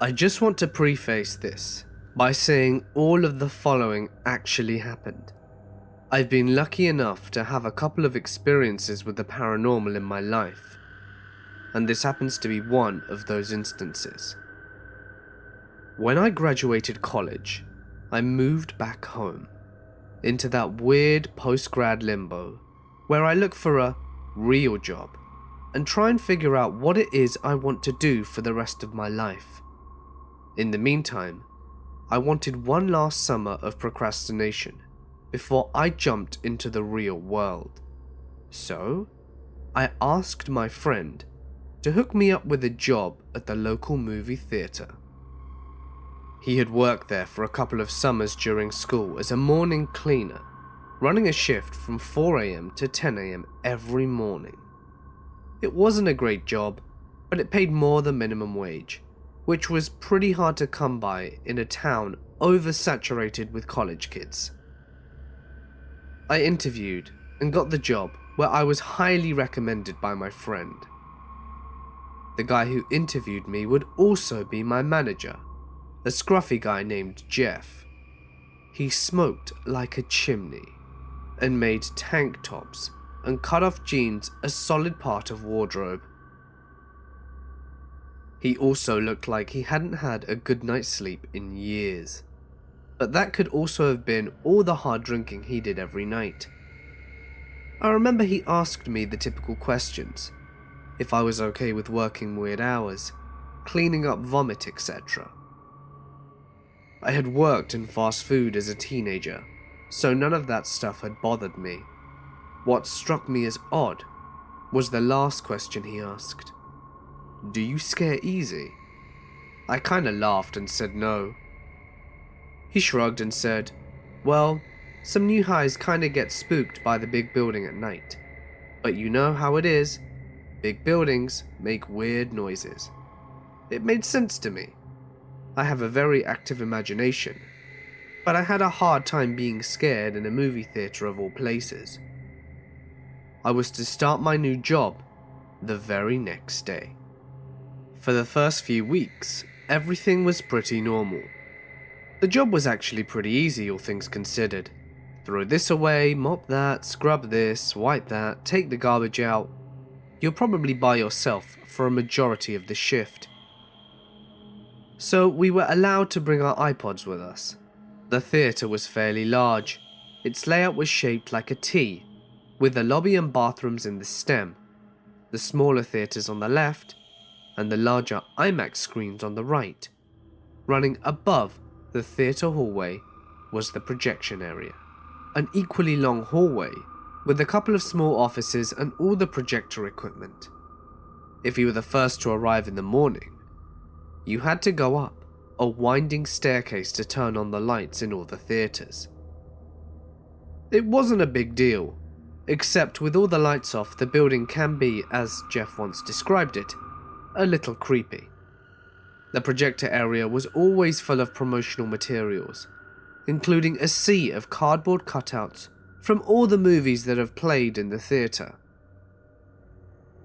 I just want to preface this by saying all of the following actually happened. I've been lucky enough to have a couple of experiences with the paranormal in my life, and this happens to be one of those instances. When I graduated college, I moved back home, into that weird post-grad limbo, where I look for a real job and try and figure out what it is I want to do for the rest of my life. In the meantime, I wanted one last summer of procrastination before I jumped into the real world. So, I asked my friend to hook me up with a job at the local movie theatre. He had worked there for a couple of summers during school as a morning cleaner, running a shift from 4 AM to 10 AM every morning. It wasn't a great job, but it paid more than minimum wage, which was pretty hard to come by in a town oversaturated with college kids. I interviewed and got the job, where I was highly recommended by my friend. The guy who interviewed me would also be my manager, a scruffy guy named Jeff. He smoked like a chimney and made tank tops and cut-off jeans a solid part of wardrobe. He also looked like he hadn't had a good night's sleep in years, but that could also have been all the hard drinking he did every night. I remember he asked me the typical questions, if I was okay with working weird hours, cleaning up vomit, etc. I had worked in fast food as a teenager, so none of that stuff had bothered me. What struck me as odd was the last question he asked. "Do you scare easy?" I kinda laughed and said no. He shrugged and said, "Well, some new highs kinda get spooked by the big building at night. But you know how it is, big buildings make weird noises." It made sense to me. I have a very active imagination, but I had a hard time being scared in a movie theatre of all places. I was to start my new job the very next day. For the first few weeks, everything was pretty normal. The job was actually pretty easy, all things considered. Throw this away, mop that, scrub this, wipe that, take the garbage out. You're probably by yourself for a majority of the shift. So we were allowed to bring our iPods with us. The theatre was fairly large. Its layout was shaped like a T, with the lobby and bathrooms in the stem, the smaller theatres on the left, and the larger IMAX screens on the right. Running above the theatre hallway was the projection area, an equally long hallway with a couple of small offices and all the projector equipment. If you were the first to arrive in the morning, you had to go up a winding staircase to turn on the lights in all the theatres. It wasn't a big deal, except with all the lights off, the building can be, as Jeff once described it, a little creepy. The projector area was always full of promotional materials, including a sea of cardboard cutouts from all the movies that have played in the theatre.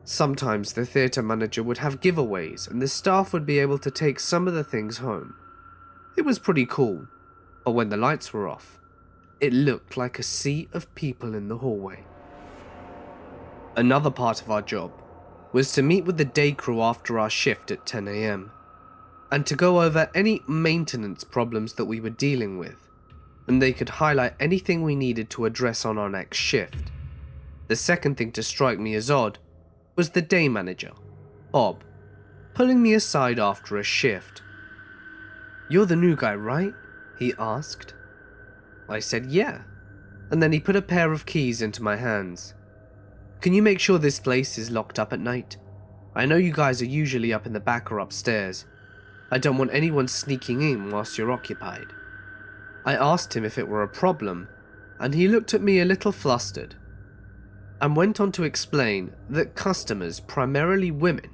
Sometimes the theatre manager would have giveaways and the staff would be able to take some of the things home. It was pretty cool, but when the lights were off, it looked like a sea of people in the hallway. Another part of our job was to meet with the day crew after our shift at 10 AM, and to go over any maintenance problems that we were dealing with, and they could highlight anything we needed to address on our next shift. The second thing to strike me as odd was the day manager, Bob, pulling me aside after a shift. "You're the new guy, right?" he asked. I said yeah, and then he put a pair of keys into my hands. "Can you make sure this place is locked up at night? I know you guys are usually up in the back or upstairs. I don't want anyone sneaking in whilst you're occupied." I asked him if it were a problem, and he looked at me a little flustered, and went on to explain that customers, primarily women,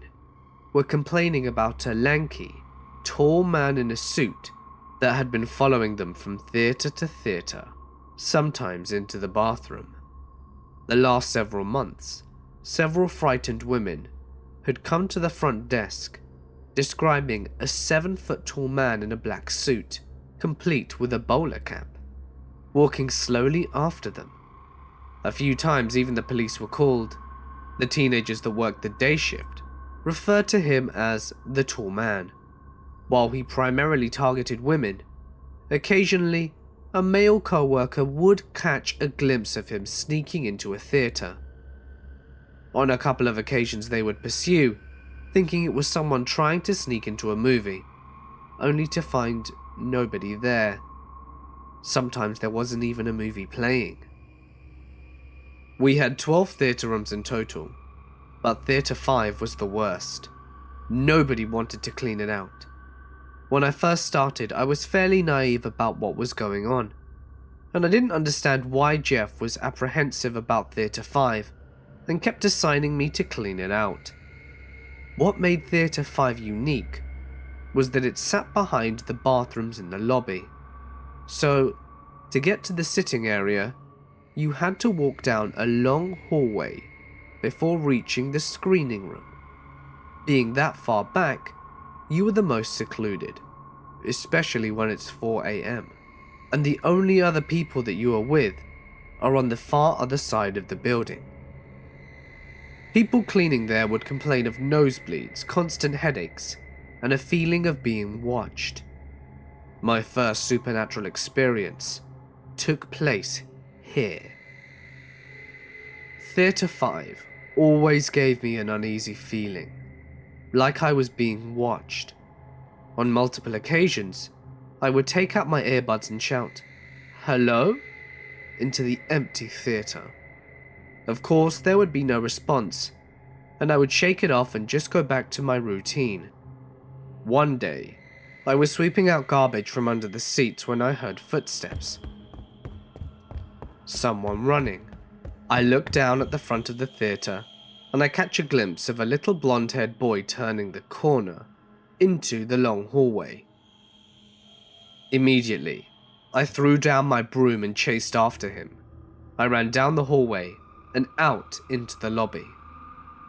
were complaining about a lanky, tall man in a suit that had been following them from theatre to theatre, sometimes into the bathroom. The last several months, several frightened women had come to the front desk describing a 7-foot tall man in a black suit, complete with a bowler cap, walking slowly after them. A few times even the police were called. The teenagers that worked the day shift referred to him as the tall man. While he primarily targeted women, occasionally a male co-worker would catch a glimpse of him sneaking into a theatre. On a couple of occasions they would pursue, thinking it was someone trying to sneak into a movie, only to find nobody there. Sometimes there wasn't even a movie playing. We had 12 theatre rooms in total, but Theatre 5 was the worst. Nobody wanted to clean it out. When I first started, I was fairly naive about what was going on, and I didn't understand why Jeff was apprehensive about Theatre 5 and kept assigning me to clean it out. What made Theatre 5 unique was that it sat behind the bathrooms in the lobby. So, to get to the sitting area, you had to walk down a long hallway before reaching the screening room. Being that far back, you were the most secluded, especially when it's 4 AM, and the only other people that you are with are on the far other side of the building. People cleaning there would complain of nosebleeds, constant headaches, and a feeling of being watched. My first supernatural experience took place here. Theatre 5 always gave me an uneasy feeling, like I was being watched. On multiple occasions, I would take out my earbuds and shout, "Hello?" into the empty theatre. Of course, there would be no response, and I would shake it off and just go back to my routine. One day, I was sweeping out garbage from under the seats when I heard footsteps. Someone running. I look down at the front of the theatre, and I catch a glimpse of a little blonde-haired boy turning the corner into the long hallway. Immediately, I threw down my broom and chased after him. I ran down the hallway and out into the lobby,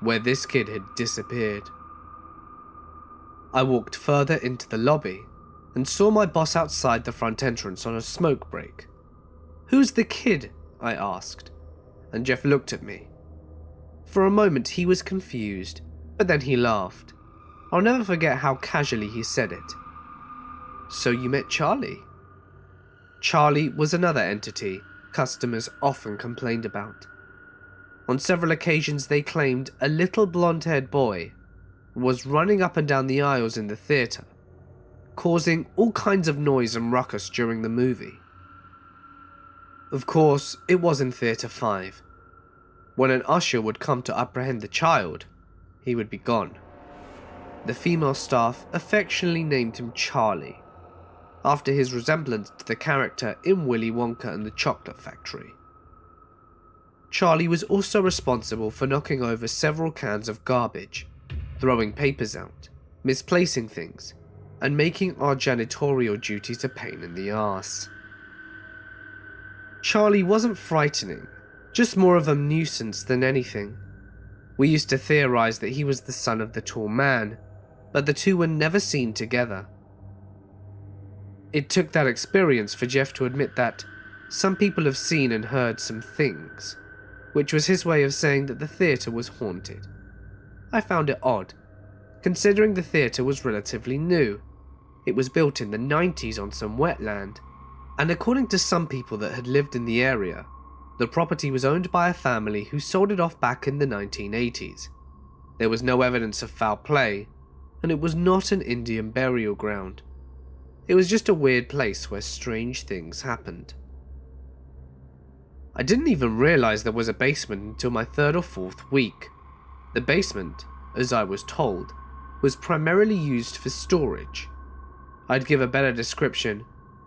where this kid had disappeared. I walked further into the lobby and saw my boss outside the front entrance on a smoke break. "Who's the kid?" I asked, and Jeff looked at me. For a moment he was confused, but then he laughed. I'll never forget how casually he said it. "So you met Charlie?" Charlie was another entity customers often complained about. On several occasions they claimed a little blonde-haired boy was running up and down the aisles in the theatre, causing all kinds of noise and ruckus during the movie. Of course, it was in Theatre 5. When an usher would come to apprehend the child, he would be gone. The female staff affectionately named him Charlie, after his resemblance to the character in Willy Wonka and the Chocolate Factory. Charlie was also responsible for knocking over several cans of garbage, throwing papers out, misplacing things, and making our janitorial duties a pain in the arse. Charlie wasn't frightening, just more of a nuisance than anything. We used to theorize that he was the son of the tall man, but the two were never seen together. It took that experience for Jeff to admit that some people have seen and heard some things, which was his way of saying that the theatre was haunted. I found it odd, considering the theatre was relatively new. It was built in the 90s on some wetland, and according to some people that had lived in the area, the property was owned by a family who sold it off back in the 1980s. There was no evidence of foul play, and it was not an Indian burial ground. It was just a weird place where strange things happened. I didn't even realize there was a basement until my 3rd or 4th week. The basement, as I was told, was primarily used for storage. I'd give a better description,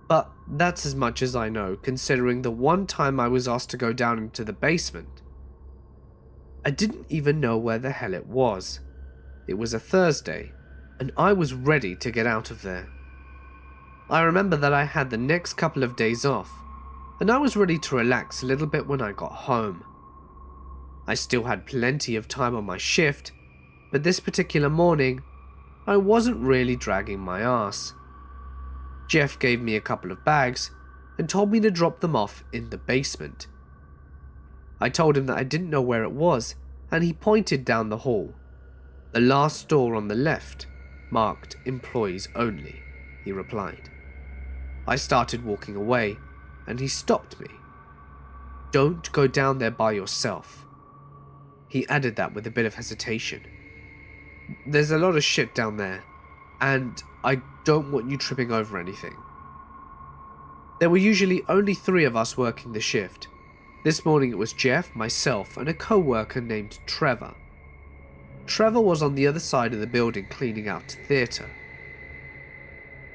but that's as much as I know, considering the one time I was asked to go down into the basement. I didn't even know where the hell it was. It was a Thursday, and I was ready to get out of there. I remember that I had the next couple of days off, and I was ready to relax a little bit when I got home. I still had plenty of time on my shift, but this particular morning, I wasn't really dragging my ass. Jeff gave me a couple of bags and told me to drop them off in the basement. I told him that I didn't know where it was, and he pointed down the hall. The last door on the left, marked employees only, he replied. I started walking away, and he stopped me. Don't go down there by yourself. He added that with a bit of hesitation. There's a lot of shit down there, and I don't want you tripping over anything. There were usually only 3 of us working the shift. This morning it was Jeff, myself, and a co-worker named Trevor. Trevor was on the other side of the building cleaning out the theatre.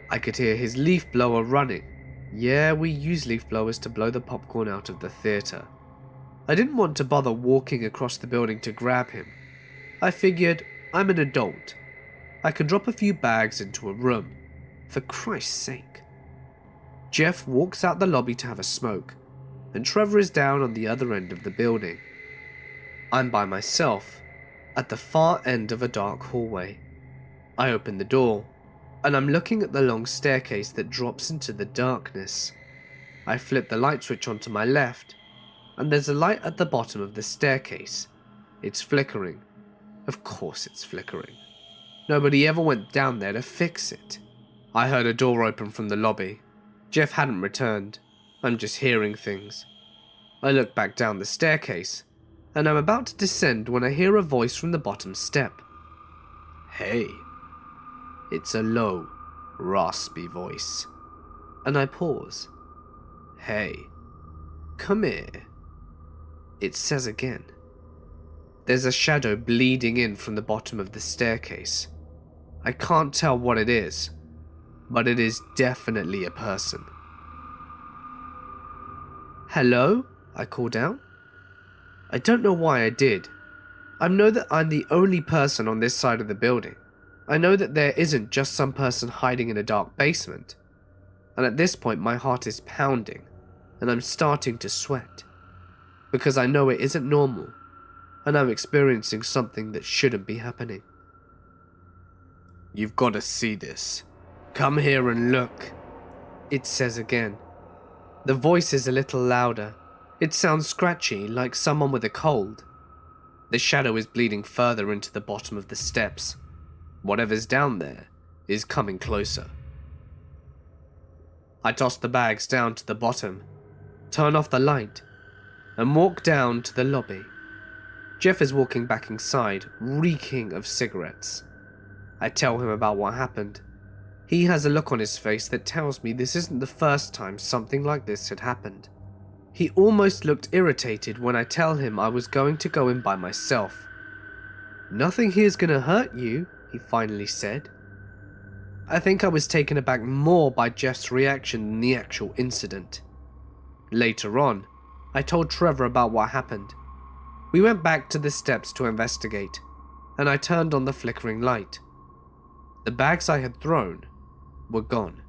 I could hear his leaf blower running. Yeah, we use leaf blowers to blow the popcorn out of the theatre. I didn't want to bother walking across the building to grab him. I figured, I'm an adult. I can drop a few bags into a room. For Christ's sake. Jeff walks out the lobby to have a smoke, and Trevor is down on the other end of the building. I'm by myself, at the far end of a dark hallway. I open the door, and I'm looking at the long staircase that drops into the darkness. I flip the light switch onto my left, and there's a light at the bottom of the staircase. It's flickering. Of course it's flickering. Nobody ever went down there to fix it. I heard a door open from the lobby. Jeff hadn't returned. I'm just hearing things. I look back down the staircase, and I'm about to descend when I hear a voice from the bottom step. Hey. It's a low, raspy voice. And I pause. Hey. Come here. It says again. There's a shadow bleeding in from the bottom of the staircase. I can't tell what it is, but it is definitely a person. Hello? I called out. I don't know why I did. I know that I'm the only person on this side of the building. I know that there isn't just some person hiding in a dark basement. And at this point my heart is pounding, and I'm starting to sweat. Because I know it isn't normal, and I'm experiencing something that shouldn't be happening. You've got to see this. Come here and look. It says again. The voice is a little louder. It sounds scratchy, like someone with a cold. The shadow is bleeding further into the bottom of the steps. Whatever's down there is coming closer. I toss the bags down to the bottom, turn off the light, and walk down to the lobby. Jeff is walking back inside, reeking of cigarettes. I tell him about what happened. He has a look on his face that tells me this isn't the first time something like this had happened. He almost looked irritated when I tell him I was going to go in by myself. Nothing here's gonna hurt you, he finally said. I think I was taken aback more by Jeff's reaction than the actual incident. Later on, I told Trevor about what happened. We went back to the steps to investigate, and I turned on the flickering light. The bags I had thrown were gone.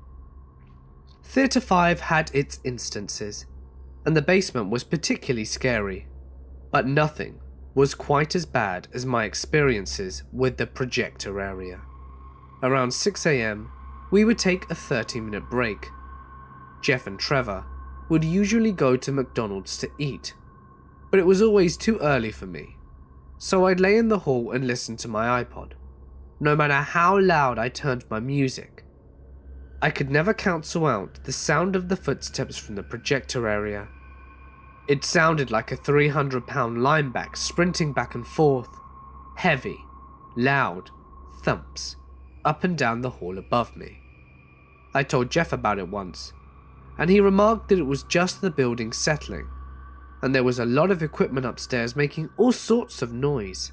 Theatre 5 had its instances, and the basement was particularly scary, but nothing was quite as bad as my experiences with the projector area. Around 6 AM, we would take a 30-minute break. Jeff and Trevor would usually go to McDonald's to eat, but it was always too early for me, so I'd lay in the hall and listen to my iPod. No matter how loud I turned my music, I could never cancel out the sound of the footsteps from the projector area. It sounded like a 300-pound linebacker sprinting back and forth, heavy, loud thumps up and down the hall above me. I told Jeff about it once, and he remarked that it was just the building settling, and there was a lot of equipment upstairs making all sorts of noise.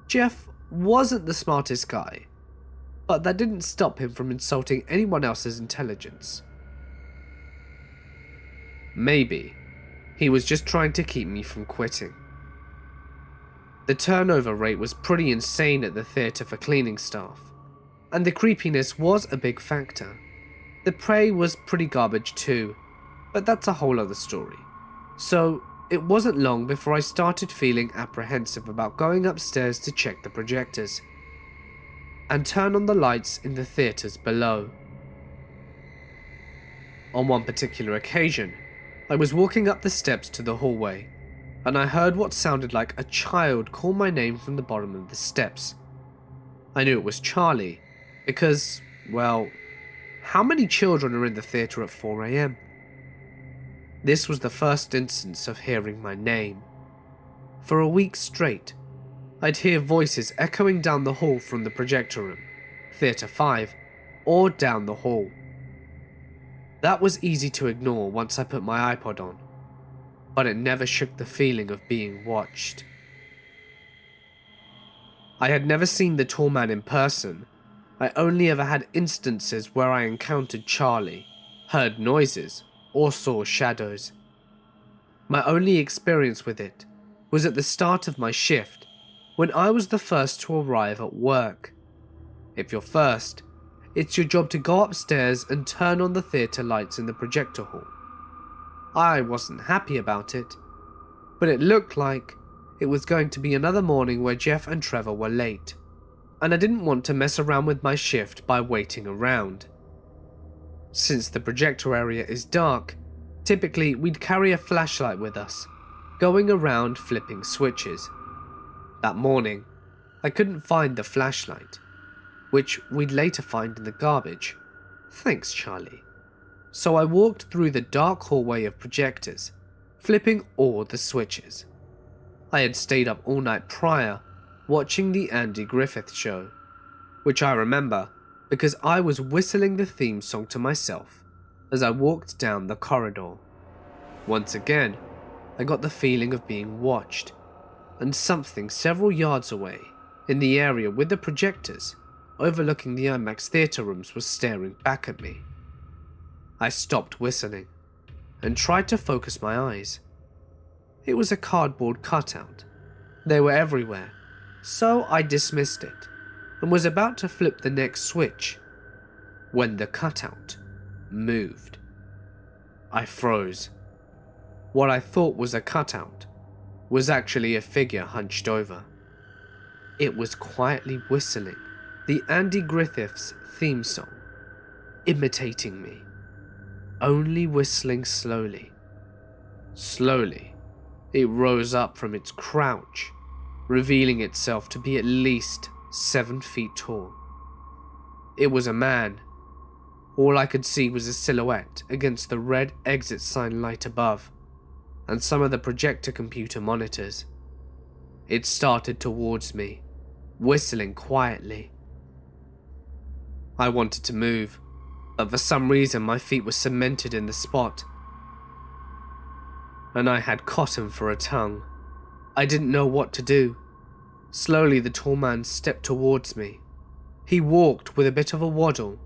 Jeff wasn't the smartest guy, but that didn't stop him from insulting anyone else's intelligence. Maybe he was just trying to keep me from quitting. The turnover rate was pretty insane at the theatre for cleaning staff, and the creepiness was a big factor. The prey was pretty garbage too, but that's a whole other story. So it wasn't long before I started feeling apprehensive about going upstairs to check the projectors. and turn on the lights in the theatres below. On one particular occasion, I was walking up the steps to the hallway, and I heard what sounded like a child call my name from the bottom of the steps. I knew it was Charlie, because, well, how many children are in the theatre at 4 AM? This was the first instance of hearing my name. For a week straight, I'd hear voices echoing down the hall from the projector room, Theatre 5, or down the hall. That was easy to ignore once I put my iPod on, but it never shook the feeling of being watched. I had never seen the tall man in person. I only ever had instances where I encountered Charlie, heard noises, or saw shadows. My only experience with it was at the start of my shift, when I was the first to arrive at work. If you're first, it's your job to go upstairs and turn on the theatre lights in the projector hall. I wasn't happy about it, but it looked like it was going to be another morning where Jeff and Trevor were late, and I didn't want to mess around with my shift by waiting around. Since the projector area is dark, typically we'd carry a flashlight with us, going around flipping switches. That morning, I couldn't find the flashlight, which we'd later find in the garbage. Thanks, Charlie. So I walked through the dark hallway of projectors, flipping all the switches. I had stayed up all night prior, watching the Andy Griffith Show, which I remember because I was whistling the theme song to myself as I walked down the corridor. Once again, I got the feeling of being watched, and something several yards away, in the area with the projectors overlooking the IMAX theatre rooms, was staring back at me. I stopped whistling and tried to focus my eyes. It was a cardboard cutout. They were everywhere, so I dismissed it and was about to flip the next switch when the cutout moved. I froze. What I thought was a cutout was actually a figure hunched over. It was quietly whistling the Andy Griffith's theme song, imitating me, only whistling slowly. Slowly, it rose up from its crouch, revealing itself to be at least 7 feet tall. It was a man. All I could see was a silhouette against the red exit sign light above, and some of the projector computer monitors. It started towards me, whistling quietly. I wanted to move, but for some reason my feet were cemented in the spot, and I had cotton for a tongue. I didn't know what to do. Slowly the tall man stepped towards me. He walked with a bit of a waddle,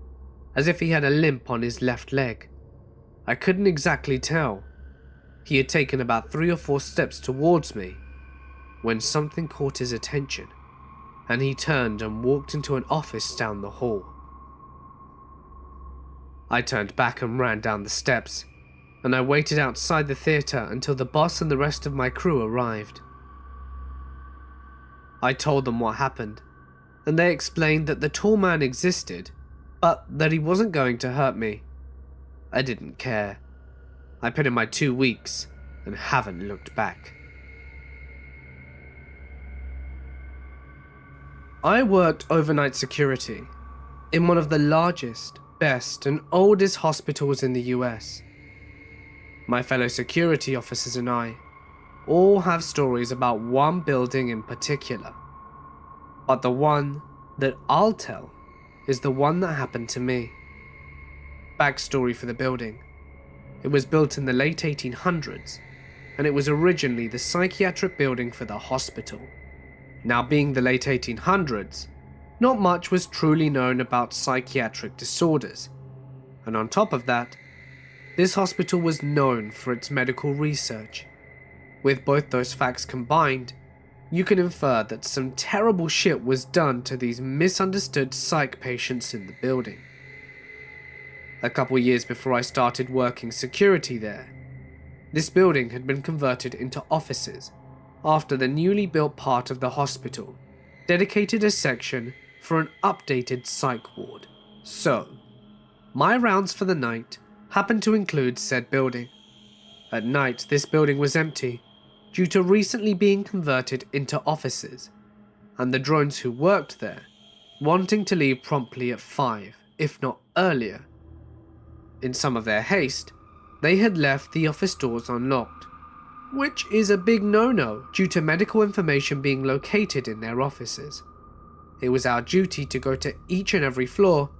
as if he had a limp on his left leg. I couldn't exactly tell. He had taken about 3 or 4 steps towards me when something caught his attention, and he turned and walked into an office down the hall. I turned back and ran down the steps, and I waited outside the theatre until the boss and the rest of my crew arrived. I told them what happened, and they explained that the tall man existed, but that he wasn't going to hurt me. I didn't care. I put in my 2 weeks and haven't looked back. I worked overnight security in one of the largest, best and oldest hospitals in the US. My fellow security officers and I all have stories about one building in particular, but the one that I'll tell is the one that happened to me. Backstory for the building: it was built in the late 1800s, and it was originally the psychiatric building for the hospital. Now, being the late 1800s, not much was truly known about psychiatric disorders, and on top of that, this hospital was known for its medical research. With both those facts combined, you can infer that some terrible shit was done to these misunderstood psych patients in the building. A couple years before I started working security there, this building had been converted into offices after the newly built part of the hospital dedicated a section for an updated psych ward. So, my rounds for the night happened to include said building. At night, this building was empty due to recently being converted into offices, and the drones who worked there wanting to leave promptly at 5, if not earlier. In some of their haste, they had left the office doors unlocked, which is a big no-no due to medical information being located in their offices. It was our duty to go to each and every floor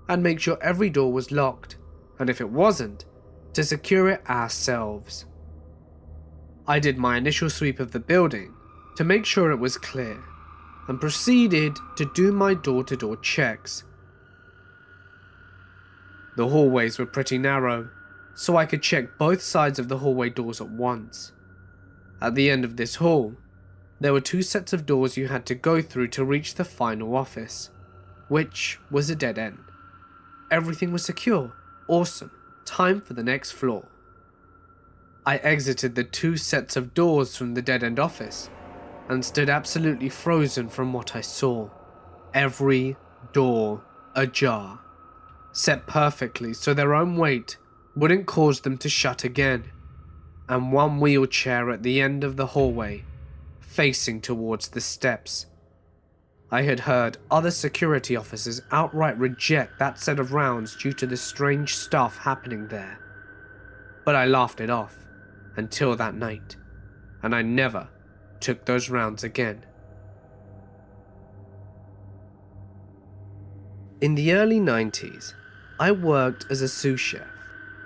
and make sure every door was locked, and if it wasn't, to secure it ourselves. I did my initial sweep of the building to make sure it was clear, and proceeded to do my door-to-door checks. The hallways were pretty narrow, so I could check both sides of the hallway doors at once. At the end of this hall, there were 2 sets of doors you had to go through to reach the final office, which was a dead end. Everything was secure. Awesome. Time for the next floor. I exited the 2 sets of doors from the dead end office and stood absolutely frozen from what I saw. Every door ajar, set perfectly so their own weight wouldn't cause them to shut again, and 1 wheelchair at the end of the hallway, facing towards the steps. I had heard other security officers outright reject that set of rounds due to the strange stuff happening there, but I laughed it off until that night, and I never took those rounds again. In the early 90s, I worked as a sous chef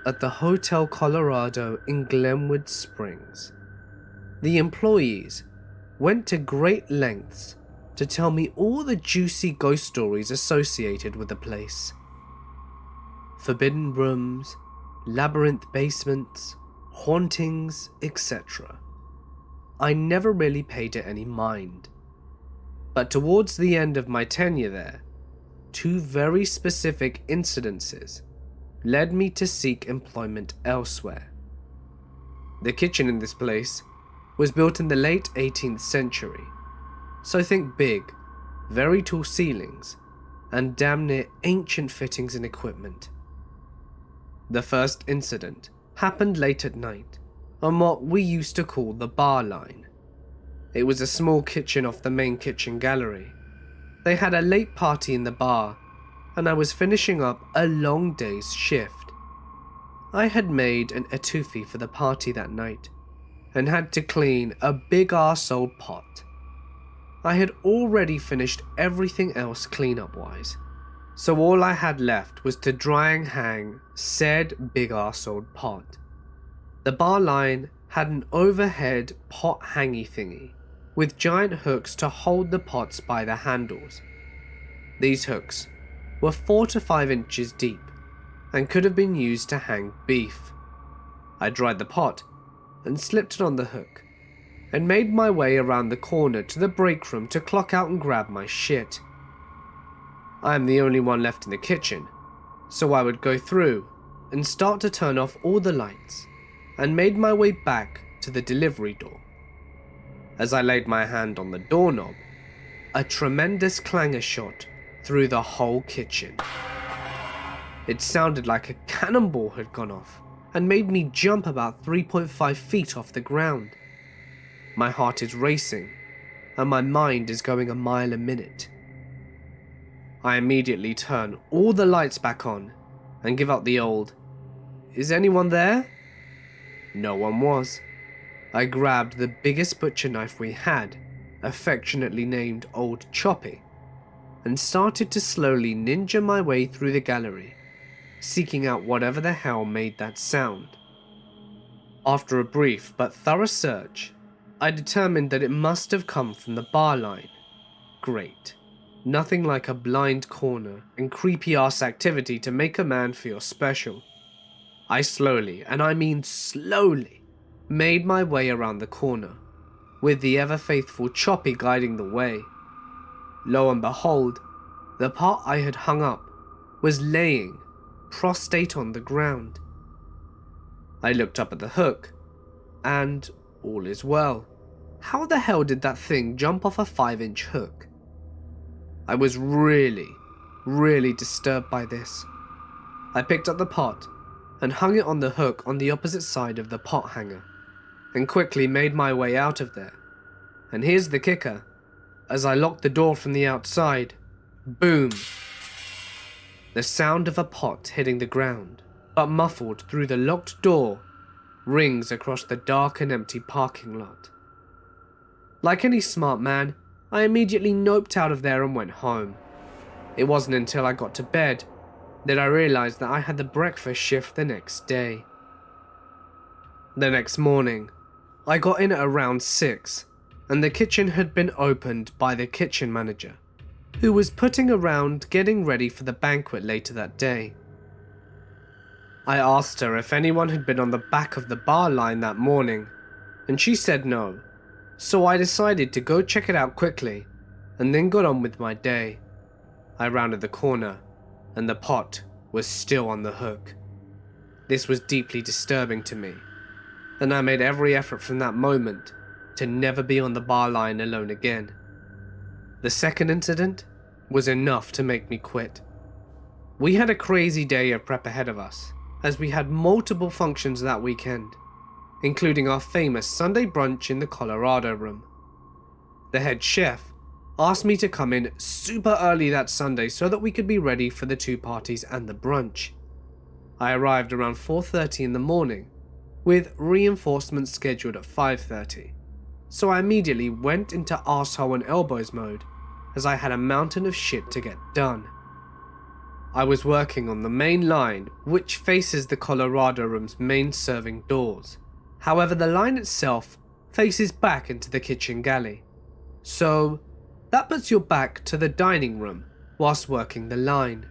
at the Hotel Colorado in Glenwood Springs. The employees went to great lengths to tell me all the juicy ghost stories associated with the place. Forbidden rooms, labyrinth basements, hauntings, etc. I never really paid it any mind. But towards the end of my tenure there, 2 very specific incidences led me to seek employment elsewhere. The kitchen in this place was built in the late 18th century, so think big, very tall ceilings, and damn near ancient fittings and equipment. The first incident happened late at night on what we used to call the bar line. It was a small kitchen off the main kitchen gallery. They had a late party in the bar, and I was finishing up a long day's shift. I had made an etouffee for the party that night, and had to clean a big arsehole pot. I had already finished everything else cleanup-wise, so all I had left was to dry and hang said big arsehole pot. The bar line had an overhead pot hangy thingy with giant hooks to hold the pots by the handles. These hooks were 4 to 5 inches deep and could have been used to hang beef. I dried the pot and slipped it on the hook and made my way around the corner to the break room to clock out and grab my shit. I am the only one left in the kitchen, so I would go through and start to turn off all the lights, and made my way back to the delivery door. As I laid my hand on the doorknob, a tremendous clangor shot through the whole kitchen. It sounded like a cannonball had gone off and made me jump about 3.5 feet off the ground. My heart is racing and my mind is going a mile a minute. I immediately turn all the lights back on and give out the old, "Is anyone there?" No one was. I grabbed the biggest butcher knife we had, affectionately named Old Choppy, and started to slowly ninja my way through the gallery, seeking out whatever the hell made that sound. After a brief but thorough search, I determined that it must have come from the bar line. Great. Nothing like a blind corner and creepy ass activity to make a man feel special. I slowly, and I mean slowly, made my way around the corner, with the ever-faithful Choppy guiding the way. Lo and behold, the pot I had hung up was laying prostrate on the ground. I looked up at the hook, and all is well. How the hell did that thing jump off a 5-inch hook? I was really disturbed by this. I picked up the pot and hung it on the hook on the opposite side of the pot hanger, and quickly made my way out of there. And here's the kicker. As I locked the door from the outside, boom! The sound of a pot hitting the ground, but muffled through the locked door, rings across the dark and empty parking lot. Like any smart man, I immediately noped out of there and went home. It wasn't until I got to bed that I realized that I had the breakfast shift the next day. The next morning, I got in at around 6, and the kitchen had been opened by the kitchen manager, who was putting around getting ready for the banquet later that day. I asked her if anyone had been on the back of the bar line that morning, and she said no, so I decided to go check it out quickly, and then got on with my day. I rounded the corner, and the pot was still on the hook. This was deeply disturbing to me, and I made every effort from that moment to never be on the bar line alone again. The second incident was enough to make me quit. We had a crazy day of prep ahead of us, as we had multiple functions that weekend, including our famous Sunday brunch in the Colorado Room. The head chef asked me to come in super early that Sunday so that we could be ready for the 2 parties and the brunch. I arrived around 4:30 in the morning, with reinforcements scheduled at 5:30, so I immediately went into arsehole and elbows mode, as I had a mountain of shit to get done. I was working on the main line, which faces the Colorado Room's main serving doors. However, the line itself faces back into the kitchen galley, so that puts your back to the dining room whilst working the line.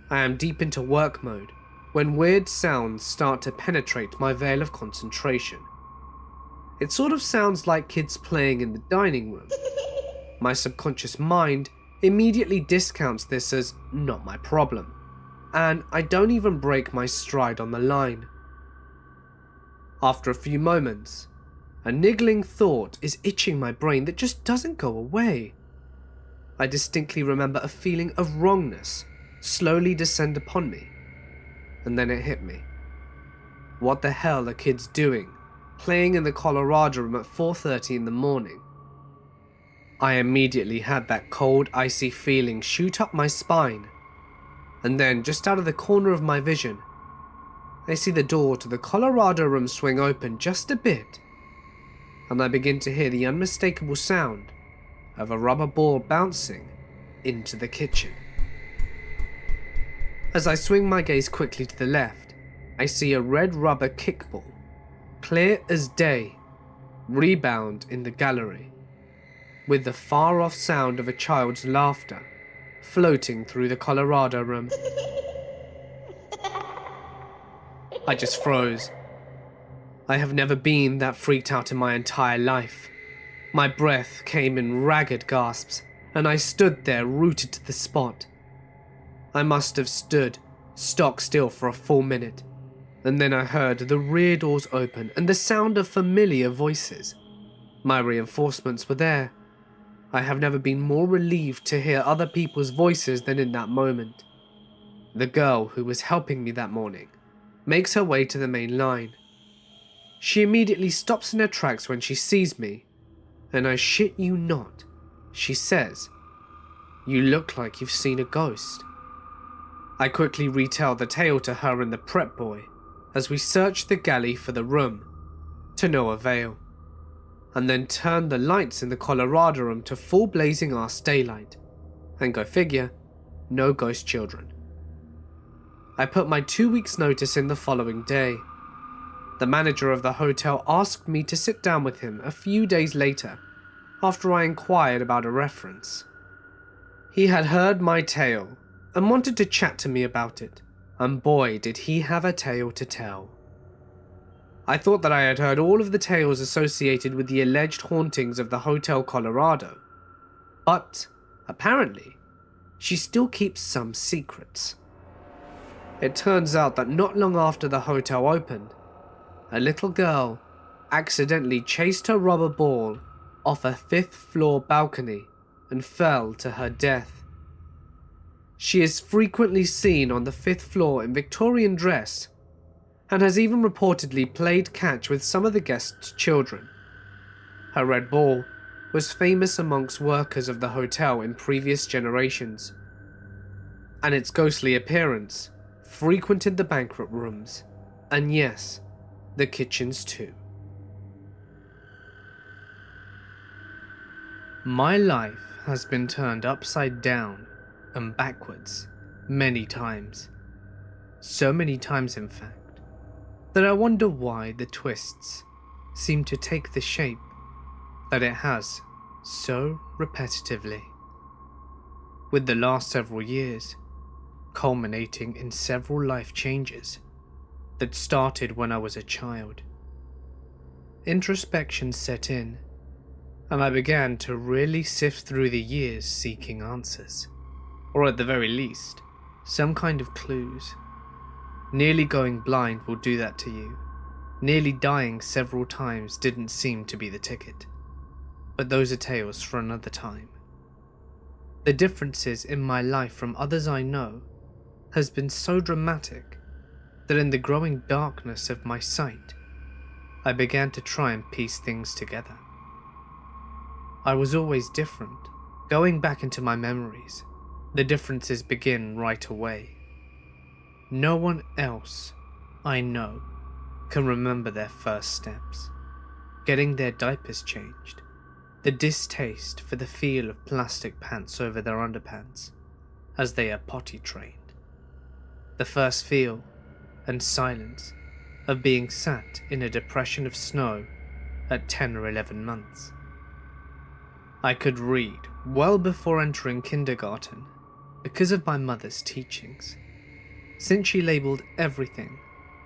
I am deep into work mode when weird sounds start to penetrate my veil of concentration. It sort of sounds like kids playing in the dining room. My subconscious mind immediately discounts this as not my problem, and I don't even break my stride on the line. After a few moments, a niggling thought is itching my brain that just doesn't go away. I distinctly remember a feeling of wrongness slowly descend upon me, and then it hit me. What the hell are kids doing, playing in the Colorado Room at 4:30 in the morning? I immediately had that cold, icy feeling shoot up my spine, and then just out of the corner of my vision, I see the door to the Colorado Room swing open just a bit, and I begin to hear the unmistakable sound of a rubber ball bouncing into the kitchen. As I swing my gaze quickly to the left, I see a red rubber kickball, clear as day, rebound in the gallery, with the far-off sound of a child's laughter floating through the Colorado Room. I just froze. I have never been that freaked out in my entire life. My breath came in ragged gasps, and I stood there rooted to the spot. I must have stood stock still for a full minute, and then I heard the rear doors open and the sound of familiar voices. My reinforcements were there. I have never been more relieved to hear other people's voices than in that moment. The girl who was helping me that morning makes her way to the main line. She immediately stops in her tracks when she sees me, and I shit you not, she says, "You look like you've seen a ghost." I quickly retell the tale to her and the prep boy as we search the galley for the room, to no avail, and then turn the lights in the Colorado Room to full blazing ass daylight, and go figure, no ghost children. I put my 2 weeks notice in the following day. The manager of the hotel asked me to sit down with him a few days later after I inquired about a reference. He had heard my tale and wanted to chat to me about it, and boy did he have a tale to tell. I thought that I had heard all of the tales associated with the alleged hauntings of the Hotel Colorado, but apparently she still keeps some secrets. It turns out that not long after the hotel opened, a little girl accidentally chased her rubber ball off a 5th floor balcony and fell to her death. She is frequently seen on the 5th floor in Victorian dress and has even reportedly played catch with some of the guests' children. Her red ball was famous amongst workers of the hotel in previous generations, and its ghostly appearance frequented the banquet rooms, and yes, the kitchens too. My life has been turned upside down and backwards many times. So many times, in fact, that I wonder why the twists seem to take the shape that it has so repetitively, with the last several years culminating in several life changes that started when I was a child. Introspection set in, and I began to really sift through the years seeking answers, or at the very least, some kind of clues. Nearly going blind will do that to you. Nearly dying several times didn't seem to be the ticket. But those are tales for another time. The differences in my life from others I know has been so dramatic that in the growing darkness of my sight, I began to try and piece things together. I was always different. Going back into my memories, the differences begin right away. No one else I know can remember their first steps, getting their diapers changed, the distaste for the feel of plastic pants over their underpants as they are potty trained, the first feel and silence of being sat in a depression of snow at 10 or 11 months. I could read well before entering kindergarten because of my mother's teachings, since she labelled everything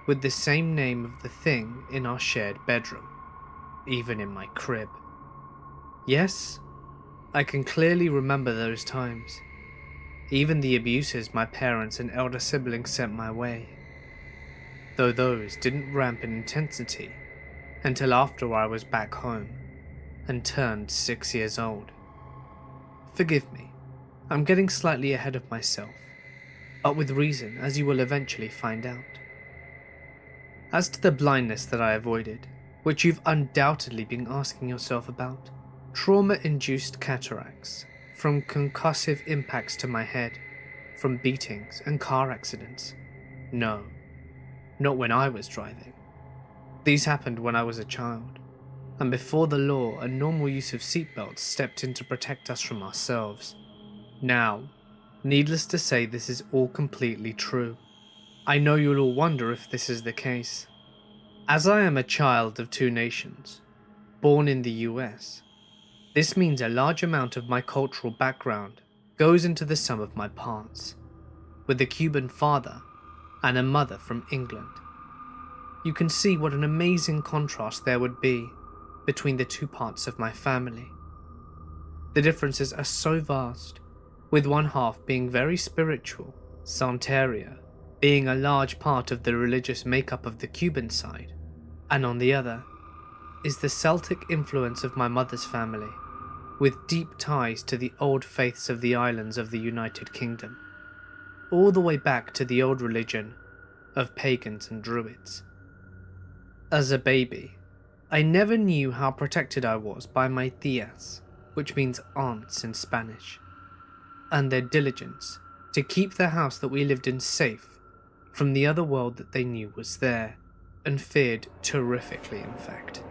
with the same name of the thing in our shared bedroom, even in my crib. Yes, I can clearly remember those times, even the abuses my parents and elder siblings sent my way, though those didn't ramp in intensity until after I was back home and turned 6 years old. Forgive me, I'm getting slightly ahead of myself, but with reason, as you will eventually find out. As to the blindness that I avoided, which you've undoubtedly been asking yourself about, trauma-induced cataracts from concussive impacts to my head, from beatings and car accidents. No, not when I was driving. These happened when I was a child, and before the law and normal use of seatbelts stepped in to protect us from ourselves. Now, needless to say, this is all completely true. I know you'll all wonder if this is the case. As I am a child of two nations, born in the US, this means a large amount of my cultural background goes into the sum of my parts, with a Cuban father and a mother from England. You can see what an amazing contrast there would be between the two parts of my family. The differences are so vast, with one half being very spiritual, Santeria being a large part of the religious makeup of the Cuban side, and on the other is the Celtic influence of my mother's family, with deep ties to the old faiths of the islands of the United Kingdom, all the way back to the old religion of pagans and druids. As a baby, I never knew how protected I was by my tías, which means aunts in Spanish, and their diligence to keep the house that we lived in safe from the other world that they knew was there, and feared terrifically in fact.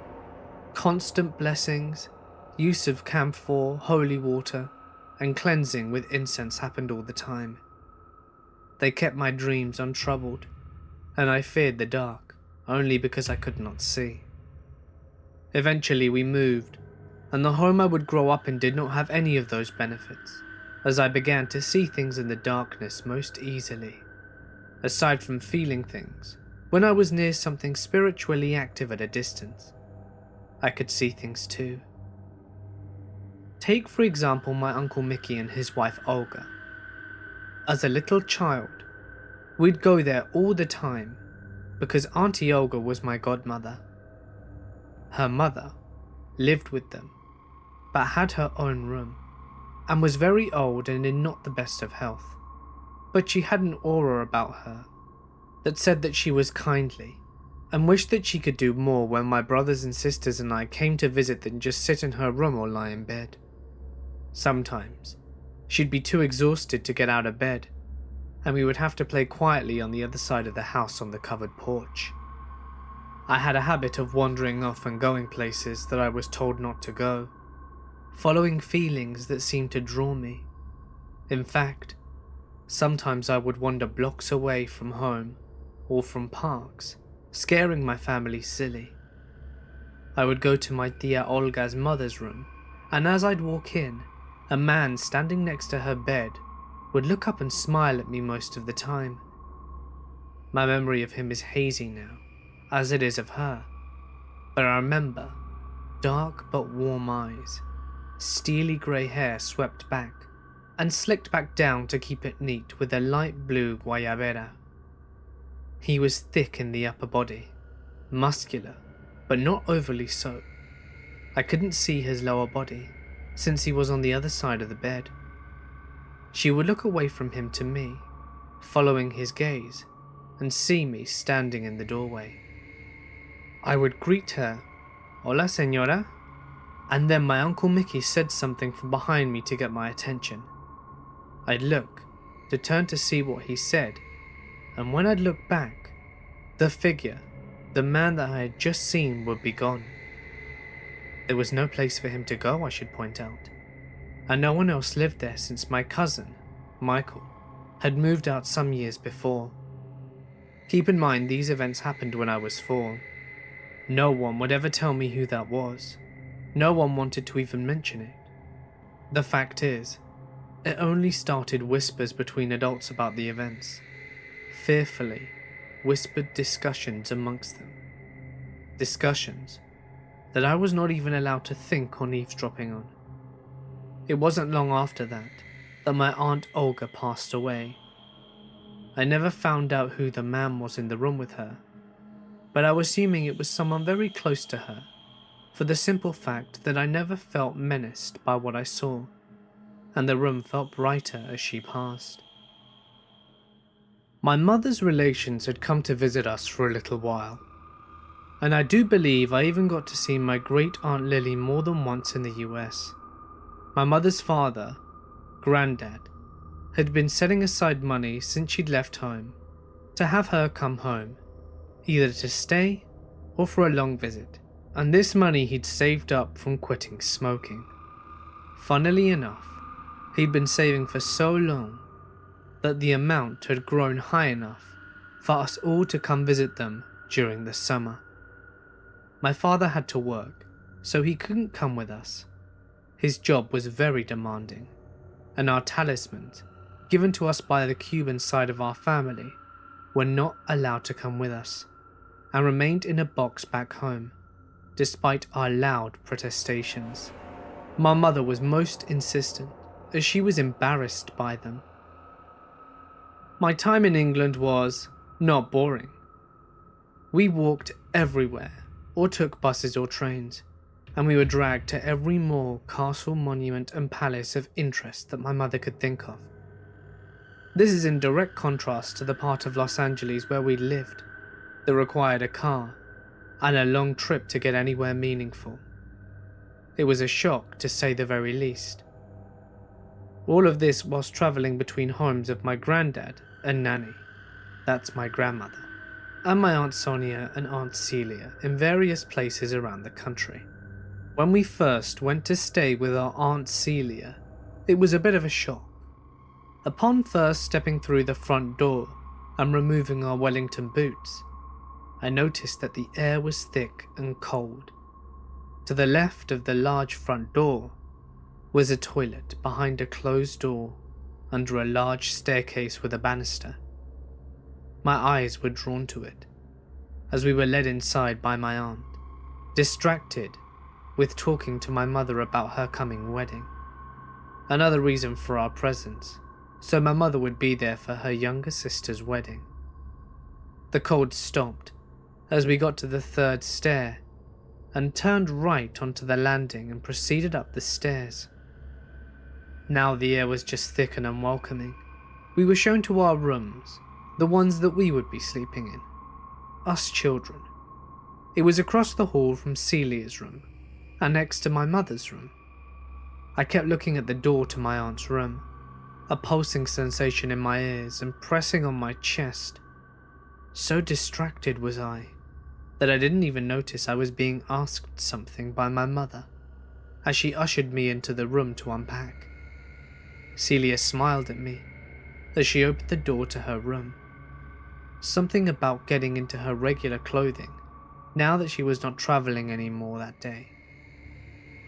Constant blessings, use of camphor, holy water, and cleansing with incense happened all the time. They kept my dreams untroubled, and I feared the dark only because I could not see. Eventually we moved, and the home I would grow up in did not have any of those benefits, as I began to see things in the darkness most easily. Aside from feeling things, when I was near something spiritually active at a distance, I could see things too. Take for example my Uncle Mickey and his wife Olga. As a little child, we'd go there all the time because Auntie Olga was my godmother. Her mother lived with them, but had her own room, and was very old and in not the best of health. But she had an aura about her that said that she was kindly, and wished that she could do more when my brothers and sisters and I came to visit than just sit in her room or lie in bed. Sometimes, she'd be too exhausted to get out of bed, and we would have to play quietly on the other side of the house on the covered porch. I had a habit of wandering off and going places that I was told not to go, following feelings that seemed to draw me. In fact, sometimes I would wander blocks away from home or from parks, scaring my family silly. I would go to my tia Olga's mother's room, and as I'd walk in, a man standing next to her bed would look up and smile at me most of the time. My memory of him is hazy now, as it is of her, but I remember dark but warm eyes, steely grey hair swept back and slicked back down to keep it neat with a light blue guayabera. He was thick in the upper body, muscular, but not overly so. I couldn't see his lower body, since he was on the other side of the bed. She would look away from him to me, following his gaze, and see me standing in the doorway. I would greet her, "Hola, señora," and then my Uncle Mickey said something from behind me to get my attention. I'd look, to turn to see what he said, and when I'd look back, the figure, the man that I had just seen, would be gone. There was no place for him to go, I should point out, and no one else lived there since my cousin, Michael, had moved out some years before. Keep in mind these events happened when I was 4. No one would ever tell me who that was. No one wanted to even mention it. The fact is, it only started whispers between adults about the events. Fearfully whispered discussions amongst them. Discussions that I was not even allowed to think on eavesdropping on. It wasn't long after that my Aunt Olga passed away. I never found out who the man was in the room with her, but I was assuming it was someone very close to her, for the simple fact that I never felt menaced by what I saw, and the room felt brighter as she passed. My mother's relations had come to visit us for a little while, and I do believe I even got to see my great Aunt Lily more than once in the US. My mother's father, Granddad, had been setting aside money since she'd left home to have her come home, either to stay or for a long visit, and this money he'd saved up from quitting smoking. Funnily enough, he'd been saving for so long that the amount had grown high enough for us all to come visit them during the summer. My father had to work, so he couldn't come with us. His job was very demanding, and our talismans, given to us by the Cuban side of our family, were not allowed to come with us, and remained in a box back home, despite our loud protestations. My mother was most insistent, as she was embarrassed by them. My time in England was not boring. We walked everywhere, or took buses or trains, and we were dragged to every mall, castle, monument and palace of interest that my mother could think of. This is in direct contrast to the part of Los Angeles where we lived, that required a car and a long trip to get anywhere meaningful. It was a shock, to say the very least. All of this whilst travelling between homes of my granddad and Nanny, that's my grandmother, and my Aunt Sonia and Aunt Celia in various places around the country. When we first went to stay with our Aunt Celia, it was a bit of a shock. Upon first stepping through the front door and removing our Wellington boots, I noticed that the air was thick and cold. To the left of the large front door was a toilet behind a closed door under a large staircase with a banister. My eyes were drawn to it as we were led inside by my aunt, distracted with talking to my mother about her coming wedding. Another reason for our presence, so my mother would be there for her younger sister's wedding. The cold stopped as we got to the 3rd stair and turned right onto the landing and proceeded up the stairs. Now the air was just thick and unwelcoming. We were shown to our rooms, the ones that we would be sleeping in. Us children. It was across the hall from Celia's room, and next to my mother's room. I kept looking at the door to my aunt's room, a pulsing sensation in my ears and pressing on my chest. So distracted was I, that I didn't even notice I was being asked something by my mother, as she ushered me into the room to unpack. Celia smiled at me as she opened the door to her room. Something about getting into her regular clothing, now that she was not travelling anymore that day.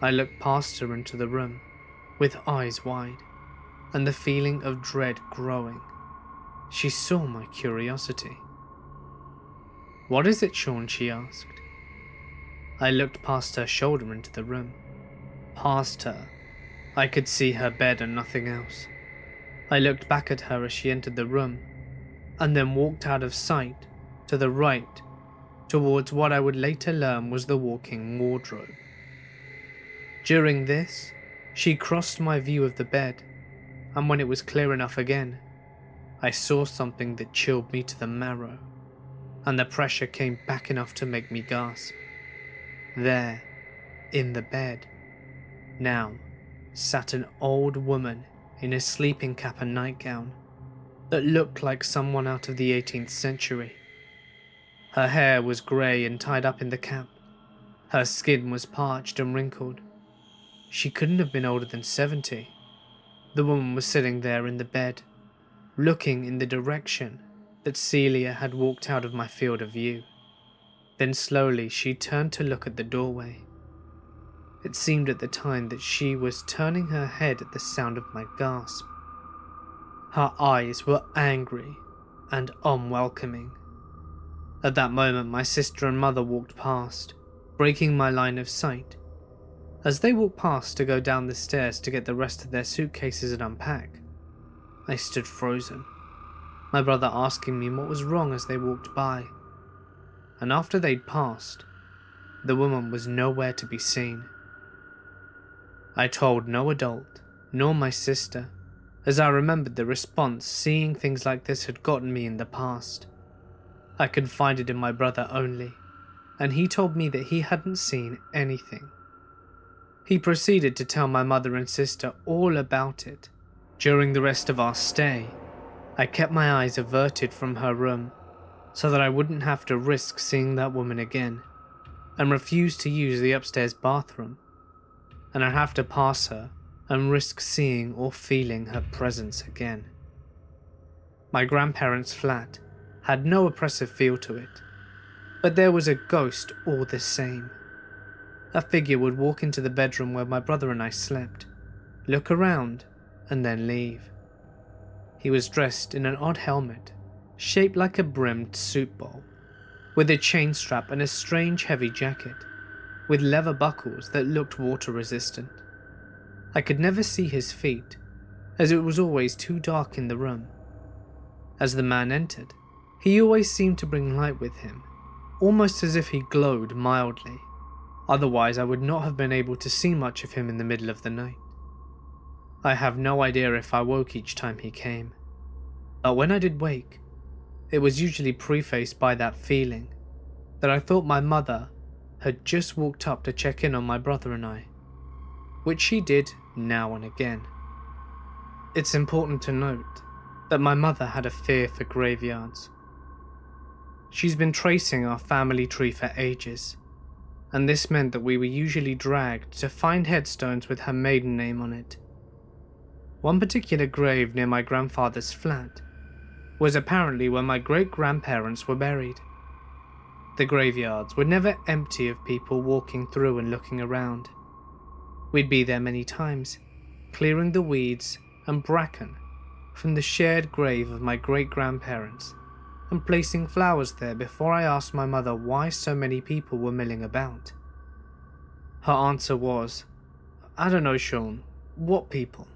I looked past her into the room, with eyes wide, and the feeling of dread growing. She saw my curiosity. "What is it, Sean?" she asked. I looked past her shoulder into the room. Past her. I could see her bed and nothing else. I looked back at her as she entered the room, and then walked out of sight to the right towards what I would later learn was the walk-in wardrobe. During this, she crossed my view of the bed, and when it was clear enough again, I saw something that chilled me to the marrow, and the pressure came back enough to make me gasp. There, in the bed, now, sat an old woman in a sleeping cap and nightgown that looked like someone out of the 18th century. Her hair was grey and tied up in the cap. Her skin was parched and wrinkled. She couldn't have been older than 70. The woman was sitting there in the bed, looking in the direction that Celia had walked out of my field of view. Then slowly she turned to look at the doorway. It seemed at the time that she was turning her head at the sound of my gasp. Her eyes were angry and unwelcoming. At that moment, my sister and mother walked past, breaking my line of sight. As they walked past to go down the stairs to get the rest of their suitcases and unpack, I stood frozen, my brother asking me what was wrong as they walked by. And after they'd passed, the woman was nowhere to be seen. I told no adult, nor my sister, as I remembered the response seeing things like this had gotten me in the past. I confided in my brother only, and he told me that he hadn't seen anything. He proceeded to tell my mother and sister all about it. During the rest of our stay, I kept my eyes averted from her room so that I wouldn't have to risk seeing that woman again, and refused to use the upstairs bathroom, and I'd have to pass her and risk seeing or feeling her presence again. My grandparents' flat had no oppressive feel to it, but there was a ghost all the same. A figure would walk into the bedroom where my brother and I slept, look around, and then leave. He was dressed in an odd helmet, shaped like a brimmed soup bowl, with a chain strap and a strange heavy jacket, with leather buckles that looked water resistant. I could never see his feet, as it was always too dark in the room. As the man entered, he always seemed to bring light with him, almost as if he glowed mildly. Otherwise, I would not have been able to see much of him in the middle of the night. I have no idea if I woke each time he came, but when I did wake, it was usually prefaced by that feeling that I thought my mother had just walked up to check in on my brother and I, which she did now and again. It's important to note that my mother had a fear for graveyards. She's been tracing our family tree for ages, and this meant that we were usually dragged to find headstones with her maiden name on it. One particular grave near my grandfather's flat was apparently where my great-grandparents were buried. The graveyards were never empty of people walking through and looking around. We'd be there many times, clearing the weeds and bracken from the shared grave of my great-grandparents and placing flowers there before I asked my mother why so many people were milling about. Her answer was, "I don't know, Sean, what people?"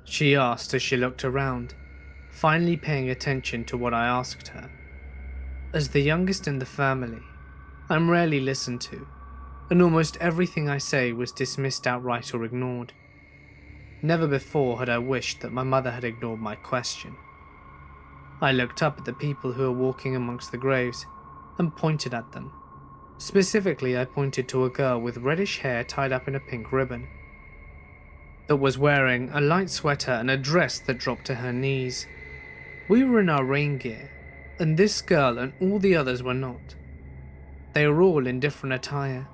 She asked as she looked around, finally paying attention to what I asked her. As the youngest in the family, I'm rarely listened to, and almost everything I say was dismissed outright or ignored. Never before had I wished that my mother had ignored my question. I looked up at the people who were walking amongst the graves and pointed at them. Specifically, I pointed to a girl with reddish hair tied up in a pink ribbon, that was wearing a light sweater and a dress that dropped to her knees. We were in our rain gear, and this girl and all the others were not. They were all in different attire.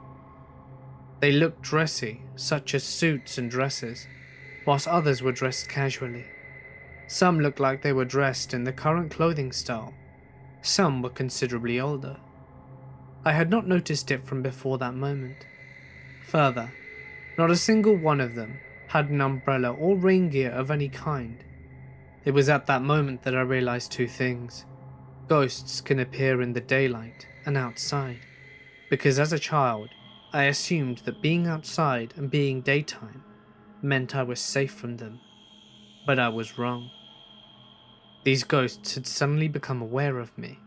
They looked dressy, such as suits and dresses, whilst others were dressed casually. Some looked like they were dressed in the current clothing style. Some were considerably older. I had not noticed it from before that moment. Further, not a single one of them had an umbrella or rain gear of any kind. It was at that moment that I realized two things. Ghosts can appear in the daylight and outside, because as a child, I assumed that being outside and being daytime meant I was safe from them, but I was wrong. These ghosts had suddenly become aware of me,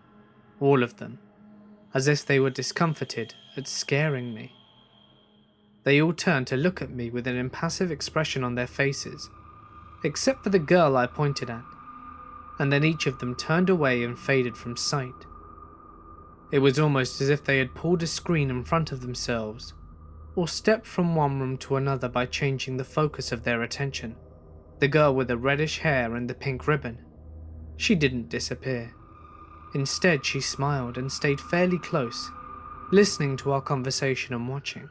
all of them, as if they were discomforted at scaring me. They all turned to look at me with an impassive expression on their faces, except for the girl I pointed at, and then each of them turned away and faded from sight. It was almost as if they had pulled a screen in front of themselves, or stepped from one room to another by changing the focus of their attention. The girl with the reddish hair and the pink ribbon, she didn't disappear. Instead, she smiled and stayed fairly close, listening to our conversation and watching,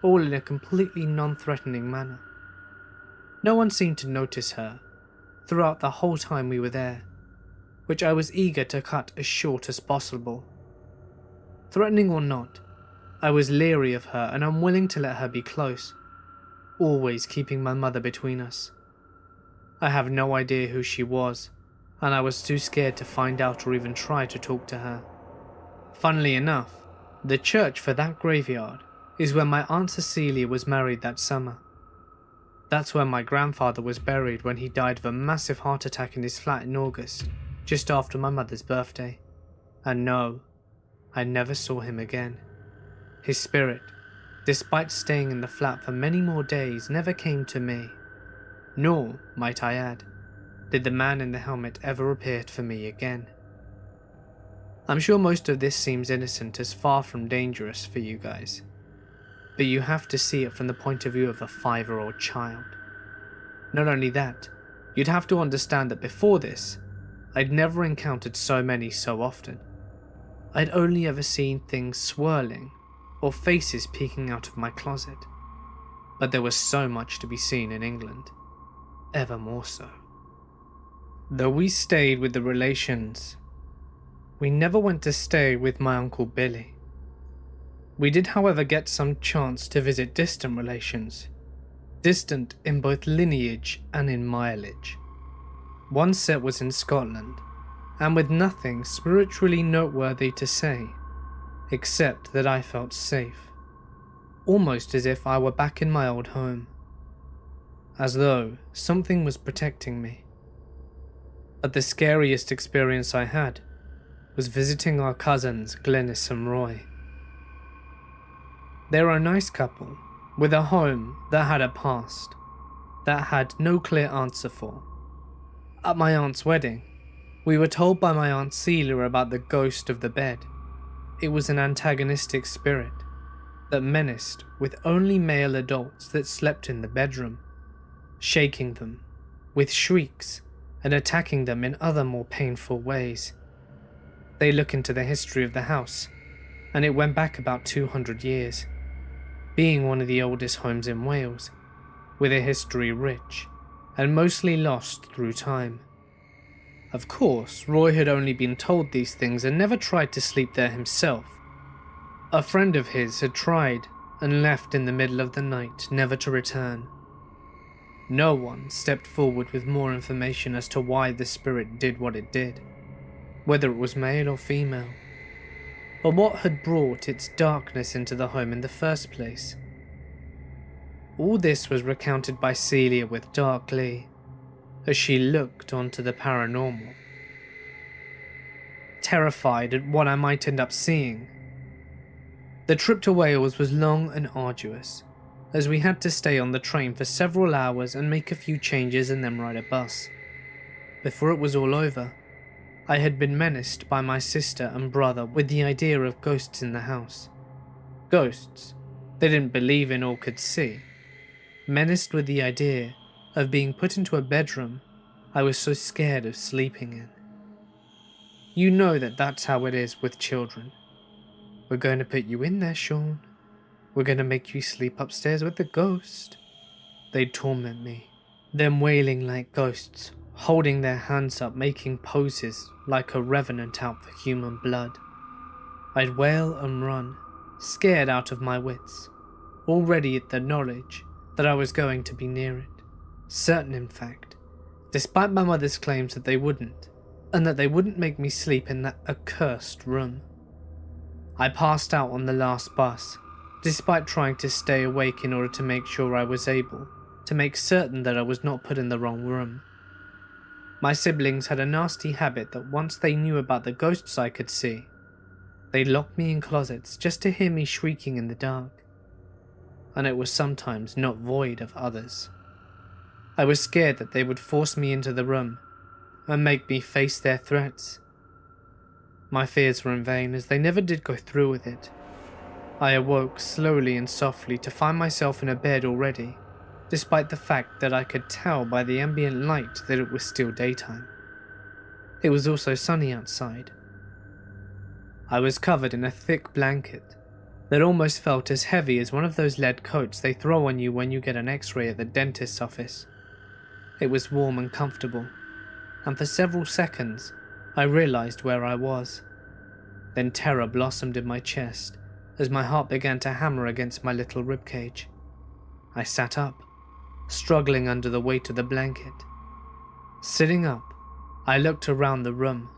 all in a completely non-threatening manner. No one seemed to notice her throughout the whole time we were there, which I was eager to cut as short as possible. Threatening or not, I was leery of her and unwilling to let her be close, always keeping my mother between us. I have no idea who she was, and I was too scared to find out or even try to talk to her. Funnily enough, the church for that graveyard is where my Aunt Cecilia was married that summer. That's where my grandfather was buried when he died of a massive heart attack in his flat in August, just after my mother's birthday. And no, I never saw him again. His spirit, despite staying in the flat for many more days, never came to me. Nor, might I add, did the man in the helmet ever appear for me again. I'm sure most of this seems innocent as far from dangerous for you guys, but you have to see it from the point of view of a 5-year-old child. Not only that, you'd have to understand that before this, I'd never encountered so many so often. I'd only ever seen things swirling or faces peeking out of my closet. But there was so much to be seen in England, ever more so. Though we stayed with the relations, we never went to stay with my Uncle Billy. We did, however, get some chance to visit distant relations, distant in both lineage and in mileage. One set was in Scotland, and with nothing spiritually noteworthy to say, except that I felt safe, almost as if I were back in my old home, as though something was protecting me. But the scariest experience I had was visiting our cousins Glenys and Roy. They were a nice couple, with a home that had a past, that had no clear answer for. At my aunt's wedding, we were told by my Aunt Celia about the ghost of the bed. It was an antagonistic spirit that menaced with only male adults that slept in the bedroom, shaking them with shrieks and attacking them in other more painful ways. They look into the history of the house, and it went back about 200 years, being one of the oldest homes in Wales, with a history rich and mostly lost through time. Of course, Roy had only been told these things and never tried to sleep there himself. A friend of his had tried and left in the middle of the night, never to return. No one stepped forward with more information as to why the spirit did what it did, whether it was male or female, or what had brought its darkness into the home in the first place. All this was recounted by Celia with dark glee, as she looked onto the paranormal. Terrified at what I might end up seeing, the trip to Wales was long and arduous, as we had to stay on the train for several hours and make a few changes and then ride a bus. Before it was all over, I had been menaced by my sister and brother with the idea of ghosts in the house. Ghosts they didn't believe in or could see. Menaced with the idea of being put into a bedroom I was so scared of sleeping in. You know that's how it is with children. We're going to put you in there, Sean. We're going to make you sleep upstairs with the ghost. They'd torment me, them wailing like ghosts, holding their hands up, making poses like a revenant out for human blood. I'd wail and run, scared out of my wits, already at the knowledge that I was going to be near it. Certain, in fact, despite my mother's claims that they wouldn't, and that they wouldn't make me sleep in that accursed room. I passed out on the last bus, despite trying to stay awake in order to make sure I was able to make certain that I was not put in the wrong room. My siblings had a nasty habit that once they knew about the ghosts I could see, they'd lock me in closets just to hear me shrieking in the dark, and it was sometimes not void of others. I was scared that they would force me into the room and make me face their threats. My fears were in vain, as they never did go through with it. I awoke slowly and softly to find myself in a bed already, despite the fact that I could tell by the ambient light that it was still daytime. It was also sunny outside. I was covered in a thick blanket that almost felt as heavy as one of those lead coats they throw on you when you get an X-ray at the dentist's office. It was warm and comfortable, and for several seconds I realized where I was. Then terror blossomed in my chest as my heart began to hammer against my little ribcage. I sat up, struggling under the weight of the blanket. Sitting up, I looked around the room.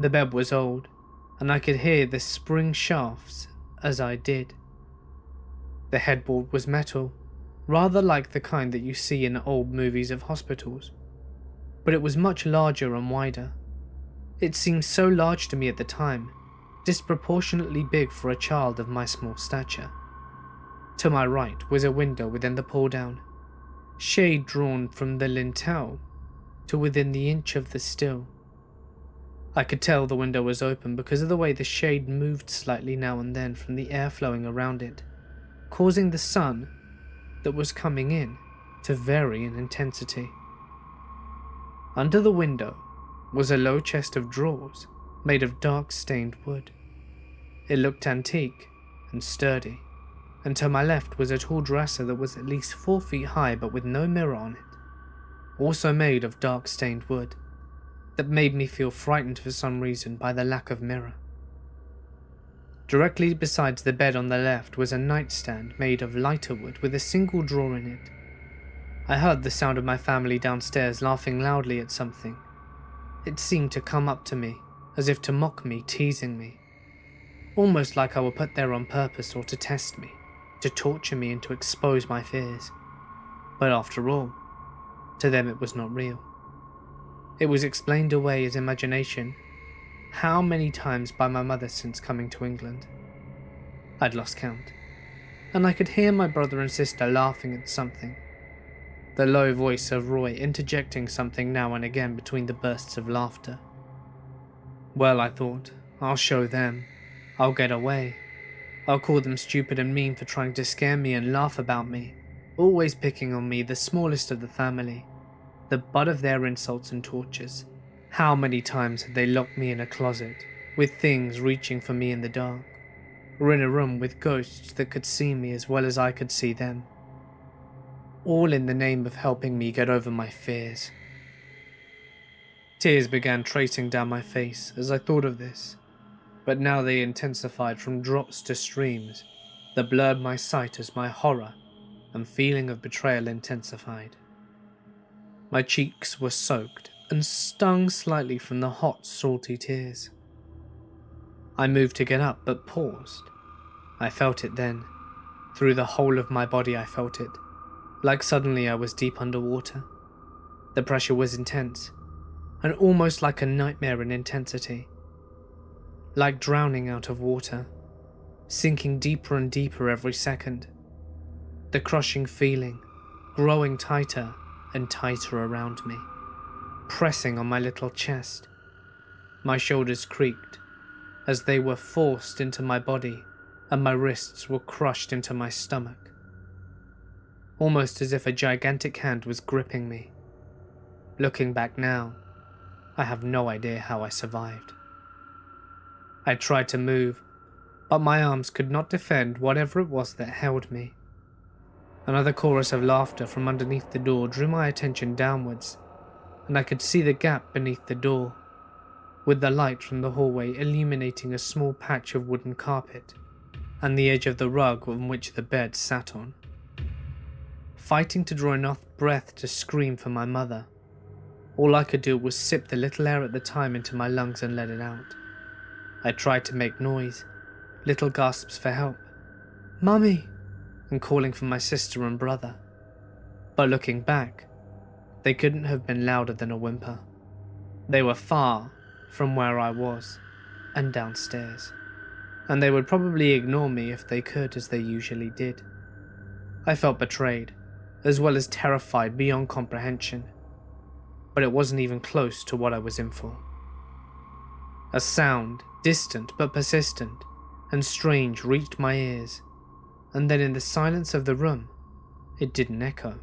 The bed was old, and I could hear the spring shafts as I did. The headboard was metal, rather like the kind that you see in old movies of hospitals, but it was much larger and wider. It seemed so large to me at the time, disproportionately big for a child of my small stature. To my right was a window within the pull-down, shade drawn from the lintel to within the inch of the sill. I could tell the window was open because of the way the shade moved slightly now and then from the air flowing around it, causing the sun that was coming in to vary in intensity. Under the window was a low chest of drawers made of dark stained wood. It looked antique and sturdy, and to my left was a tall dresser that was at least 4 feet high but with no mirror on it, also made of dark stained wood, that made me feel frightened for some reason by the lack of mirror. Directly beside the bed on the left was a nightstand made of lighter wood with a single drawer in it. I heard the sound of my family downstairs laughing loudly at something. It seemed to come up to me, as if to mock me, teasing me. Almost like I were put there on purpose or to test me, to torture me and to expose my fears. But after all, to them it was not real. It was explained away as imagination. How many times by my mother since coming to England? I'd lost count, and I could hear my brother and sister laughing at something. The low voice of Roy interjecting something now and again between the bursts of laughter. Well, I thought, I'll show them. I'll get away. I'll call them stupid and mean for trying to scare me and laugh about me, always picking on me, the smallest of the family, the butt of their insults and tortures. How many times had they locked me in a closet, with things reaching for me in the dark, or in a room with ghosts that could see me as well as I could see them, all in the name of helping me get over my fears. Tears began tracing down my face as I thought of this, but now they intensified from drops to streams that blurred my sight as my horror and feeling of betrayal intensified. My cheeks were soaked and stung slightly from the hot, salty tears. I moved to get up, but paused. I felt it then. Through the whole of my body I felt it, like suddenly I was deep underwater. The pressure was intense, and almost like a nightmare in intensity. Like drowning out of water, sinking deeper and deeper every second. the crushing feeling growing tighter and tighter around me, pressing on my little chest. My shoulders creaked as they were forced into my body, and my wrists were crushed into my stomach, almost as if a gigantic hand was gripping me. Looking back now, I have no idea how I survived. I tried to move, but my arms could not defend whatever it was that held me. Another chorus of laughter from underneath the door drew my attention downwards, and I could see the gap beneath the door, with the light from the hallway illuminating a small patch of wooden carpet and the edge of the rug on which the bed sat on. Fighting to draw enough breath to scream for my mother, all I could do was sip the little air at the time into my lungs and let it out. I tried to make noise, little gasps for help, "Mummy," and calling for my sister and brother. But looking back, they couldn't have been louder than a whimper. They were far from where I was, and downstairs, and they would probably ignore me if they could, as they usually did. I felt betrayed, as well as terrified beyond comprehension, but it wasn't even close to what I was in for. A sound, distant but persistent and strange, reached my ears, and then in the silence of the room, it didn't echo.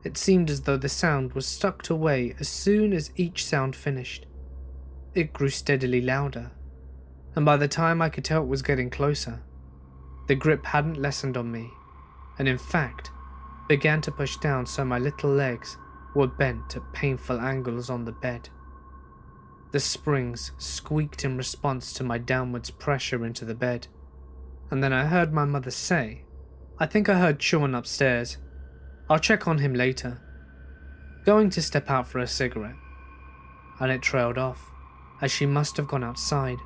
It seemed as though the sound was sucked away as soon as each sound finished. It grew steadily louder, and by the time I could tell it was getting closer, the grip hadn't lessened on me, and in fact, began to push down so my little legs were bent at painful angles on the bed. The springs squeaked in response to my downwards pressure into the bed, and then I heard my mother say, "I think I heard Sean upstairs. I'll check on him later," going to step out for a cigarette, and it trailed off, as she must have gone outside.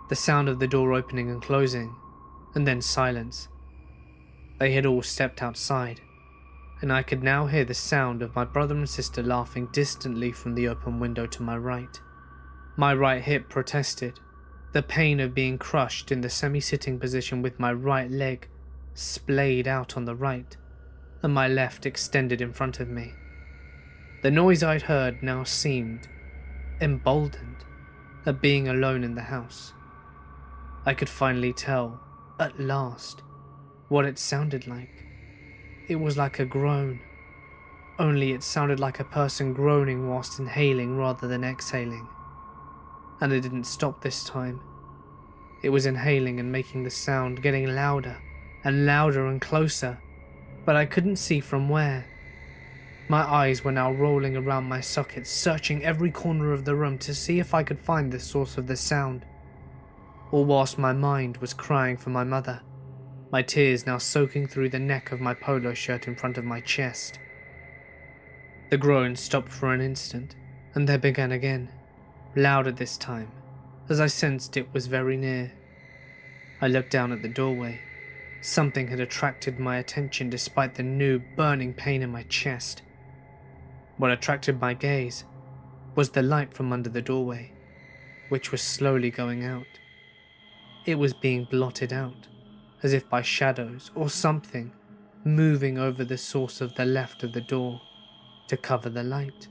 The sound of the door opening and closing, and then silence. They had all stepped outside, and I could now hear the sound of my brother and sister laughing distantly from the open window to my right. My right hip protested, the pain of being crushed in the semi-sitting position with my right leg splayed out on the right, and my left extended in front of me. The noise I'd heard now seemed emboldened at being alone in the house. I could finally tell, at last, what it sounded like. It was like a groan, only it sounded like a person groaning whilst inhaling rather than exhaling. And it didn't stop this time. It was inhaling and making the sound, getting louder and louder and closer, but I couldn't see from where. My eyes were now rolling around my sockets, searching every corner of the room to see if I could find the source of the sound, all whilst my mind was crying for my mother, my tears now soaking through the neck of my polo shirt in front of my chest. The groan stopped for an instant, and then began again, louder this time, as I sensed it was very near. I looked down at the doorway. Something had attracted my attention despite the new, burning pain in my chest. What attracted my gaze was the light from under the doorway, which was slowly going out. It was being blotted out, as if by shadows or something moving over the source of the left of the door to cover the light.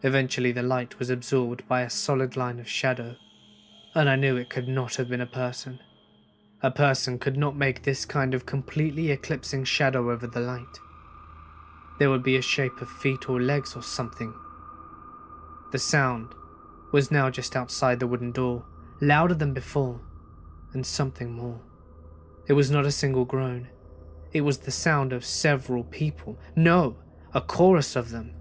Eventually the light was absorbed by a solid line of shadow, and I knew it could not have been a person. A person could not make this kind of completely eclipsing shadow over the light. There would be a shape of feet or legs or something. The sound was now just outside the wooden door, louder than before, and something more. It was not a single groan. It was the sound of several people. No, a chorus of them.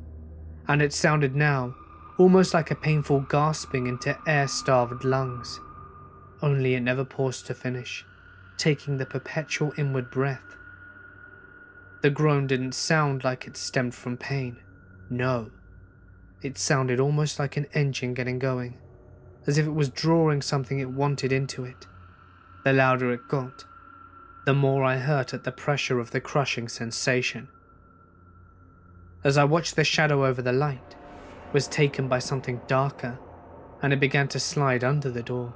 And it sounded now almost like a painful gasping into air-starved lungs. Only it never paused to finish, taking the perpetual inward breath. The groan didn't sound like it stemmed from pain. No. It sounded almost like an engine getting going, as if it was drawing something it wanted into it. The louder it got, the more I hurt at the pressure of the crushing sensation. As I watched, the shadow over the light was taken by something darker, and it began to slide under the door.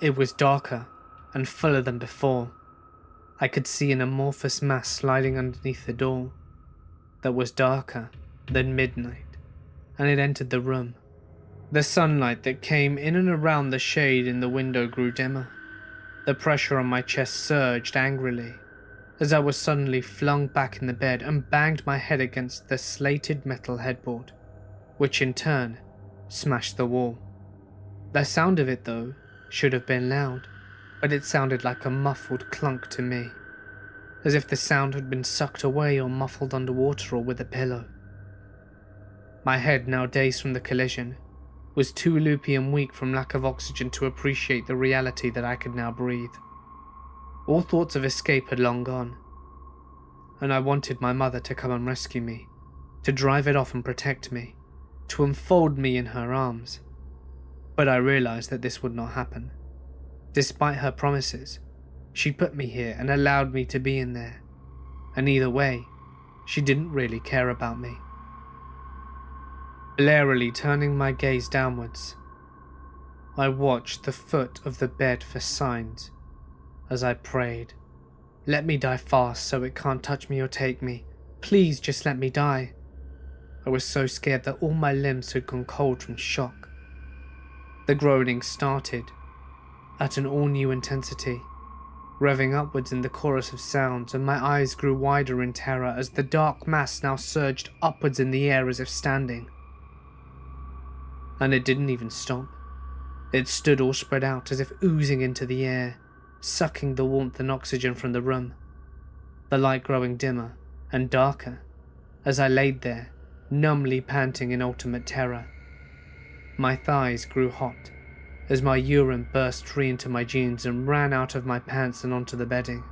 It was darker and fuller than before. I could see an amorphous mass sliding underneath the door that was darker than midnight, and it entered the room. The sunlight that came in and around the shade in the window grew dimmer. The pressure on my chest surged angrily as I was suddenly flung back in the bed and banged my head against the slated metal headboard, which in turn smashed the wall. The sound of it, though, should have been loud, but it sounded like a muffled clunk to me, as if the sound had been sucked away or muffled underwater or with a pillow. My head, now dazed from the collision, was too loopy and weak from lack of oxygen to appreciate the reality that I could now breathe. All thoughts of escape had long gone, and I wanted my mother to come and rescue me, to drive it off and protect me, to enfold me in her arms. But I realized that this would not happen. Despite her promises, she put me here and allowed me to be in there, and either way, she didn't really care about me. Blarily turning my gaze downwards, I watched the foot of the bed for signs as I prayed. Let me die fast so it can't touch me or take me. Please just let me die. I was so scared that all my limbs had gone cold from shock. The groaning started at an all-new intensity, revving upwards in the chorus of sounds, and my eyes grew wider in terror as the dark mass now surged upwards in the air as if standing. And it didn't even stop. It stood all spread out as if oozing into the air, sucking the warmth and oxygen from the room, the light growing dimmer and darker as I laid there, numbly panting in ultimate terror. My thighs grew hot as my urine burst free into my jeans and ran out of my pants and onto the bedding.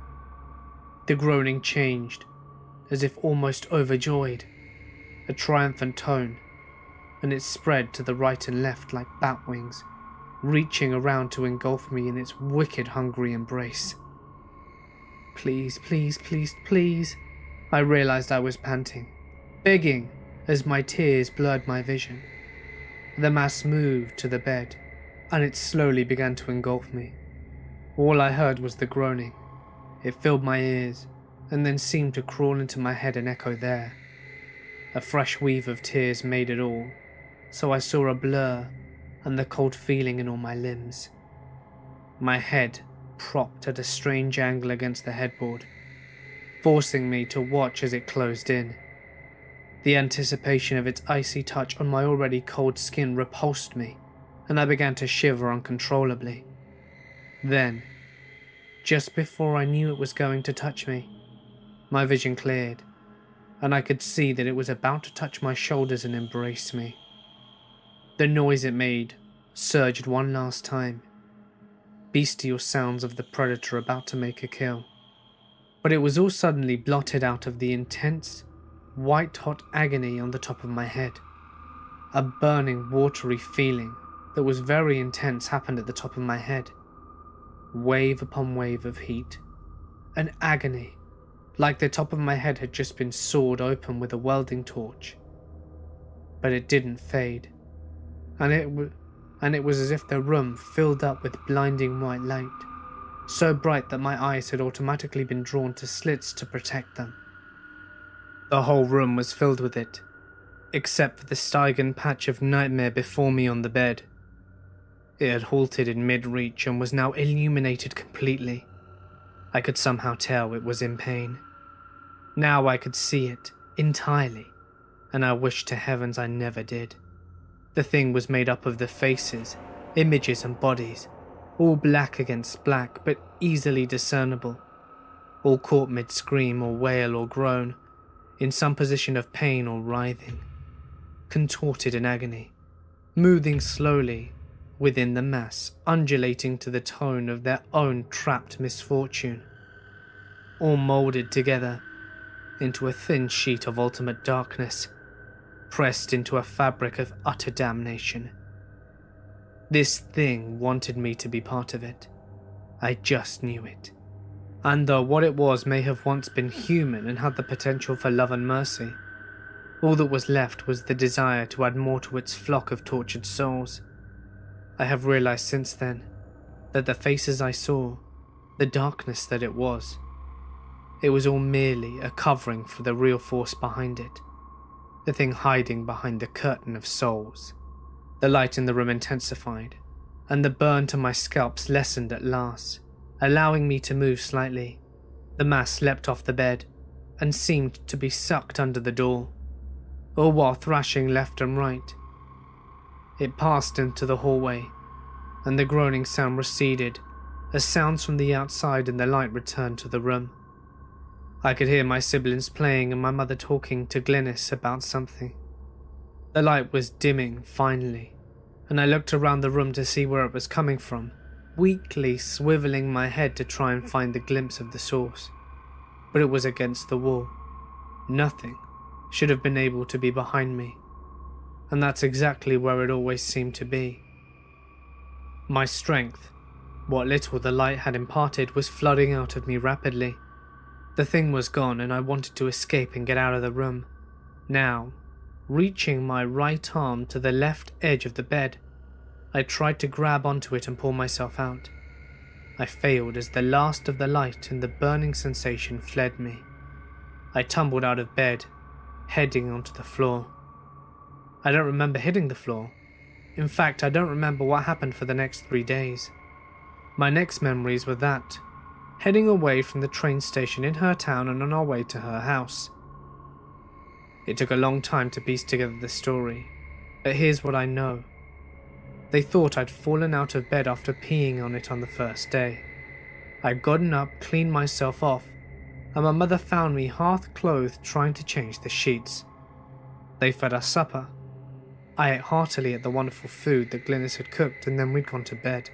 The groaning changed, as if almost overjoyed, a triumphant tone, and it spread to the right and left like bat wings, reaching around to engulf me in its wicked hungry embrace. Please, please, please, please. I realized I was panting, begging as my tears blurred my vision. The mass moved to the bed, and it slowly began to engulf me. All I heard was the groaning. It filled my ears, and then seemed to crawl into my head and echo there. A fresh weave of tears made it all, so I saw a blur and the cold feeling in all my limbs. My head propped at a strange angle against the headboard, forcing me to watch as it closed in. The anticipation of its icy touch on my already cold skin repulsed me, and I began to shiver uncontrollably. Then, just before I knew it was going to touch me, my vision cleared, and I could see that it was about to touch my shoulders and embrace me. The noise it made surged one last time, bestial sounds of the predator about to make a kill. But it was all suddenly blotted out of the intense, white-hot agony on the top of my head. A burning, watery feeling that was very intense happened at the top of my head. Wave upon wave of heat. An agony, like the top of my head had just been sawed open with a welding torch. But it didn't fade. And it was as if the room filled up with blinding white light, so bright that my eyes had automatically been drawn to slits to protect them. The whole room was filled with it, except for the Stygian patch of nightmare before me on the bed. It had halted in mid-reach and was now illuminated completely. I could somehow tell it was in pain. Now I could see it entirely, and I wished to heavens I never did. The thing was made up of the faces, images and bodies, all black against black but easily discernible, all caught mid-scream or wail or groan, in some position of pain or writhing, contorted in agony, moving slowly within the mass, undulating to the tone of their own trapped misfortune, all moulded together into a thin sheet of ultimate darkness, pressed into a fabric of utter damnation. This thing wanted me to be part of it. I just knew it. And though what it was may have once been human and had the potential for love and mercy, all that was left was the desire to add more to its flock of tortured souls. I have realized since then that the faces I saw, the darkness that it was It was all merely a covering for the real force behind it, the thing hiding behind the curtain of souls. The light in the room intensified, and the burn to my scalp lessened at last, allowing me to move slightly. The mass leapt off the bed and seemed to be sucked under the door, all while thrashing left and right. It passed into the hallway, and the groaning sound receded as sounds from the outside and the light returned to the room. I could hear my siblings playing and my mother talking to Glynis about something. The light was dimming finally, and I looked around the room to see where it was coming from, weakly swiveling my head to try and find the glimpse of the source. But it was against the wall. Nothing should have been able to be behind me, and that's exactly where it always seemed to be. My strength, what little the light had imparted, was flooding out of me rapidly. The thing was gone and I wanted to escape and get out of the room. Now, reaching my right arm to the left edge of the bed, I tried to grab onto it and pull myself out. I failed as the last of the light and the burning sensation fled me. I tumbled out of bed, heading onto the floor. I don't remember hitting the floor. In fact, I don't remember what happened for the next 3 days. My next memories were that, heading away from the train station in her town and on our way to her house. It took a long time to piece together the story, but here's what I know. They thought I'd fallen out of bed after peeing on it on the first day. I'd gotten up, cleaned myself off, and my mother found me half-clothed trying to change the sheets. They fed us supper. I ate heartily at the wonderful food that Glynis had cooked, and then we'd gone to bed.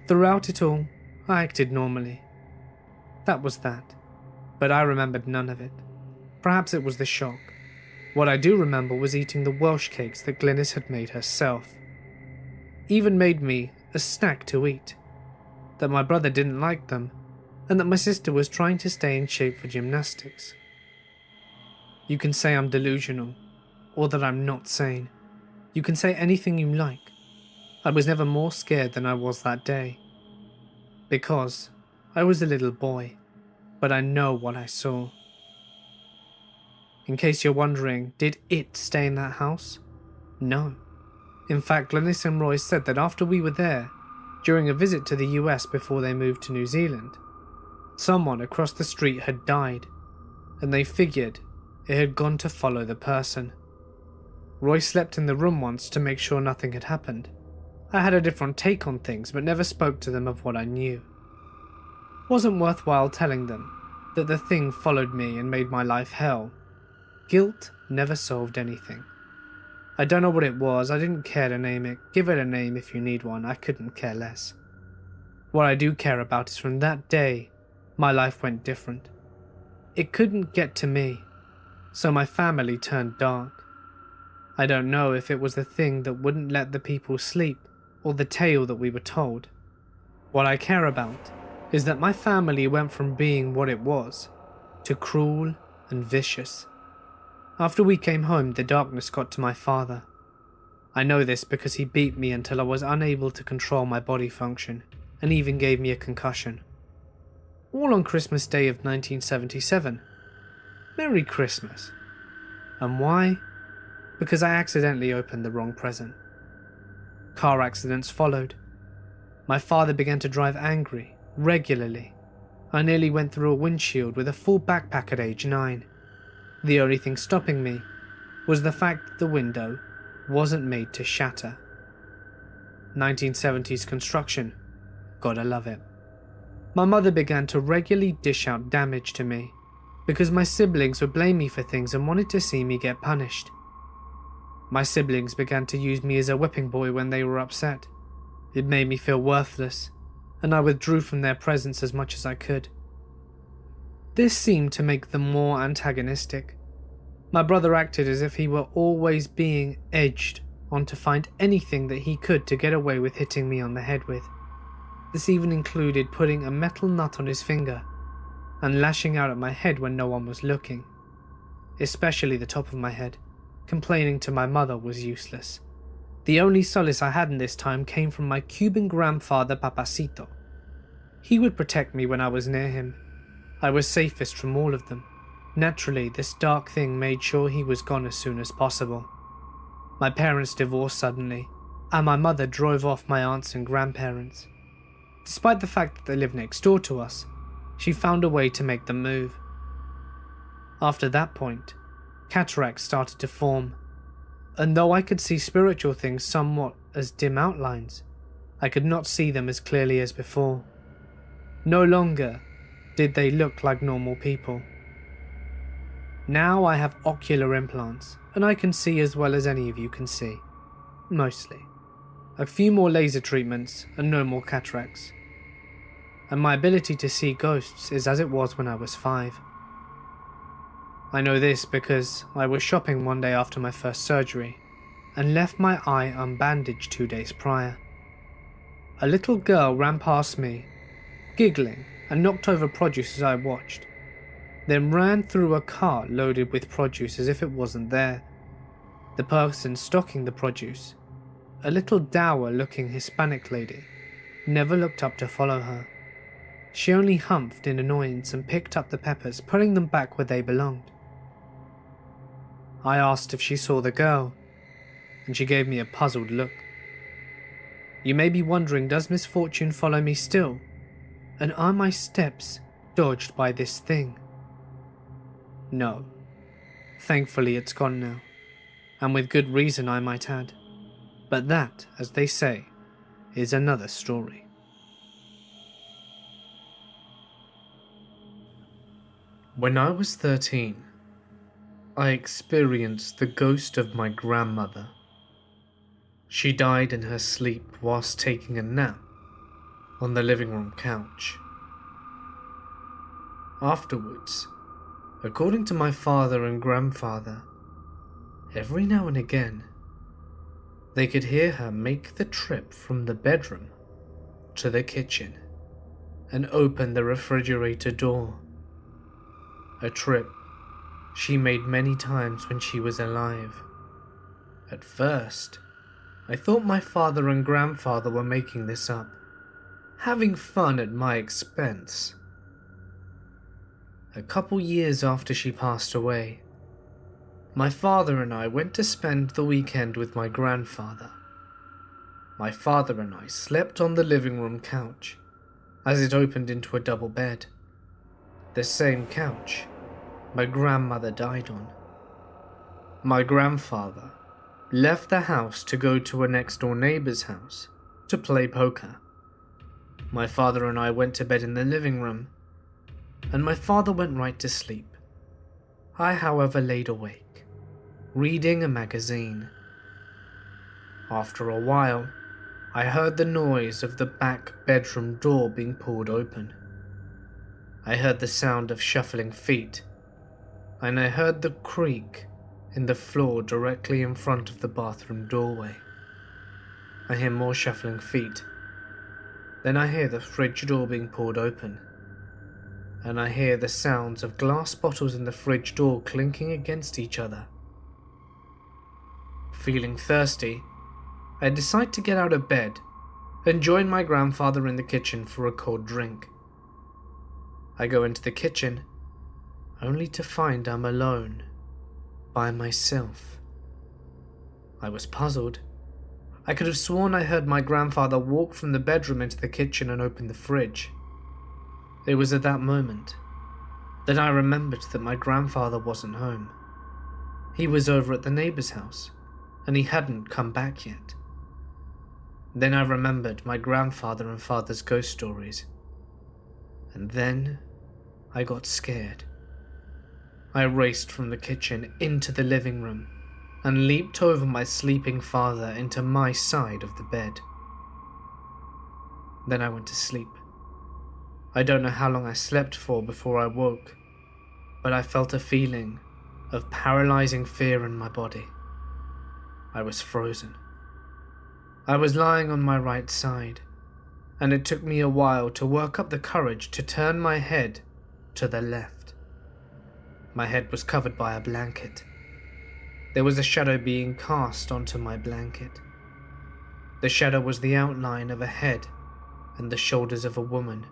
Throughout it all, I acted normally. That was that, but I remembered none of it. Perhaps it was the shock. What I do remember was eating the Welsh cakes that Glynis had made herself. Even made me a snack to eat. That my brother didn't like them, and that my sister was trying to stay in shape for gymnastics. You can say I'm delusional, or that I'm not sane. You can say anything you like. I was never more scared than I was that day. Because I was a little boy, but I know what I saw. In case you're wondering, did it stay in that house? No. In fact, Glynis and Roy said that after we were there, during a visit to the US before they moved to New Zealand, someone across the street had died, and they figured it had gone to follow the person. Roy slept in the room once to make sure nothing had happened. I had a different take on things, but never spoke to them of what I knew. Wasn't worthwhile telling them that the thing followed me and made my life hell. Guilt never solved anything. I don't know what it was, I didn't care to name it. Give it a name if you need one, I couldn't care less. What I do care about is from that day, my life went different. It couldn't get to me, so my family turned dark. I don't know if it was the thing that wouldn't let the people sleep, or the tale that we were told. What I care about is that my family went from being what it was, to cruel and vicious. After we came home, the darkness got to my father. I know this because he beat me until I was unable to control my body function, and even gave me a concussion. All on Christmas Day of 1977. Merry Christmas. And why? Because I accidentally opened the wrong present. Car accidents followed. My father began to drive angry, regularly. I nearly went through a windshield with a full backpack at age 9. The only thing stopping me was the fact that the window wasn't made to shatter. 1970s construction. Gotta love it. My mother began to regularly dish out damage to me because my siblings would blame me for things and wanted to see me get punished. My siblings began to use me as a whipping boy when they were upset. It made me feel worthless, and I withdrew from their presence as much as I could. This seemed to make them more antagonistic. My brother acted as if he were always being edged on to find anything that he could to get away with hitting me on the head with. This even included putting a metal nut on his finger and lashing out at my head when no one was looking, especially the top of my head. Complaining to my mother was useless. The only solace I had in this time came from my Cuban grandfather Papacito. He would protect me when I was near him. I was safest from all of them. Naturally, this dark thing made sure he was gone as soon as possible. My parents divorced suddenly, and my mother drove off my aunts and grandparents. Despite the fact that they lived next door to us, she found a way to make them move. After that point, cataracts started to form, and though I could see spiritual things somewhat as dim outlines, I could not see them as clearly as before. No longer did they look like normal people. Now I have ocular implants, and I can see as well as any of you can see. Mostly. A few more laser treatments and no more cataracts. And my ability to see ghosts is as it was when I was 5. I know this because I was shopping one day after my first surgery and left my eye unbandaged 2 days prior. A little girl ran past me, giggling, and knocked over produce as I watched, then ran through a cart loaded with produce as if it wasn't there. The person stocking the produce, a little dour-looking Hispanic lady, never looked up to follow her. She only humphed in annoyance and picked up the peppers, putting them back where they belonged. I asked if she saw the girl, and she gave me a puzzled look. You may be wondering, does misfortune follow me still? And are my steps dodged by this thing? No. Thankfully it's gone now, and with good reason I might add. But that, as they say, is another story. When I was 13, I experienced the ghost of my grandmother. She died in her sleep whilst taking a nap on the living room couch. Afterwards, according to my father and grandfather, every now and again, they could hear her make the trip from the bedroom to the kitchen and open the refrigerator door. A trip she made many times when she was alive. At first, I thought my father and grandfather were making this up, having fun at my expense. A couple years after she passed away, my father and I went to spend the weekend with my grandfather. My father and I slept on the living room couch, as it opened into a double bed. The same couch my grandmother died on. My grandfather left the house to go to a next-door neighbor's house to play poker. My father and I went to bed in the living room, and my father went right to sleep. I, however, laid awake, reading a magazine. After a while, I heard the noise of the back bedroom door being pulled open. I heard the sound of shuffling feet, and I heard the creak in the floor directly in front of the bathroom doorway. I hear more shuffling feet. Then I hear the fridge door being pulled open, and I hear the sounds of glass bottles in the fridge door clinking against each other. Feeling thirsty, I decide to get out of bed and join my grandfather in the kitchen for a cold drink. I go into the kitchen, only to find I'm alone, by myself. I was puzzled. I could have sworn I heard my grandfather walk from the bedroom into the kitchen and open the fridge. It was at that moment that I remembered that my grandfather wasn't home. He was over at the neighbor's house, and he hadn't come back yet. Then I remembered my grandfather and father's ghost stories. And then I got scared. I raced from the kitchen into the living room and leaped over my sleeping father into my side of the bed. Then I went to sleep. I don't know how long I slept for before I woke, but I felt a feeling of paralyzing fear in my body. I was frozen. I was lying on my right side, and it took me a while to work up the courage to turn my head to the left. My head was covered by a blanket. There was a shadow being cast onto my blanket. The shadow was the outline of a head and the shoulders of a woman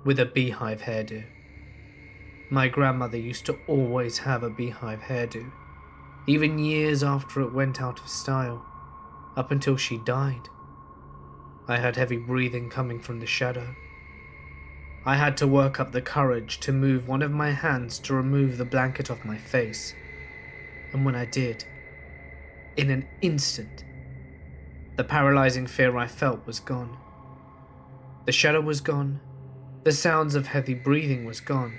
with a beehive hairdo. My grandmother used to always have a beehive hairdo, even years after it went out of style, up until she died. I had heavy breathing coming from the shadow. I had to work up the courage to move one of my hands to remove the blanket off my face, and when I did, in an instant, the paralyzing fear I felt was gone. The shadow was gone, the sounds of heavy breathing was gone.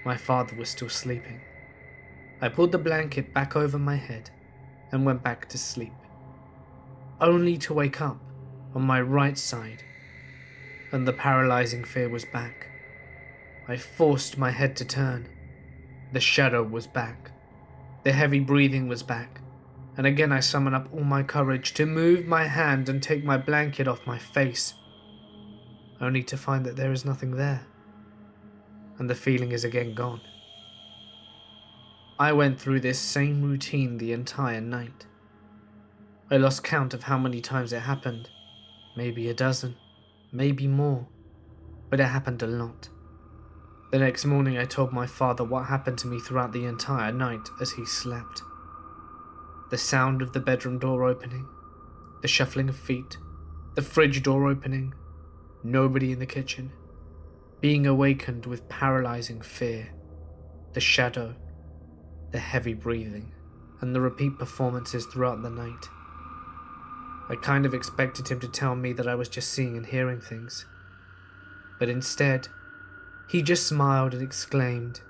My father was still sleeping. I pulled the blanket back over my head and went back to sleep, only to wake up on my right side, and the paralyzing fear was back. I forced my head to turn. The shadow was back. The heavy breathing was back, and again I summoned up all my courage to move my hand and take my blanket off my face, only to find that there is nothing there, and the feeling is again gone. I went through this same routine the entire night. I lost count of how many times it happened, maybe a dozen, maybe more, but it happened a lot. The next morning I told my father what happened to me throughout the entire night as he slept. The sound of the bedroom door opening, the shuffling of feet, the fridge door opening, nobody in the kitchen, being awakened with paralyzing fear, the shadow, the heavy breathing, and the repeat performances throughout the night. I kind of expected him to tell me that I was just seeing and hearing things, but instead, he just smiled and exclaimed,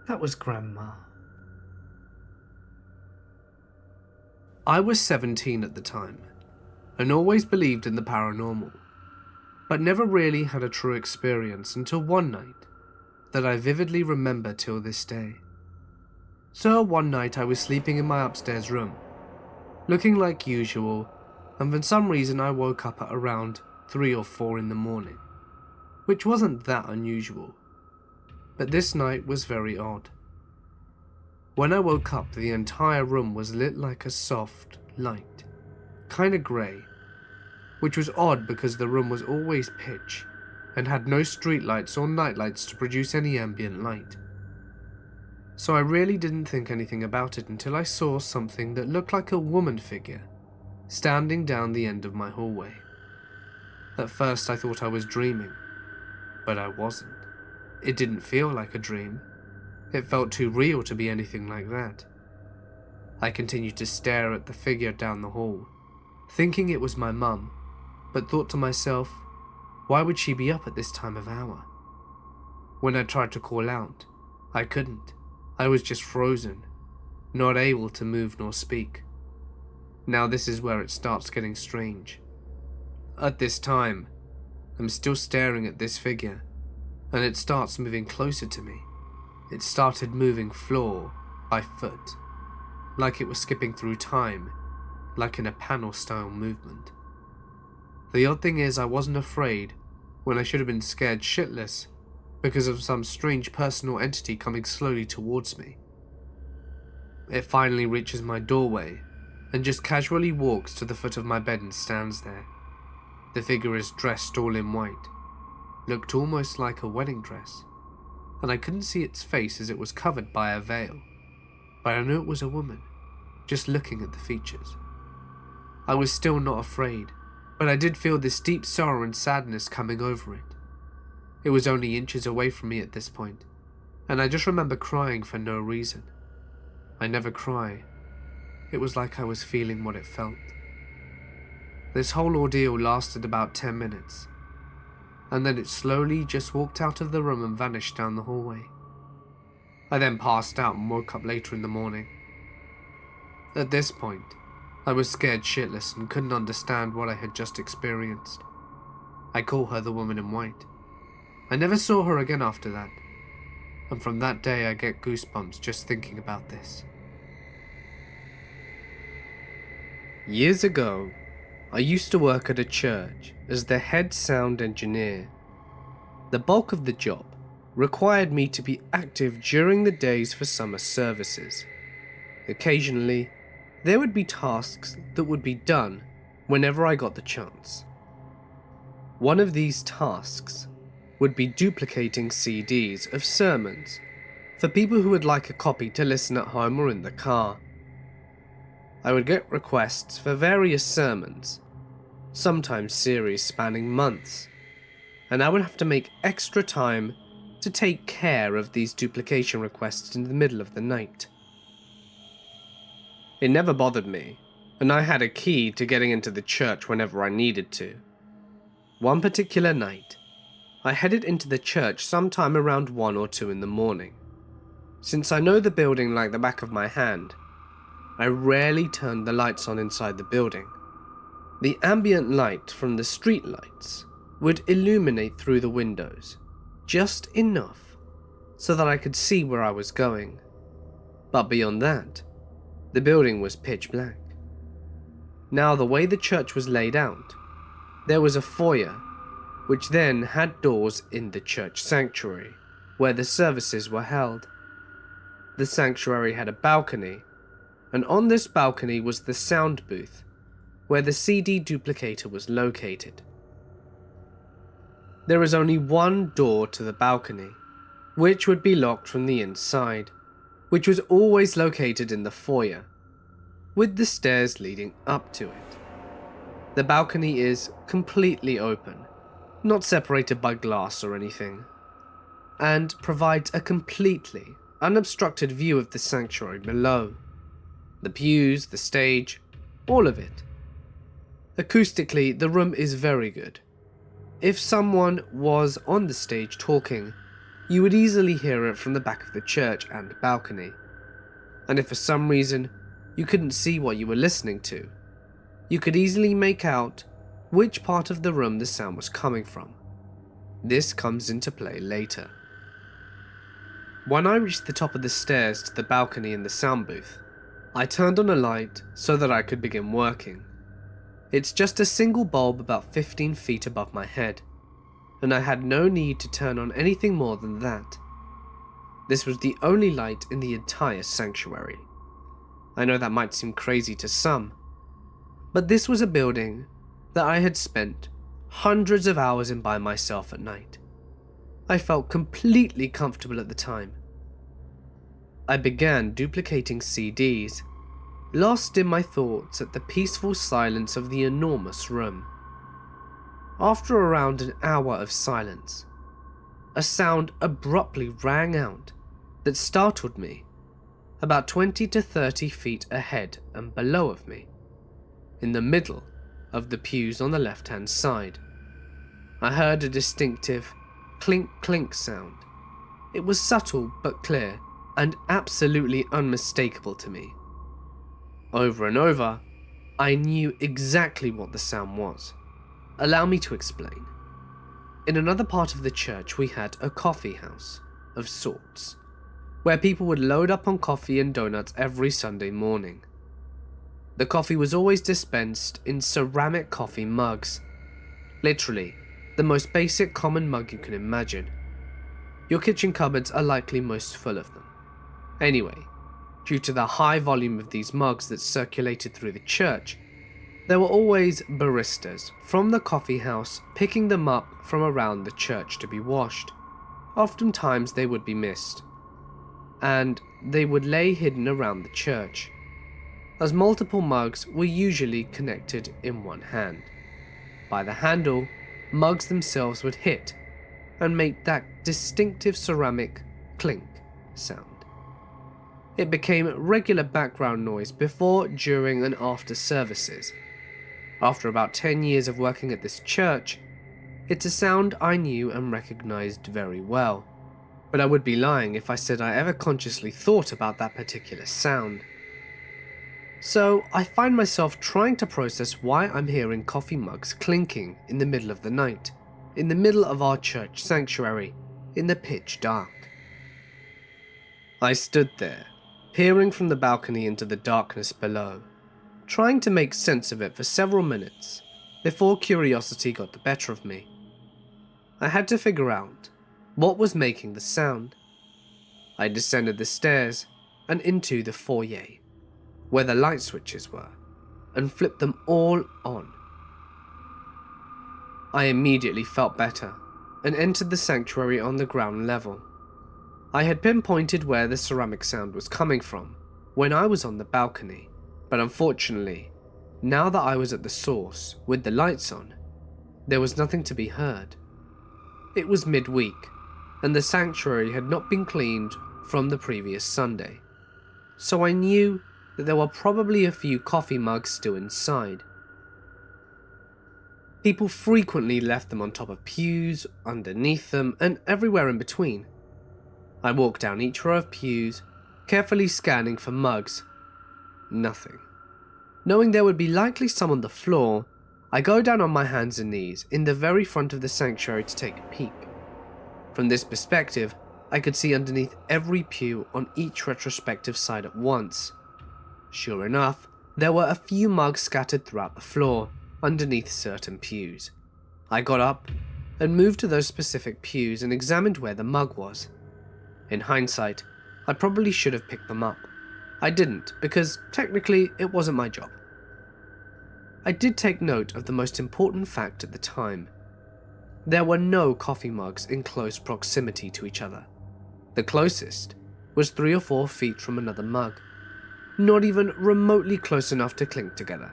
"That was Grandma." I was 17 at the time, and always believed in the paranormal, but never really had a true experience until one night that I vividly remember till this day. So one night I was sleeping in my upstairs room, looking like usual, and for some reason I woke up at around 3 or 4 in the morning, which wasn't that unusual, but this night was very odd. When I woke up, the entire room was lit like a soft light, kinda grey, which was odd because the room was always pitch and had no streetlights or nightlights to produce any ambient light. So I really didn't think anything about it until I saw something that looked like a woman figure standing down the end of my hallway. At first I thought I was dreaming, but I wasn't. It didn't feel like a dream. It felt too real to be anything like that. I continued to stare at the figure down the hall, thinking it was my mum, but thought to myself, why would she be up at this time of hour? When I tried to call out, I couldn't. I was just frozen, not able to move nor speak. Now this is where it starts getting strange. At this time, I'm still staring at this figure, and it starts moving closer to me. It started moving floor by foot, like it was skipping through time, like in a panel-style movement. The odd thing is I wasn't afraid when I should have been scared shitless because of some strange personal entity coming slowly towards me. It finally reaches my doorway and just casually walks to the foot of my bed and stands there. The figure is dressed all in white, looked almost like a wedding dress, and I couldn't see its face as it was covered by a veil, but I knew it was a woman, just looking at the features. I was still not afraid, but I did feel this deep sorrow and sadness coming over it. It was only inches away from me at this point, and I just remember crying for no reason. I never cry. It was like I was feeling what it felt. This whole ordeal lasted about 10 minutes, and then it slowly just walked out of the room and vanished down the hallway. I then passed out and woke up later in the morning. At this point, I was scared shitless and couldn't understand what I had just experienced. I call her the woman in white. I never saw her again after that, and from that day I get goosebumps just thinking about this. Years ago, I used to work at a church as the head sound engineer. The bulk of the job required me to be active during the days for summer services. Occasionally, there would be tasks that would be done whenever I got the chance. One of these tasks would be duplicating CDs of sermons for people who would like a copy to listen at home or in the car. I would get requests for various sermons, sometimes series spanning months, and I would have to make extra time to take care of these duplication requests in the middle of the night. It never bothered me, and I had a key to getting into the church whenever I needed to. One particular night, I headed into the church sometime around 1 or 2 in the morning. Since I know the building like the back of my hand, I rarely turned the lights on inside the building. The ambient light from the street lights would illuminate through the windows, just enough so that I could see where I was going. But beyond that, the building was pitch black. Now, the way the church was laid out, there was a foyer, which then had doors in the church sanctuary, where the services were held. The sanctuary had a balcony, and on this balcony was the sound booth, where the CD duplicator was located. There is only one door to the balcony, which would be locked from the inside, which was always located in the foyer, with the stairs leading up to it. The balcony is completely open, not separated by glass or anything, and provides a completely unobstructed view of the sanctuary below. The pews, the stage, all of it. Acoustically, the room is very good. If someone was on the stage talking, you would easily hear it from the back of the church and balcony. And if for some reason you couldn't see what you were listening to, you could easily make out which part of the room the sound was coming from. This comes into play later. When I reached the top of the stairs to the balcony in the sound booth, I turned on a light so that I could begin working. It's just a single bulb about 15 feet above my head, and I had no need to turn on anything more than that. This was the only light in the entire sanctuary. I know that might seem crazy to some, but this was a building that I had spent hundreds of hours in by myself at night. I felt completely comfortable at the time. I began duplicating CDs, lost in my thoughts at the peaceful silence of the enormous room. After around an hour of silence, a sound abruptly rang out that startled me, about 20 to 30 feet ahead and below of me, in the middle of the pews on the left-hand side. I heard a distinctive clink-clink sound. It was subtle but clear and absolutely unmistakable to me. Over and over, I knew exactly what the sound was. Allow me to explain. In another part of the church, we had a coffee house of sorts, where people would load up on coffee and donuts every Sunday morning. The coffee was always dispensed in ceramic coffee mugs. Literally, the most basic common mug you can imagine. Your kitchen cupboards are likely most full of them. Anyway, due to the high volume of these mugs that circulated through the church, there were always baristas from the coffee house picking them up from around the church to be washed. Oftentimes they would be missed, and they would lay hidden around the church, as multiple mugs were usually connected in one hand. By the handle, mugs themselves would hit and make that distinctive ceramic clink sound. It became regular background noise before, during, and after services. After about 10 years of working at this church, it's a sound I knew and recognized very well, but I would be lying if I said I ever consciously thought about that particular sound. So I find myself trying to process why I'm hearing coffee mugs clinking in the middle of the night, in the middle of our church sanctuary, in the pitch dark. I stood there, peering from the balcony into the darkness below, trying to make sense of it for several minutes before curiosity got the better of me. I had to figure out what was making the sound. I descended the stairs and into the foyer, where the light switches were, and flipped them all on. I immediately felt better and entered the sanctuary on the ground level. I had pinpointed where the ceramic sound was coming from when I was on the balcony, but unfortunately, now that I was at the source with the lights on, there was nothing to be heard. It was midweek, and the sanctuary had not been cleaned from the previous Sunday, so I knew that there were probably a few coffee mugs still inside. People frequently left them on top of pews, underneath them, and everywhere in between. I walked down each row of pews, carefully scanning for mugs. Nothing. Knowing there would be likely some on the floor, I go down on my hands and knees in the very front of the sanctuary to take a peek. From this perspective, I could see underneath every pew on each retrospective side at once. Sure enough, there were a few mugs scattered throughout the floor, underneath certain pews. I got up and moved to those specific pews and examined where the mug was. In hindsight, I probably should have picked them up. I didn't, because technically it wasn't my job. I did take note of the most important fact at the time. There were no coffee mugs in close proximity to each other. The closest was 3 or 4 feet from another mug, not even remotely close enough to clink together.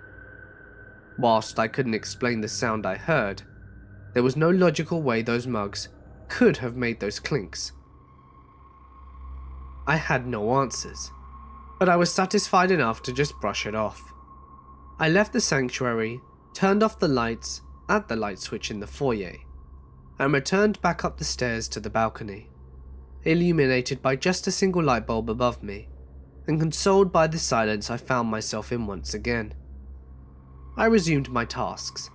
Whilst I couldn't explain the sound I heard, there was no logical way those mugs could have made those clinks. I had no answers, but I was satisfied enough to just brush it off. I left the sanctuary, turned off the lights at the light switch in the foyer, and returned back up the stairs to the balcony, illuminated by just a single light bulb above me, and consoled by the silence I found myself in once again. I resumed my tasks,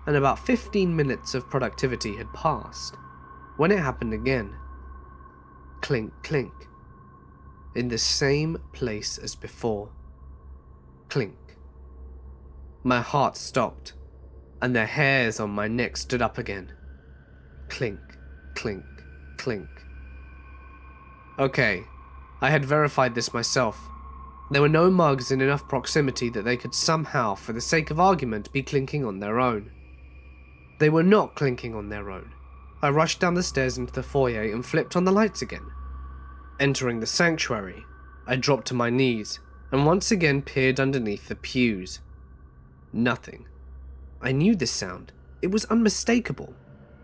and about 15 minutes of productivity had passed when it happened again. Clink, clink. In the same place as before. Clink. My heart stopped, and the hairs on my neck stood up again. Clink, clink, clink. Okay, I had verified this myself. There were no mugs in enough proximity that they could somehow, for the sake of argument, be clinking on their own. They were not clinking on their own. I rushed down the stairs into the foyer and flipped on the lights again. Entering the sanctuary, I dropped to my knees and once again peered underneath the pews. Nothing. I knew this sound. It was unmistakable.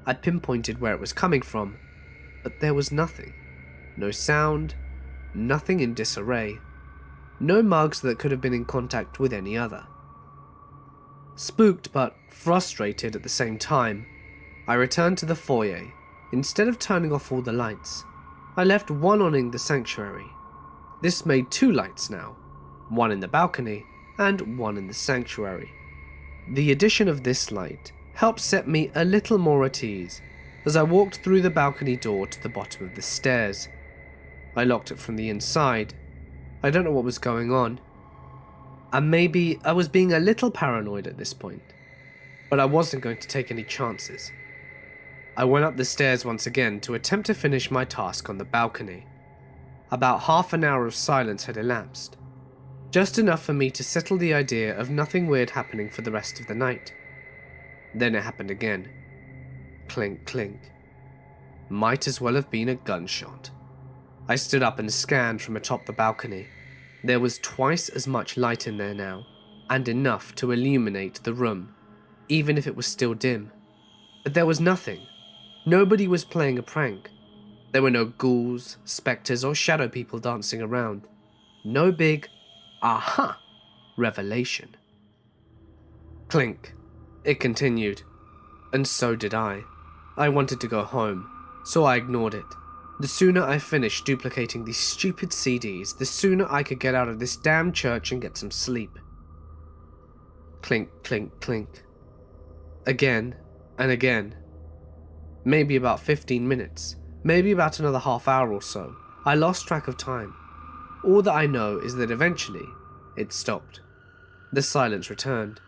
I pinpointed where it was coming from, but there was nothing. No sound, nothing in disarray. No mugs that could have been in contact with any other. Spooked but frustrated at the same time, I returned to the foyer. Instead of turning off all the lights, I left one on in the sanctuary. This made 2 lights now, one in the balcony and one in the sanctuary. The addition of this light helped set me a little more at ease as I walked through the balcony door to the bottom of the stairs. I locked it from the inside. I don't know what was going on, and maybe I was being a little paranoid at this point, but I wasn't going to take any chances. I went up the stairs once again to attempt to finish my task on the balcony. About half an hour of silence had elapsed, just enough for me to settle the idea of nothing weird happening for the rest of the night. Then it happened again. Clink, clink. Might as well have been a gunshot. I stood up and scanned from atop the balcony. There was twice as much light in there now, and enough to illuminate the room, even if it was still dim. But there was nothing. Nobody was playing a prank. There were no ghouls, spectres, or shadow people dancing around. No big, aha, revelation. Clink. It continued, and so did I. I wanted to go home, so I ignored it. The sooner I finished duplicating these stupid CDs, the sooner I could get out of this damn church and get some sleep. Clink, clink, clink. Again and again. Maybe about 15 minutes, maybe about another half hour or so. I lost track of time. All that I know is that eventually, it stopped. The silence returned.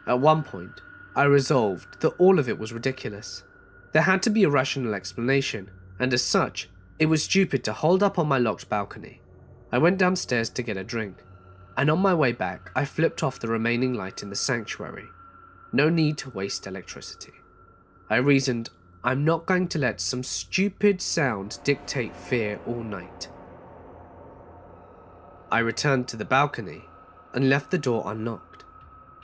At one point, I resolved that all of it was ridiculous. There had to be a rational explanation, and as such, it was stupid to hold up on my locked balcony. I went downstairs to get a drink, and on my way back, I flipped off the remaining light in the sanctuary. No need to waste electricity. I reasoned I'm not going to let some stupid sound dictate fear all night. I returned to the balcony and left the door unlocked,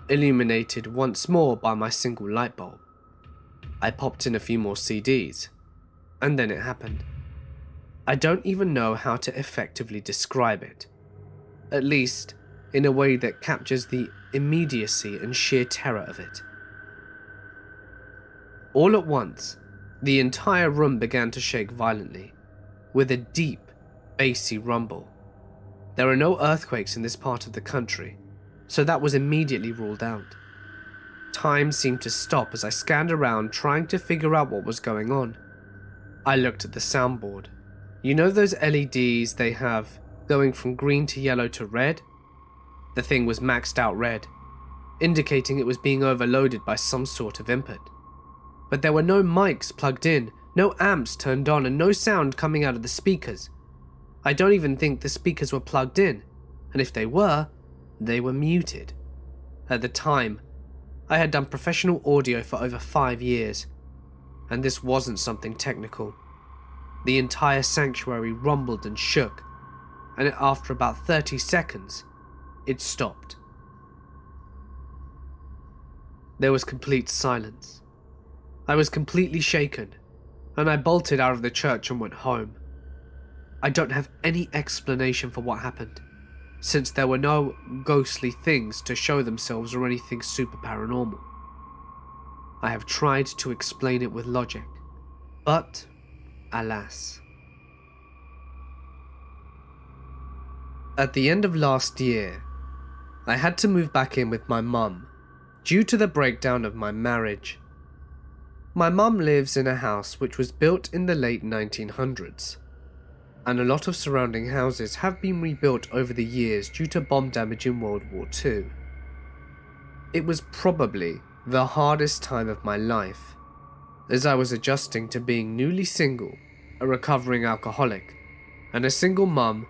illuminated once more by my single light bulb. I popped in a few more CDs, and then it happened. I don't even know how to effectively describe it, at least in a way that captures the immediacy and sheer terror of it. All at once, the entire room began to shake violently, with a deep, bassy rumble. There are no earthquakes in this part of the country, so that was immediately ruled out. Time seemed to stop as I scanned around trying to figure out what was going on. I looked at the soundboard. You know those LEDs they have going from green to yellow to red? The thing was maxed out red, indicating it was being overloaded by some sort of input. But there were no mics plugged in, no amps turned on, and no sound coming out of the speakers. I don't even think the speakers were plugged in, and if they were muted. At the time, I had done professional audio for over 5 years, and this wasn't something technical. The entire sanctuary rumbled and shook, and after about 30 seconds, it stopped. There was complete silence. I was completely shaken, and I bolted out of the church and went home. I don't have any explanation for what happened, since there were no ghostly things to show themselves or anything super paranormal. I have tried to explain it with logic, but alas. At the end of last year, I had to move back in with my mum due to the breakdown of my marriage. My mum lives in a house which was built in the late 1900s, and a lot of surrounding houses have been rebuilt over the years due to bomb damage in World War II. It was probably the hardest time of my life, as I was adjusting to being newly single, a recovering alcoholic, and a single mum,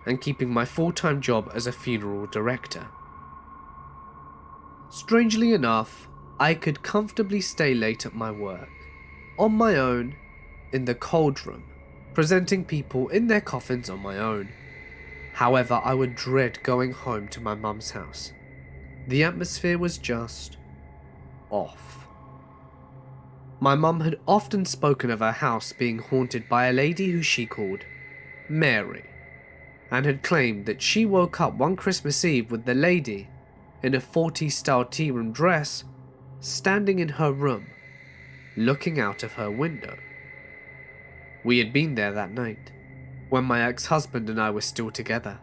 and keeping my full-time job as a funeral director. Strangely enough, I could comfortably stay late at my work, on my own, in the cold room, presenting people in their coffins on my own. However, I would dread going home to my mum's house. The atmosphere was just off. My mum had often spoken of her house being haunted by a lady who she called Mary, and had claimed that she woke up one Christmas Eve with the lady, in a 40s style tea room dress, standing in her room, looking out of her window. We had been there that night, when my ex-husband and I were still together,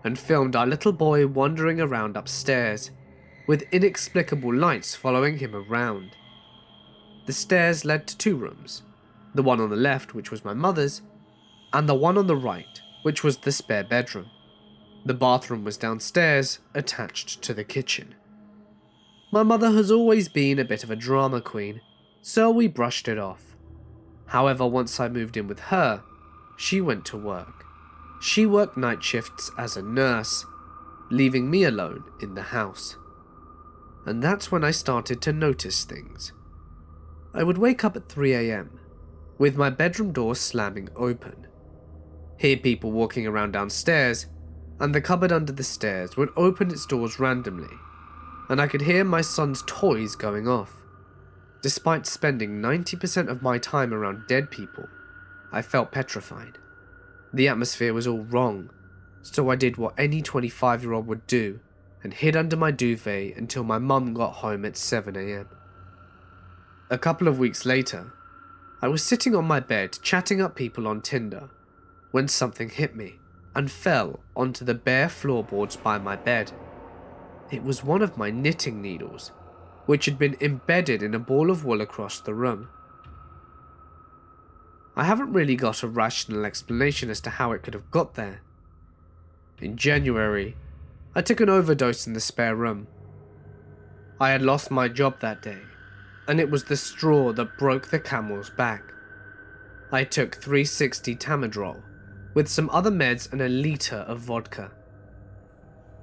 and filmed our little boy wandering around upstairs, with inexplicable lights following him around. The stairs led to 2 rooms, the one on the left, which was my mother's, and the one on the right, which was the spare bedroom. The bathroom was downstairs, attached to the kitchen. My mother has always been a bit of a drama queen, so we brushed it off. However, once I moved in with her, she went to work. She worked night shifts as a nurse, leaving me alone in the house. And that's when I started to notice things. I would wake up at 3 AM, with my bedroom door slamming open, hear people walking around downstairs, and the cupboard under the stairs would open its doors randomly, and I could hear my son's toys going off. Despite spending 90% of my time around dead people, I felt petrified. The atmosphere was all wrong, so I did what any 25-year-old would do and hid under my duvet until my mum got home at 7 AM. A couple of weeks later, I was sitting on my bed chatting up people on Tinder when something hit me and fell onto the bare floorboards by my bed. It was one of my knitting needles, which had been embedded in a ball of wool across the room. I haven't really got a rational explanation as to how it could have got there. In January, I took an overdose in the spare room. I had lost my job that day, and it was the straw that broke the camel's back. I took 360 Tamadrol, with some other meds and a litre of vodka.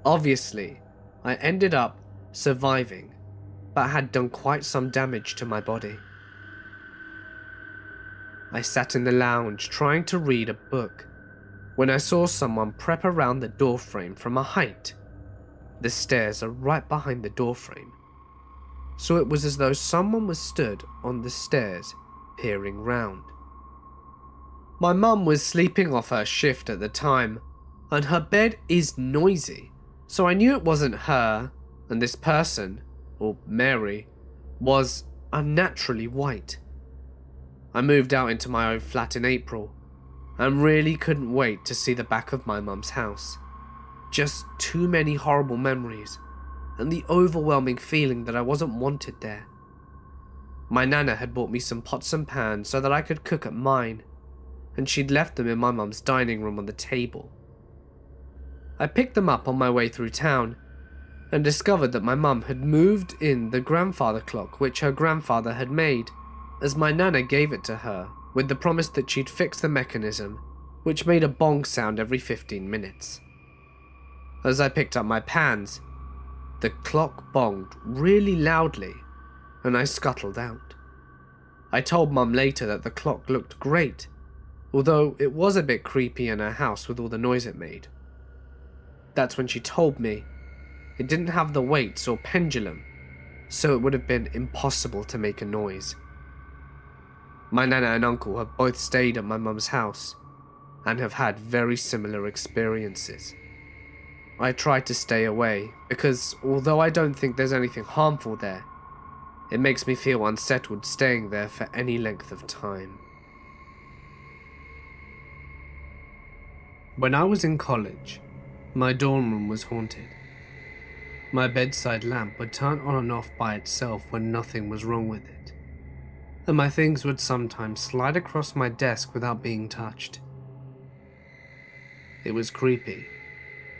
Obviously, I ended up surviving, but had done quite some damage to my body. I sat in the lounge trying to read a book when I saw someone prep around the doorframe from a height. The stairs are right behind the doorframe, so it was as though someone was stood on the stairs peering round. My mum was sleeping off her shift at the time, and her bed is noisy, so I knew it wasn't her, and this person, or Mary, was unnaturally white. I moved out into my own flat in April, and really couldn't wait to see the back of my mum's house. Just too many horrible memories, and the overwhelming feeling that I wasn't wanted there. My nana had bought me some pots and pans so that I could cook at mine, and she'd left them in my mum's dining room on the table. I picked them up on my way through town, and discovered that my mum had moved in the grandfather clock which her grandfather had made, as my nana gave it to her with the promise that she'd fix the mechanism, which made a bong sound every 15 minutes. As I picked up my pans, the clock bonged really loudly, and I scuttled out. I told Mum later that the clock looked great, although it was a bit creepy in her house with all the noise it made. That's when she told me it didn't have the weights or pendulum, so it would have been impossible to make a noise. My nana and uncle have both stayed at my mum's house and have had very similar experiences. I try to stay away because although I don't think there's anything harmful there, it makes me feel unsettled staying there for any length of time. When I was in college, my dorm room was haunted. My bedside lamp would turn on and off by itself when nothing was wrong with it, and my things would sometimes slide across my desk without being touched. It was creepy,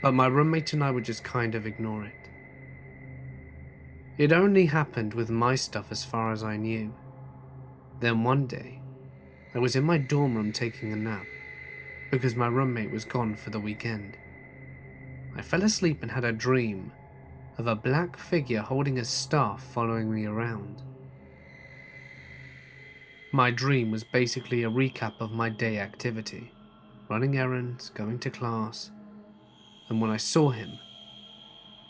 but my roommate and I would just kind of ignore it. It only happened with my stuff as far as I knew. Then one day, I was in my dorm room taking a nap, because my roommate was gone for the weekend. I fell asleep and had a dream of a black figure holding a staff following me around. My dream was basically a recap of my day activity, running errands, going to class, and when I saw him,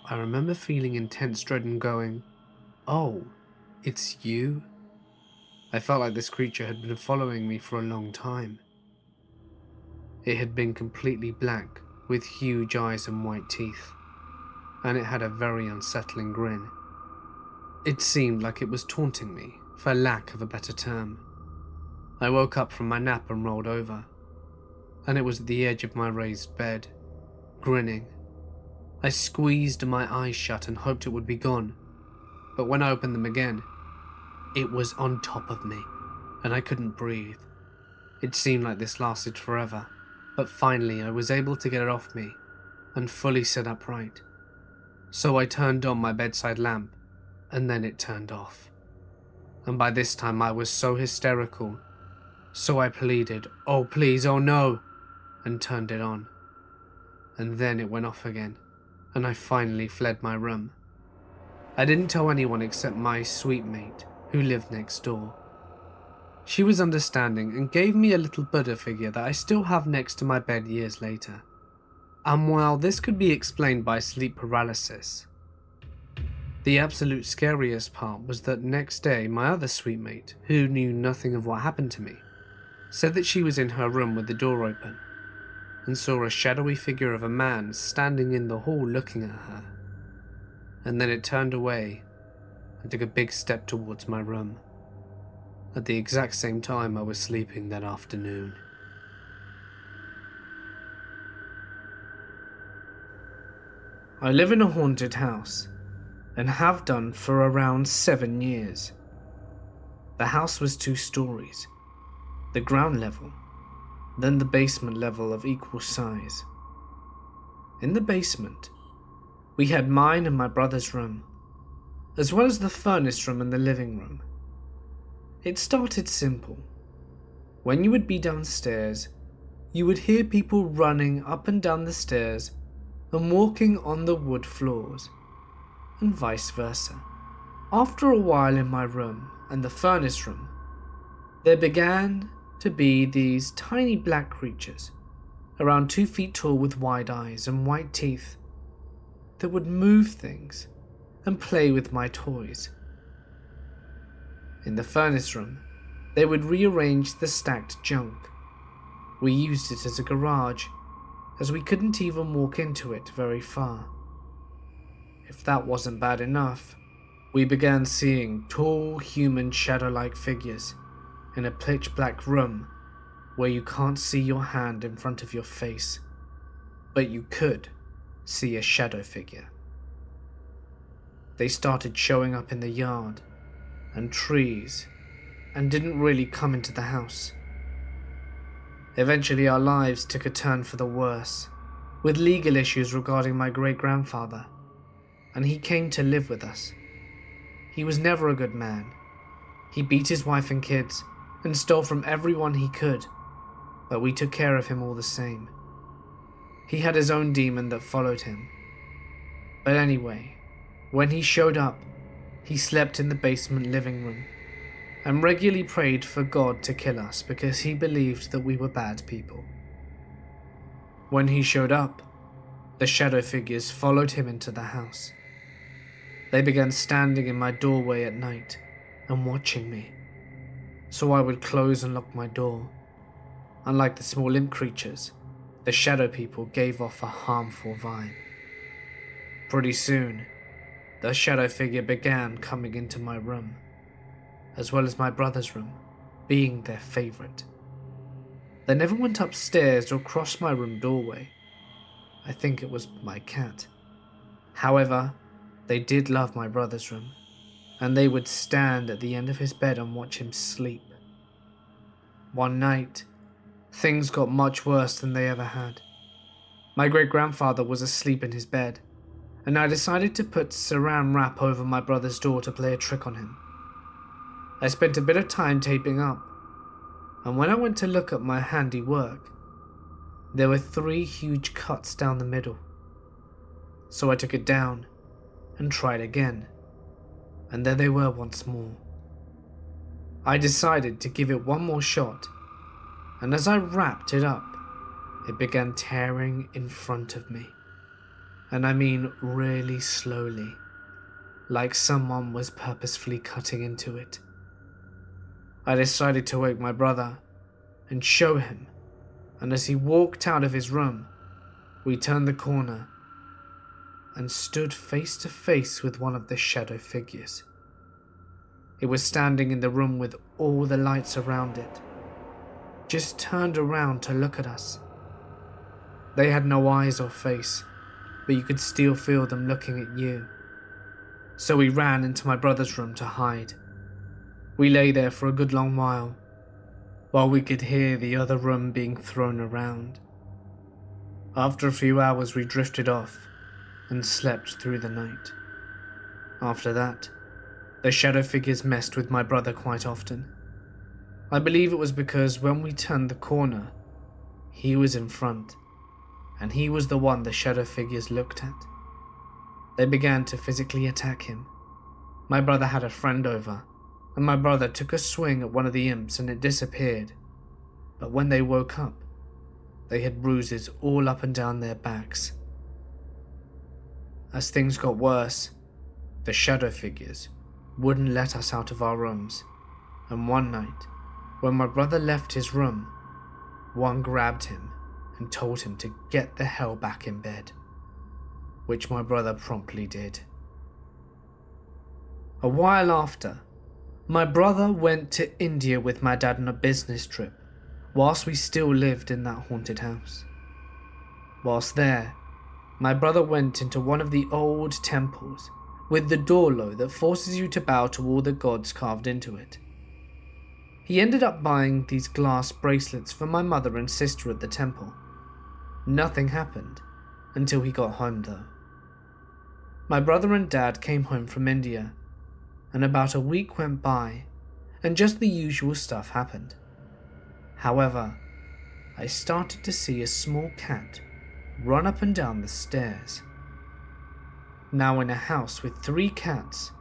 I remember feeling intense dread and going, "Oh, it's you?" I felt like this creature had been following me for a long time. It had been completely black, with huge eyes and white teeth, and it had a very unsettling grin. It seemed like it was taunting me, for lack of a better term. I woke up from my nap and rolled over, and it was at the edge of my raised bed, grinning. I squeezed my eyes shut and hoped it would be gone, but when I opened them again, it was on top of me, and I couldn't breathe. It seemed like this lasted forever, but finally I was able to get it off me and fully sit upright. So I turned on my bedside lamp, and then it turned off. And by this time I was so hysterical, so I pleaded, "Oh please, oh no," and turned it on. And then it went off again, and I finally fled my room. I didn't tell anyone except my sweet mate, who lived next door. She was understanding and gave me a little Buddha figure that I still have next to my bed years later. And while this could be explained by sleep paralysis, the absolute scariest part was that next day my other sweet mate, who knew nothing of what happened to me, said that she was in her room with the door open and saw a shadowy figure of a man standing in the hall looking at her. And then it turned away and took a big step towards my room, at the exact same time I was sleeping that afternoon. I live in a haunted house, and have done for around 7 years. The house was 2 stories, the ground level, then the basement level of equal size. In the basement, we had mine and my brother's room, as well as the furnace room and the living room. It started simple. When you would be downstairs, you would hear people running up and down the stairs and walking on the wood floors, and vice versa. After a while in my room and the furnace room, there began to be these tiny black creatures, around 2 feet tall with wide eyes and white teeth, that would move things and play with my toys. In the furnace room, they would rearrange the stacked junk. We used it as a garage, as we couldn't even walk into it very far. If that wasn't bad enough, we began seeing tall human shadow-like figures in a pitch-black room where you can't see your hand in front of your face, but you could see a shadow figure. They started showing up in the yard and trees and didn't really come into the house. Eventually our lives took a turn for the worse, with legal issues regarding my great-grandfather, and he came to live with us. He was never a good man. He beat his wife and kids and stole from everyone he could, but we took care of him all the same. He had his own demon that followed him. But anyway, when he showed up, he slept in the basement living room and regularly prayed for God to kill us because he believed that we were bad people. When he showed up, the shadow figures followed him into the house. They began standing in my doorway at night and watching me, so I would close and lock my door. Unlike the small imp creatures, the shadow people gave off a harmful vibe. Pretty soon, the shadow figure began coming into my room, as well as my brother's room, being their favorite. They never went upstairs or crossed my room doorway. I think it was my cat. However, they did love my brother's room, and they would stand at the end of his bed and watch him sleep. One night, things got much worse than they ever had. My great-grandfather was asleep in his bed, and I decided to put saran wrap over my brother's door to play a trick on him. I spent a bit of time taping up, and when I went to look at my handiwork, there were 3 huge cuts down the middle. So I took it down and tried again, and there they were once more. I decided to give it one more shot, and as I wrapped it up, it began tearing in front of me. And I mean really slowly, like someone was purposefully cutting into it. I decided to wake my brother and show him, and as he walked out of his room, we turned the corner and stood face to face with one of the shadow figures. It was standing in the room with all the lights around it, just turned around to look at us. They had no eyes or face, but you could still feel them looking at you. So we ran into my brother's room to hide. We lay there for a good long while we could hear the other room being thrown around. After a few hours we drifted off and slept through the night. After that, the shadow figures messed with my brother quite often. I believe it was because when we turned the corner, he was in front, and he was the one the shadow figures looked at. They began to physically attack him. My brother had a friend over, and my brother took a swing at one of the imps and it disappeared. But when they woke up, they had bruises all up and down their backs. As things got worse, the shadow figures wouldn't let us out of our rooms, and one night, when my brother left his room, one grabbed him and told him to get the hell back in bed, which my brother promptly did. A while after, my brother went to India with my dad on a business trip, whilst we still lived in that haunted house. Whilst there, my brother went into one of the old temples with the door low that forces you to bow to all the gods carved into it. He ended up buying these glass bracelets for my mother and sister at the temple. Nothing happened until he got home though. My brother and dad came home from India, and about a week went by and just the usual stuff happened. However, I started to see a small cat run up and down the stairs. Now in a house with 3 cats,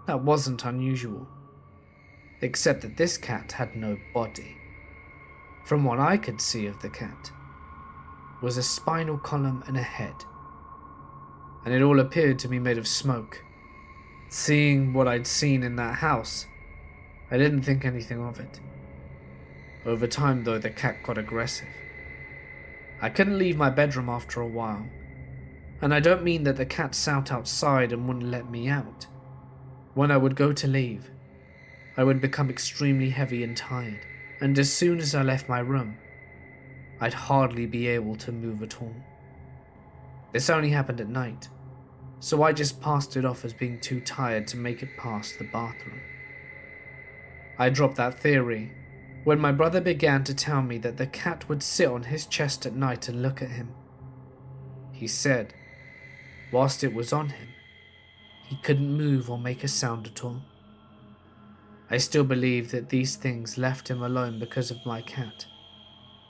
that wasn't unusual, except that this cat had no body. from what I could see of the cat, was a spinal column and a head, and it all appeared to be made of smoke. Seeing what I'd seen in that house, I didn't think anything of it. Over time though, the cat got aggressive. I couldn't leave my bedroom after a while, and I don't mean that the cat sat outside and wouldn't let me out. When I would go to leave, I would become extremely heavy and tired, and as soon as I left my room, I'd hardly be able to move at all. This only happened at night, so I just passed it off as being too tired to make it past the bathroom. I dropped that theory when my brother began to tell me that the cat would sit on his chest at night and look at him. He said, whilst it was on him, he couldn't move or make a sound at all. I still believe that these things left him alone because of my cat.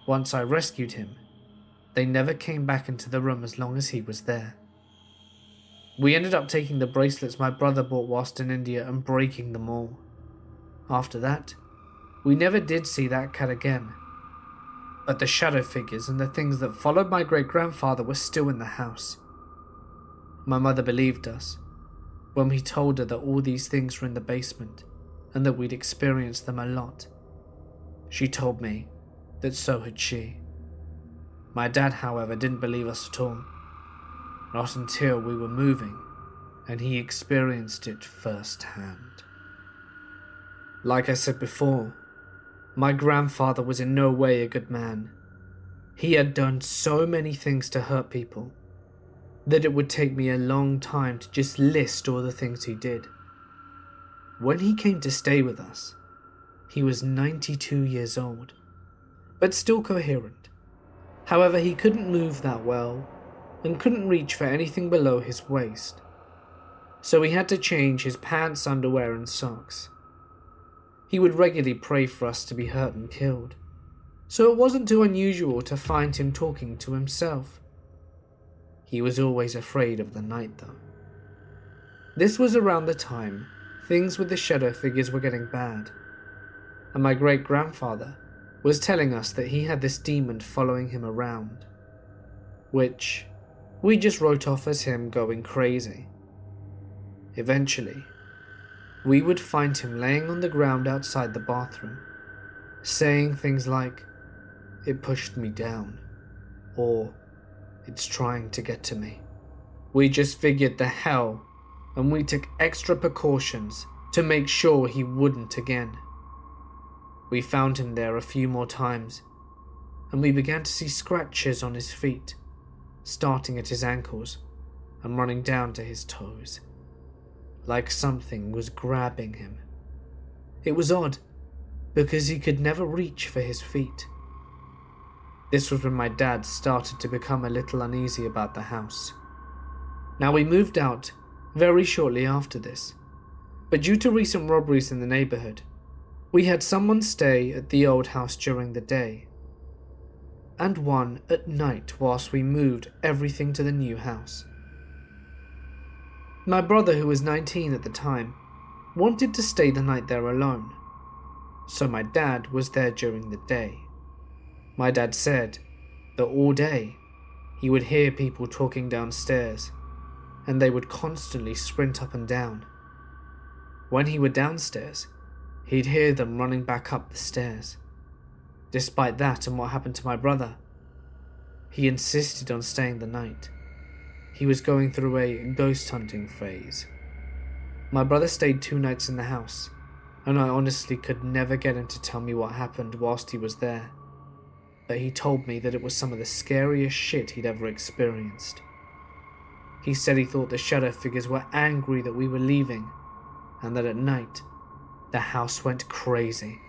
Once I rescued him, they never came back into the room as long as he was there. We ended up taking the bracelets my brother bought whilst in India and breaking them all. After that, we never did see that cat again. But the shadow figures and the things that followed my great-grandfather were still in the house. My mother believed us when we told her that all these things were in the basement and that we'd experienced them a lot. She told me that so had she. My dad, however, didn't believe us at all. Not until we were moving and he experienced it firsthand. Like I said before, my grandfather was in no way a good man. He had done so many things to hurt people that it would take me a long time to just list all the things he did. When he came to stay with us, he was 92 years old, but still coherent. However, he couldn't move that well and couldn't reach for anything below his waist, so he had to change his pants, underwear and socks. He would regularly pray for us to be hurt and killed, so it wasn't too unusual to find him talking to himself. He was always afraid of the night though. This was around the time things with the shadow figures were getting bad, and my great-grandfather was telling us that he had this demon following him around, which we just wrote off as him going crazy. Eventually, we would find him laying on the ground outside the bathroom, saying things like, "It pushed me down," or "It's trying to get to me." We just figured the hell, and we took extra precautions to make sure he wouldn't again. We found him there a few more times, and we began to see scratches on his feet, starting at his ankles and running down to his toes, like something was grabbing him. It was odd, because he could never reach for his feet. This was when my dad started to become a little uneasy about the house. Now, we moved out very shortly after this, but due to recent robberies in the neighborhood, we had someone stay at the old house during the day, and one at night whilst we moved everything to the new house. My brother, who was 19 at the time, wanted to stay the night there alone, so my dad was there during the day. My dad said that all day he would hear people talking downstairs, and they would constantly sprint up and down. When he were downstairs, he'd hear them running back up the stairs. Despite that and what happened to my brother, he insisted on staying the night. He was going through a ghost hunting phase. My brother stayed 2 nights in the house, and I honestly could never get him to tell me what happened whilst he was there, but he told me that it was some of the scariest shit he'd ever experienced. He said he thought the shadow figures were angry that we were leaving, and that at night, the house went crazy.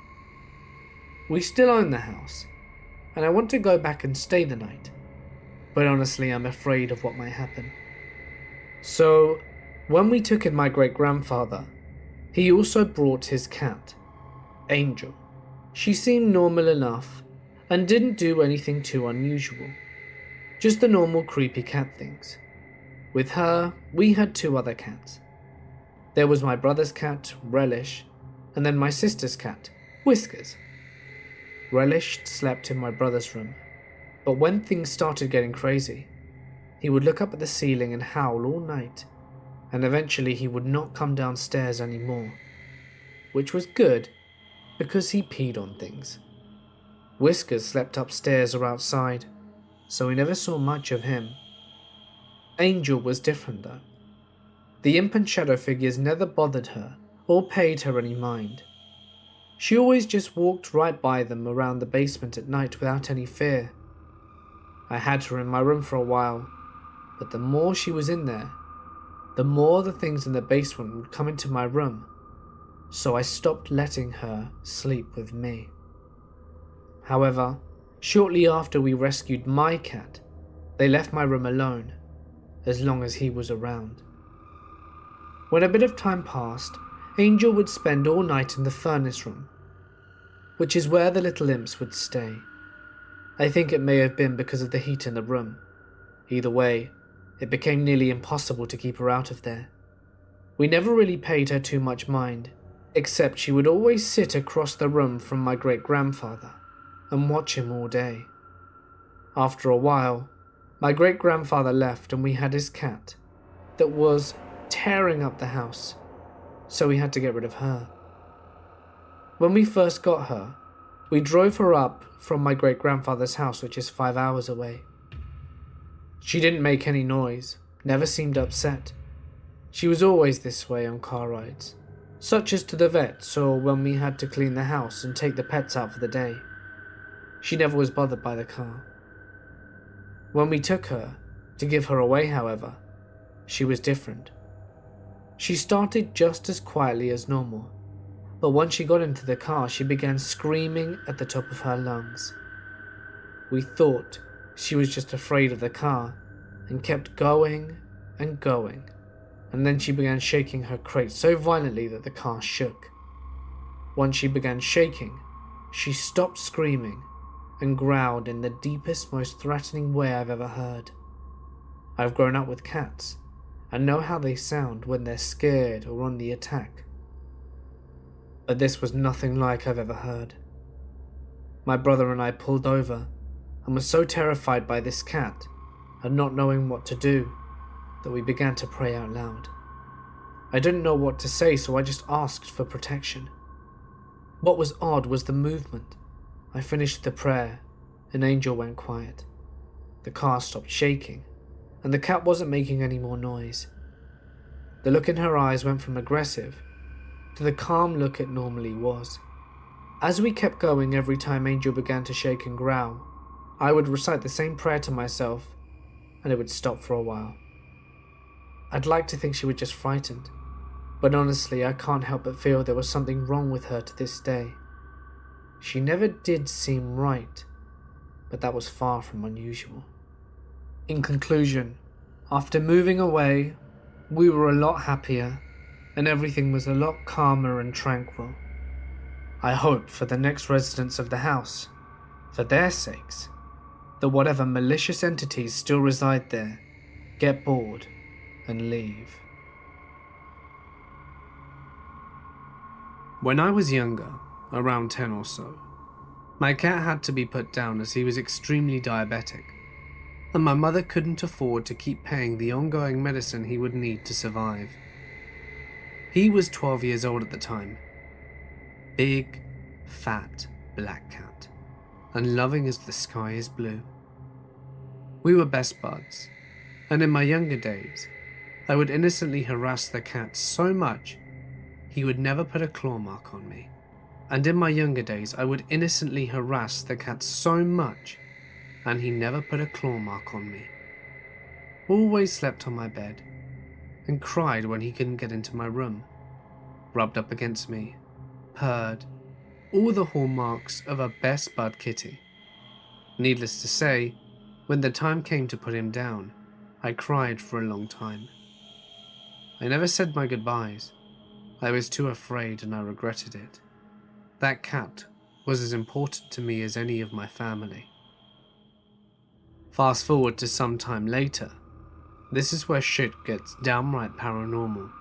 We still own the house, and I want to go back and stay the night, but honestly I'm afraid of what might happen. So, when we took in my great-grandfather, he also brought his cat, Angel. She seemed normal enough, and didn't do anything too unusual, just the normal creepy cat things. With her, we had 2 other cats. There was my brother's cat, Relish, and then my sister's cat, Whiskers. relished slept in my brother's room, but when things started getting crazy, he would look up at the ceiling and howl all night, and eventually he would not come downstairs anymore, which was good because he peed on things. Whiskers slept upstairs or outside, so we never saw much of him. Angel was different though. The imp and shadow figures never bothered her or paid her any mind. She always just walked right by them around the basement at night without any fear. I had her in my room for a while, but the more she was in there, the more the things in the basement would come into my room, so I stopped letting her sleep with me. However, shortly after we rescued my cat, they left my room alone, as long as he was around. When a bit of time passed, Angel would spend all night in the furnace room, which is where the little imps would stay. I think it may have been because of the heat in the room. Either way, it became nearly impossible to keep her out of there. We never really paid her too much mind, except she would always sit across the room from my great-grandfather and watch him all day. After a while, my great-grandfather left and we had his cat that was tearing up the house, so we had to get rid of her. When we first got her, we drove her up from my great-grandfather's house, which is 5 hours away. She didn't make any noise, never seemed upset. She was always this way on car rides, such as to the vets or when we had to clean the house and take the pets out for the day. She never was bothered by the car. When we took her to give her away, however, she was different. She started just as quietly as normal, but once she got into the car, she began screaming at the top of her lungs. We thought she was just afraid of the car and kept going and going, and then she began shaking her crate so violently that the car shook. Once she began shaking, she stopped screaming and growled in the deepest, most threatening way I've ever heard. I've grown up with cats and know how they sound when they're scared or on the attack. But this was nothing like I've ever heard. My brother and I pulled over and were so terrified by this cat and not knowing what to do that we began to pray out loud. I didn't know what to say, so I just asked for protection. What was odd was the movement. I finished the prayer and Angel went quiet. The car stopped shaking and the cat wasn't making any more noise. The look in her eyes went from aggressive to the calm look it normally was. As we kept going, every time Angel began to shake and growl, I would recite the same prayer to myself and it would stop for a while. I'd like to think she was just frightened, but honestly I can't help but feel there was something wrong with her to this day. She never did seem right, but that was far from unusual. In conclusion, after moving away, we were a lot happier and everything was a lot calmer and tranquil. I hope for the next residents of the house, for their sakes, that whatever malicious entities still reside there get bored and leave. When I was younger, around 10 or so, my cat had to be put down as he was extremely diabetic, and my mother couldn't afford to keep paying the ongoing medicine he would need to survive. He was 12 years old at the time. Big, fat, black cat, and loving as the sky is blue. We were best buds, and in my younger days, I would innocently harass the cat so much he would never put a claw mark on me. And in my younger days, I would innocently harass the cat so much, and he never put a claw mark on me. Always slept on my bed, and cried when he couldn't get into my room, rubbed up against me, purred, all the hallmarks of a best bud kitty. Needless to say, when the time came to put him down, I cried for a long time. I never said my goodbyes. I was too afraid and I regretted it. That cat was as important to me as any of my family. Fast forward to some time later. This is where shit gets downright paranormal.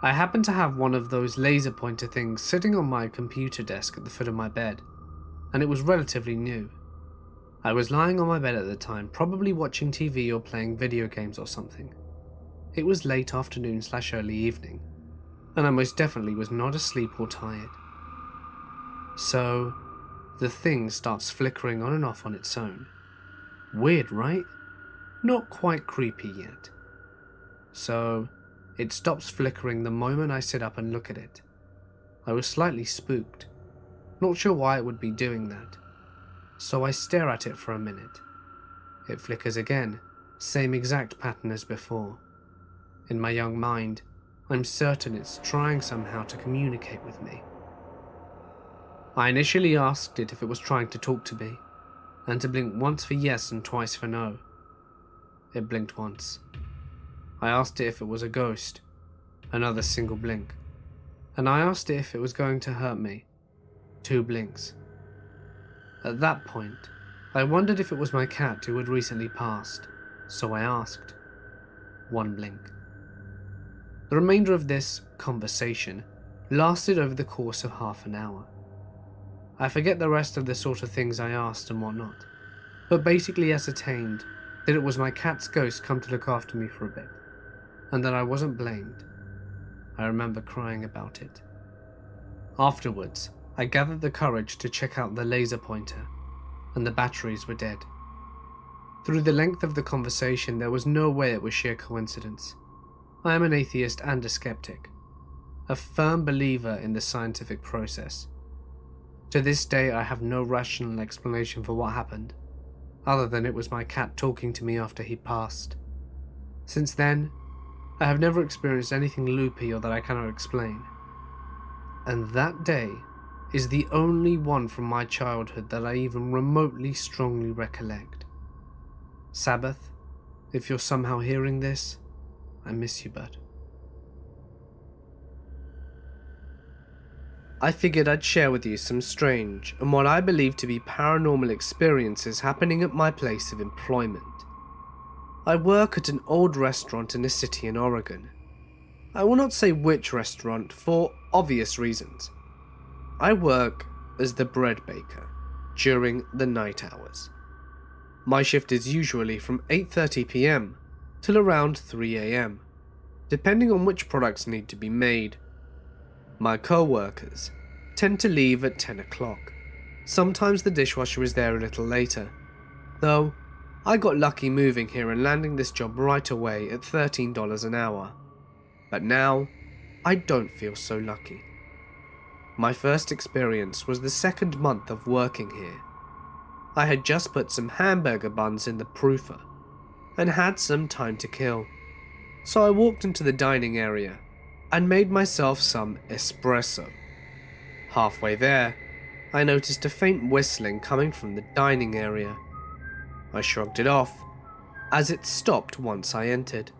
I happened to have one of those laser pointer things sitting on my computer desk at the foot of my bed. and it was relatively new. I was lying on my bed at the time, probably watching TV or playing video games or something. It was late afternoon/early evening, and I most definitely was not asleep or tired. So, the thing starts flickering on and off on its own. Weird, right? Not quite creepy yet. So, it stops flickering the moment I sit up and look at it. I was slightly spooked, not sure why it would be doing that. So I stare at it for a minute. It flickers again, same exact pattern as before. In my young mind, I'm certain it's trying somehow to communicate with me. I initially asked it if it was trying to talk to me, and to blink once for yes and twice for no. It blinked once. I asked it if it was a ghost, another single blink, and I asked it if it was going to hurt me, 2 blinks. At that point, I wondered if it was my cat who had recently passed, so I asked. 1 blink. The remainder of this conversation lasted over the course of half an hour. I forget the rest of the sort of things I asked and whatnot, but basically ascertained that it was my cat's ghost come to look after me for a bit, and that I wasn't blamed. I remember crying about it. Afterwards, I gathered the courage to check out the laser pointer, and the batteries were dead. Through the length of the conversation, there was no way it was sheer coincidence. I am an atheist and a skeptic, a firm believer in the scientific process. To this day, I have no rational explanation for what happened, other than it was my cat talking to me after he passed. Since then, I have never experienced anything loopy or that I cannot explain. And that day is the only one from my childhood that I even remotely strongly recollect. Sabbath, if you're somehow hearing this, I miss you, bud. I figured I'd share with you some strange and what I believe to be paranormal experiences happening at my place of employment. I work at an old restaurant in a city in Oregon. I will not say which restaurant for obvious reasons. I work as the bread baker during the night hours. My shift is usually from 8:30 p.m. till around 3 a.m., depending on which products need to be made. My co-workers tend to leave at 10 o'clock. Sometimes the dishwasher is there a little later, though I got lucky moving here and landing this job right away at $13 an hour. But now, I don't feel so lucky. My first experience was the second month of working here. I had just put some hamburger buns in the proofer and had some time to kill, so I walked into the dining area and made myself some espresso. Halfway there, I noticed a faint whistling coming from the dining area. I shrugged it off, as it stopped once I entered.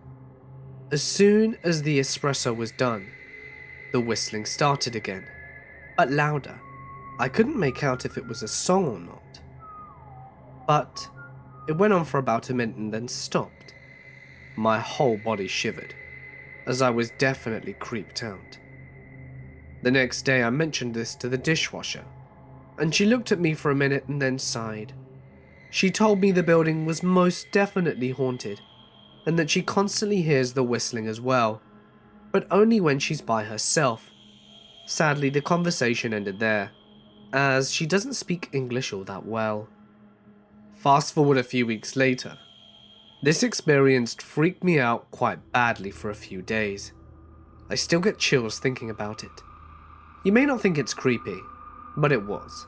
As soon as the espresso was done, the whistling started again, but louder. I couldn't make out if it was a song or not. But it went on for about a minute and then stopped. My whole body shivered, as I was definitely creeped out. The next day I mentioned this to the dishwasher, and she looked at me for a minute and then sighed. She told me the building was most definitely haunted, and that she constantly hears the whistling as well, but only when she's by herself. Sadly, the conversation ended there, as she doesn't speak English all that well. Fast forward a few weeks later. This experience freaked me out quite badly for a few days. I still get chills thinking about it. You may not think it's creepy, but it was.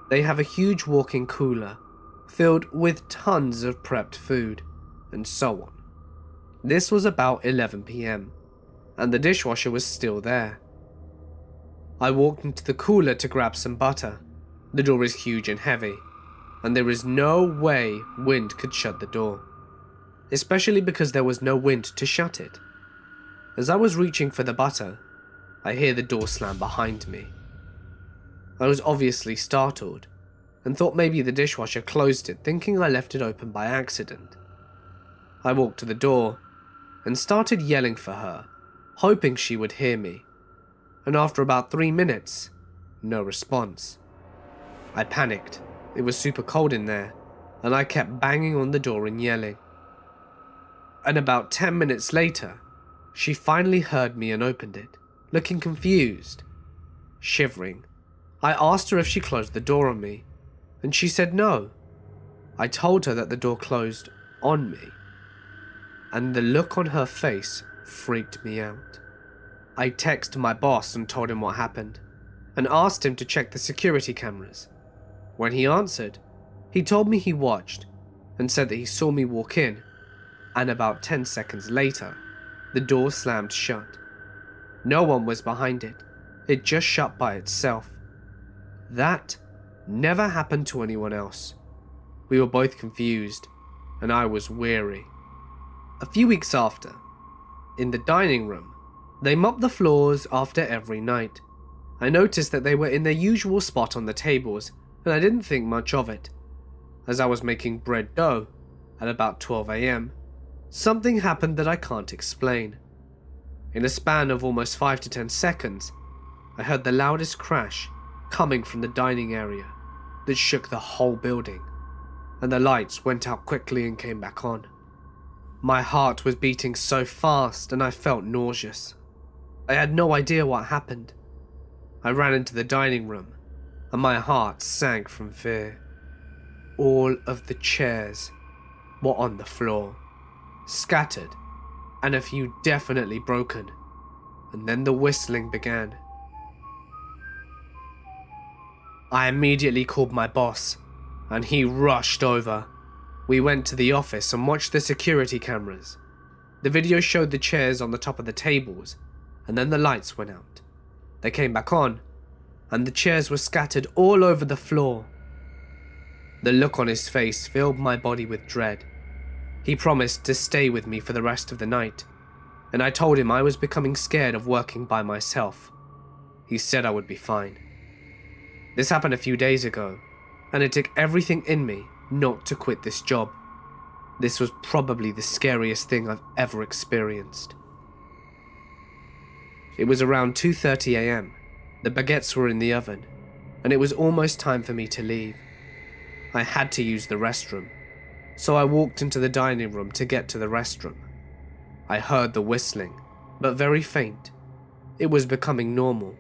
They have a huge walk-in cooler, filled with tons of prepped food, and so on. This was about 11 p.m, and the dishwasher was still there. I walked into the cooler to grab some butter. The door is huge and heavy, and there is no way wind could shut the door, especially because there was no wind to shut it. As I was reaching for the butter, I hear the door slam behind me. I was obviously startled, and thought maybe the dishwasher closed it, thinking I left it open by accident. I walked to the door, and started yelling for her, hoping she would hear me, and after about 3 minutes, no response. I panicked. It was super cold in there, and I kept banging on the door and yelling. And about 10 minutes later, she finally heard me and opened it, looking confused. Shivering, I asked her if she closed the door on me, and she said no. I told her that the door closed on me, and the look on her face freaked me out. I texted my boss and told him what happened, and asked him to check the security cameras. When he answered, he told me he watched, and said that he saw me walk in, and about 10 seconds later, the door slammed shut. No one was behind it. It just shut by itself. That never happened to anyone else. We were both confused, and I was weary. A few weeks after, in the dining room, they mopped the floors after every night. I noticed that they were in their usual spot on the tables, and I didn't think much of it. As I was making bread dough, at about 12 AM, something happened that I can't explain. In a span of almost 5 to 10 seconds, I heard the loudest crash coming from the dining area that shook the whole building, and the lights went out quickly and came back on. My heart was beating so fast and I felt nauseous. I had no idea what happened. I ran into the dining room and my heart sank from fear. All of the chairs were on the floor, scattered, and a few definitely broken, and then the whistling began. I immediately called my boss, and he rushed over. We went to the office and watched the security cameras. The video showed the chairs on the top of the tables, and then the lights went out. They came back on, and the chairs were scattered all over the floor. The look on his face filled my body with dread. He promised to stay with me for the rest of the night, and I told him I was becoming scared of working by myself. He said I would be fine. This happened a few days ago, and it took everything in me not to quit this job. This was probably the scariest thing I've ever experienced. It was around 2:30 AM. The baguettes were in the oven, and it was almost time for me to leave. I had to use the restroom, so I walked into the dining room to get to the restroom. I heard the whistling, but very faint. It was becoming normal,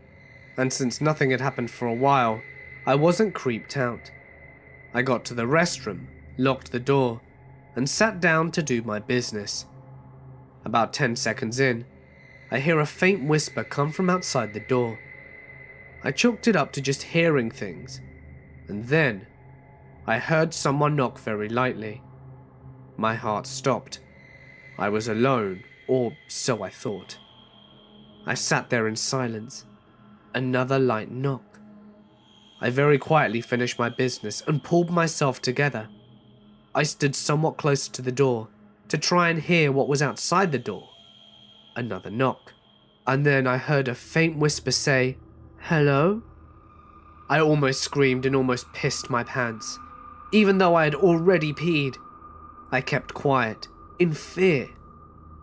and since nothing had happened for a while, I wasn't creeped out. I got to the restroom, locked the door, and sat down to do my business. About 10 seconds in, I hear a faint whisper come from outside the door. I chalked it up to just hearing things, and then I heard someone knock very lightly. My heart stopped. I was alone, or so I thought. I sat there in silence. Another light knock. I very quietly finished my business and pulled myself together. I stood somewhat closer to the door to try and hear what was outside the door. Another knock, and then I heard a faint whisper say, "Hello?" I almost screamed and almost pissed my pants, even though I had already peed. I kept quiet, in fear.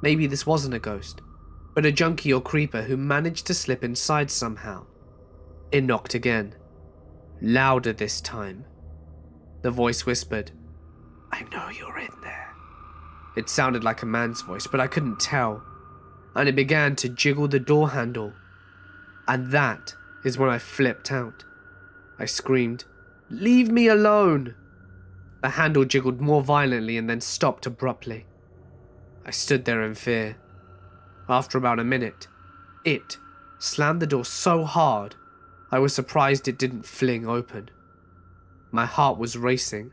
Maybe this wasn't a ghost, but a junkie or creeper who managed to slip inside somehow. It knocked again, louder this time. The voice whispered, "I know you're in there." It sounded like a man's voice, but I couldn't tell, and it began to jiggle the door handle. And that is when I flipped out. I screamed, "Leave me alone!" The handle jiggled more violently and then stopped abruptly. I stood there in fear. After about a minute, it slammed the door so hard, I was surprised it didn't fling open. My heart was racing,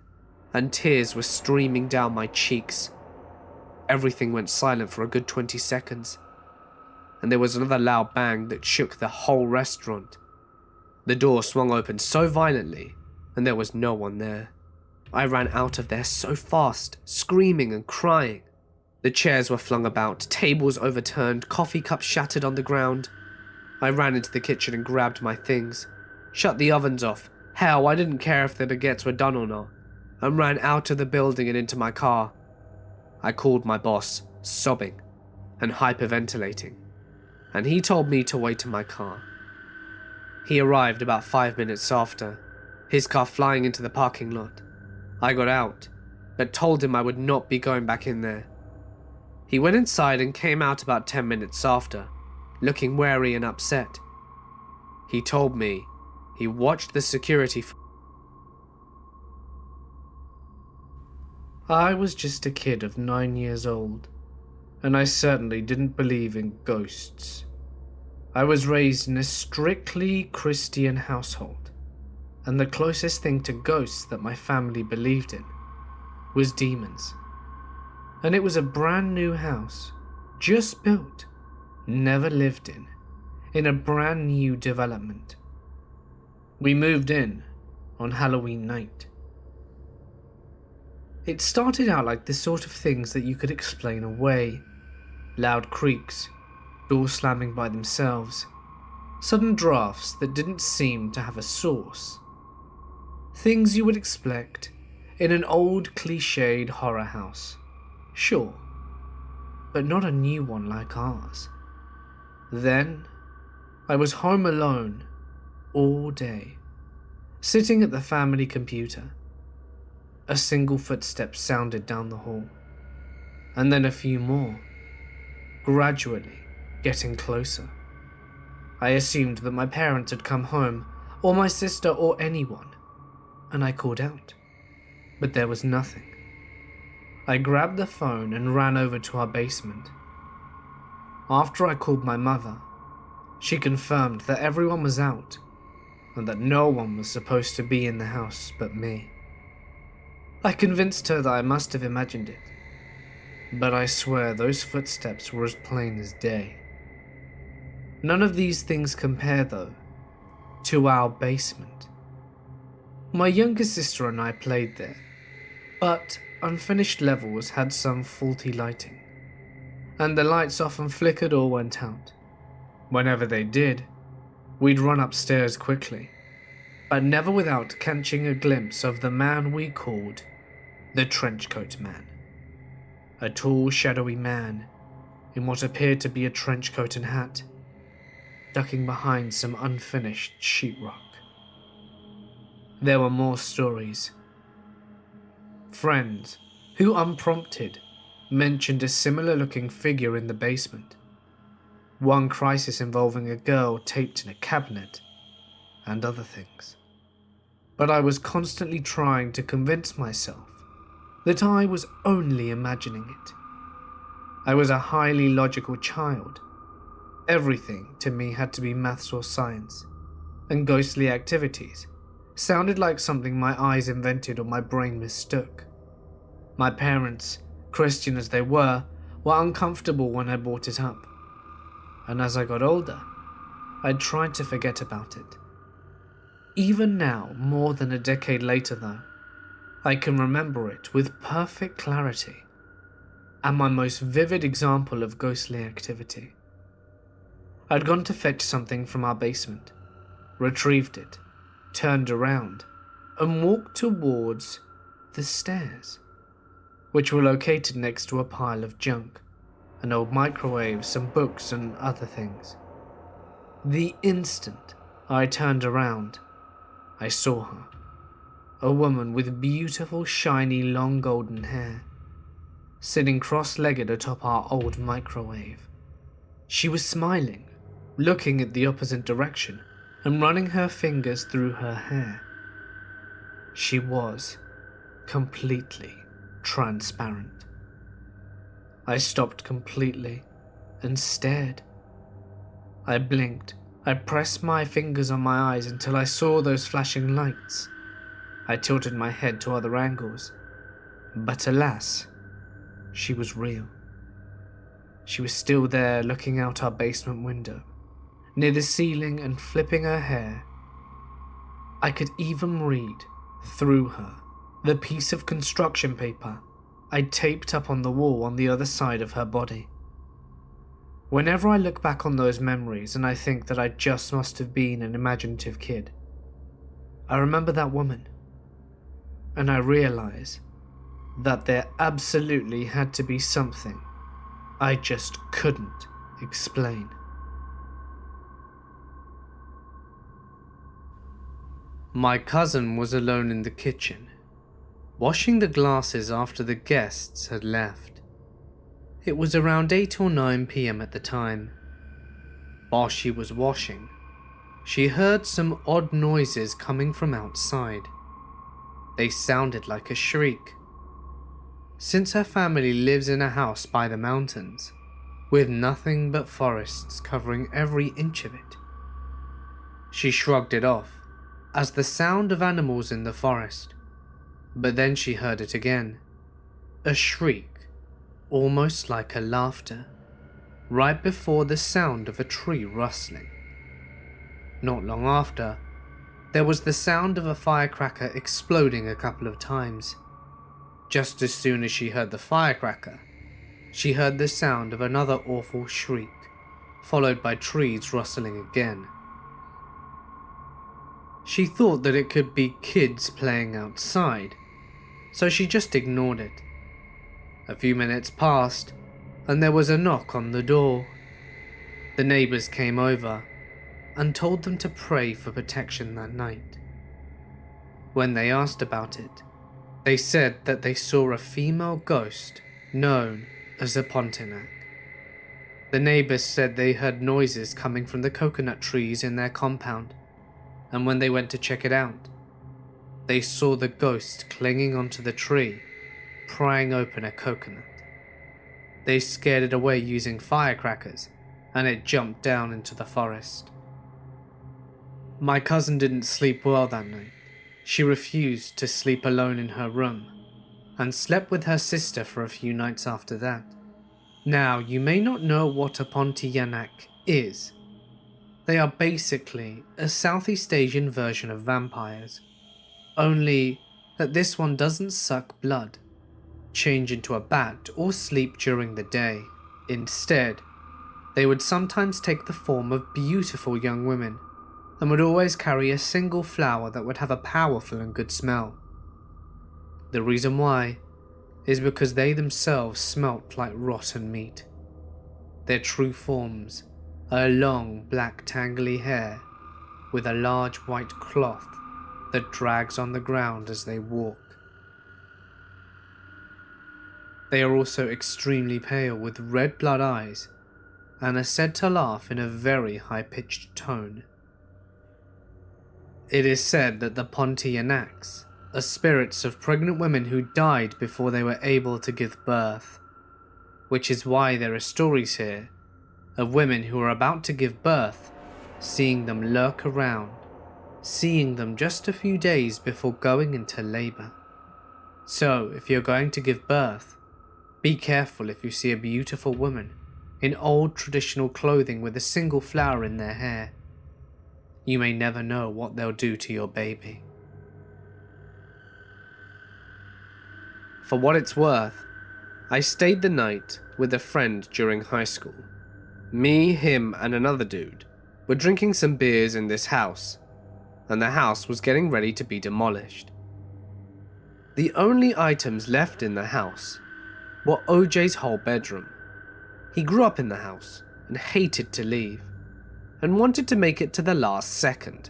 and tears were streaming down my cheeks. Everything went silent for a good 20 seconds, and there was another loud bang that shook the whole restaurant. The door swung open so violently, and there was no one there. I ran out of there so fast, screaming and crying. The chairs were flung about, tables overturned, coffee cups shattered on the ground. I ran into the kitchen and grabbed my things, shut the ovens off. Hell, I didn't care if the baguettes were done or not, and ran out of the building and into my car. I called my boss, sobbing and hyperventilating, and he told me to wait in my car. He arrived about 5 minutes after. his car flying into the parking lot. I got out, but told him I would not be going back in there. He went inside and came out about 10 minutes after, looking wary and upset. He told me he watched the security. I was just a kid of 9 years old, and I certainly didn't believe in ghosts. I was raised in a strictly Christian household, and the closest thing to ghosts that my family believed in was demons. And it was a brand new house, just built, never lived in a brand new development. We moved in on Halloween night. It started out like the sort of things that you could explain away. Loud creaks, doors slamming by themselves, sudden drafts that didn't seem to have a source. Things you would expect in an old cliched horror house. Sure, but not a new one like ours. Then, I was home alone all day, sitting at the family computer. A single footstep sounded down the hall, and then a few more, gradually getting closer. I assumed that my parents had come home, or my sister, or anyone, and I called out, but there was nothing. I grabbed the phone and ran over to our basement. After I called my mother, she confirmed that everyone was out and that no one was supposed to be in the house but me. I convinced her that I must have imagined it, but I swear those footsteps were as plain as day. None of these things compare, though, to our basement. My younger sister and I played there, but unfinished levels had some faulty lighting, and the lights often flickered or went out. Whenever they did, we'd run upstairs quickly, but never without catching a glimpse of the man we called the Trenchcoat Man. A tall, shadowy man in what appeared to be a trench coat and hat, ducking behind some unfinished sheetrock. There were more stories. Friends who, unprompted, mentioned a similar-looking figure in the basement. One crisis involving a girl taped in a cabinet, and other things. But I was constantly trying to convince myself that I was only imagining it. I was a highly logical child. Everything to me had to be maths or science, and ghostly activities sounded like something my eyes invented or my brain mistook. My parents, Christian as they were uncomfortable when I brought it up, and as I got older, I tried to forget about it. Even now, more than a decade later though, I can remember it with perfect clarity, and my most vivid example of ghostly activity. I'd gone to fetch something from our basement, retrieved it, turned around, and walked towards the stairs, which were located next to a pile of junk, an old microwave, some books, and other things. The instant I turned around, I saw her. A woman with beautiful, shiny, long golden hair, sitting cross-legged atop our old microwave. She was smiling, looking at the opposite direction, and running her fingers through her hair. She was completely transparent. I stopped completely and stared. I blinked. I pressed my fingers on my eyes until I saw those flashing lights. I tilted my head to other angles, but alas, she was real. She was still there looking out our basement window, near the ceiling and flipping her hair. I could even read, through her, the piece of construction paper I'd taped up on the wall on the other side of her body. Whenever I look back on those memories and I think that I just must have been an imaginative kid, I remember that woman, and I realize that there absolutely had to be something I just couldn't explain. My cousin was alone in the kitchen, washing the glasses after the guests had left. It was around 8 or 9 p.m. at the time. While she was washing, she heard some odd noises coming from outside. They sounded like a shriek. Since her family lives in a house by the mountains, with nothing but forests covering every inch of it, she shrugged it off as the sound of animals in the forest. But then she heard it again, a shriek, almost like a laughter, right before the sound of a tree rustling. Not long after, there was the sound of a firecracker exploding a couple of times. Just as soon as she heard the firecracker, she heard the sound of another awful shriek, followed by trees rustling again. She thought that it could be kids playing outside, so she just ignored it. A few minutes passed, and there was a knock on the door. The neighbors came over and told them to pray for protection that night. When they asked about it, they said that they saw a female ghost known as a Pontiac. The neighbors said they heard noises coming from the coconut trees in their compound, and when they went to check it out, they saw the ghost clinging onto the tree, prying open a coconut. They scared it away using firecrackers, and it jumped down into the forest. My cousin didn't sleep well that night. She refused to sleep alone in her room, and slept with her sister for a few nights after that. Now, you may not know what a Pontiac is. They are basically a Southeast Asian version of vampires, only that this one doesn't suck blood, change into a bat, or sleep during the day. Instead, they would sometimes take the form of beautiful young women, and would always carry a single flower that would have a powerful and good smell. The reason why is because they themselves smelt like rotten meat. Their true forms are long black tangly hair with a large white cloth that drags on the ground as they walk. They are also extremely pale with red blood eyes and are said to laugh in a very high-pitched tone. It is said that the Pontiacs are spirits of pregnant women who died before they were able to give birth, which is why there are stories here of women who are about to give birth, seeing them lurk around, seeing them just a few days before going into labor. So, if you're going to give birth, be careful if you see a beautiful woman in old traditional clothing with a single flower in their hair. You may never know what they'll do to your baby. For what it's worth, I stayed the night with a friend during high school. Me, him, and another dude were drinking some beers in this house, and the house was getting ready to be demolished. The only items left in the house were OJ's whole bedroom. He grew up in the house and hated to leave, and wanted to make it to the last second.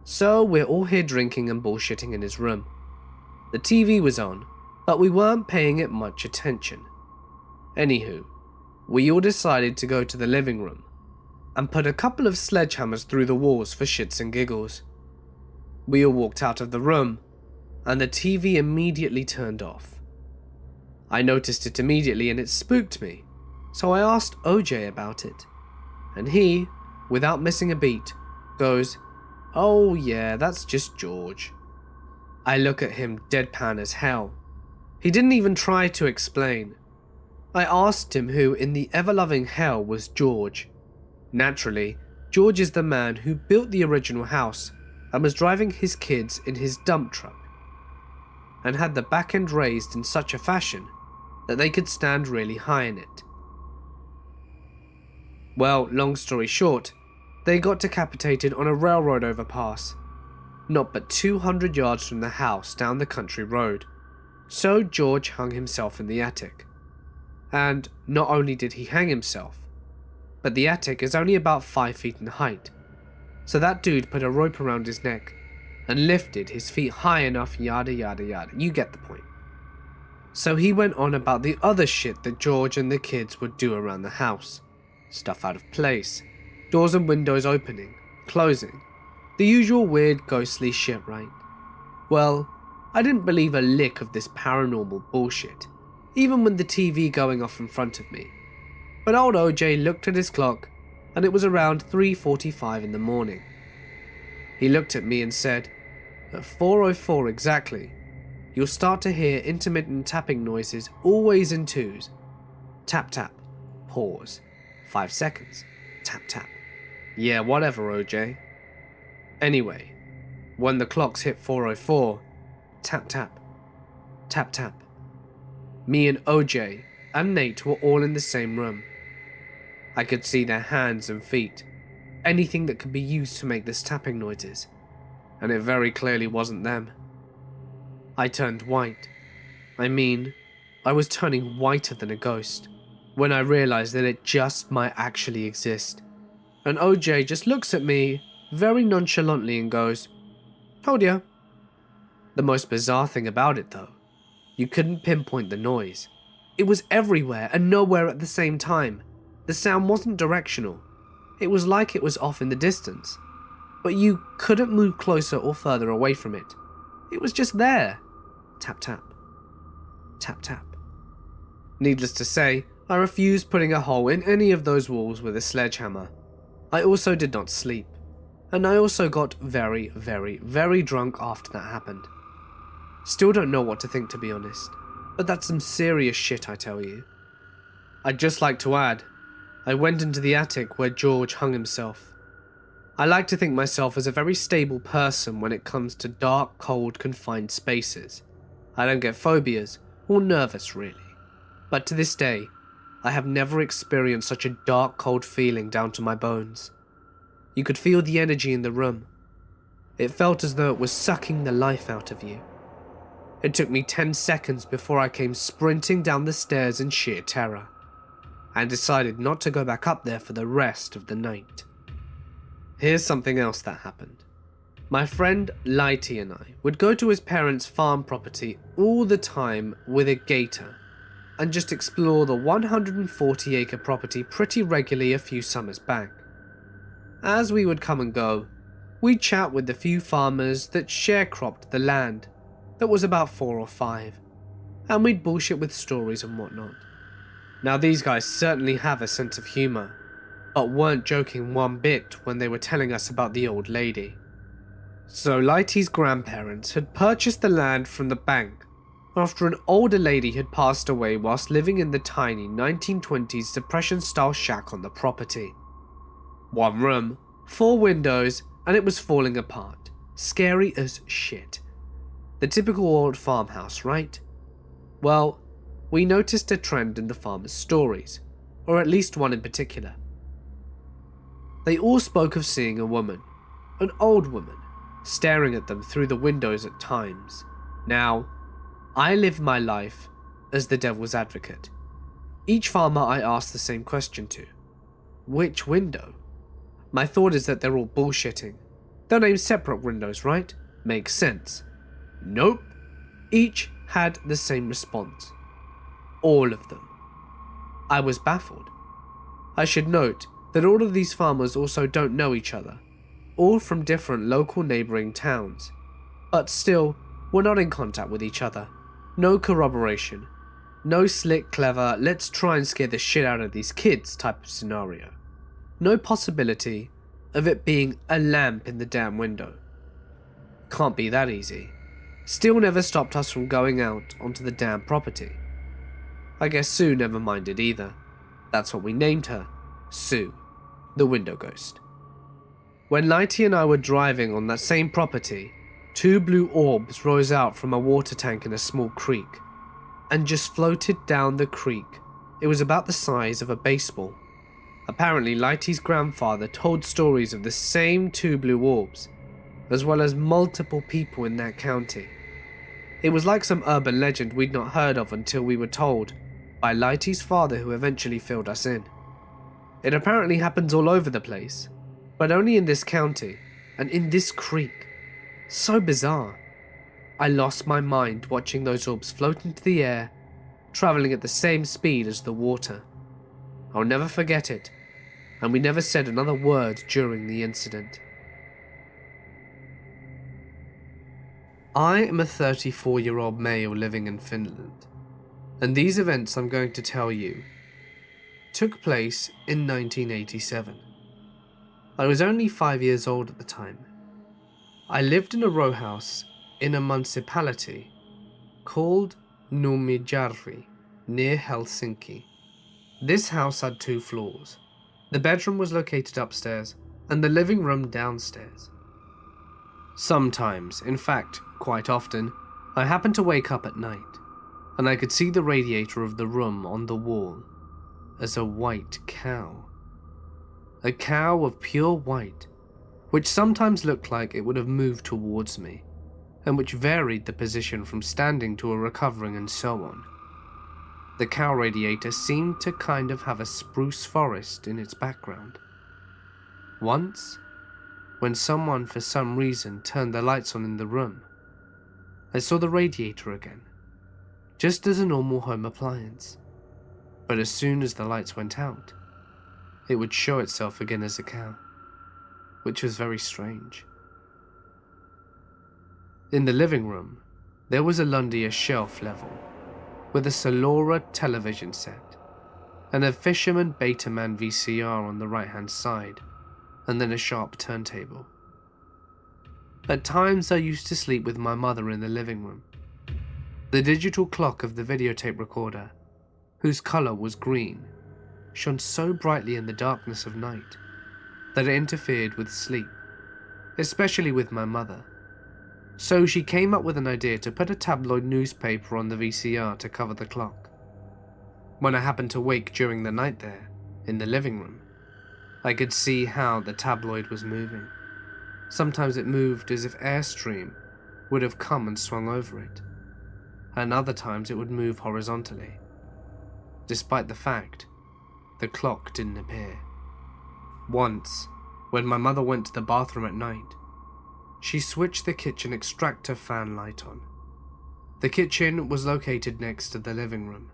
So we're all here drinking and bullshitting in his room. The TV was on, but we weren't paying it much attention. Anywho, we all decided to go to the living room and put a couple of sledgehammers through the walls for shits and giggles. We all walked out of the room, and the TV immediately turned off. I noticed it immediately and it spooked me, so I asked OJ about it. And he, without missing a beat, goes, "Oh yeah, that's just George." I look at him deadpan as hell. He didn't even try to explain. I asked him who in the ever-loving hell was George. Naturally, George is the man who built the original house and was driving his kids in his dump truck, and had the back end raised in such a fashion that they could stand really high in it. Well, long story short, they got decapitated on a railroad overpass, not but 200 yards from the house down the country road. So George hung himself in the attic. And not only did he hang himself, but the attic is only about 5 feet in height, So that dude put a rope around his neck and lifted his feet high enough, yada yada yada. You get the point. So he went on about the other shit that George and the kids would do around the house. Stuff out of place, doors and windows opening, closing. The usual weird ghostly shit, right? Well, I didn't believe a lick of this paranormal bullshit, even with the TV going off in front of me. But old OJ looked at his clock, and it was around 3:45 in the morning. He looked at me and said, "At 4:04 exactly, you'll start to hear intermittent tapping noises, always in twos. Tap tap, pause, 5 seconds, tap tap." Yeah, whatever, OJ. Anyway, when the clocks hit 4:04, tap tap, tap tap. Me and OJ and Nate were all in the same room. I could see their hands and feet, anything that could be used to make this tapping noises, and it very clearly wasn't them. I turned white. I mean, I was turning whiter than a ghost when I realized that it just might actually exist. And OJ just looks at me very nonchalantly and goes, "Told ya." The most bizarre thing about it though, you couldn't pinpoint the noise. It was everywhere and nowhere at the same time. The sound wasn't directional. It was like it was off in the distance, but you couldn't move closer or further away from it. It was just there. Tap tap. Tap tap. Needless to say, I refused putting a hole in any of those walls with a sledgehammer. I also did not sleep, and I also got very, very, very drunk after that happened. Still don't know what to think, to be honest, but that's some serious shit, I tell you. I'd just like to add, I went into the attic where George hung himself. I like to think myself as a very stable person when it comes to dark, cold, confined spaces. I don't get phobias or nervous really, but to this day, I have never experienced such a dark, cold feeling down to my bones. You could feel the energy in the room. It felt as though it was sucking the life out of you. It took me 10 seconds before I came sprinting down the stairs in sheer terror, and decided not to go back up there for the rest of the night. Here's something else that happened. My friend Lighty and I would go to his parents' farm property all the time with a gator and just explore the 140-acre property pretty regularly a few summers back. As we would come and go, we'd chat with the few farmers that sharecropped the land, that was about 4 or 5, and we'd bullshit with stories and whatnot. Now these guys certainly have a sense of humour, but weren't joking one bit when they were telling us about the old lady. So Lighty's grandparents had purchased the land from the bank after an older lady had passed away whilst living in the tiny 1920s Depression-style shack on the property. 1 room, 4 windows, and it was falling apart. Scary as shit. The typical old farmhouse, right? Well, we noticed a trend in the farmers' stories, or at least one in particular. They all spoke of seeing a woman, an old woman, staring at them through the windows at times. Now, I live my life as the devil's advocate. Each farmer I ask the same question to. Which window? My thought is that they're all bullshitting. They'll name separate windows, right? Makes sense. Nope. Each had the same response. All of them. I was baffled. I should note that all of these farmers also don't know each other, all from different local neighbouring towns, but still were not in contact with each other. No corroboration. No slick, clever, let's try and scare the shit out of these kids type of scenario. No possibility of it being a lamp in the damn window. Can't be that easy. Still never stopped us from going out onto the damn property. I guess Sue never minded either. That's what we named her. Sue, the window ghost. When Lighty and I were driving on that same property, 2 blue orbs rose out from a water tank in a small creek and just floated down the creek. It was about the size of a baseball. Apparently Lighty's grandfather told stories of the same 2 blue orbs, as well as multiple people in that county. It was like some urban legend we'd not heard of until we were told by Lighty's father, who eventually filled us in. It apparently happens all over the place, but only in this county and in this creek. So bizarre. I lost my mind watching those orbs float into the air, traveling at the same speed as the water. I'll never forget it, and we never said another word during the incident. I am a 34-year-old male living in Finland, and these events I'm going to tell you took place in 1987. I was only 5 years old at the time. I lived in a row house in a municipality called Numijärvi, near Helsinki. This house had 2 floors. The bedroom was located upstairs and the living room downstairs. Sometimes, in fact, quite often, I happened to wake up at night and I could see the radiator of the room on the wall as a white cow. A cow of pure white, which sometimes looked like it would have moved towards me, and which varied the position from standing to a recovering and so on. The cow radiator seemed to kind of have a spruce forest in its background. Once, when someone for some reason turned the lights on in the room, I saw the radiator again, just as a normal home appliance. But as soon as the lights went out, it would show itself again as a cow, which was very strange. In the living room, there was a Lundia shelf level, with a Solora television set, and a Fisherman Betaman VCR on the right-hand side, and then a sharp turntable. At times I used to sleep with my mother in the living room. The digital clock of the videotape recorder, whose colour was green, shone so brightly in the darkness of night that it interfered with sleep, especially with my mother. So she came up with an idea to put a tabloid newspaper on the VCR to cover the clock. When I happened to wake during the night there, in the living room, I could see how the tabloid was moving. Sometimes it moved as if airstream would have come and swung over it, and other times it would move horizontally. Despite the fact, the clock didn't appear. Once, when my mother went to the bathroom at night, she switched the kitchen extractor fan light on. The kitchen was located next to the living room.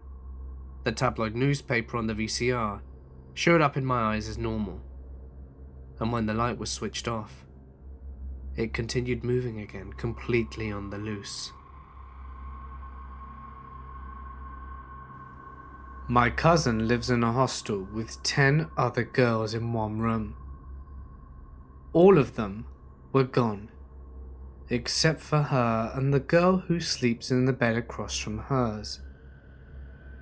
The tabloid newspaper on the VCR showed up in my eyes as normal, and when the light was switched off, it continued moving again, completely on the loose. My cousin lives in a hostel with 10 other girls in one room. All of them were gone, except for her and the girl who sleeps in the bed across from hers.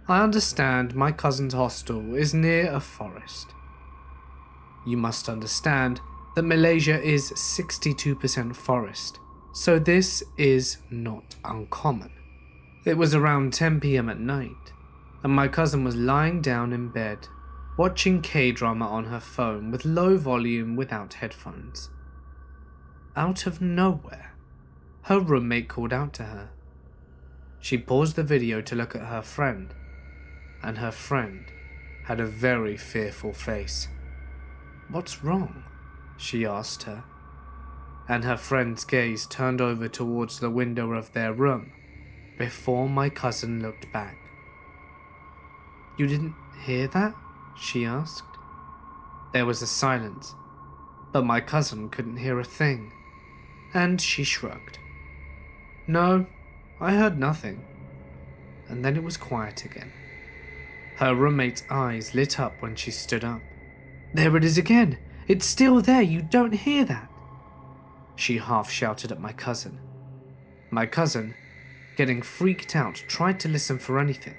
I understand my cousin's hostel is near a forest. You must understand that Malaysia is 62% forest, so this is not uncommon. It was around 10 PM at night, and my cousin was lying down in bed, watching K-drama on her phone with low volume without headphones. Out of nowhere, her roommate called out to her. She paused the video to look at her friend, and her friend had a very fearful face. "What's wrong?" she asked her, and her friend's gaze turned over towards the window of their room before my cousin looked back. "You didn't hear that?" she asked. There was a silence, but my cousin couldn't hear a thing, and she shrugged. "No, I heard nothing." And then it was quiet again. Her roommate's eyes lit up when she stood up. "There it is again! It's still there, you don't hear that!" She half shouted at my cousin. My cousin, getting freaked out, tried to listen for anything,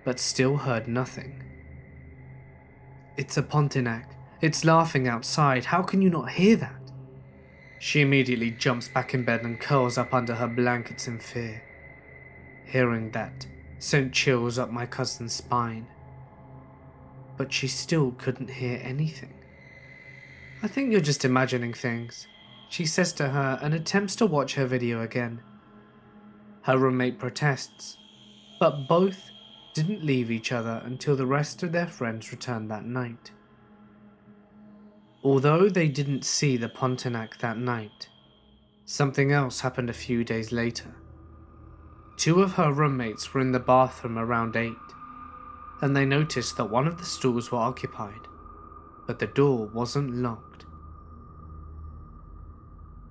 but still heard nothing. "It's a Pontiac. It's laughing outside. How can you not hear that?" She immediately jumps back in bed and curls up under her blankets in fear. Hearing that sent chills up my cousin's spine. But she still couldn't hear anything. "I think you're just imagining things," she says to her and attempts to watch her video again. Her roommate protests, but both didn't leave each other until the rest of their friends returned that night. Although they didn't see the Pontiac that night, something else happened a few days later. Two of her roommates were in the bathroom around 8, and they noticed that one of the stalls were occupied, but the door wasn't locked.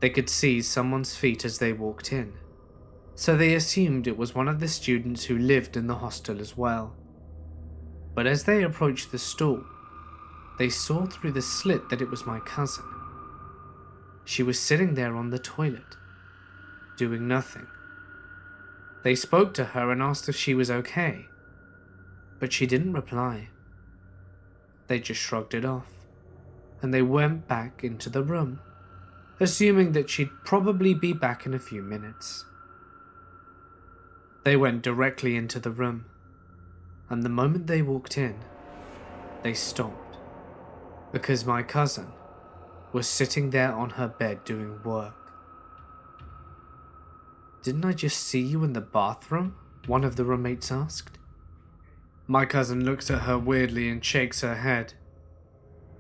They could see someone's feet as they walked in, so they assumed it was one of the students who lived in the hostel as well. But as they approached the stall, they saw through the slit that it was my cousin. She was sitting there on the toilet, doing nothing. They spoke to her and asked if she was okay, but she didn't reply. They just shrugged it off, and they went back into the room, assuming that she'd probably be back in a few minutes. They went directly into the room, and the moment they walked in, they stopped, because my cousin was sitting there on her bed doing work. "Didn't I just see you in the bathroom?" one of the roommates asked. My cousin looks at her weirdly and shakes her head.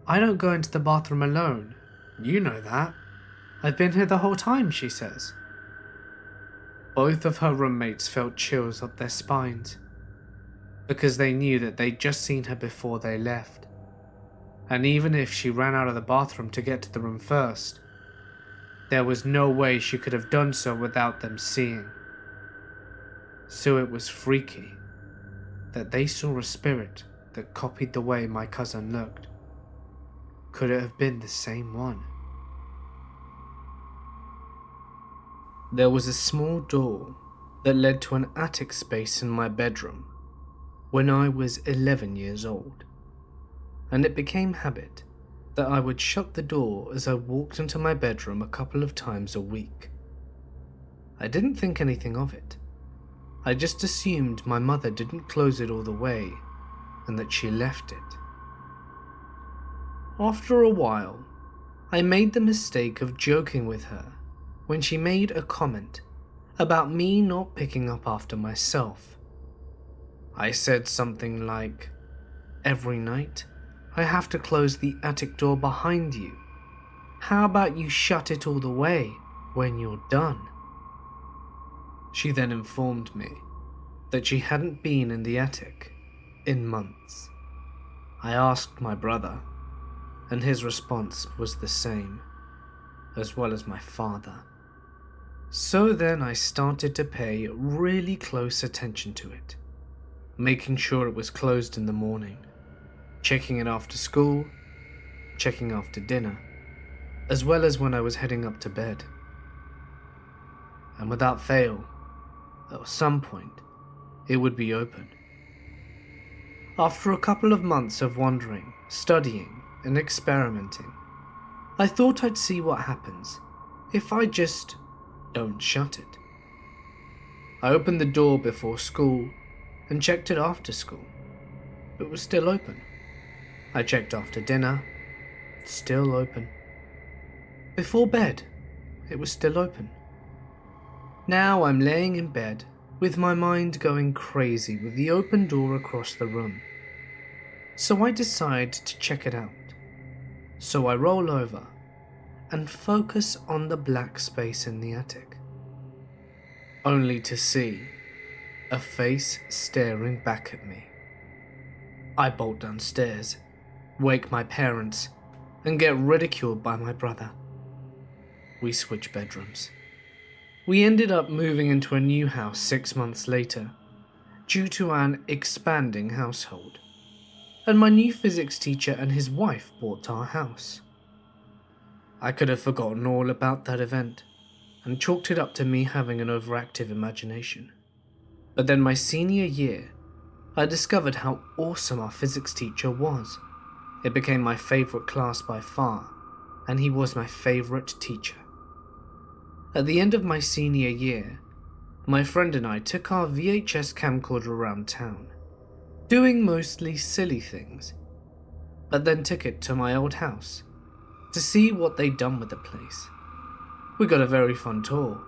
"I don't go into the bathroom alone. You know that. I've been here the whole time," she says. Both of her roommates felt chills up their spines, because they knew that they'd just seen her before they left. And even if she ran out of the bathroom to get to the room first, there was no way she could have done so without them seeing. So it was freaky that they saw a spirit that copied the way my cousin looked. Could it have been the same one? There was a small door that led to an attic space in my bedroom when I was 11 years old, and it became habit that I would shut the door as I walked into my bedroom a couple of times a week. I didn't think anything of it. I just assumed my mother didn't close it all the way and that she left it. After a while, I made the mistake of joking with her when she made a comment about me not picking up after myself. I said something like, "Every night, I have to close the attic door behind you. How about you shut it all the way when you're done?" She then informed me that she hadn't been in the attic in months. I asked my brother, and his response was the same, as well as my father. So then I started to pay really close attention to it, making sure it was closed in the morning, checking it after school, checking after dinner, as well as when I was heading up to bed. And without fail, at some point, it would be open. After a couple of months of wandering, studying, and experimenting, I thought I'd see what happens if I just don't shut it. I opened the door before school and checked it after school. It was still open. I checked after dinner, still open. Before bed, it was still open. Now I'm laying in bed with my mind going crazy with the open door across the room. So I decide to check it out. So I roll over and focus on the black space in the attic, only to see a face staring back at me. I bolt downstairs, wake my parents, and get ridiculed by my brother. We switch bedrooms. We ended up moving into a new house 6 months later, due to an expanding household, and my new physics teacher and his wife bought our house. I could have forgotten all about that event, and chalked it up to me having an overactive imagination. But then my senior year, I discovered how awesome our physics teacher was. It became my favourite class by far, and he was my favourite teacher. At the end of my senior year, my friend and I took our VHS camcorder around town, doing mostly silly things, but then took it to my old house to see what they'd done with the place. We got a very fun tour,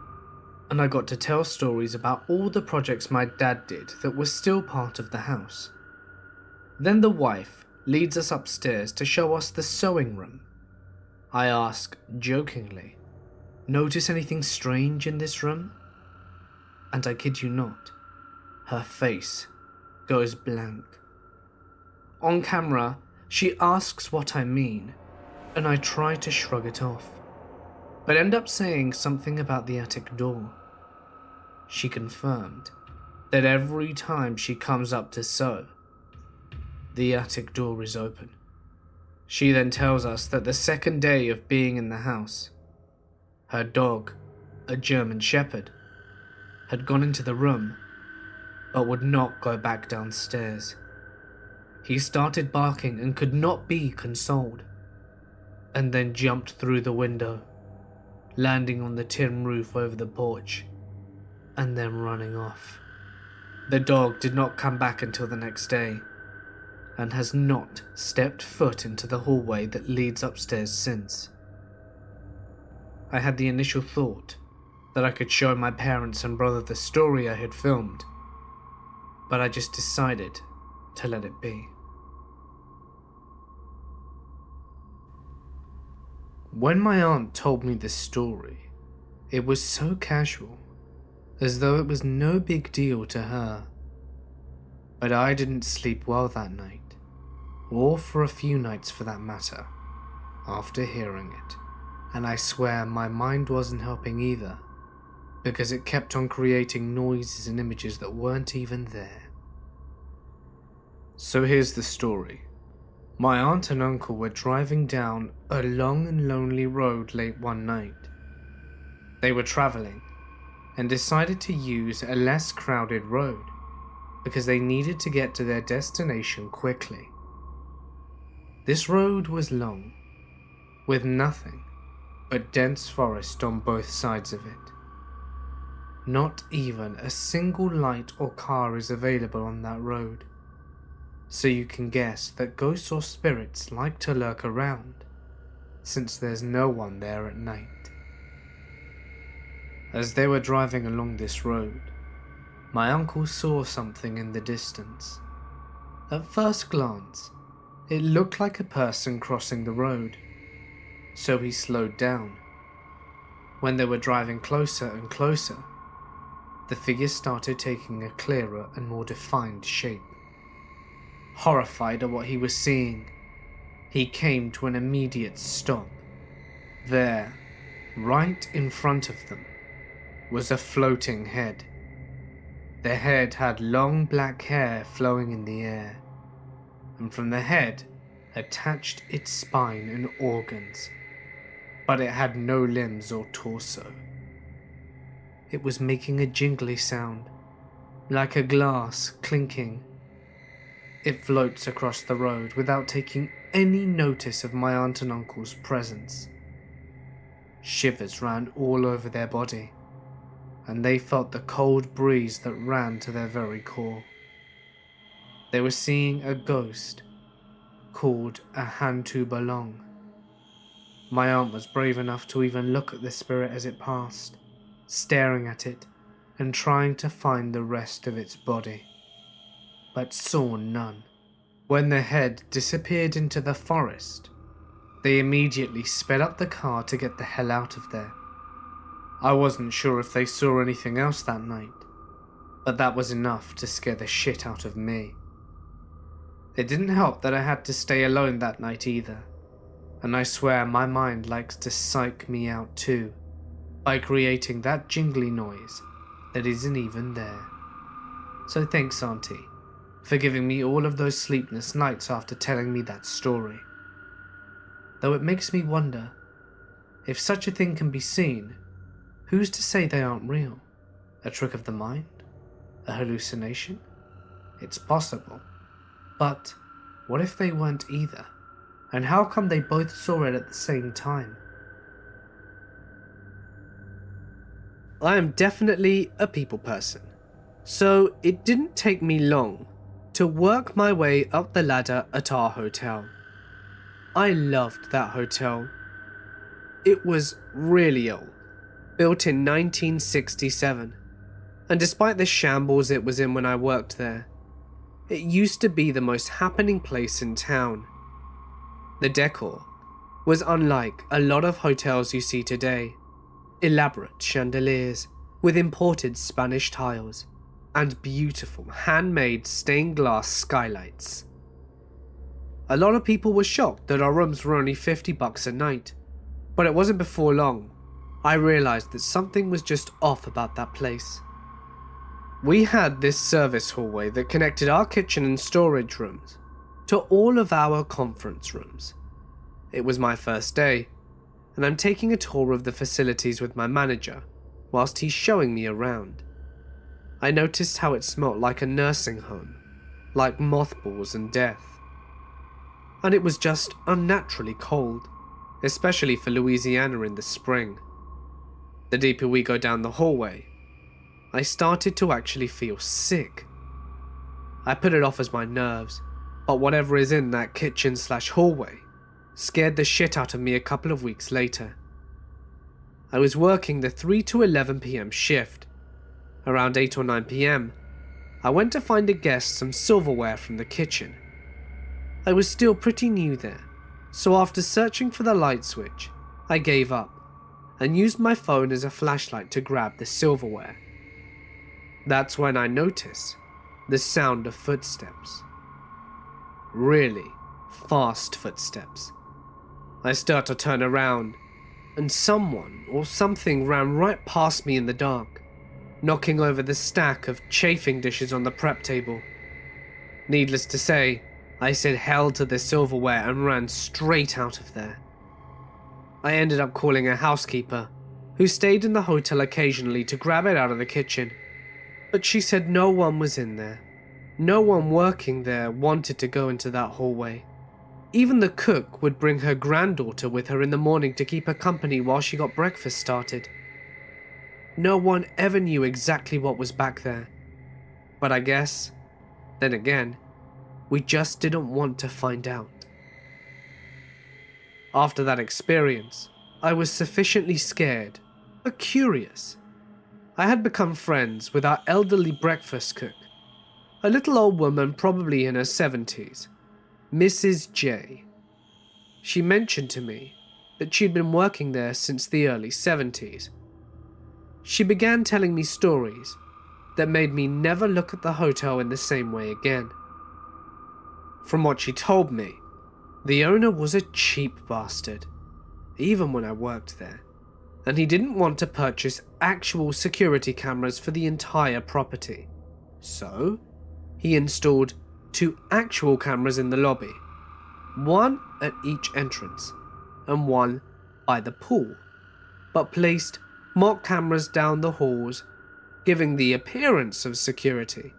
and I got to tell stories about all the projects my dad did that were still part of the house. Then the wife leads us upstairs to show us the sewing room, I ask jokingly. Notice anything strange in this room? And I kid you not, her face goes blank. On camera, she asks what I mean, and I try to shrug it off, but end up saying something about the attic door. She confirmed that every time she comes up to sew, the attic door is open. She then tells us that the second day of being in the house, her dog, a German Shepherd, had gone into the room but would not go back downstairs. He started barking and could not be consoled, and then jumped through the window, landing on the tin roof over the porch, and then running off. The dog did not come back until the next day, and has not stepped foot into the hallway that leads upstairs since. I had the initial thought that I could show my parents and brother the story I had filmed, but I just decided to let it be. When my aunt told me this story, it was so casual, as though it was no big deal to her. But I didn't sleep well that night, or for a few nights for that matter, after hearing it, and I swear my mind wasn't helping either, because it kept on creating noises and images that weren't even there. So here's the story. My aunt and uncle were driving down a long and lonely road late one night. They were traveling and decided to use a less crowded road because they needed to get to their destination quickly. This road was long, with nothing but dense forest on both sides of it. Not even a single light or car is available on that road, so you can guess that ghosts or spirits like to lurk around, since there's no one there at night. As they were driving along this road, my uncle saw something in the distance. At first glance, it looked like a person crossing the road, so he slowed down. When they were driving closer and closer, the figure started taking a clearer and more defined shape. Horrified at what he was seeing, he came to an immediate stop. There, right in front of them, was a floating head. The head had long black hair flowing in the air, and from the head attached its spine and organs, but it had no limbs or torso. It was making a jingly sound, like a glass clinking. It floats across the road without taking any notice of my aunt and uncle's presence. Shivers ran all over their body, and they felt the cold breeze that ran to their very core. They were seeing a ghost called a Hantu Balong. My aunt was brave enough to even look at the spirit as it passed, staring at it and trying to find the rest of its body, but saw none. When the head disappeared into the forest, they immediately sped up the car to get the hell out of there. I wasn't sure if they saw anything else that night, but that was enough to scare the shit out of me. It didn't help that I had to stay alone that night either, and I swear my mind likes to psych me out too, by creating that jingly noise that isn't even there. So thanks, Auntie, for giving me all of those sleepless nights after telling me that story. Though it makes me wonder, if such a thing can be seen, who's to say they aren't real? A trick of the mind? A hallucination? It's possible. But what if they weren't either? And how come they both saw it at the same time? I am definitely a people person, so it didn't take me long to work my way up the ladder at our hotel. I loved that hotel. It was really old, built in 1967, and despite the shambles it was in when I worked there, it used to be the most happening place in town. The decor was unlike a lot of hotels you see today. Elaborate chandeliers with imported Spanish tiles and beautiful handmade stained glass skylights. A lot of people were shocked that our rooms were only $50 a night, but it wasn't before long I realized that something was just off about that place. We had this service hallway that connected our kitchen and storage rooms to all of our conference rooms. It was my first day, and I'm taking a tour of the facilities with my manager whilst he's showing me around. I noticed how it smelt like a nursing home, like mothballs and death. And it was just unnaturally cold, especially for Louisiana in the spring. The deeper we go down the hallway, I started to actually feel sick. I put it off as my nerves, but whatever is in that kitchen/hallway scared the shit out of me a couple of weeks later. I was working the 3 to 11 p.m. shift. Around 8 or 9 p.m, I went to find a guest some silverware from the kitchen. I was still pretty new there, so after searching for the light switch, I gave up and used my phone as a flashlight to grab the silverware. That's when I noticed the sound of footsteps. Really fast footsteps. I start to turn around, and someone or something ran right past me in the dark, knocking over the stack of chafing dishes on the prep table. Needless to say, I said hell to the silverware and ran straight out of there. I ended up calling a housekeeper, who stayed in the hotel occasionally to grab it out of the kitchen, but she said no one was in there. No one working there wanted to go into that hallway. Even the cook would bring her granddaughter with her in the morning to keep her company while she got breakfast started. No one ever knew exactly what was back there. But I guess, then again, we just didn't want to find out. After that experience, I was sufficiently scared, but curious. I had become friends with our elderly breakfast cook, a little old woman probably in her 70s, Mrs. J. She mentioned to me that she'd been working there since the early 70s. She began telling me stories that made me never look at the hotel in the same way again. From what she told me, the owner was a cheap bastard, even when I worked there, and he didn't want to purchase actual security cameras for the entire property. So, he installed 2 actual cameras in the lobby, one at each entrance, and one by the pool, but placed mock cameras down the halls, giving the appearance of security,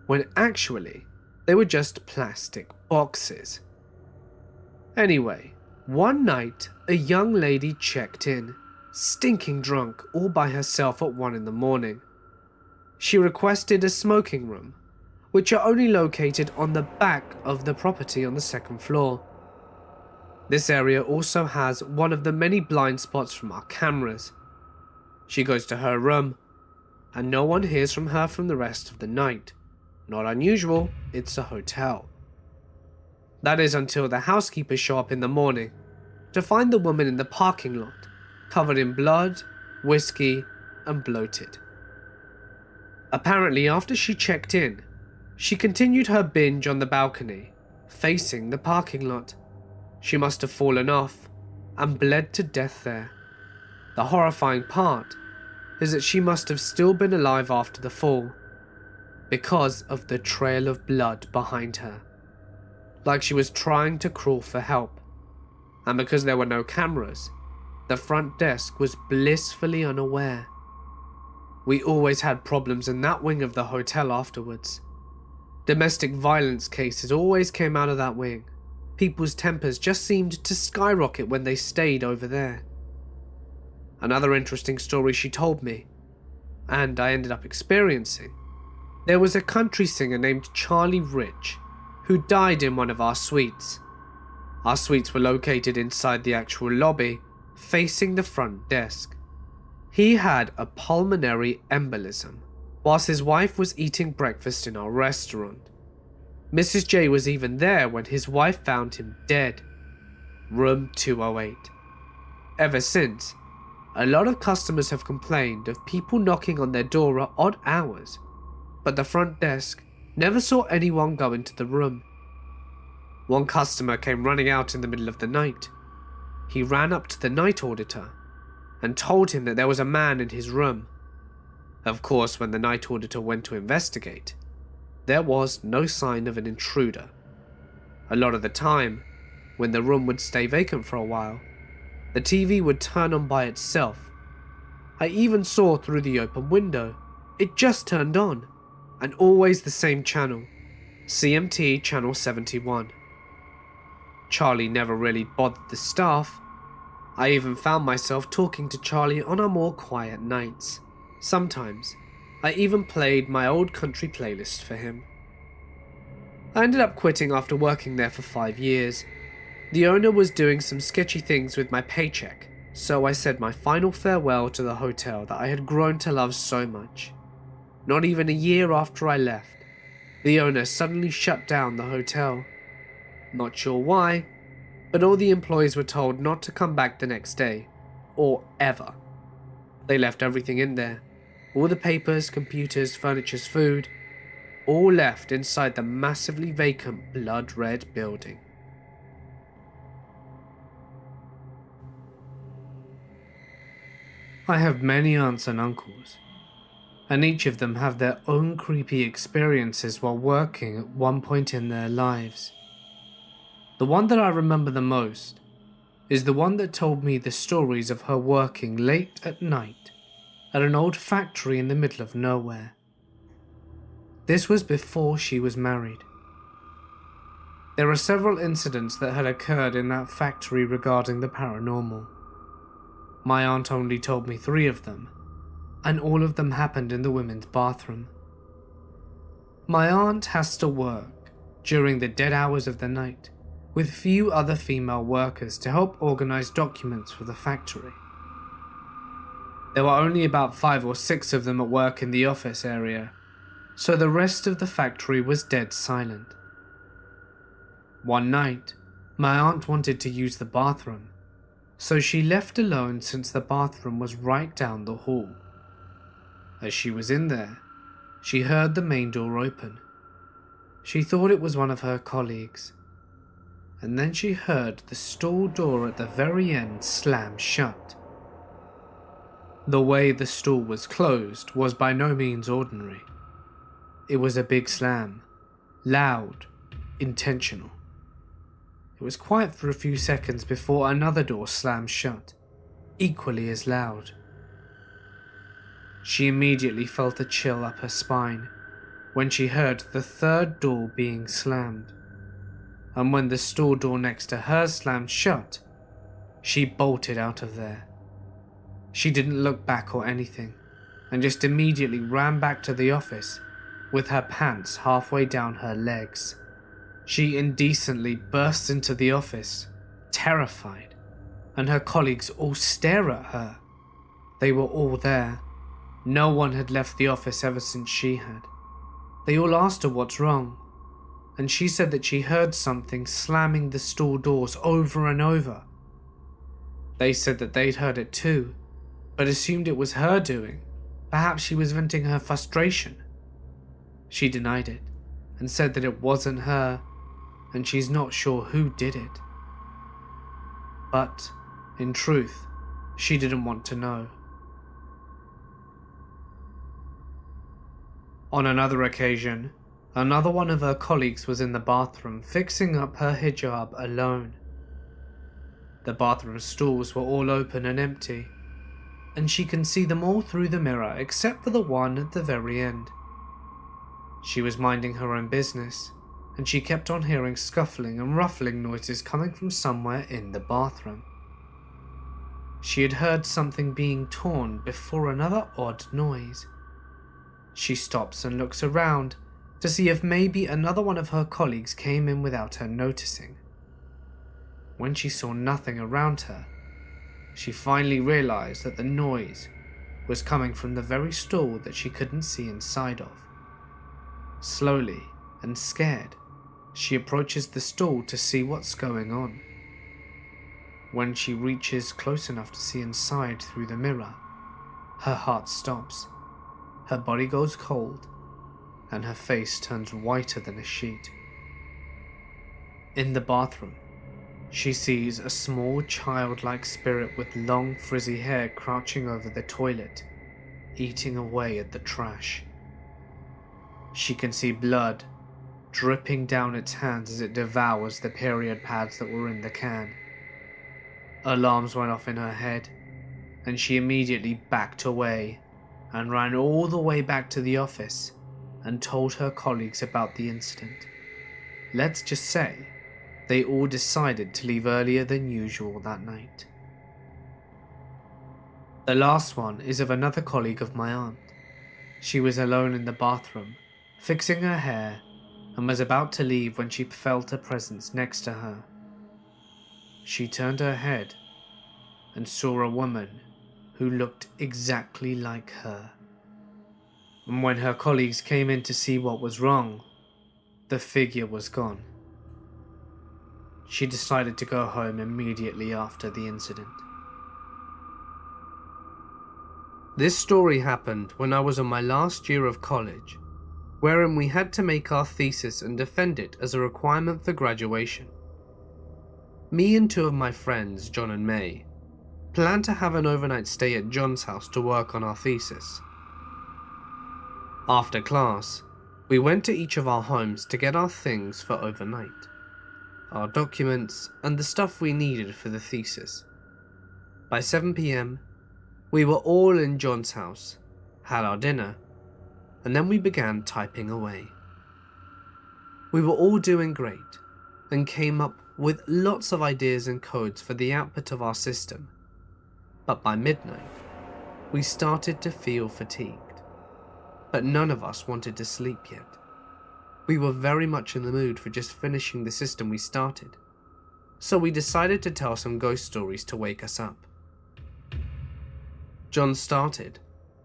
when actually they were just plastic boxes. Anyway, one night a young lady checked in, stinking drunk all by herself at 1 in the morning. She requested a smoking room, which are only located on the back of the property on the 2nd floor. This area also has one of the many blind spots from our cameras. She goes to her room, and no one hears from her from the rest of the night. Not unusual, it's a hotel. That is until the housekeepers show up in the morning to find the woman in the parking lot, covered in blood, whiskey, and bloated. Apparently, after she checked in, she continued her binge on the balcony, facing the parking lot. She must have fallen off and bled to death there. The horrifying part is that she must have still been alive after the fall, because of the trail of blood behind her, like she was trying to crawl for help. And because there were no cameras, the front desk was blissfully unaware. We always had problems in that wing of the hotel afterwards. Domestic violence cases always came out of that wing. People's tempers just seemed to skyrocket when they stayed over there. Another interesting story she told me, and I ended up experiencing. There was a country singer named Charlie Rich who died in one of our suites. Our suites were located inside the actual lobby, facing the front desk. He had a pulmonary embolism whilst his wife was eating breakfast in our restaurant. Mrs. J was even there when his wife found him dead. room 208. Ever since, a lot of customers have complained of people knocking on their door at odd hours, but the front desk never saw anyone go into the room. One customer came running out in the middle of the night. He ran up to the night auditor and told him that there was a man in his room. Of course, when the night auditor went to investigate, there was no sign of an intruder. A lot of the time, when the room would stay vacant for a while, the TV would turn on by itself. I even saw through the open window, it just turned on, and always the same channel, CMT channel 71. Charlie never really bothered the staff. I even found myself talking to Charlie on our more quiet nights. Sometimes, I even played my old country playlist for him. I ended up quitting after working there for 5 years. The owner was doing some sketchy things with my paycheck, so I said my final farewell to the hotel that I had grown to love so much. Not even a year after I left, the owner suddenly shut down the hotel. Not sure why, but all the employees were told not to come back the next day, or ever. They left everything in there. All the papers, computers, furniture, food, all left inside the massively vacant blood-red building. I have many aunts and uncles, and each of them have their own creepy experiences while working at one point in their lives. The one that I remember the most is the one that told me the stories of her working late at night at an old factory in the middle of nowhere. This was before she was married. There are several incidents that had occurred in that factory regarding the paranormal. My aunt only told me 3 of them, and all of them happened in the women's bathroom. My aunt has to work during the dead hours of the night with few other female workers to help organize documents for the factory. There were only about 5 or 6 of them at work in the office area, so the rest of the factory was dead silent. One night, my aunt wanted to use the bathroom, so she left alone since the bathroom was right down the hall. As she was in there, she heard the main door open. She thought it was one of her colleagues, and then she heard the stall door at the very end slam shut. The way the stall was closed was by no means ordinary. It was a big slam, loud, intentional. It was quiet for a few seconds before another door slammed shut, equally as loud. She immediately felt a chill up her spine when she heard the third door being slammed, and when the stall door next to her slammed shut, she bolted out of there. She didn't look back or anything, and just immediately ran back to the office with her pants halfway down her legs. She indecently burst into the office, terrified, and her colleagues all stare at her. They were all there. No one had left the office ever since she had. They all asked her what's wrong, and she said that she heard something slamming the stall doors over and over. They said that they'd heard it too, but assumed it was her doing. Perhaps she was venting her frustration. She denied it and said that it wasn't her, and she's not sure who did it. But, in truth, she didn't want to know. On another occasion, another one of her colleagues was in the bathroom fixing up her hijab alone. The bathroom stalls were all open and empty, and she can see them all through the mirror except for the one at the very end. She was minding her own business, and she kept on hearing scuffling and ruffling noises coming from somewhere in the bathroom. She had heard something being torn before another odd noise. She stops and looks around to see if maybe another one of her colleagues came in without her noticing. When she saw nothing around her, she finally realized that the noise was coming from the very stall that she couldn't see inside of. Slowly and scared, she approaches the stall to see what's going on. When she reaches close enough to see inside through the mirror, her heart stops, her body goes cold, and her face turns whiter than a sheet. In the bathroom, she sees a small childlike spirit with long frizzy hair crouching over the toilet, eating away at the trash. She can see blood dripping down its hands as it devours the period pads that were in the can. Alarms went off in her head, and she immediately backed away and ran all the way back to the office and told her colleagues about the incident. Let's just say they all decided to leave earlier than usual that night. The last one is of another colleague of my aunt. She was alone in the bathroom, fixing her hair, and was about to leave when she felt a presence next to her. She turned her head and saw a woman who looked exactly like her. And when her colleagues came in to see what was wrong, the figure was gone. She decided to go home immediately after the incident. This story happened when I was in my last year of college, wherein we had to make our thesis and defend it as a requirement for graduation. Me and two of my friends, John and May, planned to have an overnight stay at John's house to work on our thesis. After class, we went to each of our homes to get our things for overnight, our documents, and the stuff we needed for the thesis. By 7 p.m, we were all in John's house, had our dinner, and then we began typing away. We were all doing great, and came up with lots of ideas and codes for the output of our system. But by midnight, we started to feel fatigued. But none of us wanted to sleep yet. We were very much in the mood for just finishing the system we started, so we decided to tell some ghost stories to wake us up. John started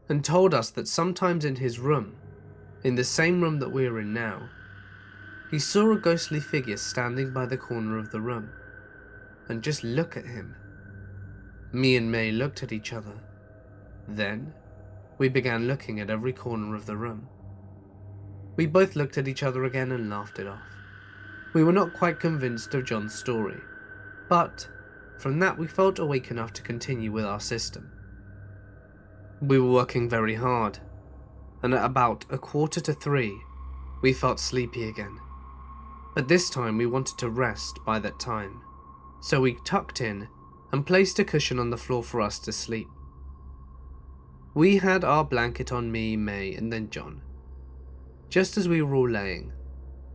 and told us that sometimes in his room, in the same room that we're in now, he saw a ghostly figure standing by the corner of the room and just look at him. Me and May looked at each other. Then we began looking at every corner of the room. We both looked at each other again and laughed it off. We were not quite convinced of John's story, but from that we felt awake enough to continue with our system. We were working very hard, and at about 2:45, we felt sleepy again. But this time we wanted to rest by that time, so we tucked in and placed a cushion on the floor for us to sleep. We had our blanket on me, May, and then John. Just as we were all laying,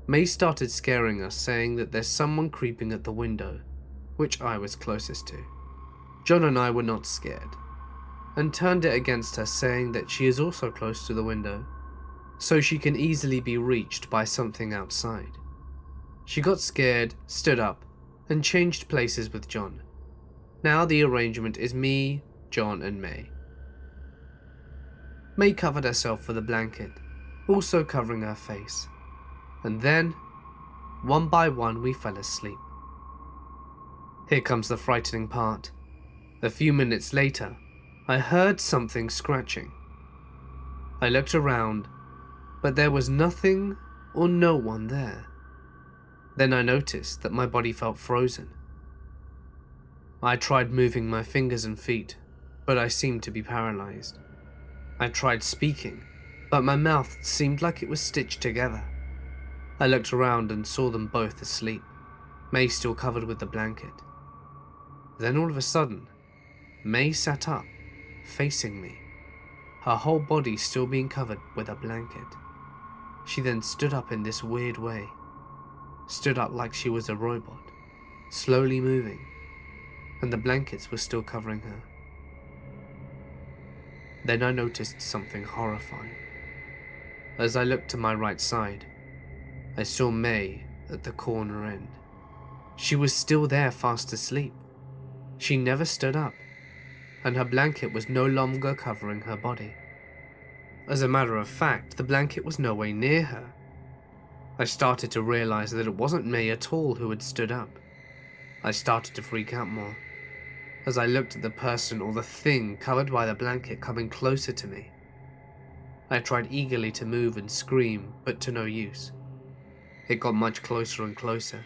May started scaring us, saying that there's someone creeping at the window, which I was closest to. John and I were not scared, and turned it against her, saying that she is also close to the window, so she can easily be reached by something outside. She got scared, stood up, and changed places with John. Now the arrangement is me, John, and May. May covered herself with a blanket, also covering her face, and then, one by one, we fell asleep. Here comes the frightening part. A few minutes later, I heard something scratching. I looked around, but there was nothing or no one there. Then I noticed that my body felt frozen. I tried moving my fingers and feet, but I seemed to be paralyzed. I tried speaking, but my mouth seemed like it was stitched together. I looked around and saw them both asleep, May still covered with the blanket. Then all of a sudden, May sat up, facing me, her whole body still being covered with a blanket. She then stood up in this weird way, stood up like she was a robot, slowly moving, and the blankets were still covering her. Then I noticed something horrifying. As I looked to my right side, I saw May at the corner end. She was still there, fast asleep. She never stood up, and her blanket was no longer covering her body. As a matter of fact, the blanket was nowhere near her. I started to realize that it wasn't May at all who had stood up. I started to freak out more. as I looked at the person or the thing covered by the blanket coming closer to me. I tried eagerly to move and scream, but to no use. It got much closer and closer,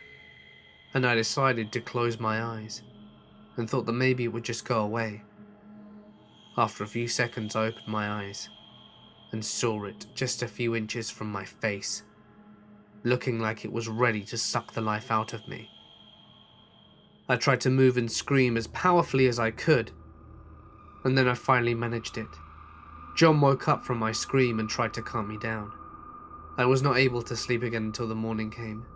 and I decided to close my eyes and thought that maybe it would just go away. After a few seconds, I opened my eyes and saw it just a few inches from my face, looking like it was ready to suck the life out of me. I tried to move and scream as powerfully as I could, and then I finally managed it. John woke up from my scream and tried to calm me down. I was not able to sleep again until the morning came.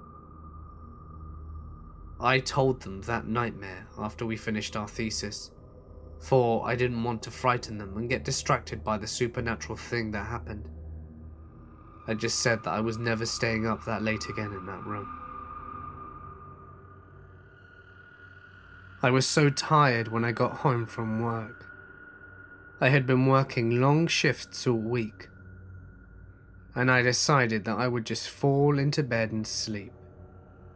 I told them that nightmare after we finished our thesis, for I didn't want to frighten them and get distracted by the supernatural thing that happened. I just said that I was never staying up that late again in that room. I was so tired when I got home from work. I had been working long shifts all week, and I decided that I would just fall into bed and sleep,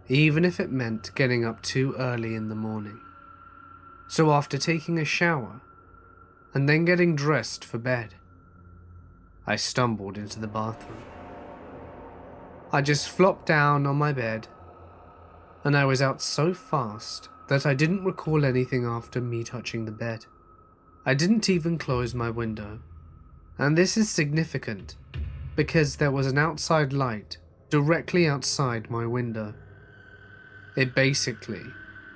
even if it meant getting up too early in the morning. So after taking a shower and then getting dressed for bed, I stumbled into the bathroom. I just flopped down on my bed, and I was out so fast that I didn't recall anything after me touching the bed. I didn't even close my window, and this is significant because there was an outside light directly outside my window. It basically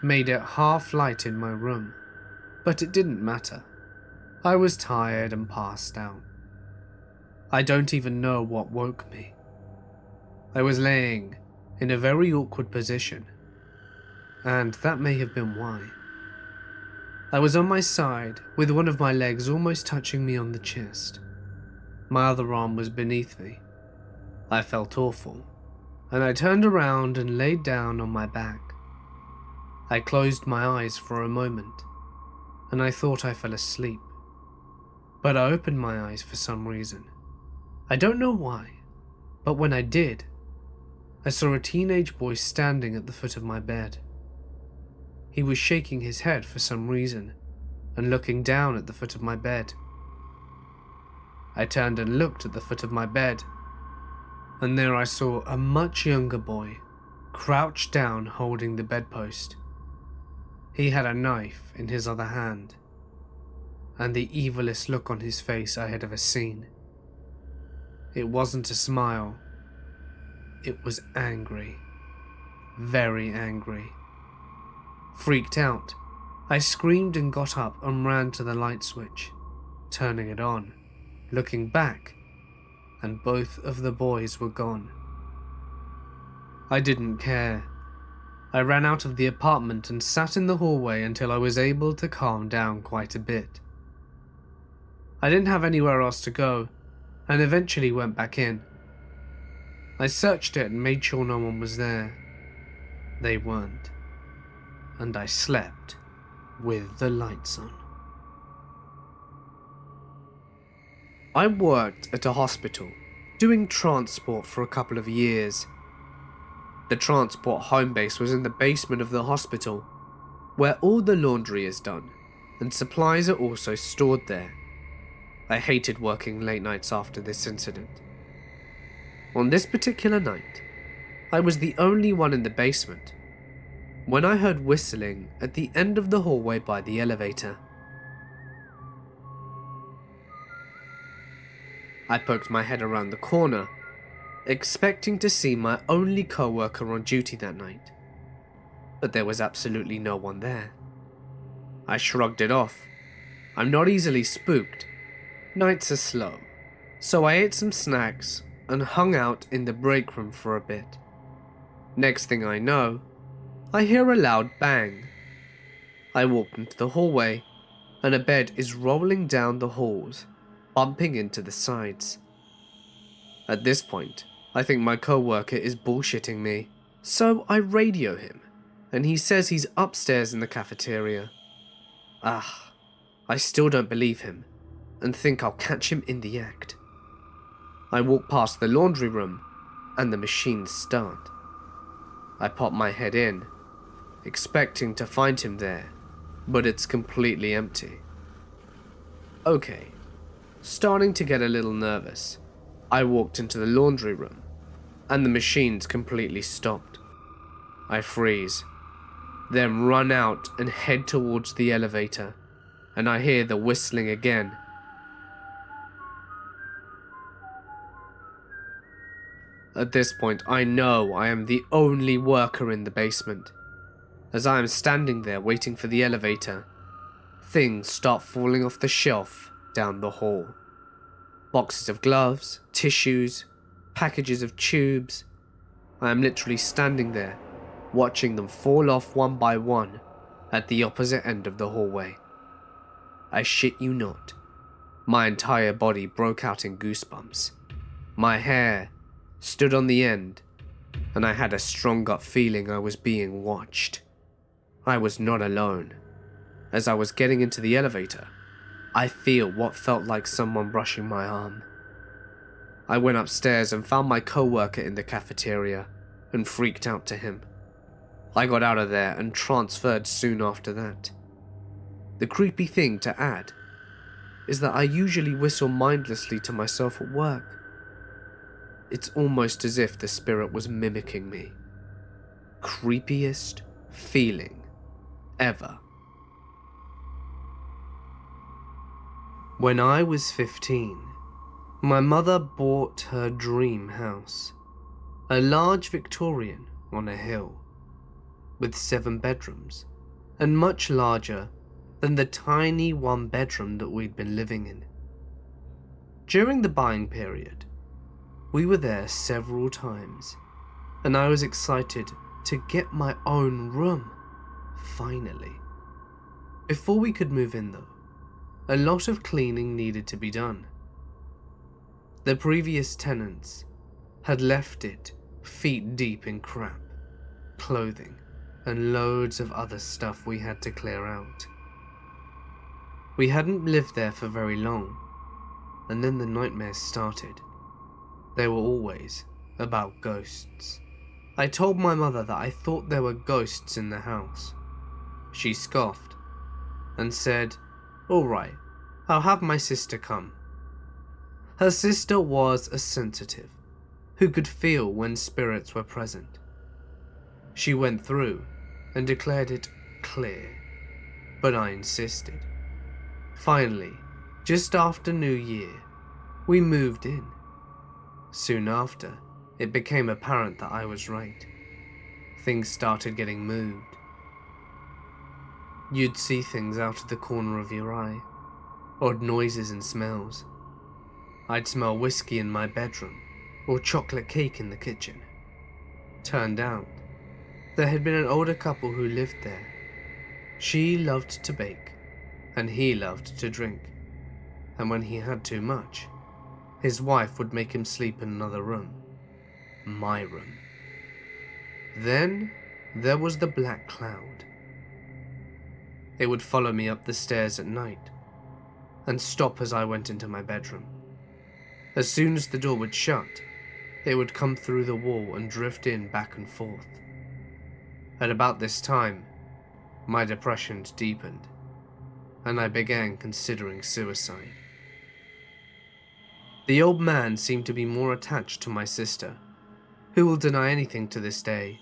made it half light in my room, but it didn't matter. I was tired and passed out. I don't even know what woke me. I was laying in a very awkward position, and that may have been why. I was on my side with one of my legs almost touching me on the chest. My other arm was beneath me. I felt awful, and I turned around and laid down on my back. I closed my eyes for a moment, and I thought I fell asleep. But I opened my eyes for some reason. I don't know why, but when I did, I saw a teenage boy standing at the foot of my bed. He was shaking his head for some reason and looking down at the foot of my bed. I turned and looked at the foot of my bed, and there I saw a much younger boy crouched down holding the bedpost. He had a knife in his other hand, and the evilest look on his face I had ever seen. It wasn't a smile. It was angry. Very angry. Freaked out, I screamed and got up and ran to the light switch, turning it on, looking back, and both of the boys were gone. I didn't care. I ran out of the apartment and sat in the hallway until I was able to calm down quite a bit. I didn't have anywhere else to go, and eventually went back in. I searched it and made sure no one was there. They weren't. And I slept with the lights on. I worked at a hospital, doing transport for a couple of years. The transport home base was in the basement of the hospital, where all the laundry is done, and supplies are also stored there. I hated working late nights after this incident. On this particular night, I was the only one in the basement when I heard whistling at the end of the hallway by the elevator. I poked my head around the corner, expecting to see my only co-worker on duty that night, but there was absolutely no one there. I shrugged it off. I'm not easily spooked. Nights are slow, so I ate some snacks and hung out in the break room for a bit. Next thing I know, I hear a loud bang. I walked into the hallway, and a bed is rolling down the halls, bumping into the sides. At this point, I think my co-worker is bullshitting me, so I radio him, and he says he's upstairs in the cafeteria. I still don't believe him, and think I'll catch him in the act. I walk past the laundry room, and the machines start. I pop my head in, expecting to find him there, but it's completely empty. Okay, starting to get a little nervous, I walked into the laundry room, and the machines completely stopped. I freeze, then run out and head towards the elevator, and I hear the whistling again. At this point, I know I am the only worker in the basement. As I am standing there waiting for the elevator, things start falling off the shelf down the hall. Boxes of gloves, tissues, packages of tubes. I am literally standing there, watching them fall off one by one at the opposite end of the hallway. I shit you not. My entire body broke out in goosebumps. My hair stood on the end, and I had a strong gut feeling I was being watched. I was not alone. As I was getting into the elevator, I feel what felt like someone brushing my arm. I went upstairs and found my co-worker in the cafeteria and freaked out to him. I got out of there and transferred soon after that. The creepy thing to add is that I usually whistle mindlessly to myself at work. It's almost as if the spirit was mimicking me. Creepiest feeling ever. When I was 15, my mother bought her dream house, a large Victorian on a hill, with 7 bedrooms, and much larger than the tiny 1-bedroom that we'd been living in. During the buying period, we were there several times, and I was excited to get my own room, finally. Before we could move in though, a lot of cleaning needed to be done. The previous tenants had left it feet deep in crap, clothing, and loads of other stuff we had to clear out. We hadn't lived there for very long, and then the nightmares started. They were always about ghosts. I told my mother that I thought there were ghosts in the house. She scoffed and said, "All right, I'll have my sister come." Her sister was a sensitive who could feel when spirits were present. She went through and declared it clear, but I insisted. Finally, just after New Year, we moved in. Soon after, it became apparent that I was right. Things started getting moved. You'd see things out of the corner of your eye, odd noises and smells. I'd smell whiskey in my bedroom, or chocolate cake in the kitchen. Turned out, there had been an older couple who lived there. She loved to bake, and he loved to drink. And when he had too much, his wife would make him sleep in another room. My room. Then there was the black cloud. It would follow me up the stairs at night, and stop as I went into my bedroom. As soon as the door would shut, it would come through the wall and drift in back and forth. At about this time, my depression deepened, and I began considering suicide. The old man seemed to be more attached to my sister, who will deny anything to this day,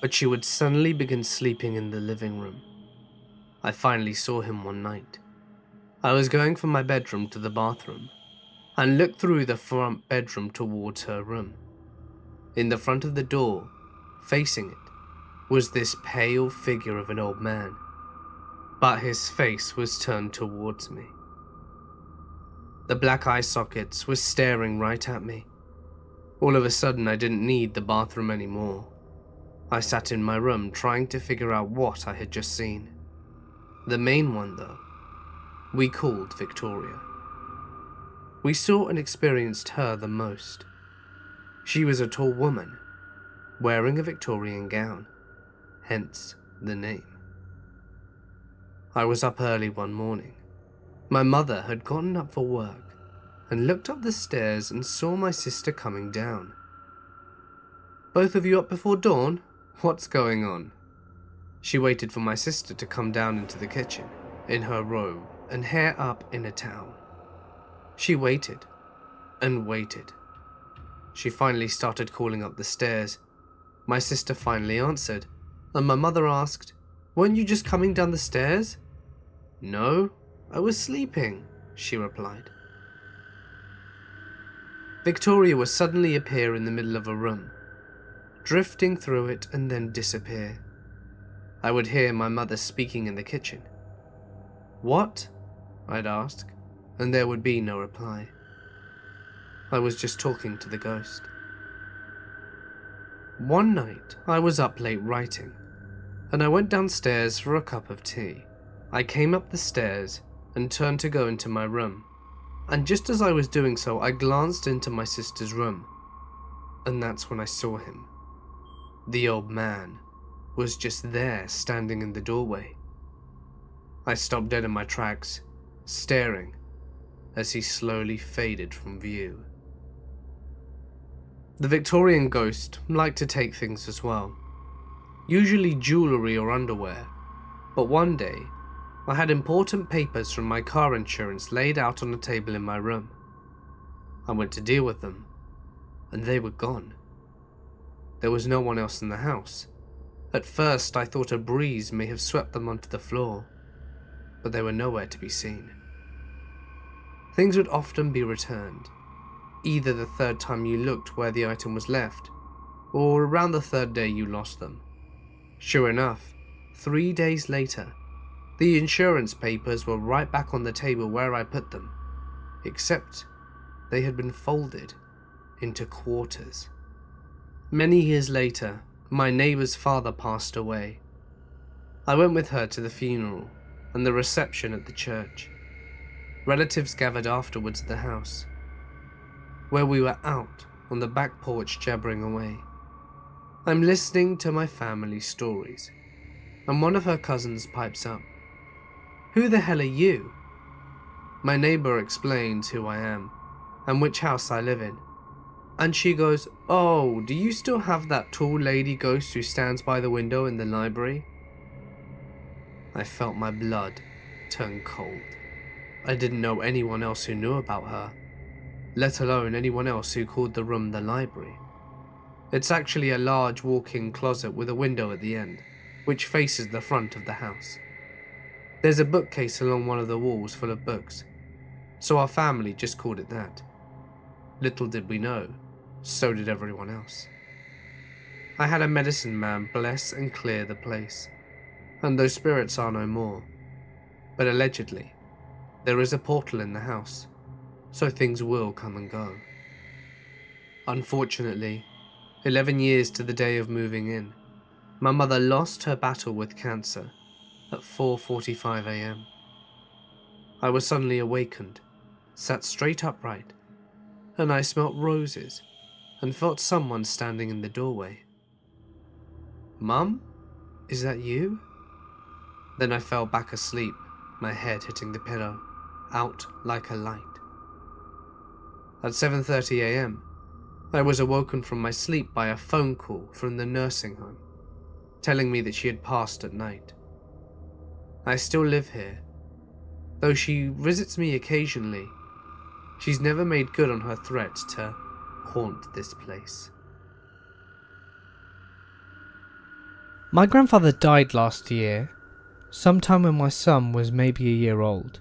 but she would suddenly begin sleeping in the living room. I finally saw him one night. I was going from my bedroom to the bathroom, and looked through the front bedroom towards her room. In the front of the door, facing it, was this pale figure of an old man, but his face was turned towards me. The black eye sockets were staring right at me. All of a sudden, I didn't need the bathroom anymore. I sat in my room trying to figure out what I had just seen. The main one, though, we called Victoria. We saw and experienced her the most. She was a tall woman, wearing a Victorian gown, hence the name. I was up early one morning. My mother had gotten up for work and looked up the stairs and saw my sister coming down. "Both of you up before dawn? What's going on?" She waited for my sister to come down into the kitchen, in her robe and hair up in a towel. She waited and waited. She finally started calling up the stairs. My sister finally answered, and my mother asked, "Weren't you just coming down the stairs?" "No, I was sleeping," she replied. Victoria would suddenly appear in the middle of a room, drifting through it and then disappear. I would hear my mother speaking in the kitchen. "What?" I'd ask, and there would be no reply. I was just talking to the ghost. One night, I was up late writing, and I went downstairs for a cup of tea. I came up the stairs and turned to go into my room, and just as I was doing so, I glanced into my sister's room, and that's when I saw him. The old man was just there, standing in the doorway. I stopped dead in my tracks, staring as he slowly faded from view. The Victorian ghost liked to take things as well, usually jewellery or underwear, but one day I had important papers from my car insurance laid out on a table in my room. I went to deal with them, and they were gone. There was no one else in the house. At first I thought a breeze may have swept them onto the floor, but they were nowhere to be seen. Things would often be returned, either the third time you looked where the item was left, or around the third day you lost them. Sure enough, 3 days later, the insurance papers were right back on the table where I put them, except they had been folded into quarters. Many years later, my neighbour's father passed away. I went with her to the funeral and the reception at the church. Relatives gathered afterwards at the house, where we were out on the back porch jabbering away. I'm listening to my family's stories, and one of her cousins pipes up, "Who the hell are you?" My neighbour explains who I am, and which house I live in, and she goes, "Oh, do you still have that tall lady ghost who stands by the window in the library?" I felt my blood turn cold. I didn't know anyone else who knew about her, let alone anyone else who called the room the library. It's actually a large walk-in closet with a window at the end, which faces the front of the house. There's a bookcase along one of the walls full of books, so our family just called it that. Little did we know, so did everyone else. I had a medicine man bless and clear the place, and those spirits are no more, but allegedly, there is a portal in the house, so things will come and go. Unfortunately, 11 years to the day of moving in, my mother lost her battle with cancer at 4:45 a.m. I was suddenly awakened, sat straight upright, and I smelt roses and felt someone standing in the doorway. "Mum, is that you?" Then I fell back asleep, my head hitting the pillow, out like a light. At 7:30 a.m, I was awoken from my sleep by a phone call from the nursing home, telling me that she had passed at night. I still live here. Though she visits me occasionally, she's never made good on her threat to haunt this place. My grandfather died last year, sometime when my son was maybe a year old.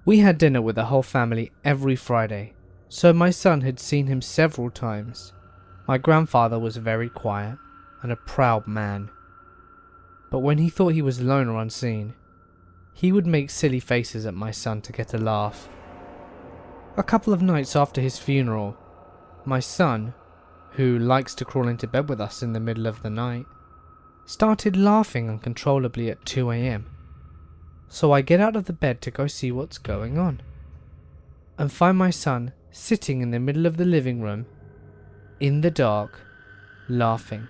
We had dinner with the whole family every Friday, so my son had seen him several times. My grandfather was very quiet and a proud man, but when he thought he was alone or unseen, he would make silly faces at my son to get a laugh. A couple of nights after his funeral, my son, who likes to crawl into bed with us in the middle of the night, started laughing uncontrollably at 2 a.m. So I get out of the bed to go see what's going on, and find my son sitting in the middle of the living room, in the dark, laughing.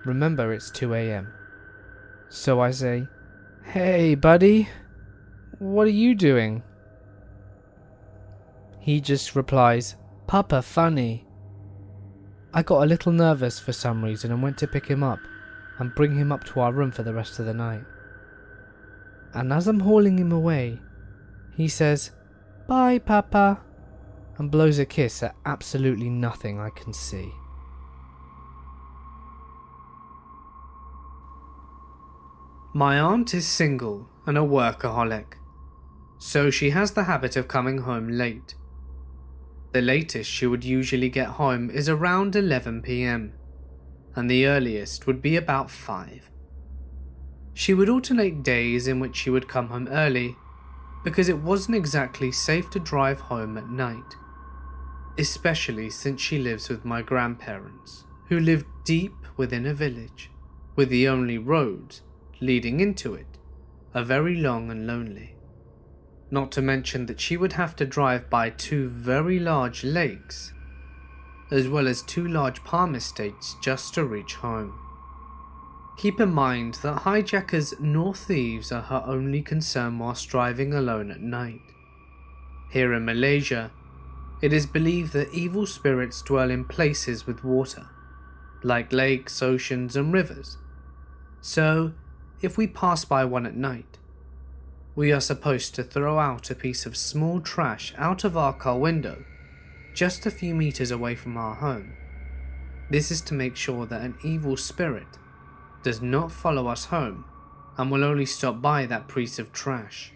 Remember, it's 2 a.m. So I say, "Hey buddy, what are you doing?" He just replies, "Papa, funny." I got a little nervous for some reason and went to pick him up, and bring him up to our room for the rest of the night. And as I'm hauling him away, he says, "Bye, Papa," and blows a kiss at absolutely nothing I can see. My aunt is single and a workaholic, so she has the habit of coming home late. The latest she would usually get home is around 11 PM, and the earliest would be about 5. She would alternate days in which she would come home early, because it wasn't exactly safe to drive home at night, especially since she lives with my grandparents, who live deep within a village, with the only roads leading into it are very long and lonely. Not to mention that she would have to drive by 2 very large lakes, as well as 2 large palm estates just to reach home. Keep in mind that hijackers nor thieves are her only concern whilst driving alone at night. Here in Malaysia, it is believed that evil spirits dwell in places with water, like lakes, oceans and rivers. So, if we pass by one at night, we are supposed to throw out a piece of small trash out of our car window, just a few meters away from our home. This is to make sure that an evil spirit does not follow us home and will only stop by that piece of trash.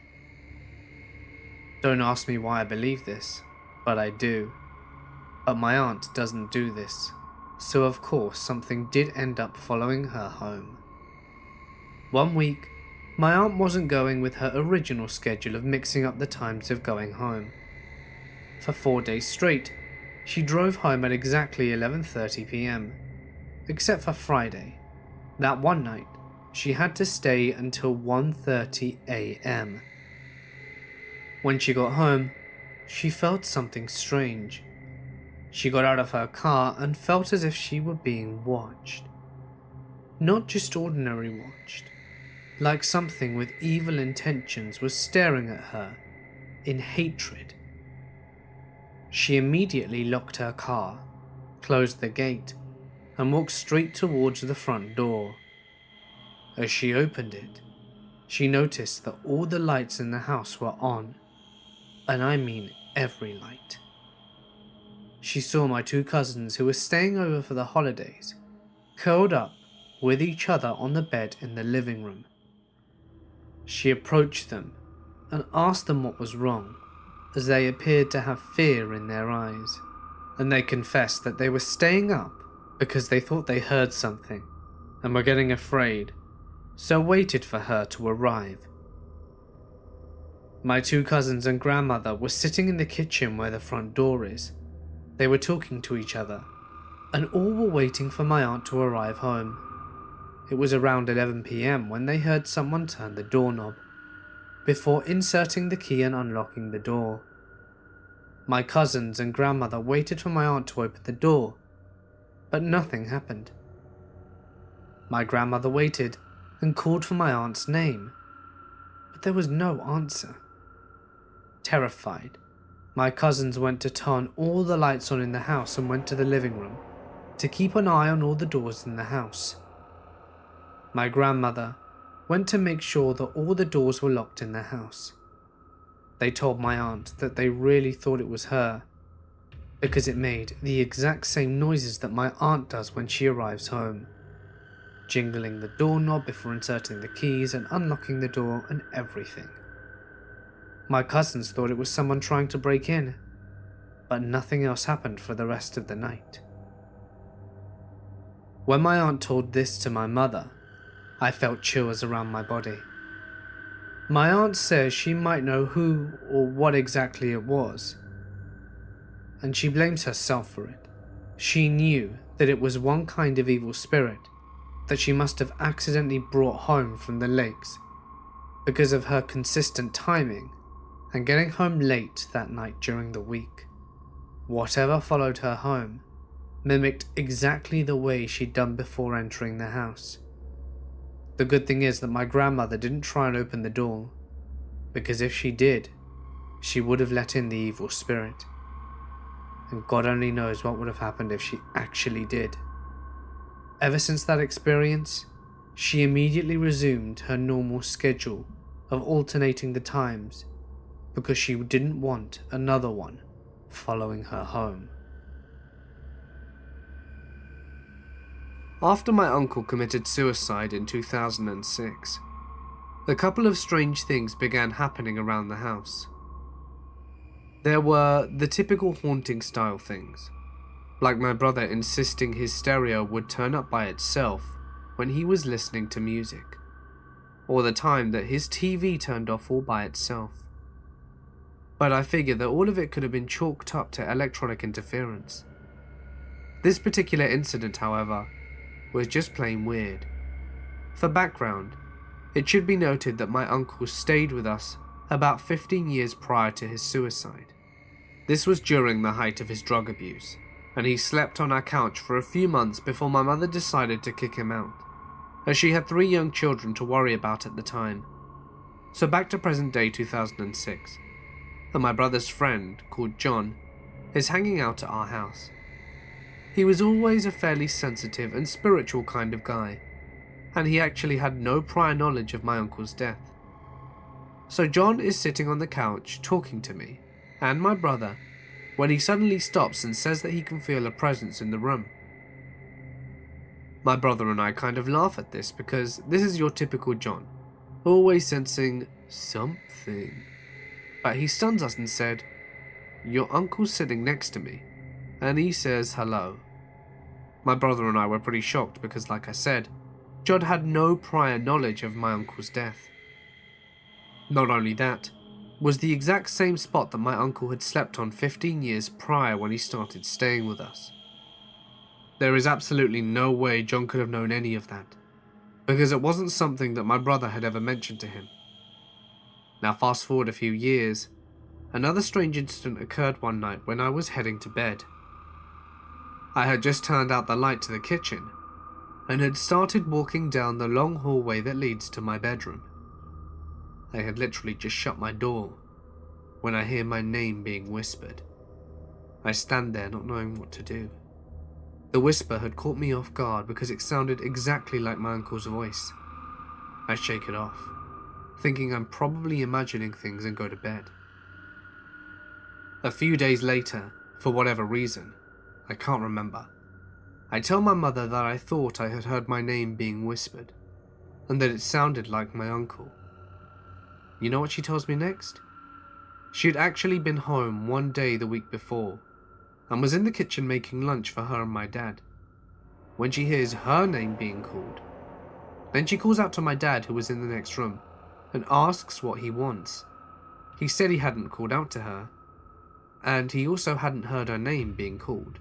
Don't ask me why I believe this, but I do. But my aunt doesn't do this, so of course something did end up following her home. One week, my aunt wasn't going with her original schedule of mixing up the times of going home. For 4 days straight, she drove home at exactly 11:30 PM, except for Friday. That one night, she had to stay until 1:30 AM. When she got home, she felt something strange. She got out of her car and felt as if she were being watched. Not just ordinary watched, like something with evil intentions was staring at her in hatred. She immediately locked her car, closed the gate, and walked straight towards the front door. As she opened it, she noticed that all the lights in the house were on, and I mean every light. She saw my 2 cousins who were staying over for the holidays, curled up with each other on the bed in the living room. She approached them and asked them what was wrong, as they appeared to have fear in their eyes, and they confessed that they were staying up because they thought they heard something and were getting afraid, so waited for her to arrive. My 2 cousins and grandmother were sitting in the kitchen where the front door is. They were talking to each other, and all were waiting for my aunt to arrive home. It was around 11 PM when they heard someone turn the doorknob, before inserting the key and unlocking the door. My cousins and grandmother waited for my aunt to open the door, but nothing happened. My grandmother waited and called for my aunt's name, but there was no answer. Terrified, my cousins went to turn all the lights on in the house and went to the living room to keep an eye on all the doors in the house. My grandmother went to make sure that all the doors were locked in the house. They told my aunt that they really thought it was her, because it made the exact same noises that my aunt does when she arrives home, jingling the doorknob before inserting the keys and unlocking the door and everything. My cousins thought it was someone trying to break in, but nothing else happened for the rest of the night. When my aunt told this to my mother, I felt chills around my body. My aunt says she might know who or what exactly it was, and she blames herself for it. She knew that it was one kind of evil spirit that she must have accidentally brought home from the lakes because of her consistent timing and getting home late that night during the week. Whatever followed her home mimicked exactly the way she'd done before entering the house. The good thing is that my grandmother didn't try and open the door, because if she did, she would have let in the evil spirit. And God only knows what would have happened if she actually did. Ever since that experience, she immediately resumed her normal schedule of alternating the times because she didn't want another one following her home. After my uncle committed suicide in 2006, a couple of strange things began happening around the house. There were the typical haunting style things, like my brother insisting his stereo would turn up by itself when he was listening to music, or the time that his TV turned off all by itself. But I figured that all of it could have been chalked up to electronic interference. This particular incident, however, was just plain weird. For background, it should be noted that my uncle stayed with us about 15 years prior to his suicide. This was during the height of his drug abuse, and he slept on our couch for a few months before my mother decided to kick him out, as she had 3 young children to worry about at the time. So back to present day 2006, and my brother's friend, called John, is hanging out at our house. He was always a fairly sensitive and spiritual kind of guy, and he actually had no prior knowledge of my uncle's death. So John is sitting on the couch talking to me and my brother when he suddenly stops and says that he can feel a presence in the room. My brother and I kind of laugh at this because this is your typical John, always sensing something. But he stuns us and said, "Your uncle's sitting next to me, and he says hello." My brother and I were pretty shocked because, like I said, John had no prior knowledge of my uncle's death. Not only that, was the exact same spot that my uncle had slept on 15 years prior when he started staying with us. There is absolutely no way John could have known any of that, because it wasn't something that my brother had ever mentioned to him. Now fast forward a few years, another strange incident occurred one night when I was heading to bed. I had just turned out the light to the kitchen and had started walking down the long hallway that leads to my bedroom. I had literally just shut my door when I hear my name being whispered. I stand there not knowing what to do. The whisper had caught me off guard because it sounded exactly like my uncle's voice. I shake it off, thinking I'm probably imagining things and go to bed. A few days later, for whatever reason, I can't remember, I tell my mother that I thought I had heard my name being whispered, and that it sounded like my uncle. You know what she tells me next? She had actually been home one day the week before, and was in the kitchen making lunch for her and my dad, when she hears her name being called. Then she calls out to my dad, who was in the next room, and asks what he wants. He said he hadn't called out to her, and he also hadn't heard her name being called.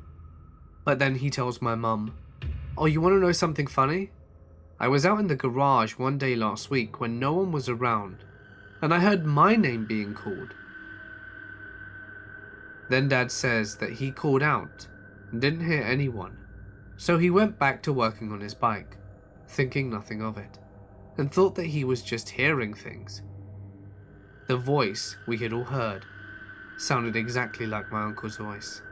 But then he tells my mum, "Oh, you want to know something funny? I was out in the garage one day last week when no one was around, and I heard my name being called." Then Dad says that he called out and didn't hear anyone, so he went back to working on his bike, thinking nothing of it, and thought that he was just hearing things. The voice we had all heard sounded exactly like my uncle's voice.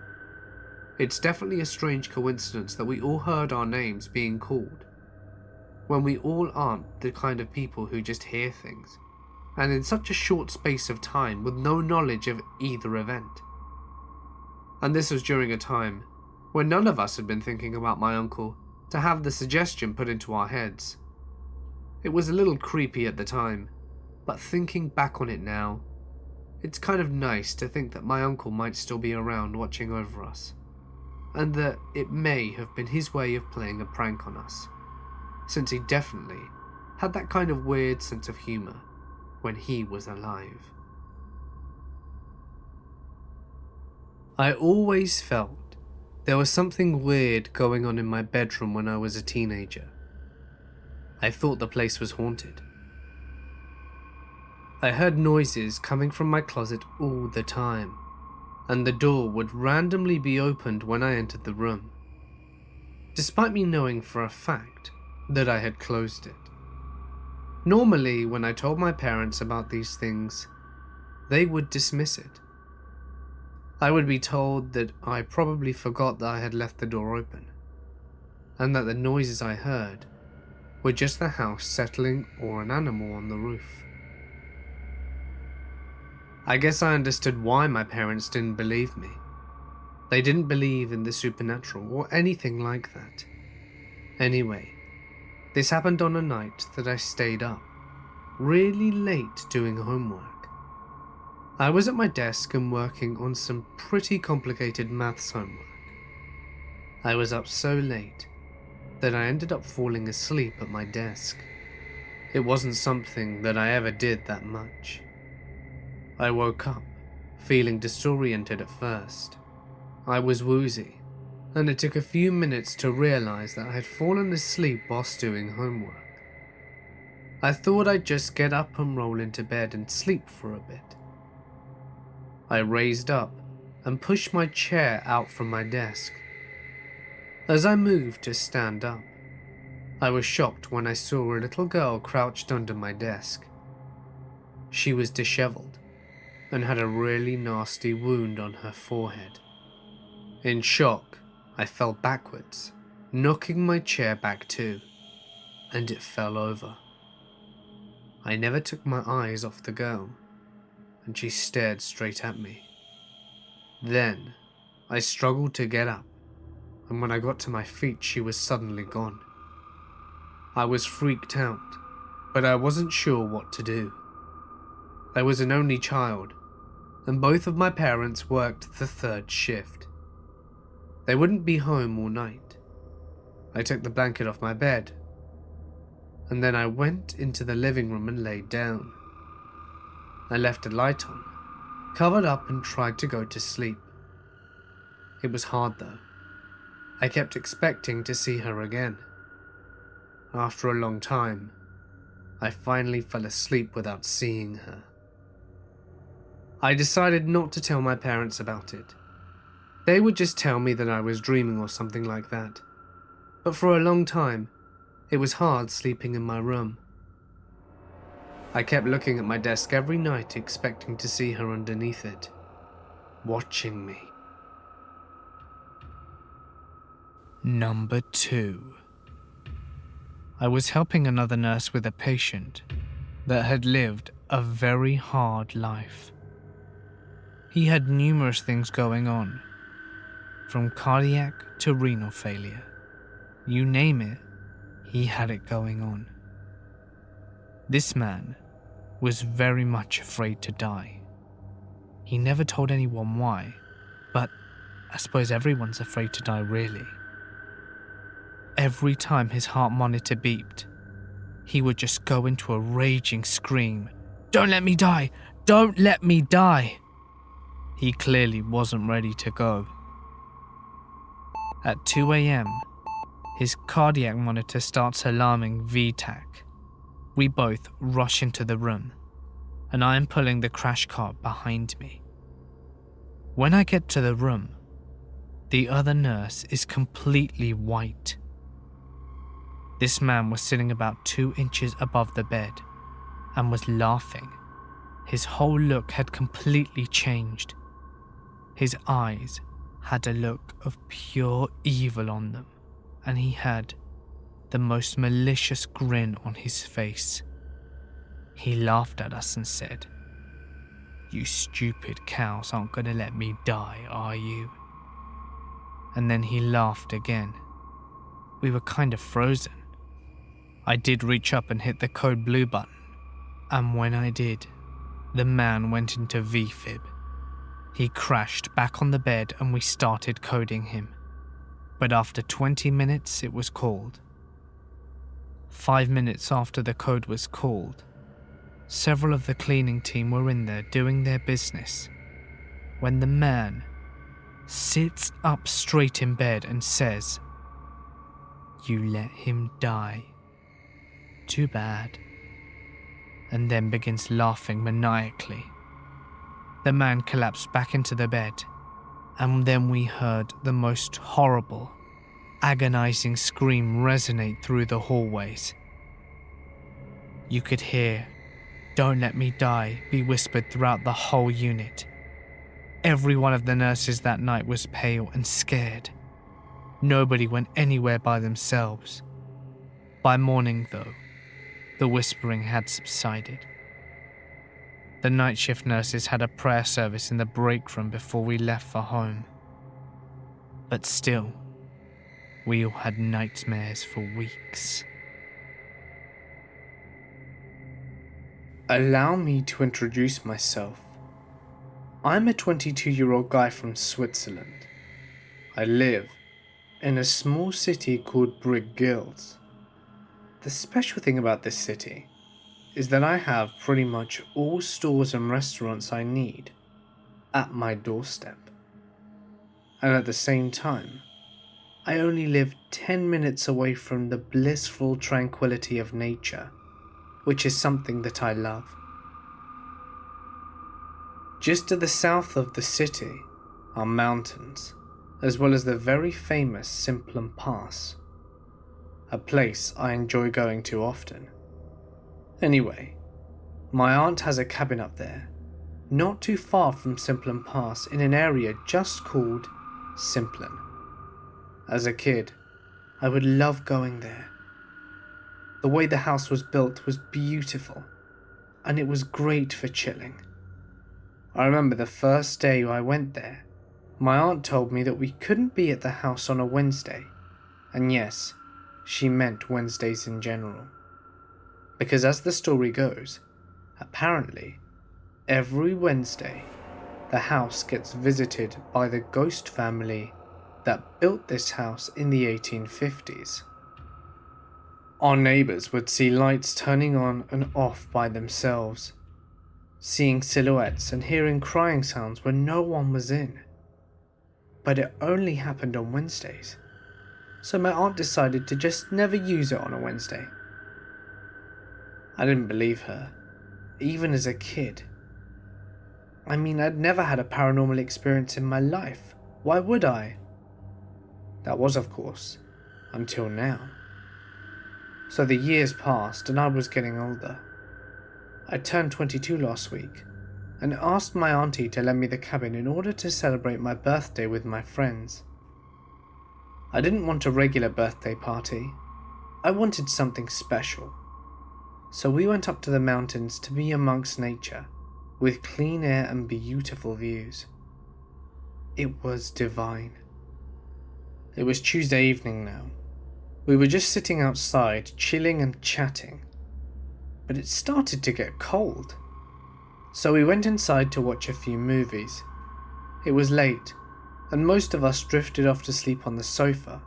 It's definitely a strange coincidence that we all heard our names being called, when we all aren't the kind of people who just hear things, and in such a short space of time with no knowledge of either event. And this was during a time when none of us had been thinking about my uncle to have the suggestion put into our heads. It was a little creepy at the time, but thinking back on it now, it's kind of nice to think that my uncle might still be around watching over us, and that it may have been his way of playing a prank on us, since he definitely had that kind of weird sense of humour when he was alive. I always felt there was something weird going on in my bedroom when I was a teenager. I thought the place was haunted. I heard noises coming from my closet all the time, and the door would randomly be opened when I entered the room, despite me knowing for a fact that I had closed it. Normally, when I told my parents about these things, they would dismiss it. I would be told that I probably forgot that I had left the door open, and that the noises I heard with just the house settling or an animal on the roof. I guess I understood why my parents didn't believe me. They didn't believe in the supernatural or anything like that. Anyway, this happened on a night that I stayed up, really late doing homework. I was at my desk and working on some pretty complicated maths homework. I was up so late that I ended up falling asleep at my desk. It wasn't something that I ever did that much. I woke up, feeling disoriented at first. I was woozy, and it took a few minutes to realize that I had fallen asleep whilst doing homework. I thought I'd just get up and roll into bed and sleep for a bit. I raised up and pushed my chair out from my desk. As I moved to stand up, I was shocked when I saw a little girl crouched under my desk. She was disheveled and had a really nasty wound on her forehead. In shock, I fell backwards, knocking my chair back too, and it fell over. I never took my eyes off the girl, and she stared straight at me. Then, I struggled to get up, and when I got to my feet, she was suddenly gone. I was freaked out, but I wasn't sure what to do. I was an only child, and both of my parents worked the third shift. They wouldn't be home all night. I took the blanket off my bed, and then I went into the living room and laid down. I left a light on, covered up and tried to go to sleep. It was hard though. I kept expecting to see her again. After a long time, I finally fell asleep without seeing her. I decided not to tell my parents about it. They would just tell me that I was dreaming or something like that. But for a long time, it was hard sleeping in my room. I kept looking at my desk every night expecting to see her underneath it, watching me. Number 2. I was helping another nurse with a patient that had lived a very hard life. He had numerous things going on, from cardiac to renal failure. You name it, he had it going on. This man was very much afraid to die. He never told anyone why, but I suppose everyone's afraid to die really. Every time his heart monitor beeped, he would just go into a raging scream. "Don't let me die! Don't let me die!" He clearly wasn't ready to go. At 2 a.m, his cardiac monitor starts alarming VTAC. We both rush into the room, and I am pulling the crash cart behind me. When I get to the room, the other nurse is completely white. This man was sitting about 2 inches above the bed and was laughing. His whole look had completely changed. His eyes had a look of pure evil on them, and he had the most malicious grin on his face. He laughed at us and said, "You stupid cows aren't going to let me die, are you?" And then he laughed again. We were kind of frozen. I did reach up and hit the code blue button, and when I did, the man went into VFib. He crashed back on the bed and we started coding him. But after 20 minutes, it was called. 5 minutes after the code was called, several of the cleaning team were in there doing their business when the man sits up straight in bed and says, "You let him die. Too bad," and then begins laughing maniacally. The man collapsed back into the bed, and then we heard the most horrible, agonizing scream resonate through the hallways. You could hear "Don't let me die" be whispered throughout the whole unit. Every one of the nurses that night was pale and scared. Nobody went anywhere by themselves. By morning, though, the whispering had subsided. The night shift nurses had a prayer service in the break room before we left for home. But still, we all had nightmares for weeks. Allow me to introduce myself. I'm a 22-year-old guy from Switzerland. I live in a small city called Brigg-Gills. The special thing about this city is that I have pretty much all stores and restaurants I need at my doorstep. And at the same time, I only live 10 minutes away from the blissful tranquility of nature, which is something that I love. Just to the south of the city are mountains, as well as the very famous Simplon Pass, a place I enjoy going to often. Anyway, my aunt has a cabin up there, not too far from Simplon Pass, in an area just called Simplon. As a kid, I would love going there. The way the house was built was beautiful, and it was great for chilling. I remember the first day I went there, my aunt told me that we couldn't be at the house on a Wednesday, and yes, she meant Wednesdays in general. Because as the story goes, apparently, every Wednesday, the house gets visited by the ghost family that built this house in the 1850s. Our neighbours would see lights turning on and off by themselves, seeing silhouettes and hearing crying sounds when no one was in. But it only happened on Wednesdays, so my aunt decided to just never use it on a Wednesday. I didn't believe her, even as a kid. I mean, I'd never had a paranormal experience in my life. Why would I? That was, of course, until now. So the years passed and I was getting older. I turned 22 last week and asked my auntie to lend me the cabin in order to celebrate my birthday with my friends. I didn't want a regular birthday party. I wanted something special. So we went up to the mountains to be amongst nature, with clean air and beautiful views. It was divine. It was Tuesday evening now. We were just sitting outside, chilling and chatting. But it started to get cold. So we went inside to watch a few movies. It was late, and most of us drifted off to sleep on the sofa.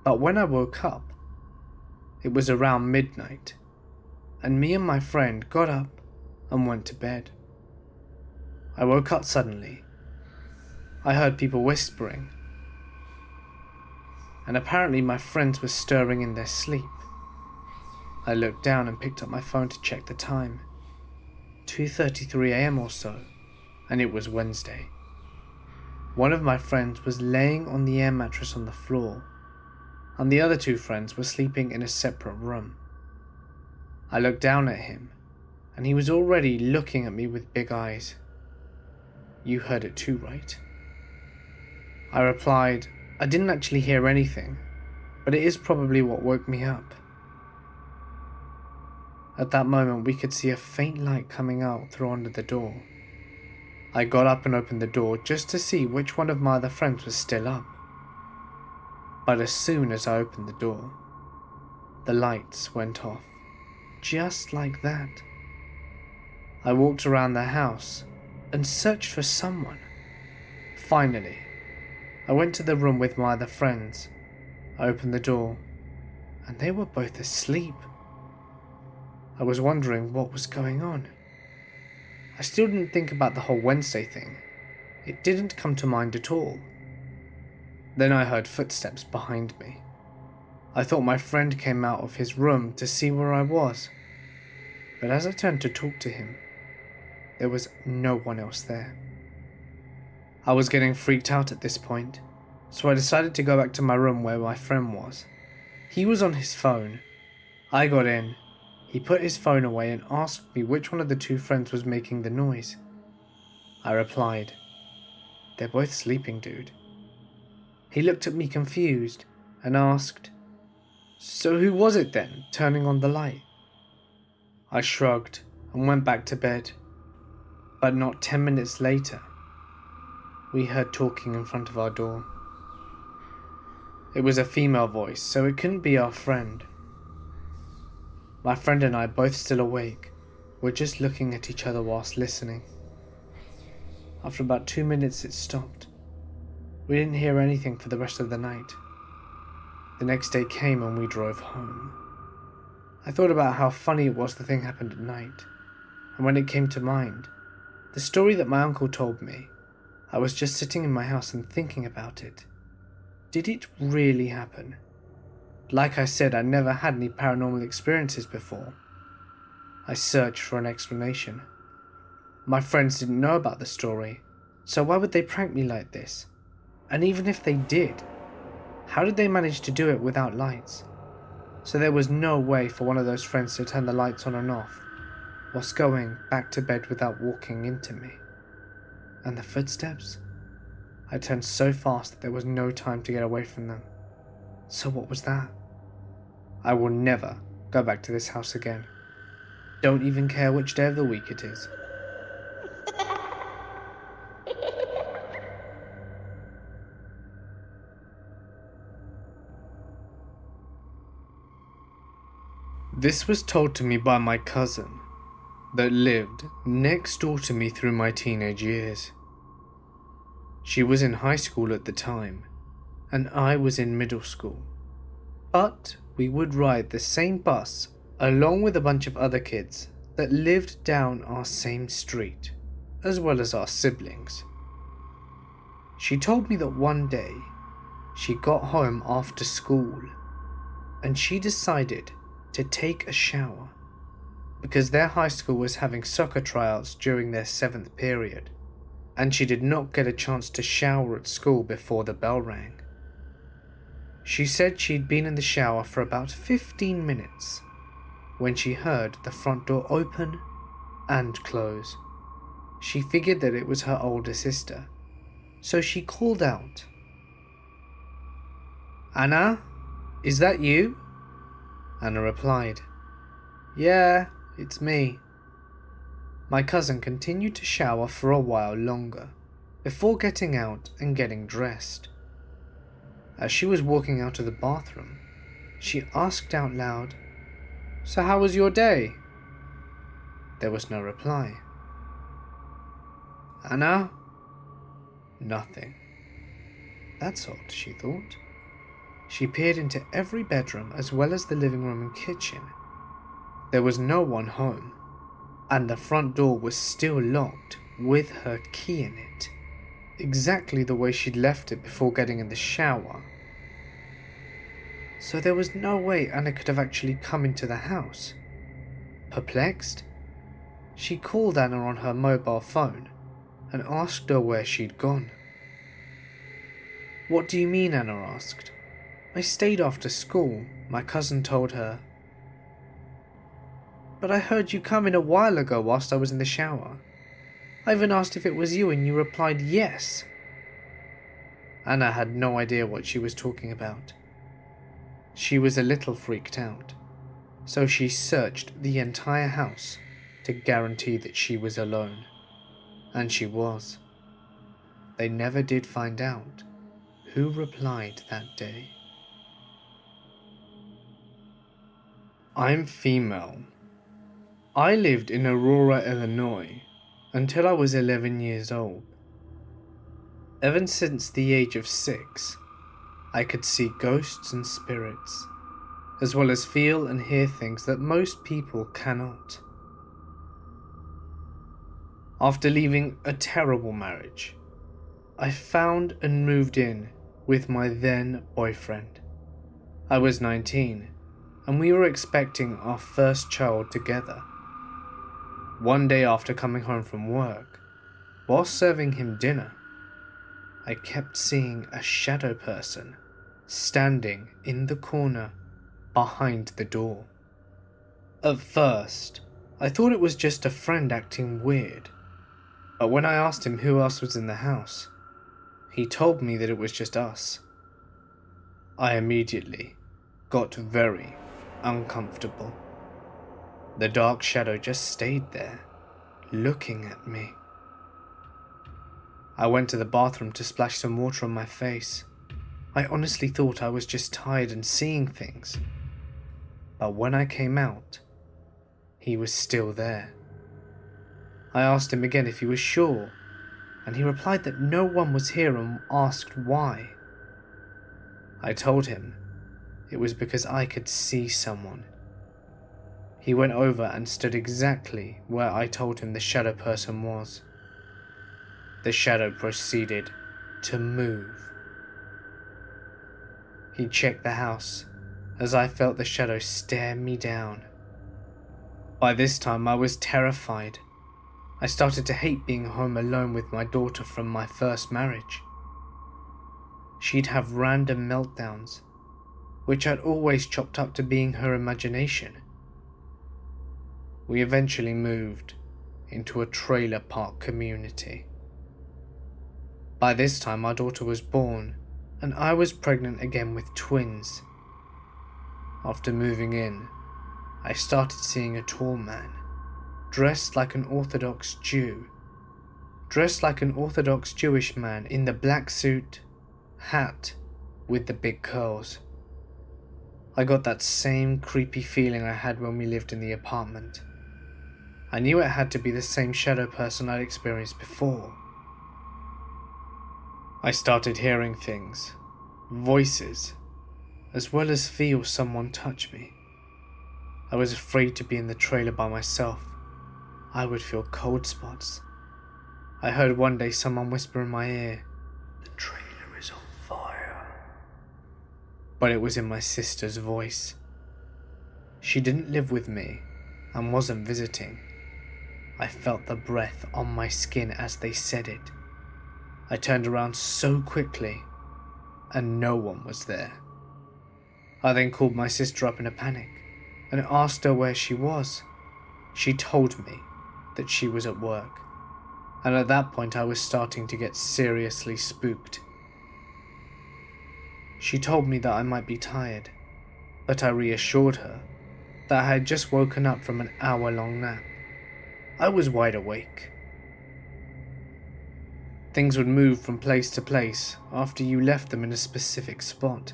But when I woke up, it was around midnight, and me and my friend got up and went to bed. I woke up suddenly. I heard people whispering, and apparently my friends were stirring in their sleep. I looked down and picked up my phone to check the time. 2:33 AM or so, and it was Wednesday. One of my friends was laying on the air mattress on the floor, and the other two friends were sleeping in a separate room. I looked down at him, and he was already looking at me with big eyes. "You heard it too, right?" I replied, "I didn't actually hear anything, but it is probably what woke me up." At that moment, we could see a faint light coming out through under the door. I got up and opened the door just to see which one of my other friends was still up. But as soon as I opened the door, the lights went off, just like that. I walked around the house and searched for someone. Finally, I went to the room with my other friends. I opened the door, and they were both asleep. I was wondering what was going on. I still didn't think about the whole Wednesday thing. It didn't come to mind at all. Then I heard footsteps behind me. I thought my friend came out of his room to see where I was. But as I turned to talk to him, there was no one else there. I was getting freaked out at this point, so I decided to go back to my room where my friend was. He was on his phone. I got in. He put his phone away and asked me which one of the two friends was making the noise. I replied, "They're both sleeping, dude." He looked at me confused and asked, So who was it then, turning on the light? I shrugged and went back to bed. But not 10 minutes later, we heard talking in front of our door. It was a female voice, so it couldn't be our friend. My friend and I, both still awake, were just looking at each other whilst listening. After about 2 minutes it stopped. We didn't hear anything for the rest of the night. The next day came and we drove home. I thought about how funny it was the thing happened at night, and when it came to mind, the story that my uncle told me, I was just sitting in my house and thinking about it. Did it really happen? Like I said, I never had any paranormal experiences before. I searched for an explanation. My friends didn't know about the story, so why would they prank me like this? And even if they did, how did they manage to do it without lights? So there was no way for one of those friends to turn the lights on and off, whilst going back to bed without walking into me. And the footsteps? I turned so fast that there was no time to get away from them. So what was that? I will never go back to this house again. Don't even care which day of the week it is. This was told to me by my cousin that lived next door to me through my teenage years. She was in high school at the time, and I was in middle school. But we would ride the same bus along with a bunch of other kids that lived down our same street, as well as our siblings. She told me that one day she got home after school and she decided to take a shower because their high school was having soccer tryouts during their 7th period, and she did not get a chance to shower at school before the bell rang. She said she'd been in the shower for about 15 minutes when she heard the front door open and close. She figured that it was her older sister, so she called out, "Anna, is that you?" Anna replied, "Yeah, it's me." My cousin continued to shower for a while longer before getting out and getting dressed. As she was walking out of the bathroom, she asked out loud, "So how was your day?" There was no reply. "Anna?" Nothing. That's odd, she thought. She peered into every bedroom as well as the living room and kitchen. There was no one home, and the front door was still locked with her key in it, exactly the way she'd left it before getting in the shower. So there was no way Anna could have actually come into the house. Perplexed, she called Anna on her mobile phone and asked her where she'd gone. "What do you mean?" Anna asked. "I stayed after school," my cousin told her. "But I heard you come in a while ago whilst I was in the shower. I even asked if it was you and you replied yes." Anna had no idea what she was talking about. She was a little freaked out, so she searched the entire house to guarantee that she was alone. And she was. They never did find out who replied that day. I'm female. I lived in Aurora, Illinois until I was 11 years old. Ever since the age of 6, I could see ghosts and spirits, as well as feel and hear things that most people cannot. After leaving a terrible marriage, I found and moved in with my then boyfriend. I was 19, and we were expecting our first child together. One day after coming home from work, while serving him dinner, I kept seeing a shadow person standing in the corner behind the door. At first, I thought it was just a friend acting weird, but when I asked him who else was in the house, he told me that it was just us. I immediately got very uncomfortable. The dark shadow just stayed there, looking at me. I went to the bathroom to splash some water on my face. I honestly thought I was just tired and seeing things. But when I came out, he was still there. I asked him again if he was sure, and he replied that no one was here and asked why. I told him it was because I could see someone. He went over and stood exactly where I told him the shadow person was. The shadow proceeded to move. He checked the house as I felt the shadow stare me down. By this time I was terrified. I started to hate being home alone with my daughter from my first marriage. She'd have random meltdowns, which I'd always chopped up to being her imagination. We eventually moved into a trailer park community. By this time our daughter was born, and I was pregnant again with twins. After moving in, I started seeing a tall man, dressed like an Orthodox Jew. Dressed like an Orthodox Jewish man in the black suit, hat, with the big curls. I got that same creepy feeling I had when we lived in the apartment. I knew it had to be the same shadow person I'd experienced before. I started hearing things, voices, as well as feel someone touch me. I was afraid to be in the trailer by myself. I would feel cold spots. I heard one day someone whisper in my ear, "The trailer is on fire." But it was in my sister's voice. She didn't live with me and wasn't visiting. I felt the breath on my skin as they said it. I turned around so quickly, and no one was there. I then called my sister up in a panic and asked her where she was. She told me that she was at work, and at that point I was starting to get seriously spooked. She told me that I might be tired, but I reassured her that I had just woken up from an hour-long nap. I was wide awake. Things would move from place to place after you left them in a specific spot.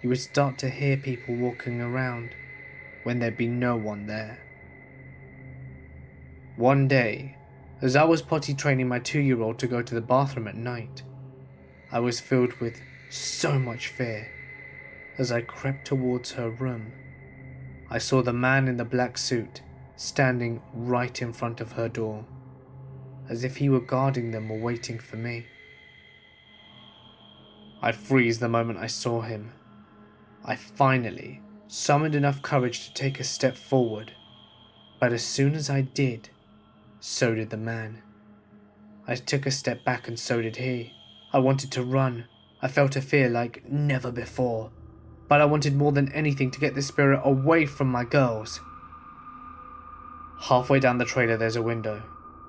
You would start to hear people walking around when there'd be no one there. One day, as I was potty training my 2-year-old to go to the bathroom at night, I was filled with so much fear. As I crept towards her room, I saw the man in the black suit standing right in front of her door, as if he were guarding them or waiting for me. I froze the moment I saw him. I finally summoned enough courage to take a step forward, but as soon as I did, so did the man. I took a step back and so did he. I wanted to run. I felt a fear like never before, but I wanted more than anything to get this spirit away from my girls. Halfway down the trailer there's a window.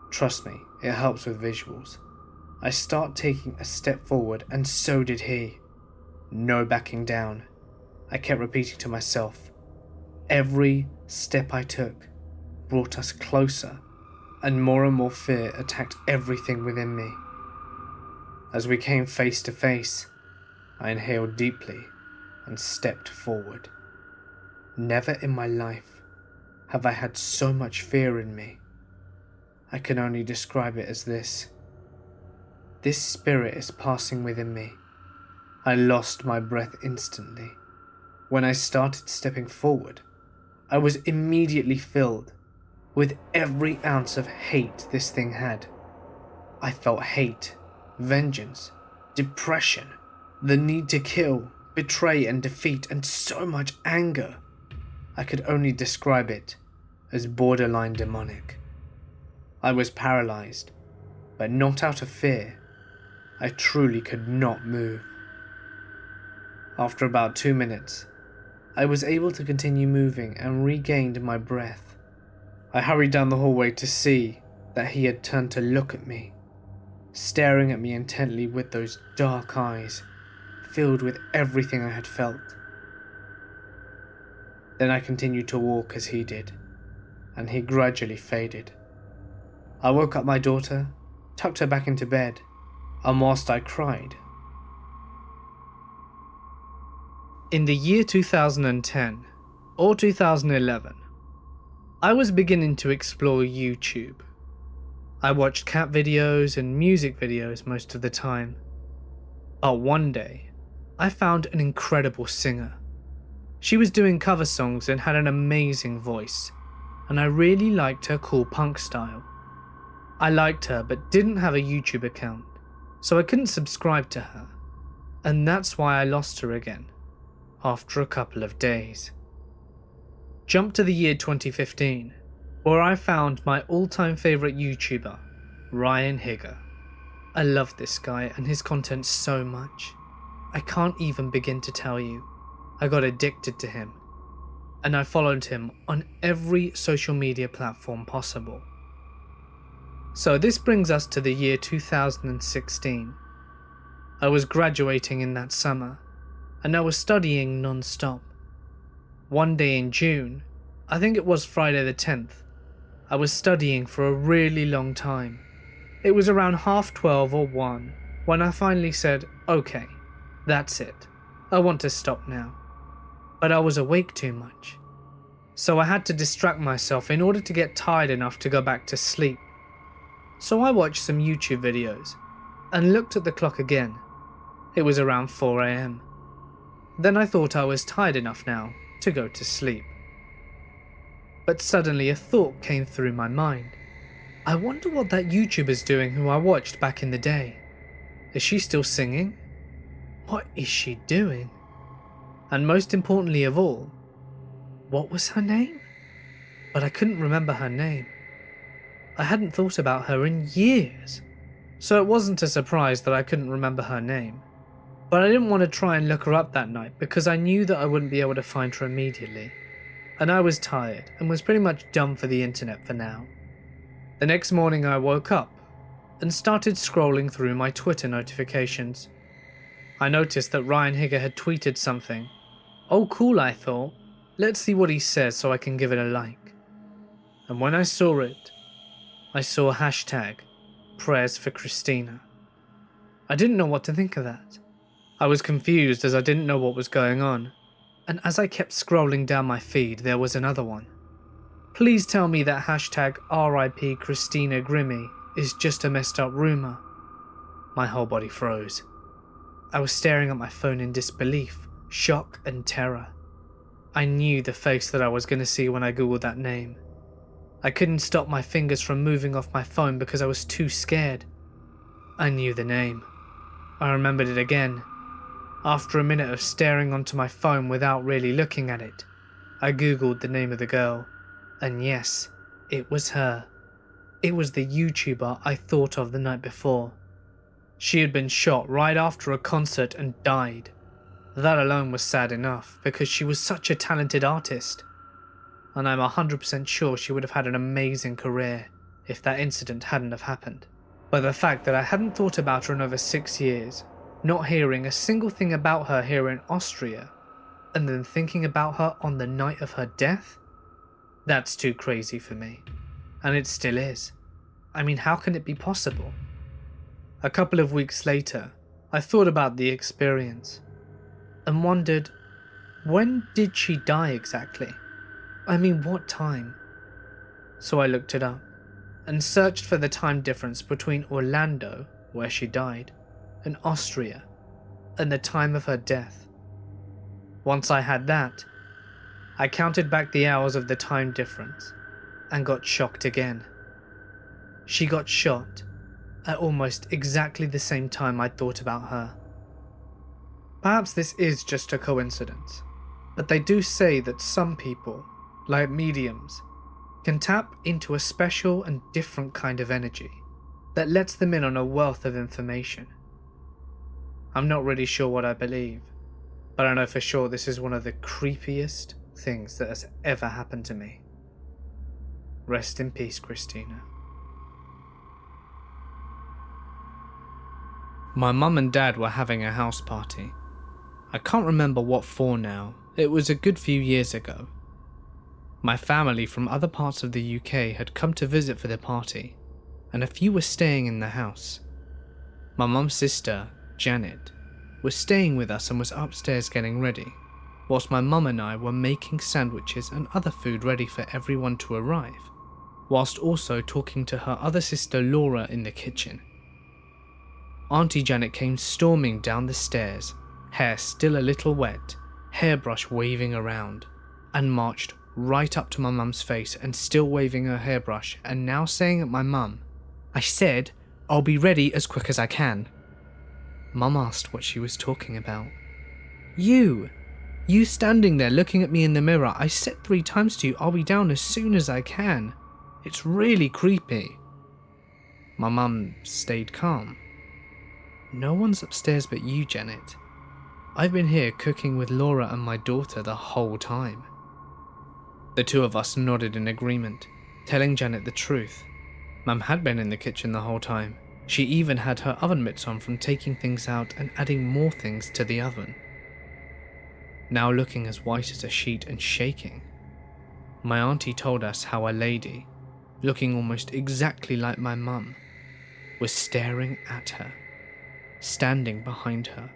Trust me, it helps with visuals. I start taking a step forward and so did he. No backing down. I kept repeating to myself. Every step I took brought us closer, and more fear attacked everything within me. As we came face to face, I inhaled deeply and stepped forward. Never in my life have I had so much fear in me. I can only describe it as this. This spirit is passing within me. I lost my breath instantly. When I started stepping forward, I was immediately filled with every ounce of hate this thing had. I felt hate, vengeance, depression, the need to kill, betray and defeat, and so much anger. I could only describe it as borderline demonic. I was paralyzed, but not out of fear. I truly could not move. After about 2 minutes, I was able to continue moving and regained my breath. I hurried down the hallway to see that he had turned to look at me, staring at me intently with those dark eyes, filled with everything I had felt. Then I continued to walk as he did, and he gradually faded. I woke up my daughter, tucked her back into bed, and whilst I cried. In the year 2010 or 2011, I was beginning to explore YouTube. I watched cat videos and music videos most of the time. But one day, I found an incredible singer. She was doing cover songs and had an amazing voice, and I really liked her cool punk style. I liked her but didn't have a YouTube account, so I couldn't subscribe to her, and that's why I lost her again, after a couple of days. Jump to the year 2015, where I found my all-time favourite YouTuber, Ryan Higger. I love this guy and his content so much. I can't even begin to tell you. I got addicted to him, and I followed him on every social media platform possible. So this brings us to the year 2016. I was graduating in that summer, and I was studying non-stop. One day in June, I think it was Friday the 10th, I was studying for a really long time. It was around 12:30 or 1 when I finally said, okay, that's it. I want to stop now. But I was awake too much. So I had to distract myself in order to get tired enough to go back to sleep. So I watched some YouTube videos and looked at the clock again. It was around 4 AM. Then I thought I was tired enough now to go to sleep. But suddenly a thought came through my mind. I wonder what that YouTuber's doing who I watched back in the day. Is she still singing? What is she doing? And most importantly of all, what was her name? But I couldn't remember her name. I hadn't thought about her in years, so it wasn't a surprise that I couldn't remember her name. But I didn't want to try and look her up that night because I knew that I wouldn't be able to find her immediately. And I was tired and was pretty much done for the internet for now. The next morning I woke up and started scrolling through my Twitter notifications. I noticed that Ryan Higger had tweeted something. Oh cool, I thought. Let's see what he says so I can give it a like. And when I saw it, I saw hashtag prayers for Christina. I didn't know what to think of that. I was confused as I didn't know what was going on. And as I kept scrolling down my feed, there was another one. Please tell me that hashtag RIP Christina Grimmie is just a messed up rumour. My whole body froze. I was staring at my phone in disbelief, shock and terror. I knew the face that I was going to see when I googled that name. I couldn't stop my fingers from moving off my phone because I was too scared. I knew the name. I remembered it again. After a minute of staring onto my phone without really looking at it, I googled the name of the girl. And yes, it was her. It was the YouTuber I thought of the night before. She had been shot right after a concert and died. That alone was sad enough because she was such a talented artist. And I'm 100% sure she would have had an amazing career if that incident hadn't have happened. But the fact that I hadn't thought about her in over 6 years, not hearing a single thing about her here in Austria, and then thinking about her on the night of her death? That's too crazy for me. And it still is. I mean, how can it be possible? A couple of weeks later, I thought about the experience and wondered, when did she die exactly? I mean, what time? So I looked it up and searched for the time difference between Orlando, where she died, and Austria, and the time of her death. Once I had that, I counted back the hours of the time difference and got shocked again. She got shot at almost exactly the same time I thought about her. Perhaps this is just a coincidence, but they do say that some people, like mediums, can tap into a special and different kind of energy that lets them in on a wealth of information. I'm not really sure what I believe, but I know for sure this is one of the creepiest things that has ever happened to me. Rest in peace, Christina. My mum and dad were having a house party. I can't remember what for now. It was a good few years ago, My family from other parts of the UK had come to visit for their party, and a few were staying in the house. My mum's sister, Janet, was staying with us and was upstairs getting ready, whilst my mum and I were making sandwiches and other food ready for everyone to arrive, whilst also talking to her other sister Laura in the kitchen. Auntie Janet came storming down the stairs, hair still a little wet, hairbrush waving around, and marched right up to my mum's face and still waving her hairbrush and now saying at my mum, "I said, I'll be ready as quick as I can." Mum asked what she was talking about. You standing there looking at me in the mirror. I said 3 times to you, I'll be down as soon as I can. It's really creepy. My mum stayed calm. No one's upstairs but you, Janet. I've been here cooking with Laura and my daughter the whole time. The two of us nodded in agreement, telling Janet the truth. Mum had been in the kitchen the whole time. She even had her oven mitts on from taking things out and adding more things to the oven. Now looking as white as a sheet and shaking, my auntie told us how a lady, looking almost exactly like my mum, was staring at her, standing behind her,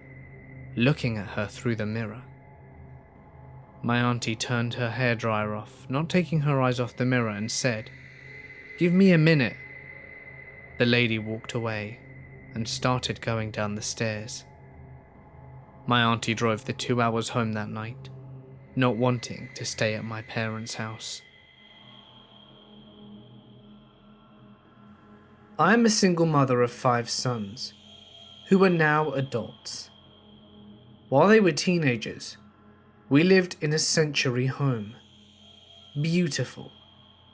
looking at her through the mirror. My auntie turned her hairdryer off, not taking her eyes off the mirror, and said, "Give me a minute." The lady walked away and started going down the stairs. My auntie drove the 2 hours home that night, not wanting to stay at my parents' house. I am a single mother of 5 sons, who are now adults. While they were teenagers, we lived in a century home, beautiful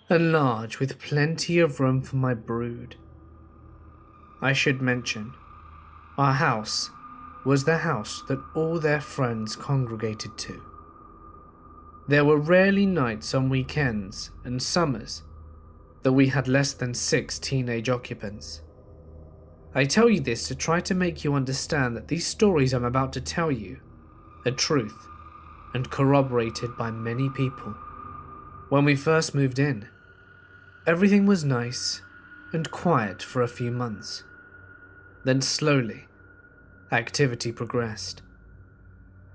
and large with plenty of room for my brood. I should mention, our house was the house that all their friends congregated to. There were rarely nights on weekends and summers that we had less than 6 teenage occupants. I tell you this to try to make you understand that these stories I'm about to tell you are truth and corroborated by many people. When we first moved in, everything was nice and quiet for a few months. Then slowly, activity progressed.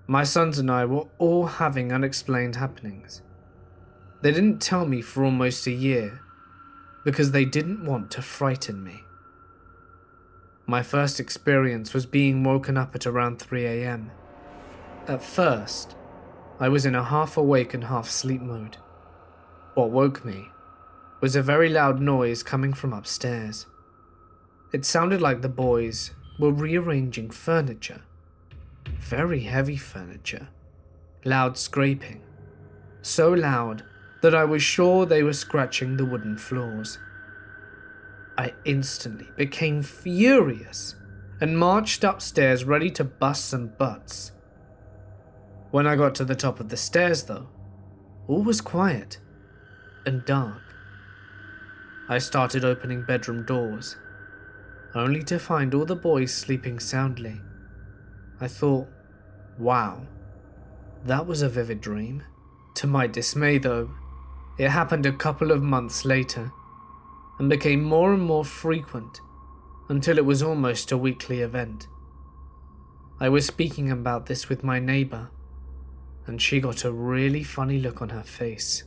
My sons and I were all having unexplained happenings. They didn't tell me for almost a year because they didn't want to frighten me. My first experience was being woken up at around 3 a.m. At first, I was in a half awake and half sleep mode. What woke me was a very loud noise coming from upstairs. It sounded like the boys were rearranging furniture. Very heavy furniture. Loud scraping. So loud that I was sure they were scratching the wooden floors. I instantly became furious and marched upstairs ready to bust some butts. When I got to the top of the stairs though, all was quiet and dark. I started opening bedroom doors, only to find all the boys sleeping soundly. I thought, wow, that was a vivid dream. To my dismay though, it happened a couple of months later and became more and more frequent until it was almost a weekly event. I was speaking about this with my neighbour and she got a really funny look on her face.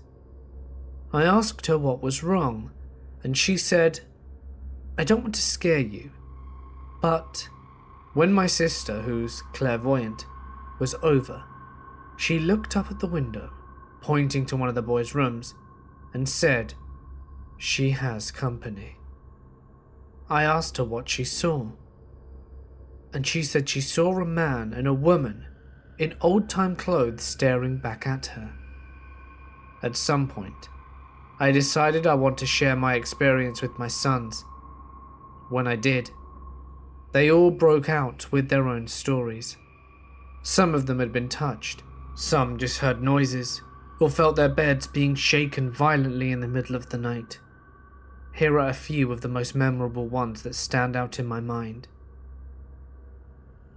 I asked her what was wrong and she said, "I don't want to scare you, but when my sister, who's clairvoyant, was over, she looked up at the window, pointing to one of the boys' rooms, and said, 'She has company.' I asked her what she saw, and she said she saw a man and a woman in old-time clothes staring back at her. At some point, I decided I want to share my experience with my sons. When I did, they all broke out with their own stories. Some of them had been touched, some just heard noises, or felt their beds being shaken violently in the middle of the night. Here are a few of the most memorable ones that stand out in my mind.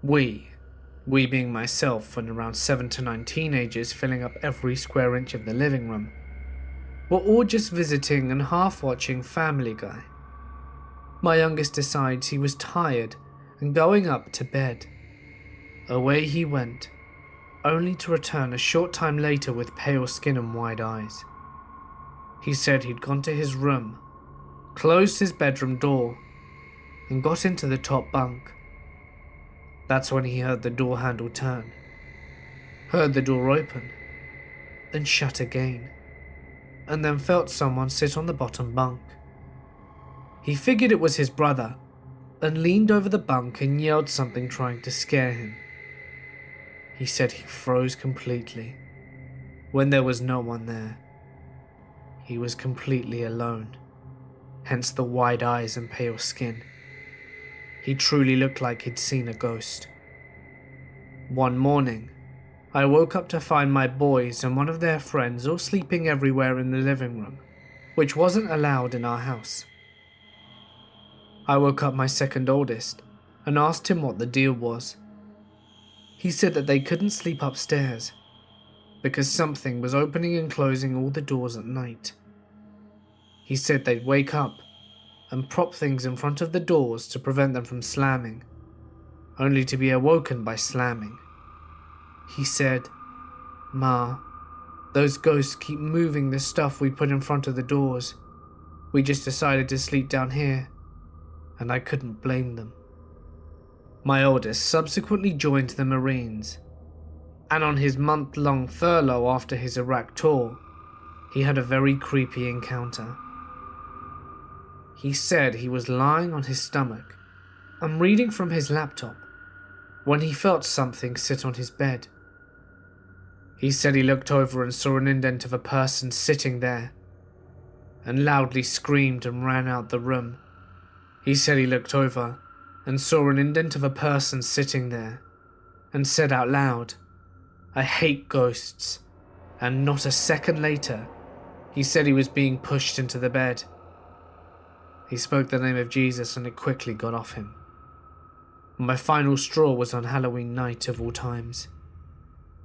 We being myself and around 7 to 9 teenagers filling up every square inch of the living room, We're all just visiting and half watching Family Guy. My youngest decides he was tired and going up to bed. Away he went, only to return a short time later with pale skin and wide eyes. He said he'd gone to his room, closed his bedroom door, and got into the top bunk. That's when he heard the door handle turn, heard the door open, then shut again, and then felt someone sit on the bottom bunk. He figured it was his brother and leaned over the bunk and yelled something trying to scare him. He said he froze completely when there was no one there. He was completely alone, hence the wide eyes and pale skin. He truly looked like he'd seen a ghost. One morning, I woke up to find my boys and one of their friends all sleeping everywhere in the living room, which wasn't allowed in our house. I woke up my second oldest and asked him what the deal was. He said that they couldn't sleep upstairs because something was opening and closing all the doors at night. He said they'd wake up and prop things in front of the doors to prevent them from slamming, only to be awoken by slamming. He said, "Ma, those ghosts keep moving the stuff we put in front of the doors. We just decided to sleep down here," and I couldn't blame them. My oldest subsequently joined the Marines, and on his month-long furlough after his Iraq tour, he had a very creepy encounter. He said he was lying on his stomach and reading from his laptop when he felt something sit on his bed. He said he looked over and saw an indent of a person sitting there and loudly screamed and ran out the room. He said he looked over and saw an indent of a person sitting there and said out loud, "I hate ghosts," and not a second later, he said he was being pushed into the bed. He spoke the name of Jesus and it quickly got off him. My final straw was on Halloween night of all times.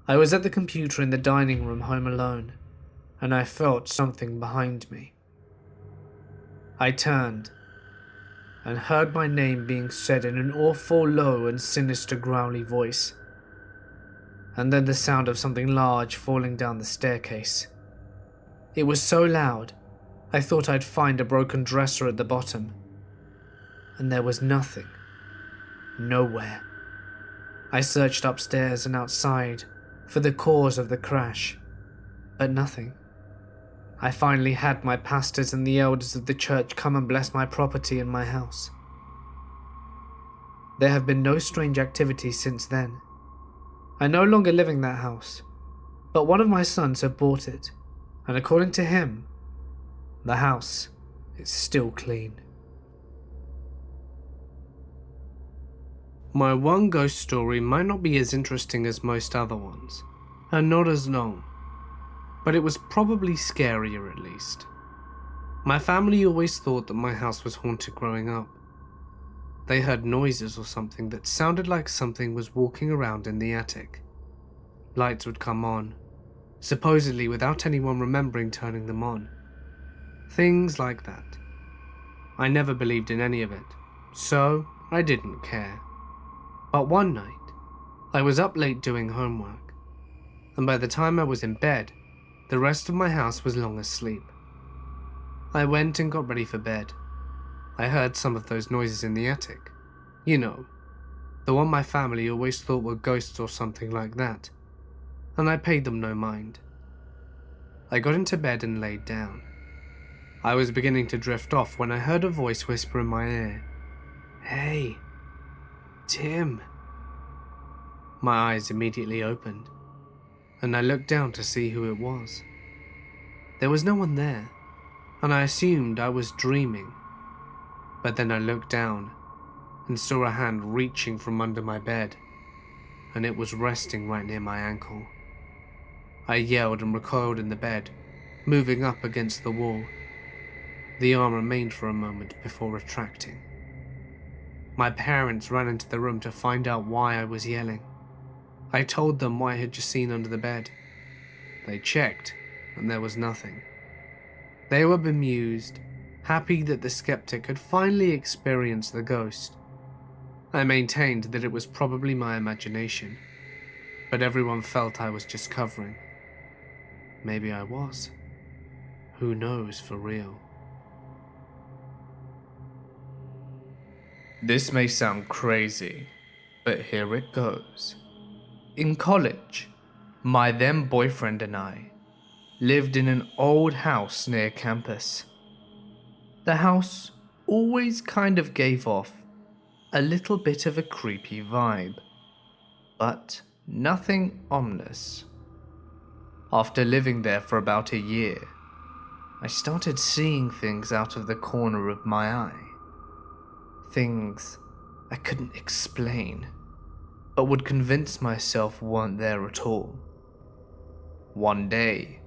I was at the computer in the dining room home alone, and I felt something behind me. I turned and heard my name being said in an awful low and sinister growly voice, and then the sound of something large falling down the staircase. It was so loud, I thought I'd find a broken dresser at the bottom, and there was nothing. Nowhere. I searched upstairs and outside for the cause of the crash, but nothing. I finally had my pastors and the elders of the church come and bless my property and my house. There have been no strange activities since then. I no longer live in that house, but one of my sons had bought it, and according to him, the house is still clean. My one ghost story might not be as interesting as most other ones, and not as long, but it was probably scarier at least. My family always thought that my house was haunted growing up. They heard noises or something that sounded like something was walking around in the attic. Lights would come on, supposedly without anyone remembering turning them on. Things like that. I never believed in any of it, so I didn't care. But one night, I was up late doing homework, and by the time I was in bed, the rest of my house was long asleep. I went and got ready for bed. I heard some of those noises in the attic. You know, the one my family always thought were ghosts or something like that, and I paid them no mind. I got into bed and laid down. I was beginning to drift off when I heard a voice whisper in my ear, "Hey, Tim." My eyes immediately opened, and I looked down to see who it was. There was no one there, and I assumed I was dreaming. But then I looked down and saw a hand reaching from under my bed, and it was resting right near my ankle. I yelled and recoiled in the bed, moving up against the wall. The arm remained for a moment before retracting. My parents ran into the room to find out why I was yelling. I told them what I had just seen under the bed. They checked, and there was nothing. They were bemused, happy that the skeptic had finally experienced the ghost. I maintained that it was probably my imagination, but everyone felt I was just covering. Maybe I was. Who knows for real? This may sound crazy, but here it goes. In college, my then boyfriend and I lived in an old house near campus. The house always kind of gave off a little bit of a creepy vibe, but nothing ominous. After living there for about a year, I started seeing things out of the corner of my eye. Things I couldn't explain, but would convince myself weren't there at all. One day,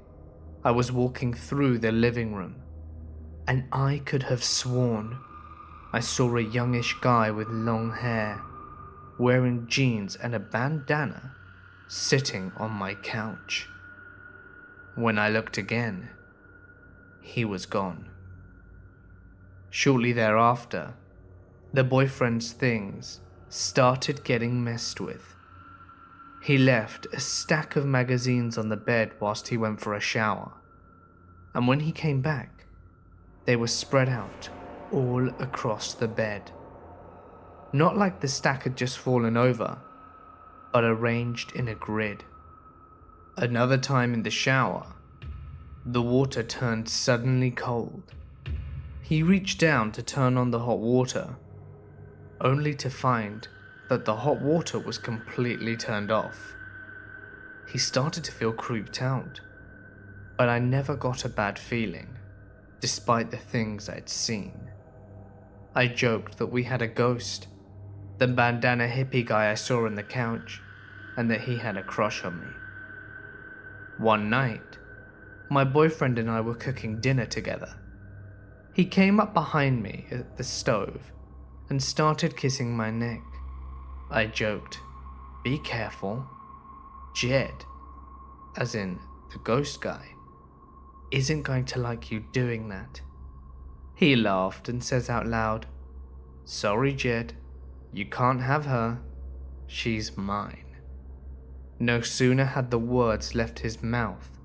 I was walking through the living room, and I could have sworn I saw a youngish guy with long hair, wearing jeans and a bandana, sitting on my couch. When I looked again, he was gone. Shortly thereafter, the boyfriend's things started getting messed with. He left a stack of magazines on the bed whilst he went for a shower, and when he came back, they were spread out all across the bed. Not like the stack had just fallen over, but arranged in a grid. Another time in the shower, the water turned suddenly cold. He reached down to turn on the hot water, only to find that the hot water was completely turned off. He started to feel creeped out, but I never got a bad feeling, despite the things I'd seen. I joked that we had a ghost, the bandana hippie guy I saw on the couch, and that he had a crush on me. One night, my boyfriend and I were cooking dinner together. He came up behind me at the stove and started kissing my neck. I joked, "Be careful. Jed," as in the ghost guy, "isn't going to like you doing that." He laughed and says out loud, "Sorry, Jed, you can't have her. She's mine." No sooner had the words left his mouth,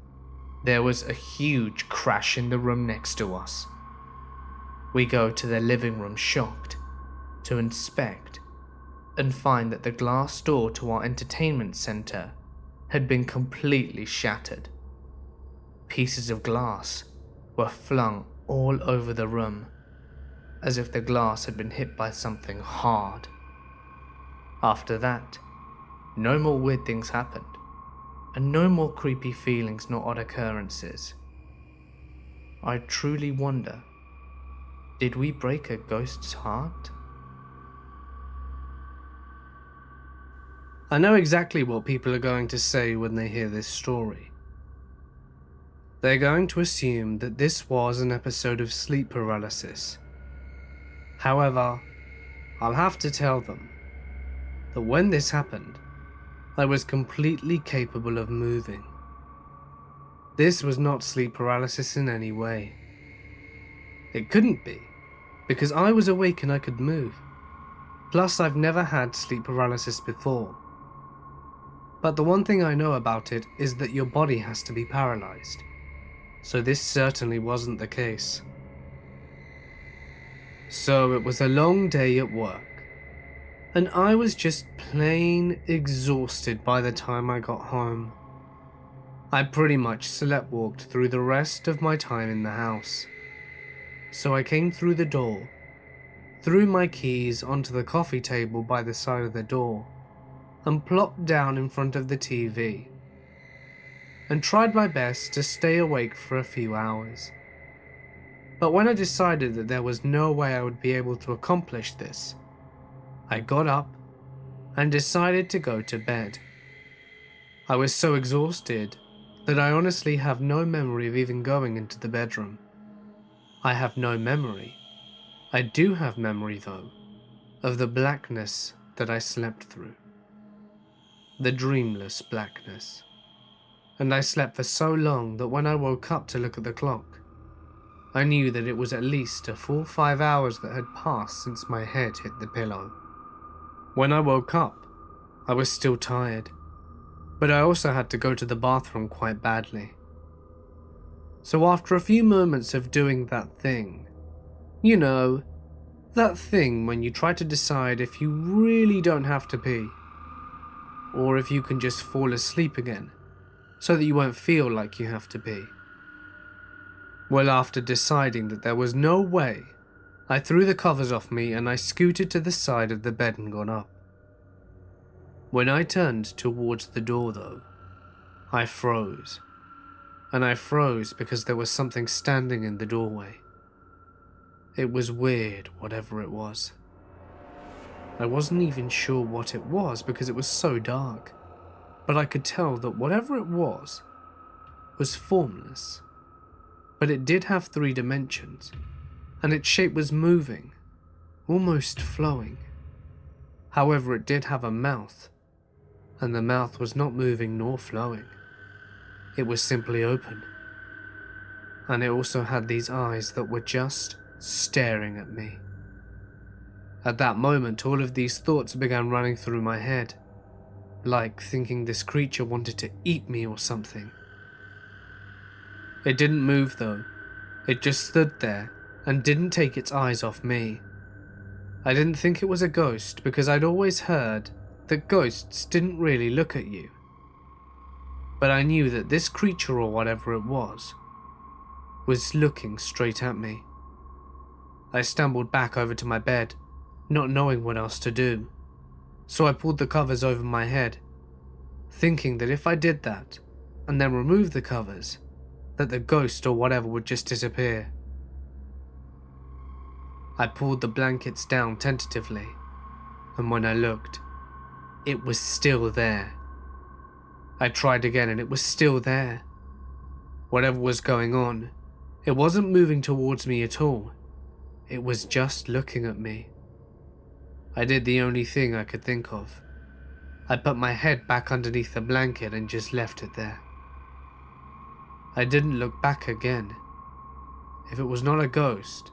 there was a huge crash in the room next to us. We go to the living room shocked to inspect and find that the glass door to our entertainment center had been completely shattered. Pieces of glass were flung all over the room, as if the glass had been hit by something hard. After that, no more weird things happened, and no more creepy feelings nor odd occurrences. I truly wonder, did we break a ghost's heart? I know exactly what people are going to say when they hear this story. They're going to assume that this was an episode of sleep paralysis. However, I'll have to tell them that when this happened, I was completely capable of moving. This was not sleep paralysis in any way. It couldn't be, because I was awake and I could move. Plus, I've never had sleep paralysis before. But the one thing I know about it is that your body has to be paralyzed. So this certainly wasn't the case. So it was a long day at work, and I was just plain exhausted by the time I got home. I pretty much sleptwalked through the rest of my time in the house. So I came through the door, threw my keys onto the coffee table by the side of the door, and plopped down in front of the TV, and tried my best to stay awake for a few hours. But when I decided that there was no way I would be able to accomplish this, I got up and decided to go to bed. I was so exhausted that I honestly have no memory of even going into the bedroom. I have no memory. I do have memory, though, of the blackness that I slept through. The dreamless blackness. And I slept for so long that when I woke up to look at the clock, I knew that it was at least a full 5 hours that had passed since my head hit the pillow. When I woke up, I was still tired, but I also had to go to the bathroom quite badly. So after a few moments of doing that thing, you know, that thing when you try to decide if you really don't have to pee, or if you can just fall asleep again, so that you won't feel like you have to pee. Well, after deciding that there was no way, I threw the covers off me and I scooted to the side of the bed and got up. When I turned towards the door though, I froze. And I froze because there was something standing in the doorway. It was weird, whatever it was. I wasn't even sure what it was because it was so dark, but I could tell that whatever it was formless. But it did have 3 dimensions, and its shape was moving, almost flowing. However, it did have a mouth, and the mouth was not moving nor flowing. It was simply open. And it also had these eyes that were just staring at me. At that moment, all of these thoughts began running through my head, like thinking this creature wanted to eat me or something. It didn't move though. It just stood there and didn't take its eyes off me. I didn't think it was a ghost because I'd always heard that ghosts didn't really look at you. But I knew that this creature or whatever it was looking straight at me. I stumbled back over to my bed, not knowing what else to do. So I pulled the covers over my head, thinking that if I did that and then removed the covers, that the ghost or whatever would just disappear. I pulled the blankets down tentatively, and when I looked, it was still there. I tried again and it was still there. Whatever was going on, it wasn't moving towards me at all. It was just looking at me. I did the only thing I could think of. I put my head back underneath the blanket and just left it there. I didn't look back again. If it was not a ghost,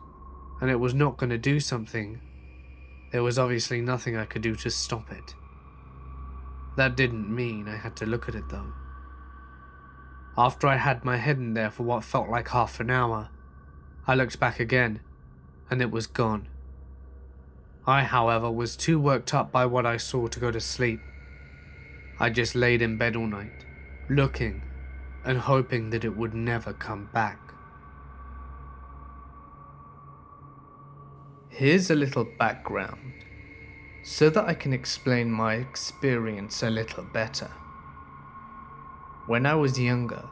and it was not going to do something, there was obviously nothing I could do to stop it. That didn't mean I had to look at it though. After I had my head in there for what felt like half an hour, I looked back again, and it was gone. I, however, was too worked up by what I saw to go to sleep. I just laid in bed all night, looking and hoping that it would never come back. Here's a little background, so that I can explain my experience a little better. When I was younger,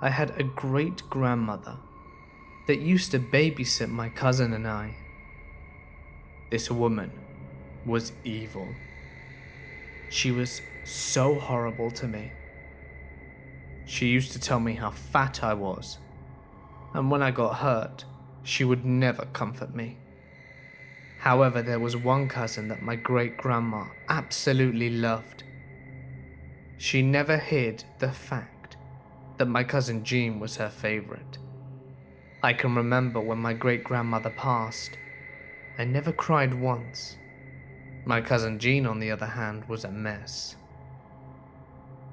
I had a great-grandmother that used to babysit my cousin and I. This woman was evil. She was so horrible to me. She used to tell me how fat I was, and when I got hurt, she would never comfort me. However, there was one cousin that my great-grandma absolutely loved. She never hid the fact that my cousin Jean was her favorite. I can remember when my great-grandmother passed, I never cried once. My cousin Jean, on the other hand, was a mess.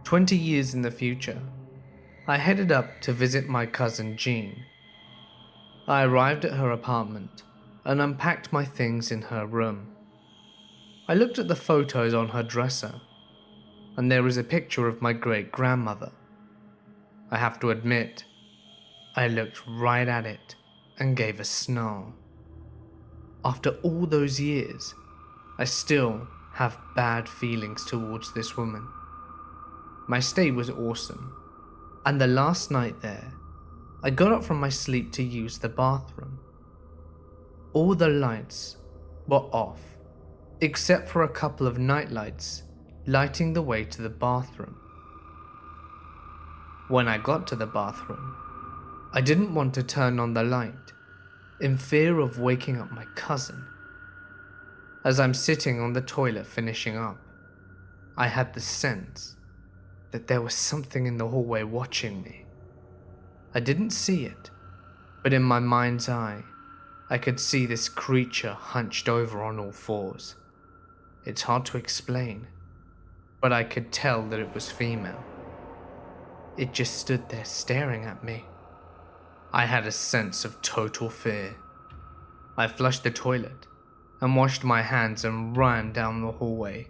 20 years in the future, I headed up to visit my cousin Jean. I arrived at her apartment and unpacked my things in her room. I looked at the photos on her dresser, and there is a picture of my great-grandmother. I have to admit, I looked right at it and gave a snarl. After all those years, I still have bad feelings towards this woman. My stay was awesome, and the last night there, I got up from my sleep to use the bathroom. All the lights were off, except for a couple of night lights lighting the way to the bathroom. When I got to the bathroom, I didn't want to turn on the light, in fear of waking up my cousin. As I'm sitting on the toilet finishing up, I had the sense that there was something in the hallway watching me. I didn't see it, but in my mind's eye, I could see this creature hunched over on all fours. It's hard to explain, but I could tell that it was female. It just stood there staring at me. I had a sense of total fear. I flushed the toilet and washed my hands and ran down the hallway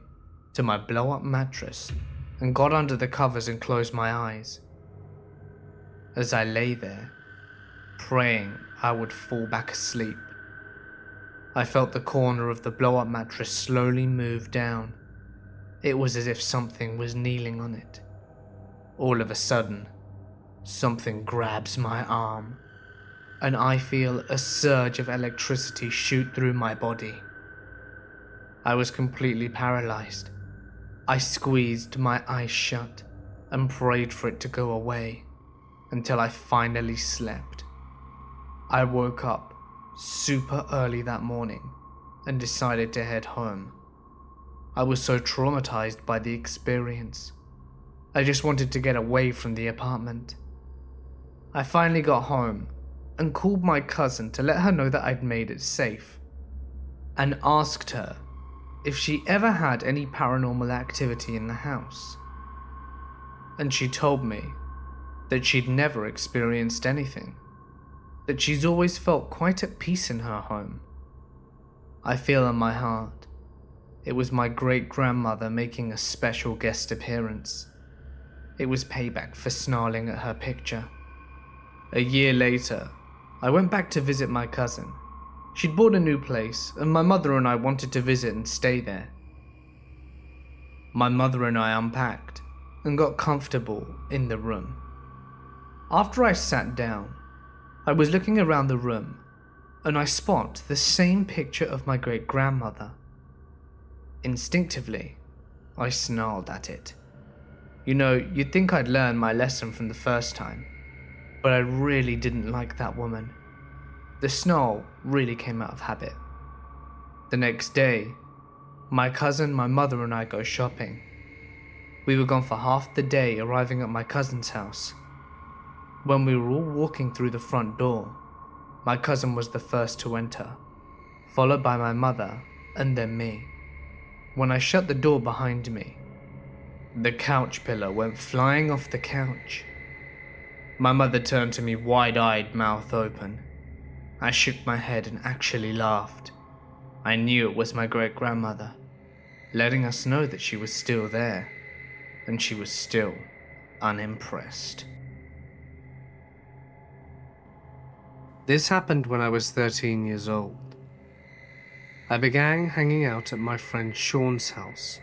to my blow-up mattress and got under the covers and closed my eyes. As I lay there, praying I would fall back asleep, I felt the corner of the blow-up mattress slowly move down. It was as if something was kneeling on it. All of a sudden, something grabs my arm, and I feel a surge of electricity shoot through my body. I was completely paralyzed. I squeezed my eyes shut and prayed for it to go away until I finally slept. I woke up super early that morning and decided to head home. I was so traumatized by the experience. I just wanted to get away from the apartment. I finally got home and called my cousin to let her know that I'd made it safe, and asked her if she ever had any paranormal activity in the house. And she told me that she'd never experienced anything, that she's always felt quite at peace in her home. I feel in my heart it was my great-grandmother making a special guest appearance. It was payback for snarling at her picture. A year later, I went back to visit my cousin. She'd bought a new place, and my mother and I wanted to visit and stay there. My mother and I unpacked and got comfortable in the room. After I sat down, I was looking around the room, and I spot the same picture of my great-grandmother. Instinctively, I snarled at it. You know, you'd think I'd learned my lesson from the first time, but I really didn't like that woman. The snarl really came out of habit. The next day, my cousin, my mother and I go shopping. We were gone for half the day, arriving at my cousin's house. When we were all walking through the front door, my cousin was the first to enter, followed by my mother and then me. When I shut the door behind me, the couch pillow went flying off the couch. My mother turned to me wide-eyed, mouth open. I shook my head and actually laughed. I knew it was my great-grandmother, letting us know that she was still there, and she was still unimpressed. This happened when I was 13 years old. I began hanging out at my friend Sean's house,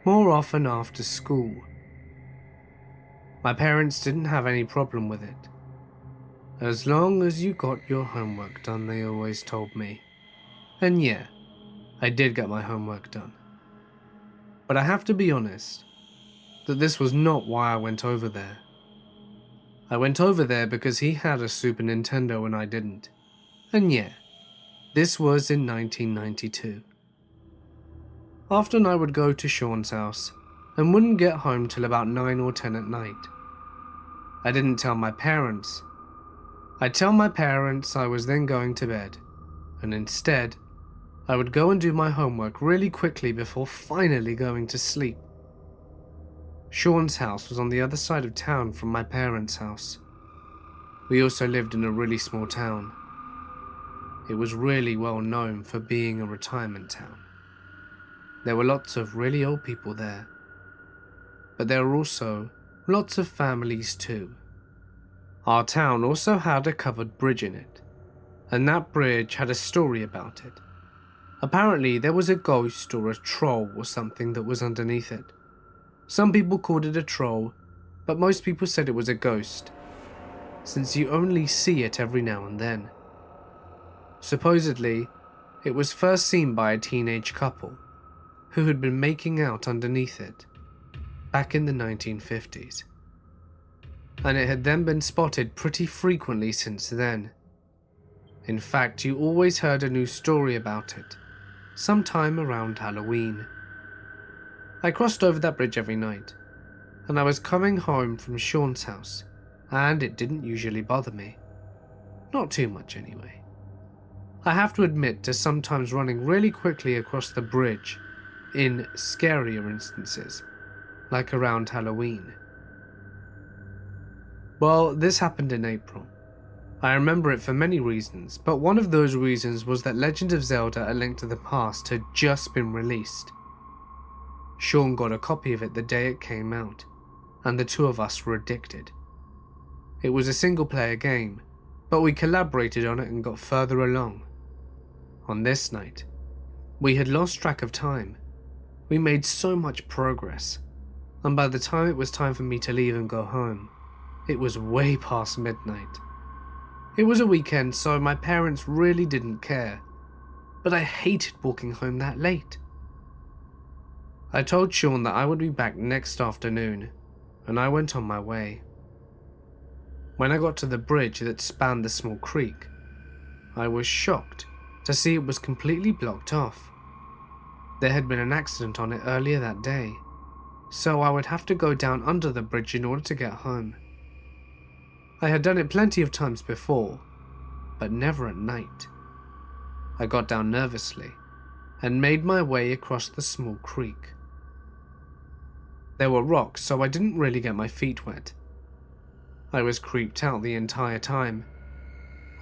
more often after school. My parents didn't have any problem with it. As long as you got your homework done, they always told me. And yeah, I did get my homework done. But I have to be honest, that this was not why I went over there. I went over there because he had a Super Nintendo and I didn't. And yeah, this was in 1992. Often I would go to Sean's house and wouldn't get home till about 9 or 10 at night. I didn't tell my parents. I'd tell my parents I was then going to bed, and instead, I would go and do my homework really quickly before finally going to sleep. Sean's house was on the other side of town from my parents' house. We also lived in a really small town. It was really well known for being a retirement town. There were lots of really old people there, but there were also lots of families too. Our town also had a covered bridge in it, and that bridge had a story about it. Apparently there was a ghost or a troll or something that was underneath it. Some people called it a troll, but most people said it was a ghost, since you only see it every now and then. Supposedly, it was first seen by a teenage couple who had been making out underneath it back in the 1950s. And it had then been spotted pretty frequently since then. In fact, you always heard a new story about it, sometime around Halloween. I crossed over that bridge every night, and I was coming home from Sean's house, and it didn't usually bother me. Not too much anyway. I have to admit to sometimes running really quickly across the bridge in scarier instances, like around Halloween. Well, this happened in April. I remember it for many reasons, but one of those reasons was that Legend of Zelda: A Link to the Past had just been released. Sean got a copy of it the day it came out, and the two of us were addicted. It was a single-player game, but we collaborated on it and got further along. On this night, we had lost track of time. We made so much progress, and by the time it was time for me to leave and go home, it was way past midnight. It was a weekend, so my parents really didn't care, but I hated walking home that late. I told Sean that I would be back next afternoon, and I went on my way. When I got to the bridge that spanned the small creek, I was shocked to see it was completely blocked off. There had been an accident on it earlier that day, so I would have to go down under the bridge in order to get home. I had done it plenty of times before, but never at night. I got down nervously and made my way across the small creek. There were rocks, so I didn't really get my feet wet. I was creeped out the entire time.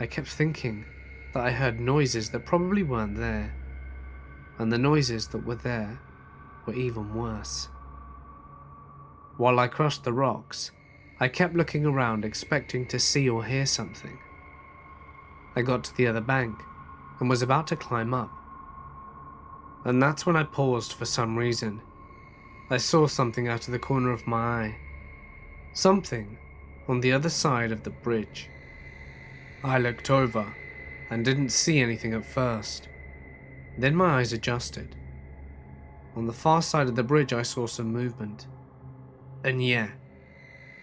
I kept thinking that I heard noises that probably weren't there, and the noises that were there were even worse. While I crossed the rocks, I kept looking around expecting to see or hear something. I got to the other bank and was about to climb up, and that's when I paused for some reason. I saw something out of the corner of my eye. Something on the other side of the bridge. I looked over and didn't see anything at first. Then my eyes adjusted. On the far side of the bridge I saw some movement. And yeah,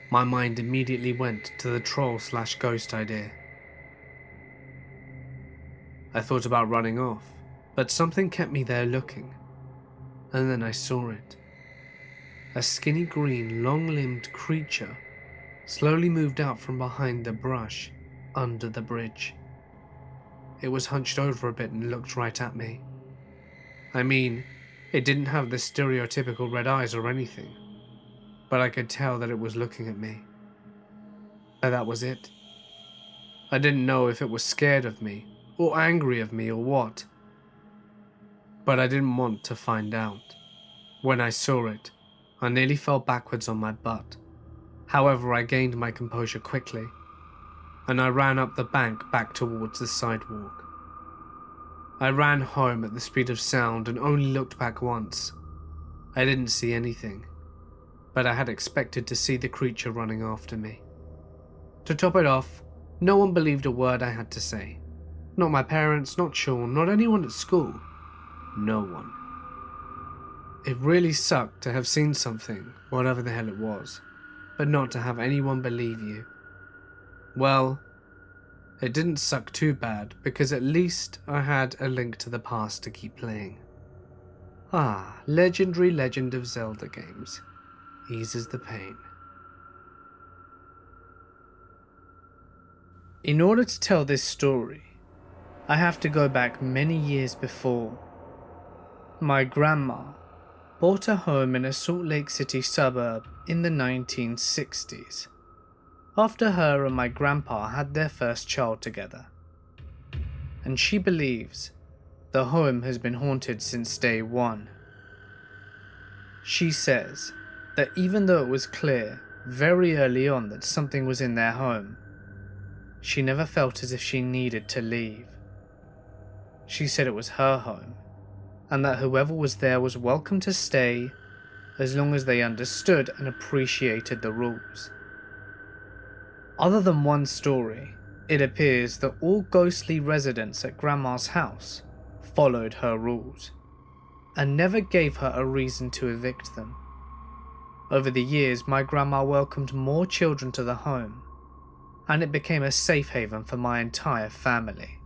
my mind immediately went to the troll/ghost idea. I thought about running off, but something kept me there looking. And then I saw it. A skinny green, long-limbed creature slowly moved out from behind the brush under the bridge. It was hunched over a bit and looked right at me. I mean, it didn't have the stereotypical red eyes or anything, but I could tell that it was looking at me. And that was it. I didn't know if it was scared of me, or angry of me, or what. But I didn't want to find out. When I saw it, I nearly fell backwards on my butt. However, I gained my composure quickly, and I ran up the bank back towards the sidewalk. I ran home at the speed of sound and only looked back once. I didn't see anything, but I had expected to see the creature running after me. To top it off, no one believed a word I had to say. Not my parents, not Sean, not anyone at school. No one. It really sucked to have seen something, whatever the hell it was, but not to have anyone believe you. Well, it didn't suck too bad, because at least I had A Link to the Past to keep playing. Ah, legendary Legend of Zelda games. Eases the pain. In order to tell this story, I have to go back many years before. My grandma bought a home in a Salt Lake City suburb in the 1960s, after her and my grandpa had their first child together. And she believes the home has been haunted since day one. She says that even though it was clear very early on that something was in their home, she never felt as if she needed to leave. She said it was her home, and that whoever was there was welcome to stay as long as they understood and appreciated the rules. Other than one story, it appears that all ghostly residents at Grandma's house followed her rules, and never gave her a reason to evict them. Over the years, my grandma welcomed more children to the home, and it became a safe haven for my entire family.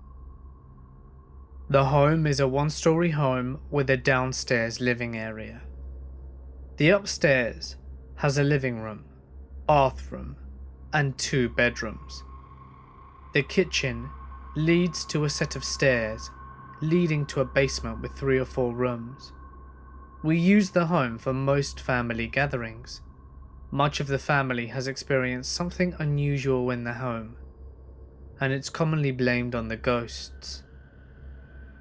The home is a one-story home with a downstairs living area. The upstairs has a living room, bathroom, and 2 bedrooms. The kitchen leads to a set of stairs leading to a basement with 3 or 4 rooms. We use the home for most family gatherings. Much of the family has experienced something unusual in the home, and it's commonly blamed on the ghosts.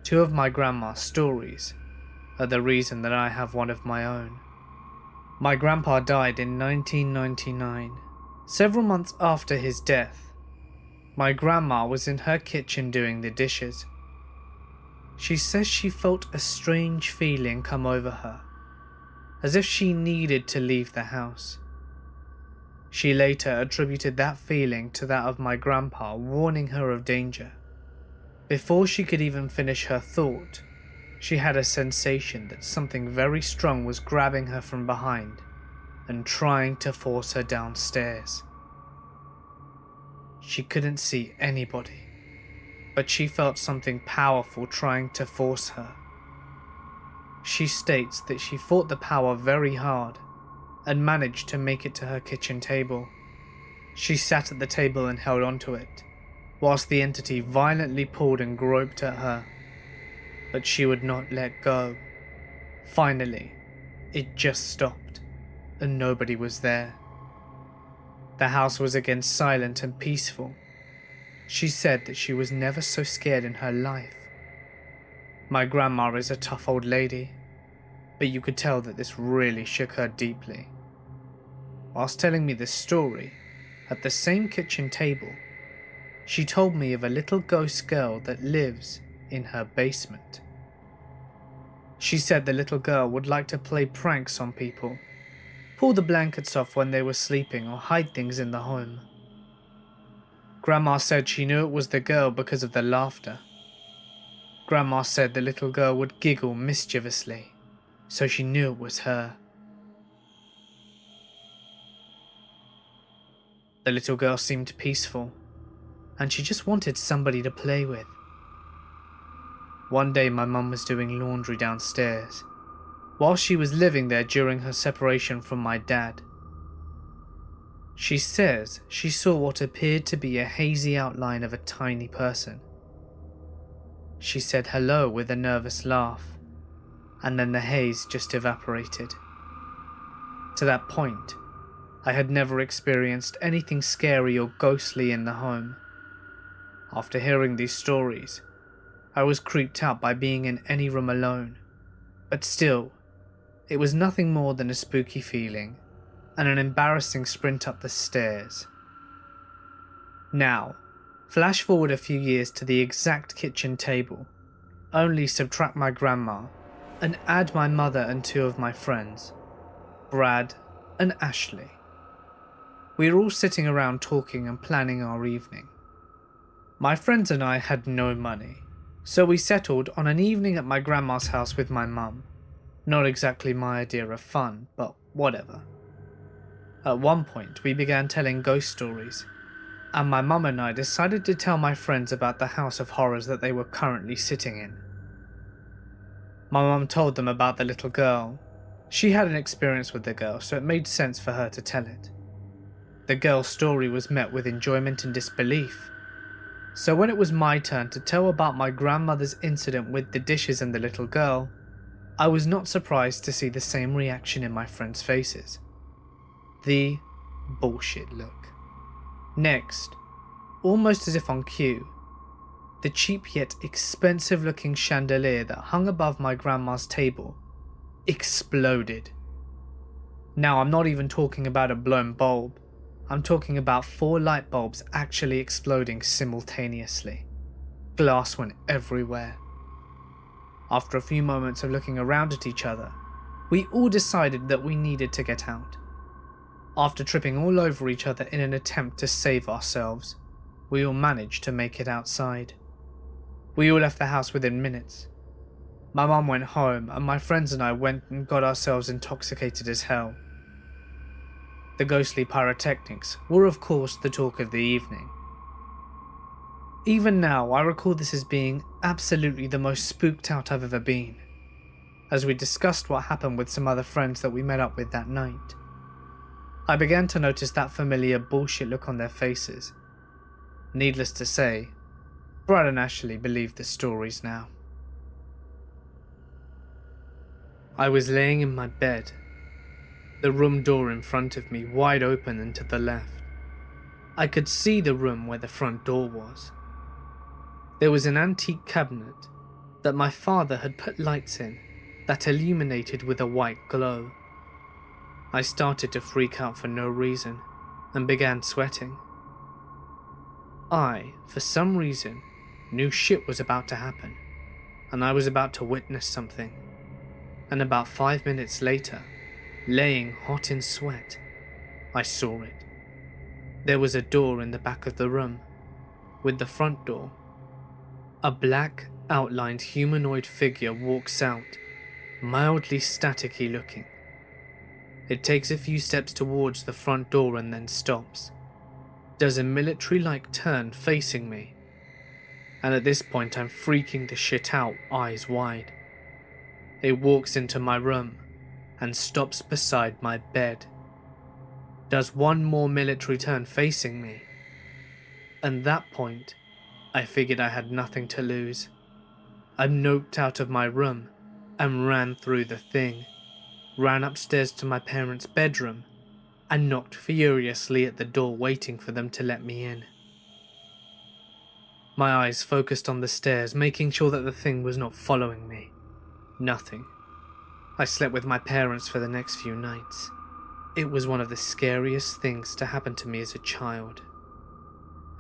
2 of my grandma's stories are the reason that I have one of my own. My grandpa died in 1999. Several months after his death, my grandma was in her kitchen doing the dishes. She says she felt a strange feeling come over her, as if she needed to leave the house. She later attributed that feeling to that of my grandpa warning her of danger. Before she could even finish her thought, she had a sensation that something very strong was grabbing her from behind and trying to force her downstairs. She couldn't see anybody, but she felt something powerful trying to force her. She states that she fought the power very hard and managed to make it to her kitchen table. She sat at the table and held onto it, whilst the entity violently pulled and groped at her, but she would not let go. Finally, it just stopped, and nobody was there. The house was again silent and peaceful. She said that she was never so scared in her life. My grandma is a tough old lady, but you could tell that this really shook her deeply. Whilst telling me this story, at the same kitchen table, she told me of a little ghost girl that lives in her basement. She said the little girl would like to play pranks on people, pull the blankets off when they were sleeping, or hide things in the home. Grandma said she knew it was the girl because of the laughter. Grandma said the little girl would giggle mischievously, so she knew it was her. The little girl seemed peaceful, and she just wanted somebody to play with. One day my mum was doing laundry downstairs, while she was living there during her separation from my dad. She says she saw what appeared to be a hazy outline of a tiny person. She said hello with a nervous laugh, and then the haze just evaporated. To that point, I had never experienced anything scary or ghostly in the home. After hearing these stories, I was creeped out by being in any room alone, but still, it was nothing more than a spooky feeling and an embarrassing sprint up the stairs. Now, flash forward a few years to the exact kitchen table, only subtract my grandma and add my mother and 2 of my friends, Brad and Ashley. We were all sitting around talking and planning our evening. My friends and I had no money, so we settled on an evening at my grandma's house with my mum. Not exactly my idea of fun, but whatever. At one point, we began telling ghost stories, and my mum and I decided to tell my friends about the house of horrors that they were currently sitting in. My mum told them about the little girl. She had an experience with the girl, so it made sense for her to tell it. The girl's story was met with enjoyment and disbelief. So when it was my turn to tell about my grandmother's incident with the dishes and the little girl, I was not surprised to see the same reaction in my friends' faces. The bullshit look. Next, almost as if on cue, the cheap yet expensive looking chandelier that hung above my grandma's table exploded. Now I'm not even talking about a blown bulb, I'm talking about 4 light bulbs actually exploding simultaneously. Glass went everywhere. After a few moments of looking around at each other, we all decided that we needed to get out. After tripping all over each other in an attempt to save ourselves, we all managed to make it outside. We all left the house within minutes. My mum went home, and my friends and I went and got ourselves intoxicated as hell. The ghostly pyrotechnics were of course the talk of the evening. Even now I recall this as being absolutely the most spooked out I've ever been, as we discussed what happened with some other friends that we met up with that night. I began to notice that familiar bullshit look on their faces. Needless to say, Brad and Ashley believe the stories now. I was laying in my bed, the room door in front of me wide open and to the left. I could see the room where the front door was. There was an antique cabinet that my father had put lights in that illuminated with a white glow. I started to freak out for no reason and began sweating. I, for some reason, knew shit was about to happen, and I was about to witness something. And about 5 minutes later, laying hot in sweat, I saw it. There was a door in the back of the room, with the front door. A black, outlined humanoid figure walks out, mildly staticky looking. It takes a few steps towards the front door and then stops, does a military-like turn facing me, and at this point I'm freaking the shit out, eyes wide. It walks into my room and stops beside my bed, does one more military turn facing me, and at that point I figured I had nothing to lose. I noped out of my room and ran through the thing, ran upstairs to my parents' bedroom and knocked furiously at the door waiting for them to let me in. My eyes focused on the stairs, making sure that the thing was not following me. Nothing. I slept with my parents for the next few nights. It was one of the scariest things to happen to me as a child.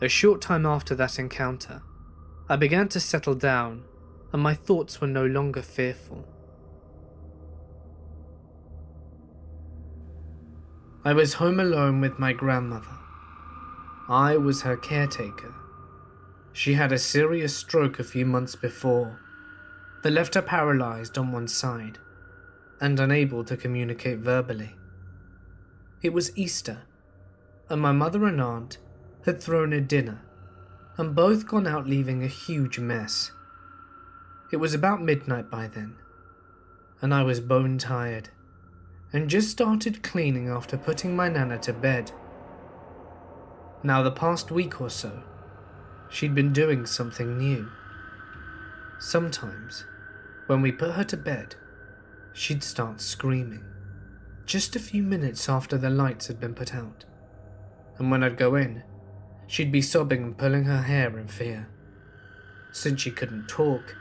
A short time after that encounter, I began to settle down and my thoughts were no longer fearful. I was home alone with my grandmother. I was her caretaker. She had a serious stroke a few months before that left her paralyzed on one side and unable to communicate verbally. It was Easter, and my mother and aunt had thrown a dinner and both gone out leaving a huge mess. It was about midnight by then, and I was bone tired and just started cleaning after putting my nana to bed. Now the past week or so, she'd been doing something new. Sometimes, when we put her to bed, she'd start screaming, just a few minutes after the lights had been put out. And when I'd go in, she'd be sobbing and pulling her hair in fear. Since she couldn't talk,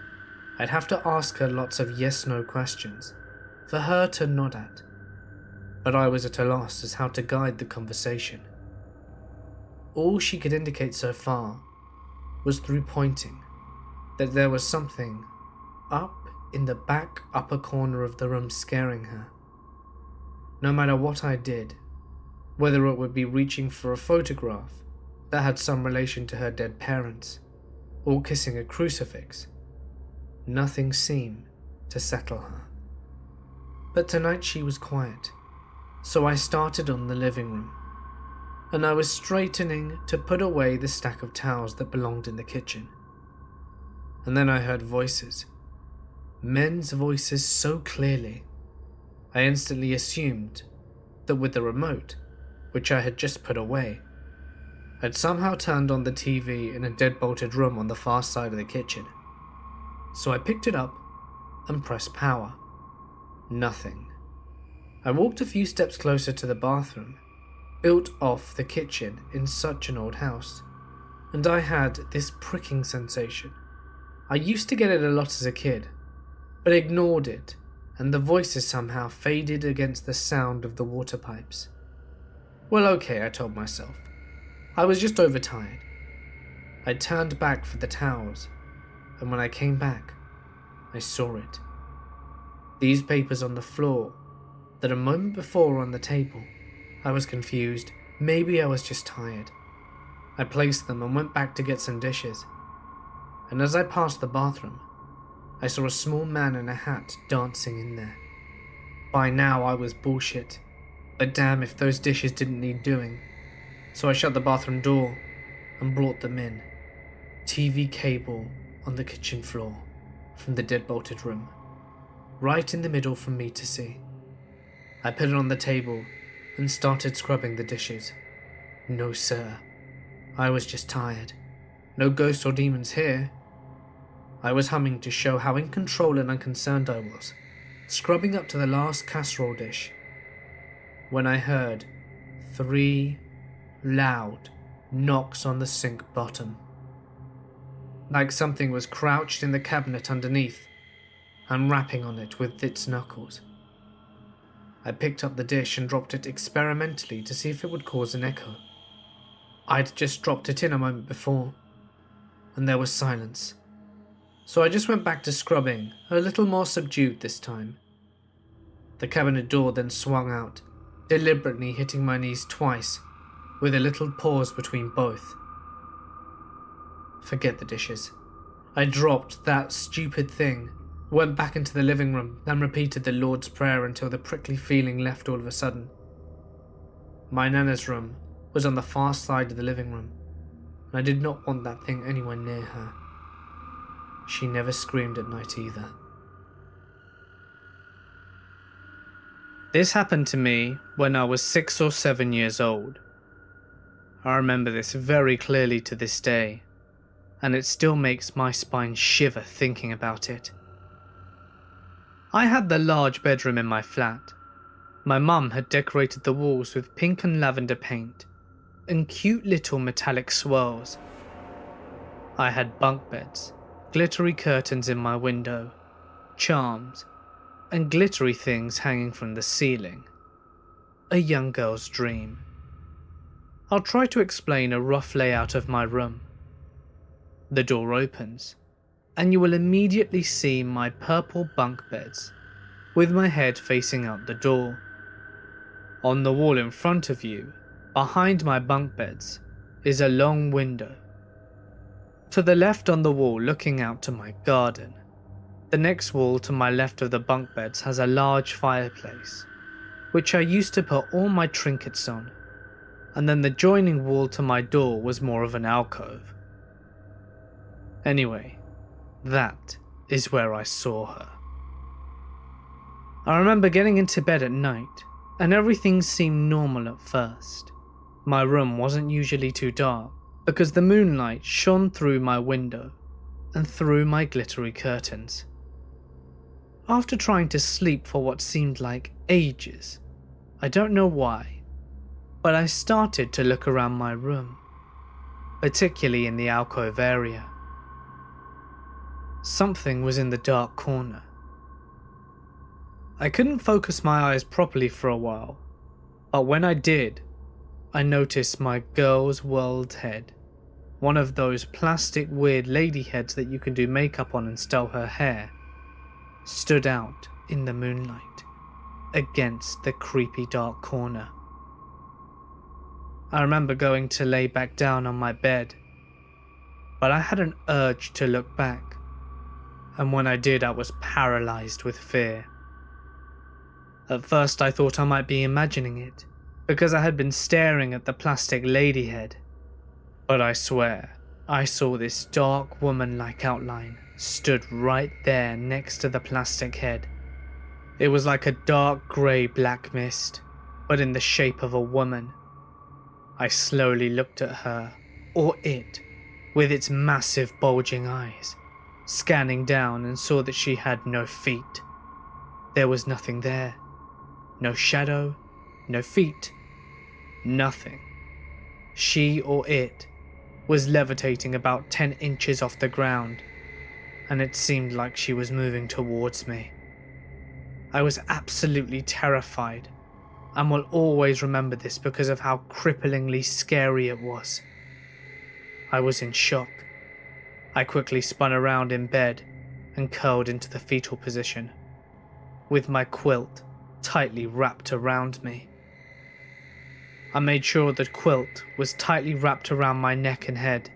I'd have to ask her lots of yes-no questions for her to nod at. But I was at a loss as how to guide the conversation. All she could indicate so far was through pointing that there was something up in the back upper corner of the room scaring her. No matter what I did, whether it would be reaching for a photograph that had some relation to her dead parents, or kissing a crucifix, nothing seemed to settle her. But tonight she was quiet, so I started on the living room, and I was straightening to put away the stack of towels that belonged in the kitchen. And then I heard voices, men's voices so clearly, I instantly assumed that with the remote, which I had just put away, I'd somehow turned on the TV in a dead-bolted room on the far side of the kitchen. So I picked it up and pressed power. Nothing. I walked a few steps closer to the bathroom, built off the kitchen in such an old house, and I had this pricking sensation. I used to get it a lot as a kid, but ignored it, and the voices somehow faded against the sound of the water pipes. Well, okay, I told myself. I was just overtired. I turned back for the towels, and when I came back, I saw it. These papers on the floor, that a moment before were on the table. I was confused. Maybe I was just tired. I placed them and went back to get some dishes. And as I passed the bathroom, I saw a small man in a hat dancing in there. By now I was bullshit, but damn if those dishes didn't need doing. So I shut the bathroom door and brought them in. TV cable on the kitchen floor from the dead-bolted room, right in the middle for me to see. I put it on the table and started scrubbing the dishes. No sir, I was just tired. No ghosts or demons here. I was humming to show how in control and unconcerned I was, scrubbing up to the last casserole dish, when I heard 3 loud knocks on the sink bottom. Like something was crouched in the cabinet underneath and rapping on it with its knuckles. I picked up the dish and dropped it experimentally to see if it would cause an echo. I'd just dropped it in a moment before, and there was silence. So I just went back to scrubbing, a little more subdued this time. The cabinet door then swung out, deliberately hitting my knees twice, with a little pause between both. Forget the dishes. I dropped that stupid thing, went back into the living room, then repeated the Lord's Prayer until the prickly feeling left all of a sudden. My Nana's room was on the far side of the living room, and I did not want that thing anywhere near her. She never screamed at night either. This happened to me when I was 6 or 7 years old. I remember this very clearly to this day, and it still makes my spine shiver thinking about it. I had the large bedroom in my flat. My mum had decorated the walls with pink and lavender paint and cute little metallic swirls. I had bunk beds, glittery curtains in my window, charms, and glittery things hanging from the ceiling. A young girl's dream. I'll try to explain a rough layout of my room. The door opens, and you will immediately see my purple bunk beds, with my head facing out the door. On the wall in front of you, behind my bunk beds, is a long window. To the left on the wall looking out to my garden. The next wall to my left of the bunk beds has a large fireplace, which I used to put all my trinkets on, and then the joining wall to my door was more of an alcove. Anyway, that is where I saw her. I remember getting into bed at night, and everything seemed normal at first. My room wasn't usually too dark, because the moonlight shone through my window and through my glittery curtains. After trying to sleep for what seemed like ages, I don't know why, but I started to look around my room, particularly in the alcove area. Something was in the dark corner. I couldn't focus my eyes properly for a while, but when I did, I noticed my girl's world head, one of those plastic weird lady heads that you can do makeup on and style her hair, stood out in the moonlight against the creepy dark corner. I remember going to lay back down on my bed, but I had an urge to look back, and when I did I was paralyzed with fear. At first I thought I might be imagining it, because I had been staring at the plastic lady head. But I swear, I saw this dark woman-like outline stood right there next to the plastic head. It was like a dark grey black mist, but in the shape of a woman. I slowly looked at her, or it, with its massive bulging eyes, scanning down and saw that she had no feet. There was nothing there. No shadow, no feet, nothing. She or it was levitating about 10 inches off the ground, and it seemed like she was moving towards me. I was absolutely terrified, and will always remember this because of how cripplingly scary it was. I was in shock. I quickly spun around in bed and curled into the fetal position, with my quilt tightly wrapped around me. I made sure the quilt was tightly wrapped around my neck and head.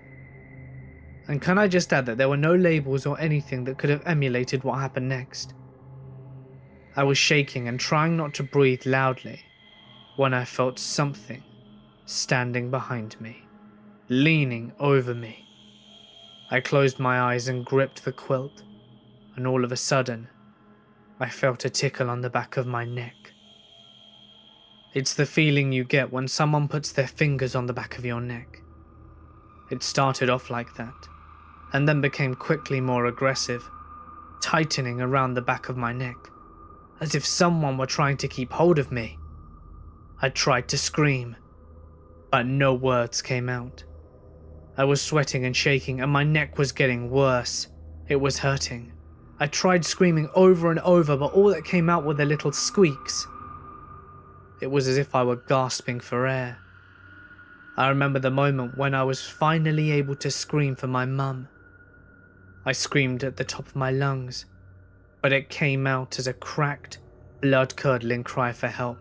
And can I just add that there were no labels or anything that could have emulated what happened next. I was shaking and trying not to breathe loudly when I felt something standing behind me, leaning over me. I closed my eyes and gripped the quilt, and all of a sudden, I felt a tickle on the back of my neck. It's the feeling you get when someone puts their fingers on the back of your neck. It started off like that, and then became quickly more aggressive, tightening around the back of my neck, as if someone were trying to keep hold of me. I tried to scream, but no words came out. I was sweating and shaking, and my neck was getting worse. It was hurting. I tried screaming over and over, but all that came out were the little squeaks. It was as if I were gasping for air. I remember the moment when I was finally able to scream for my mum. I screamed at the top of my lungs, but it came out as a cracked, blood-curdling cry for help.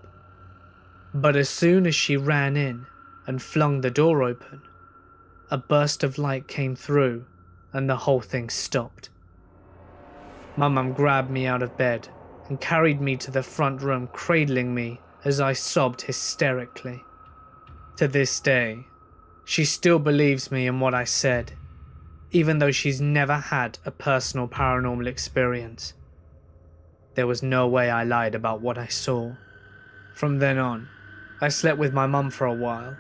But as soon as she ran in and flung the door open, a burst of light came through and the whole thing stopped. My mum grabbed me out of bed and carried me to the front room, cradling me as I sobbed hysterically. To this day, she still believes me in what I said, even though she's never had a personal paranormal experience. There was no way I lied about what I saw. From then on, I slept with my mum for a while,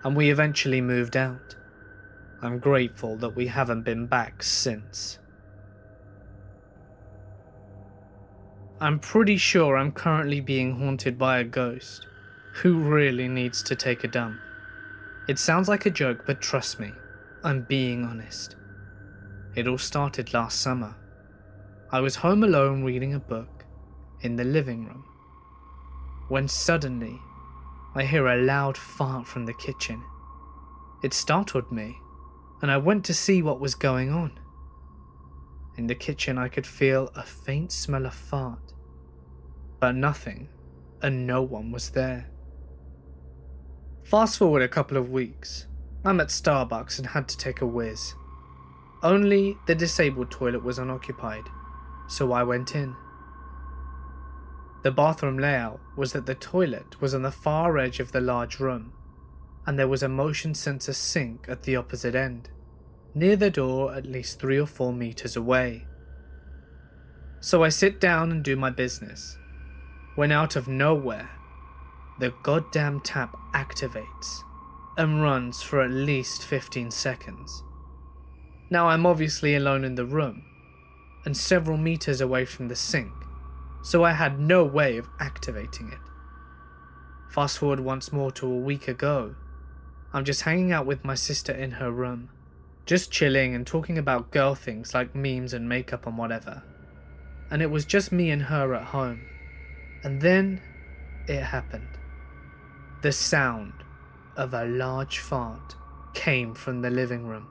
and we eventually moved out. I'm grateful that we haven't been back since. I'm pretty sure I'm currently being haunted by a ghost. Who really needs to take a dump? It sounds like a joke, but trust me, I'm being honest. It all started last summer. I was home alone reading a book in the living room, when suddenly I hear a loud fart from the kitchen. It startled me, and I went to see what was going on. In the kitchen I could feel a faint smell of fart, but nothing, and no one was there. Fast forward a couple of weeks, I'm at Starbucks and had to take a whiz. Only the disabled toilet was unoccupied, so I went in. The bathroom layout was that the toilet was on the far edge of the large room, and there was a motion sensor sink at the opposite end, near the door at least 3 or 4 meters away. So I sit down and do my business, when out of nowhere, the goddamn tap activates and runs for at least 15 seconds. Now I'm obviously alone in the room, and several meters away from the sink, so I had no way of activating it. Fast forward once more to a week ago. I'm just hanging out with my sister in her room, just chilling and talking about girl things like memes and makeup and whatever. And it was just me and her at home. And then it happened. The sound of a large fart came from the living room.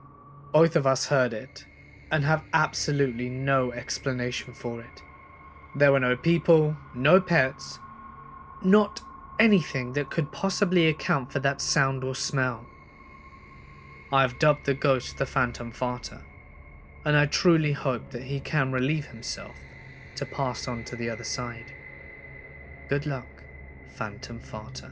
Both of us heard it and have absolutely no explanation for it. There were no people, no pets, not anything that could possibly account for that sound or smell. I've dubbed the ghost the Phantom Farter, and I truly hope that he can relieve himself to pass on to the other side. Good luck, Phantom Farter.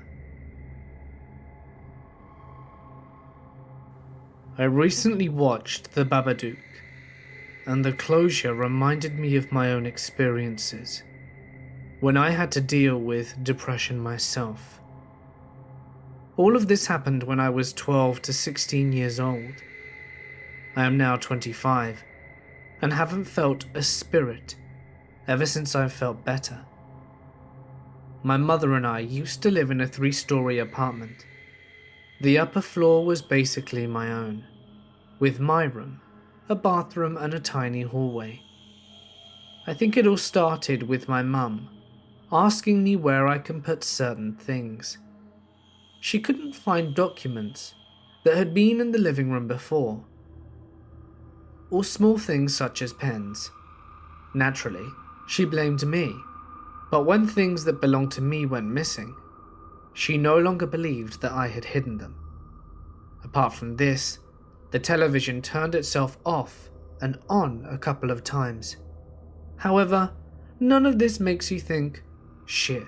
I recently watched The Babadook, and the closure reminded me of my own experiences when I had to deal with depression myself. All of this happened when I was 12 to 16 years old. I am now 25 and haven't felt a spirit ever since I felt better. My mother and I used to live in a 3-story apartment. The upper floor was basically my own, with my room, a bathroom and a tiny hallway. I think it all started with my mum asking me where I can put certain things. She couldn't find documents that had been in the living room before, or small things such as pens. Naturally, she blamed me, but when things that belonged to me went missing, she no longer believed that I had hidden them. Apart from this, the television turned itself off and on a couple of times. However, none of this makes you think, shit,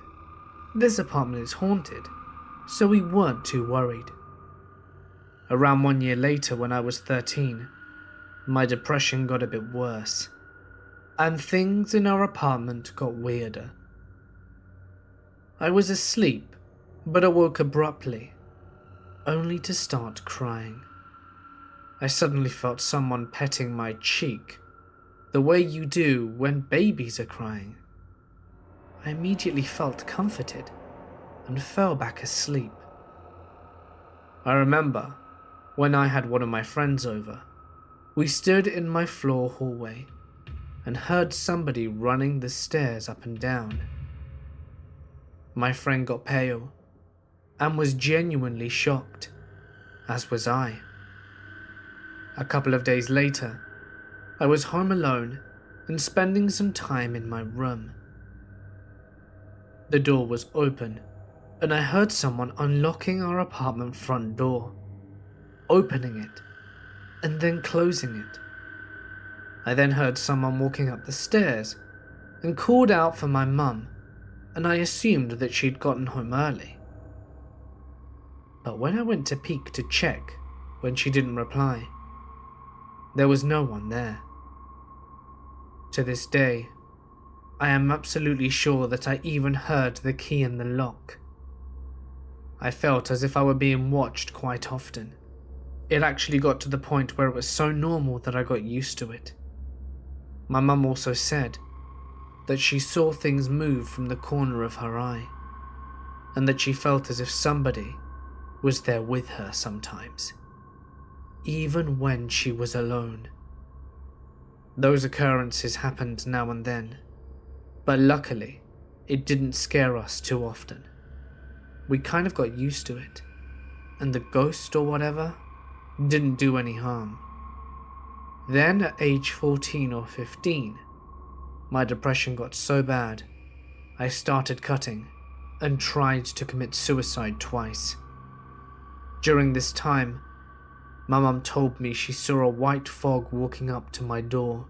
this apartment is haunted, so we weren't too worried. Around 1 year later, when I was 13, my depression got a bit worse, and things in our apartment got weirder. I was asleep, but awoke abruptly, only to start crying. I suddenly felt someone petting my cheek, the way you do when babies are crying. I immediately felt comforted and fell back asleep. I remember when I had one of my friends over, we stood in my floor hallway and heard somebody running the stairs up and down. My friend got pale and was genuinely shocked, as was I. A couple of days later, I was home alone and spending some time in my room. The door was open and I heard someone unlocking our apartment front door, opening it, and then closing it. I then heard someone walking up the stairs and called out for my mum, and I assumed that she'd gotten home early. But when I went to peek to check when she didn't reply, there was no one there. To this day, I am absolutely sure that I even heard the key in the lock. I felt as if I were being watched quite often. It actually got to the point where it was so normal that I got used to it. My mum also said that she saw things move from the corner of her eye, and that she felt as if somebody was there with her sometimes, even when she was alone. Those occurrences happened now and then, but luckily it didn't scare us too often. We kind of got used to it, and the ghost or whatever didn't do any harm. Then at age 14 or 15, my depression got so bad, I started cutting and tried to commit suicide twice. During this time, my mum told me she saw a white fog walking up to my door.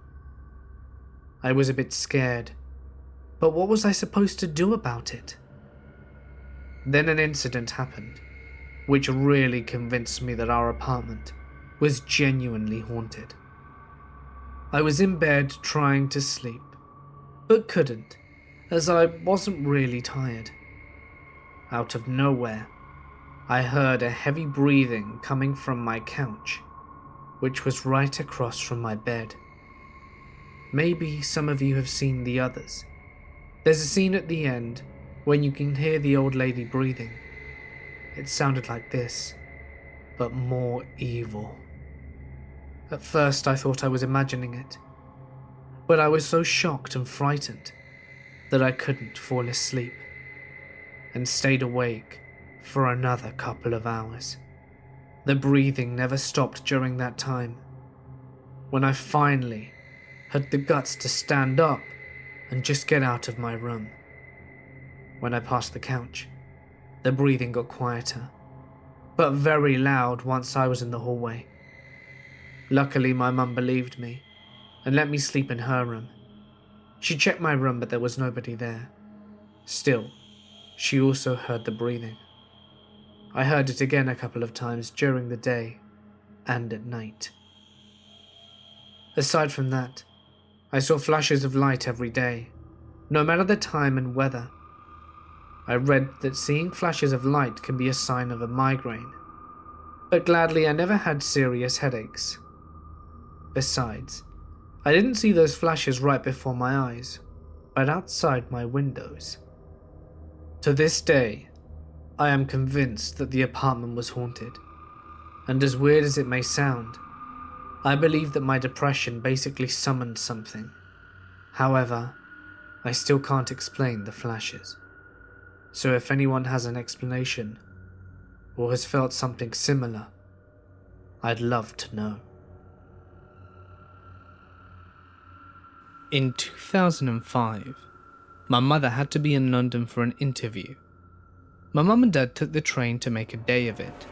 I was a bit scared, but what was I supposed to do about it? Then an incident happened, which really convinced me that our apartment was genuinely haunted. I was in bed trying to sleep, but couldn't, as I wasn't really tired. Out of nowhere, I heard a heavy breathing coming from my couch, which was right across from my bed. Maybe some of you have seen the others. There's a scene at the end when you can hear the old lady breathing. It sounded like this, but more evil. At first I thought I was imagining it, but I was so shocked and frightened that I couldn't fall asleep, and stayed awake for another couple of hours. The breathing never stopped during that time. When I finally had the guts to stand up and just get out of my room, when I passed the couch, the breathing got quieter, but very loud once I was in the hallway. Luckily, my mum believed me and let me sleep in her room. She checked my room, but there was nobody there. Still, she also heard the breathing. I heard it again a couple of times during the day and at night. Aside from that, I saw flashes of light every day, no matter the time and weather. I read that seeing flashes of light can be a sign of a migraine, but gladly I never had serious headaches. Besides, I didn't see those flashes right before my eyes, but outside my windows. To this day, I am convinced that the apartment was haunted, and as weird as it may sound, I believe that my depression basically summoned something. However, I still can't explain the flashes. So if anyone has an explanation, or has felt something similar, I'd love to know. In 2005, my mother had to be in London for an interview. My mum and dad took the train to make a day of it,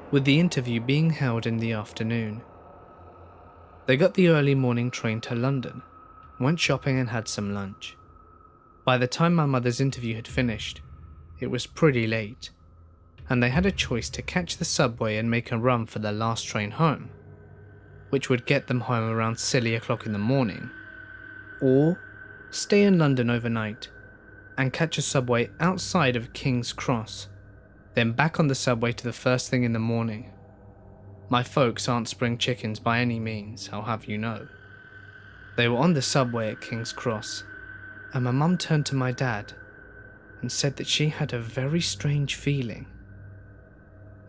with the interview being held in the afternoon. They got the early morning train to London, went shopping and had some lunch. By the time my mother's interview had finished, it was pretty late, and they had a choice to catch the subway and make a run for their last train home, which would get them home around silly o'clock in the morning, or stay in London overnight and catch a subway outside of King's Cross, then back on the subway to the first thing in the morning. My folks aren't spring chickens by any means, I'll have you know. They were on the subway at King's Cross, and my mum turned to my dad and said that she had a very strange feeling.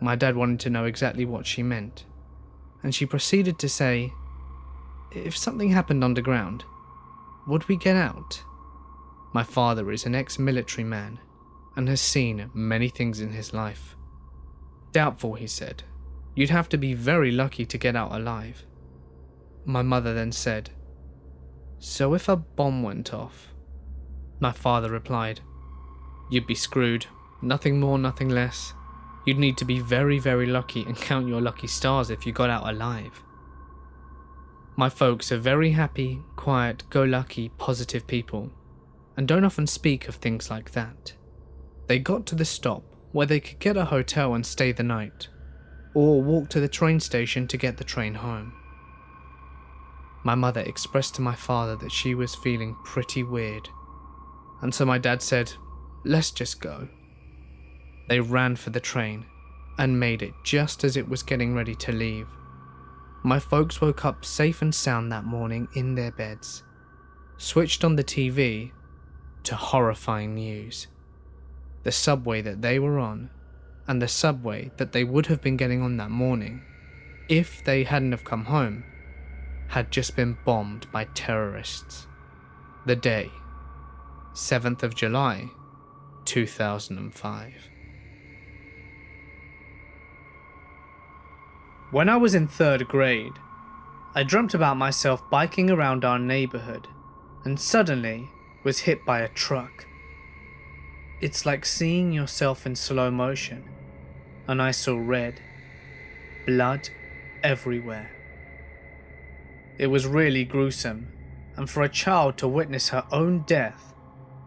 My dad wanted to know exactly what she meant, and she proceeded to say, if something happened underground, would we get out? My father is an ex-military man and has seen many things in his life. Doubtful, he said. You'd have to be very lucky to get out alive. My mother then said, so if a bomb went off? My father replied, you'd be screwed. Nothing more, nothing less. You'd need to be very, very lucky and count your lucky stars if you got out alive. My folks are very happy, quiet, go-lucky, positive people, and don't often speak of things like that. They got to the stop where they could get a hotel and stay the night, or walk to the train station to get the train home. My mother expressed to my father that she was feeling pretty weird, and so my dad said, let's just go. They ran for the train and made it just as it was getting ready to leave. My folks woke up safe and sound that morning in their beds, switched on the TV to horrifying news. The subway that they were on, and the subway that they would have been getting on that morning, if they hadn't have come home, had just been bombed by terrorists. The day, 7th of July, 2005. When I was in 3rd grade, I dreamt about myself biking around our neighborhood and suddenly was hit by a truck. It's like seeing yourself in slow motion, and I saw red, blood everywhere. It was really gruesome, and for a child to witness her own death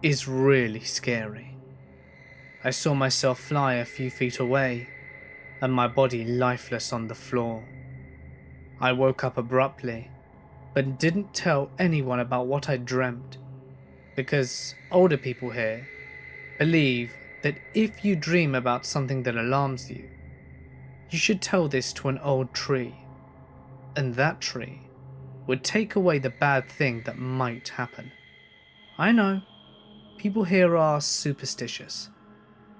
is really scary. I saw myself fly a few feet away, and my body lifeless on the floor. I woke up abruptly, but didn't tell anyone about what I dreamt, because older people here believe that if you dream about something that alarms you, you should tell this to an old tree, and that tree would take away the bad thing that might happen. I know, people here are superstitious,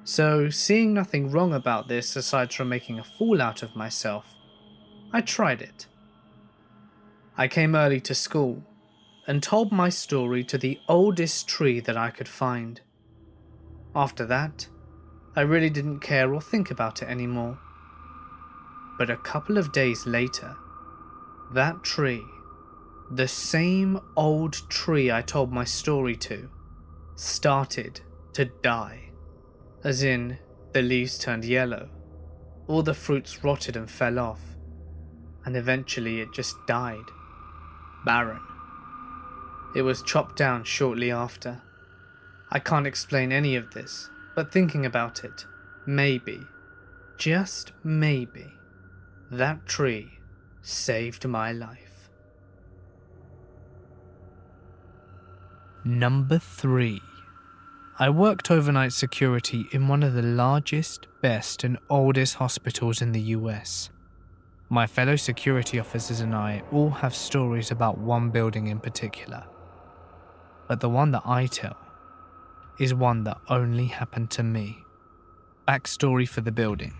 so seeing nothing wrong about this aside from making a fool out of myself, I tried it. I came early to school and told my story to the oldest tree that I could find. After that, I really didn't care or think about it anymore. But a couple of days later, that tree, the same old tree I told my story to, started to die. As in, the leaves turned yellow, all the fruits rotted and fell off, and eventually it just died. Barren. It was chopped down shortly after. I can't explain any of this, but thinking about it, maybe, just maybe, that tree saved my life. Number 3. I worked overnight security in one of the largest, best and oldest hospitals in the US. My fellow security officers and I all have stories about one building in particular, but the one that I tell is one that only happened to me. Backstory for the building.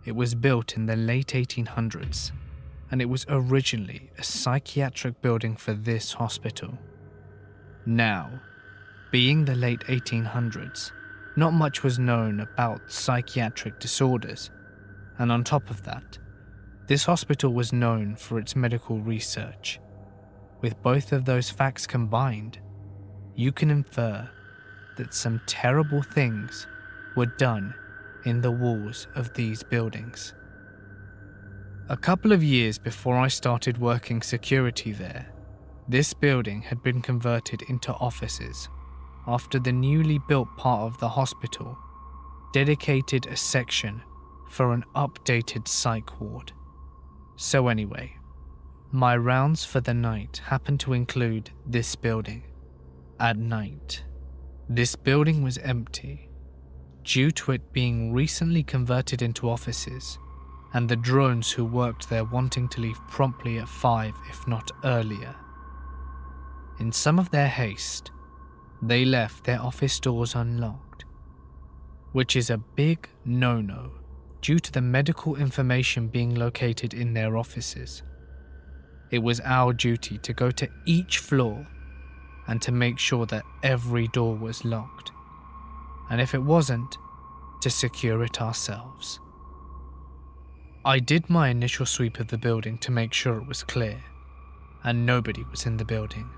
It was built in the late 1800s, and it was originally a psychiatric building for this hospital. Now, being the late 1800s, not much was known about psychiatric disorders, and on top of that, this hospital was known for its medical research. With both of those facts combined, you can infer that some terrible things were done in the walls of these buildings. A couple of years before I started working security there, this building had been converted into offices after the newly built part of the hospital dedicated a section for an updated psych ward. So anyway, my rounds for the night happened to include this building. At night, this building was empty. Due to it being recently converted into offices, and the drones who worked there wanting to leave promptly at 5, if not earlier. In some of their haste, they left their office doors unlocked, which is a big no-no due to the medical information being located in their offices. It was our duty to go to each floor and to make sure that every door was locked, and if it wasn't, to secure it ourselves. I did my initial sweep of the building to make sure it was clear, and nobody was in the building.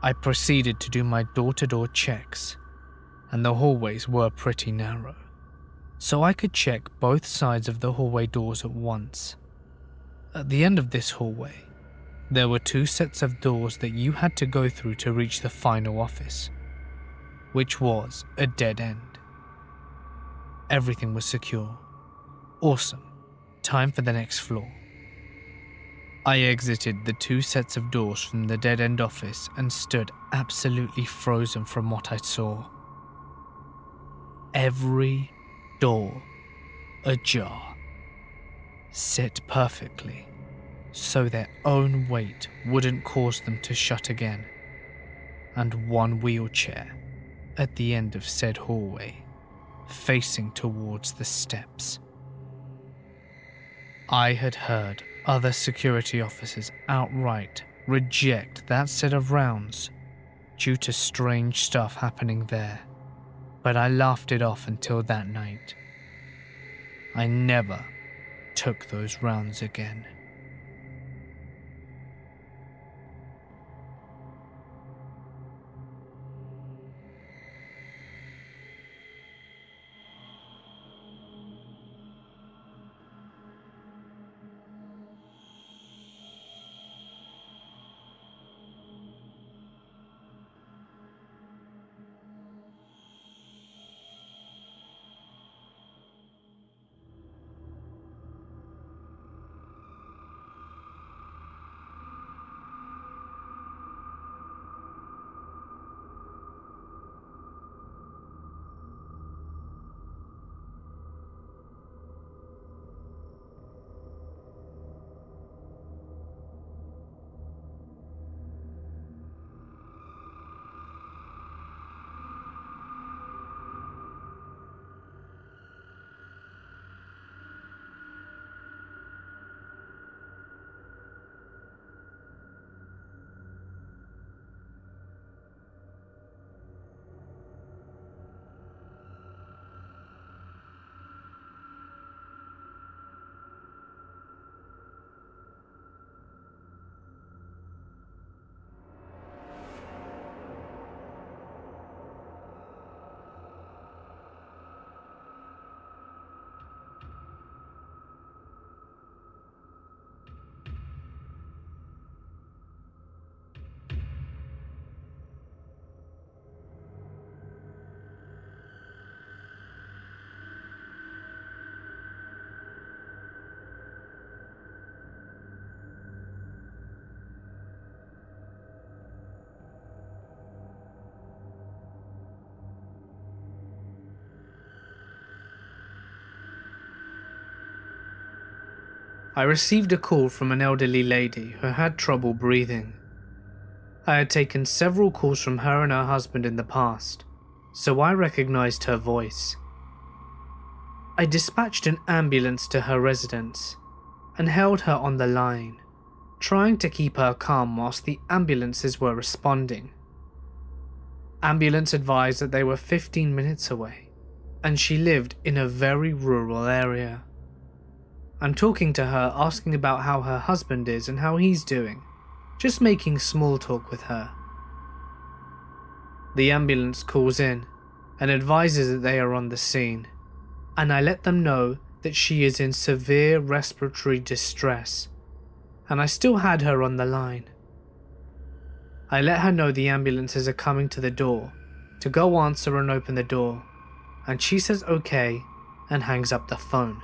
I proceeded to do my door-to-door checks, and the hallways were pretty narrow, so I could check both sides of the hallway doors at once. At the end of this hallway, there were 2 sets of doors that you had to go through to reach the final office, which was a dead end. Everything was secure. Awesome. Time for the next floor. I exited the 2 sets of doors from the dead-end office and stood absolutely frozen from what I saw. Every door ajar, set perfectly, so their own weight wouldn't cause them to shut again, and 1 wheelchair at the end of said hallway, facing towards the steps. I had heard other security officers outright reject that set of rounds due to strange stuff happening there, but I laughed it off until that night. I never took those rounds again. I received a call from an elderly lady who had trouble breathing. I had taken several calls from her and her husband in the past, so I recognized her voice. I dispatched an ambulance to her residence and held her on the line, trying to keep her calm whilst the ambulances were responding. Ambulance advised that they were 15 minutes away, and she lived in a very rural area. I'm talking to her, asking about how her husband is and how he's doing, just making small talk with her. The ambulance calls in and advises that they are on the scene, and I let them know that she is in severe respiratory distress, and I still had her on the line. I let her know the ambulances are coming to the door, to go answer and open the door, and she says okay and hangs up the phone.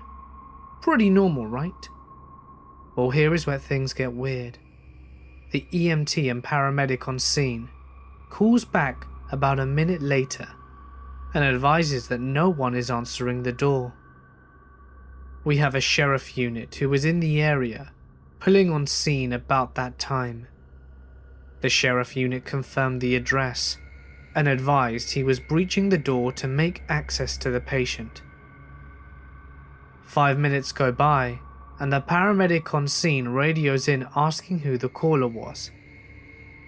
Pretty normal, right? Well, here is where things get weird. The EMT and paramedic on scene calls back about a minute later and advises that no one is answering the door. We have a sheriff unit who was in the area, pulling on scene about that time. The sheriff unit confirmed the address and advised he was breaching the door to make access to the patient. 5 minutes go by, and the paramedic on scene radios in asking who the caller was.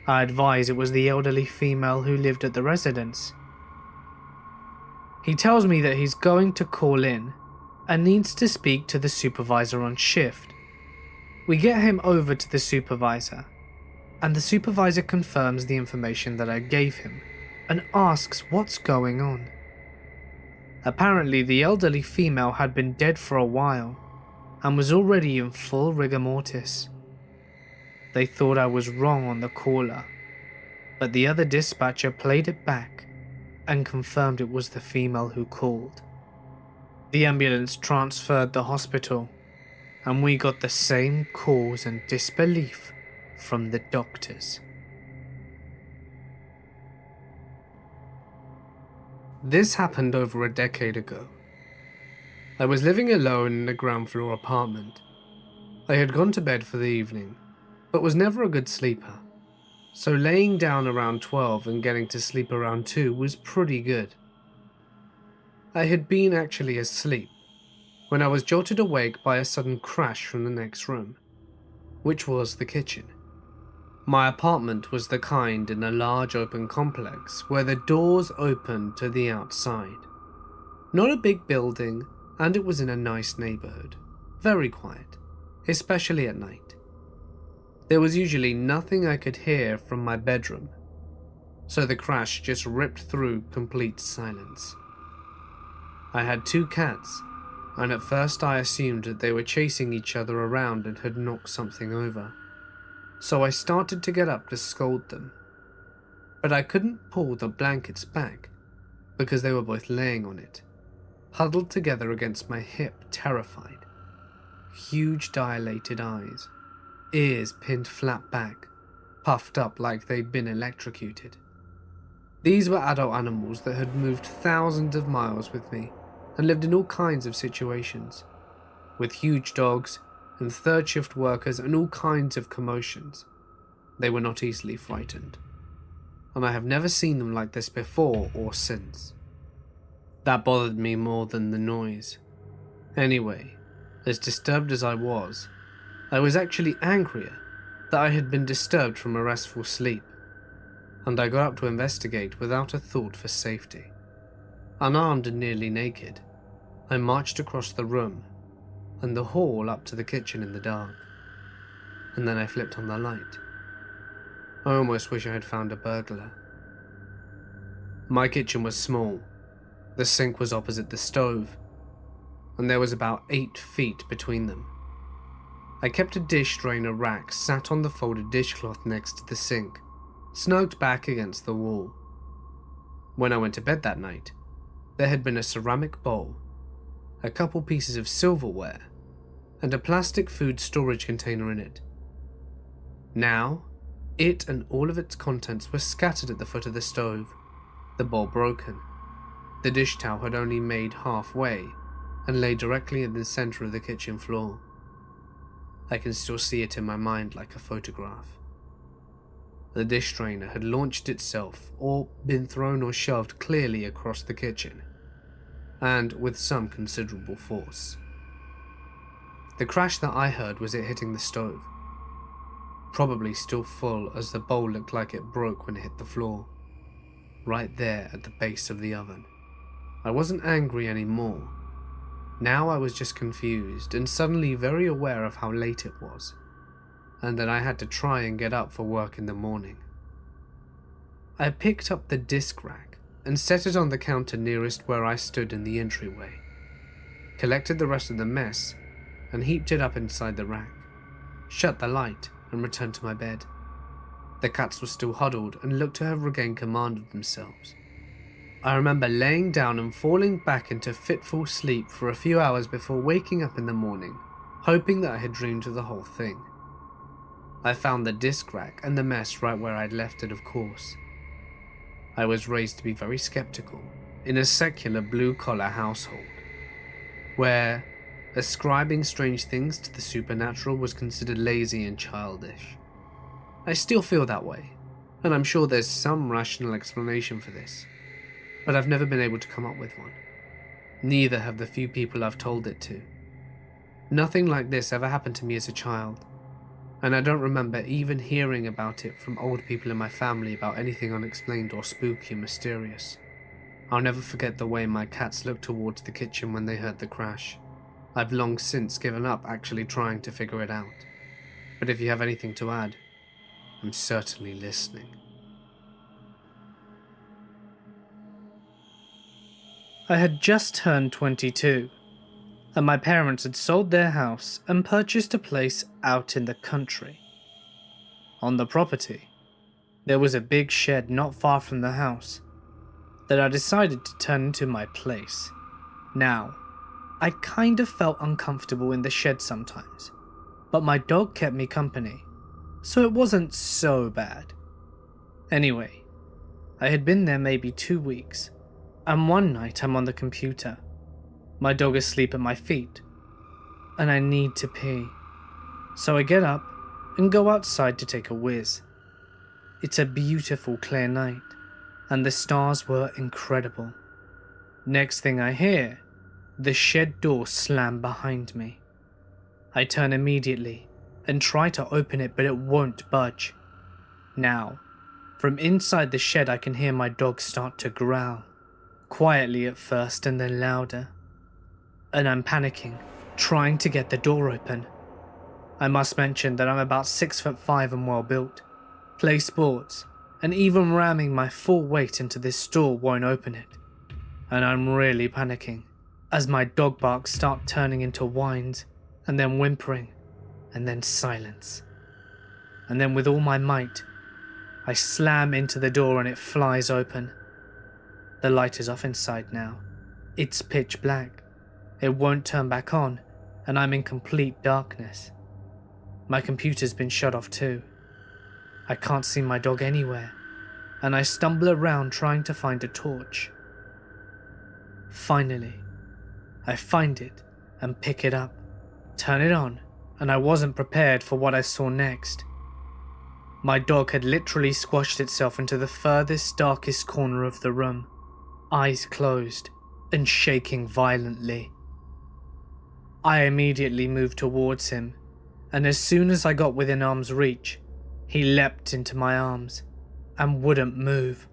I advise it was the elderly female who lived at the residence. He tells me that he's going to call in and needs to speak to the supervisor on shift. We get him over to the supervisor, and the supervisor confirms the information that I gave him and asks what's going on. Apparently, the elderly female had been dead for a while and was already in full rigor mortis. They thought I was wrong on the caller, but the other dispatcher played it back and confirmed it was the female who called. The ambulance transferred the hospital, and we got the same cause and disbelief from the doctors. This happened over a decade ago. I was living alone in a ground floor apartment. I had gone to bed for the evening, but was never a good sleeper, so laying down around 12 and getting to sleep around 2 was pretty good. I had been actually asleep when I was jolted awake by a sudden crash from the next room, which was the kitchen. My apartment was the kind in a large open complex where the doors opened to the outside. Not a big building, and it was in a nice neighborhood. Very quiet, especially at night. There was usually nothing I could hear from my bedroom, so the crash just ripped through complete silence. I had 2 cats, and at first I assumed that they were chasing each other around and had knocked something over. So I started to get up to scold them, but I couldn't pull the blankets back because they were both laying on it, huddled together against my hip, terrified. Huge dilated eyes, ears pinned flat back, puffed up like they'd been electrocuted. These were adult animals that had moved thousands of miles with me and lived in all kinds of situations, with huge dogs and third shift workers and all kinds of commotions. They were not easily frightened, and I have never seen them like this before or since. That bothered me more than the noise. Anyway, as disturbed as I was actually angrier that I had been disturbed from a restful sleep, and I got up to investigate without a thought for safety. Unarmed and nearly naked, I marched across the room and the hall up to the kitchen in the dark, and then I flipped on the light. I almost wish I had found a burglar. My kitchen was small. The sink was opposite the stove, and there was about 8 feet between them. I kept a dish drainer rack sat on the folded dishcloth next to the sink, snugged back against the wall. When I went to bed that night, there had been a ceramic bowl, a couple pieces of silverware, and a plastic food storage container in it. Now, it and all of its contents were scattered at the foot of the stove, the bowl broken. The dish towel had only made halfway and lay directly in the center of the kitchen floor. I can still see it in my mind like a photograph. The dish drainer had launched itself or been thrown or shoved clearly across the kitchen, and with some considerable force. The crash that I heard was it hitting the stove, probably still full as the bowl looked like it broke when it hit the floor, right there at the base of the oven. I wasn't angry anymore. Now I was just confused and suddenly very aware of how late it was, and that I had to try and get up for work in the morning. I picked up the disc rack and set it on the counter nearest where I stood in the entryway, collected the rest of the mess and heaped it up inside the rack, shut the light and returned to my bed. The cats were still huddled and looked to have regained command of themselves. I remember laying down and falling back into fitful sleep for a few hours before waking up in the morning, hoping that I had dreamed of the whole thing. I found the disc rack and the mess right where I'd left it, of course. I was raised to be very skeptical in a secular blue-collar household, where, Ascribing strange things to the supernatural was considered lazy and childish. I still feel that way, and I'm sure there's some rational explanation for this, but I've never been able to come up with one. Neither have the few people I've told it to. Nothing like this ever happened to me as a child, and I don't remember even hearing about it from old people in my family about anything unexplained or spooky and mysterious. I'll never forget the way my cats looked towards the kitchen when they heard the crash. I've long since given up actually trying to figure it out, but if you have anything to add, I'm certainly listening. I had just turned 22, and my parents had sold their house and purchased a place out in the country. On the property, there was a big shed not far from the house that I decided to turn into my place. Now, I kind of felt uncomfortable in the shed sometimes, but my dog kept me company, so it wasn't so bad. Anyway, I had been there maybe 2 weeks, and one night I'm on the computer, my dog asleep at my feet, and I need to pee. So I get up and go outside to take a whiz. It's a beautiful clear night, and the stars were incredible. Next thing I hear, the shed door slam behind me. I turn immediately and try to open it, but it won't budge. Now, from inside the shed I can hear my dog start to growl, quietly at first and then louder. And I'm panicking, trying to get the door open. I must mention that I'm about 6'5" and well built, play sports, and even ramming my full weight into this door won't open it. And I'm really panicking, as my dog barks start turning into whines, and then whimpering, and then silence. And then with all my might, I slam into the door and it flies open. The light is off inside now. It's pitch black. It won't turn back on, and I'm in complete darkness. My computer's been shut off too. I can't see my dog anywhere, and I stumble around trying to find a torch. Finally, I find it and pick it up, turn it on, and I wasn't prepared for what I saw next. My dog had literally squashed itself into the furthest, darkest corner of the room, eyes closed and shaking violently. I immediately moved towards him, and as soon as I got within arm's reach, he leapt into my arms and wouldn't move.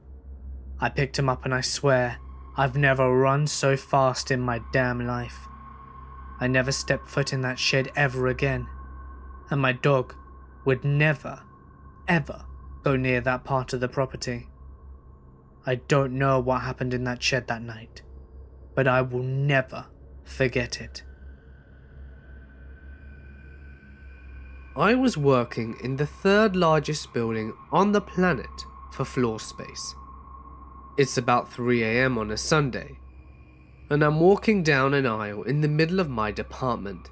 I picked him up and I swear I've never run so fast in my damn life. I never stepped foot in that shed ever again, and my dog would never, ever go near that part of the property. I don't know what happened in that shed that night, but I will never forget it. I was working in the third largest building on the planet for floor space. It's about 3 AM on a Sunday, and I'm walking down an aisle in the middle of my department.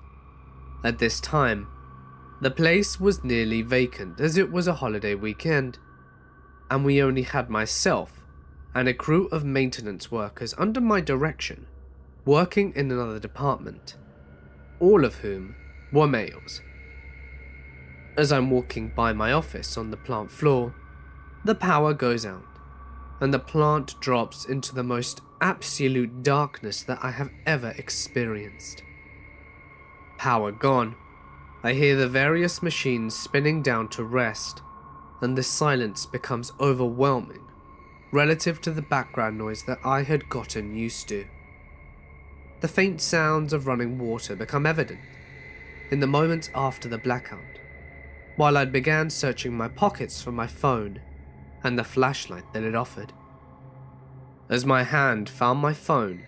At this time, the place was nearly vacant as it was a holiday weekend, and we only had myself and a crew of maintenance workers under my direction, working in another department, all of whom were males. As I'm walking by my office on the plant floor, the power goes out, and the plant drops into the most absolute darkness that I have ever experienced. Power gone, I hear the various machines spinning down to rest, and the silence becomes overwhelming relative to the background noise that I had gotten used to. The faint sounds of running water become evident in the moments after the blackout, while I began searching my pockets for my phone and the flashlight that it offered. As my hand found my phone,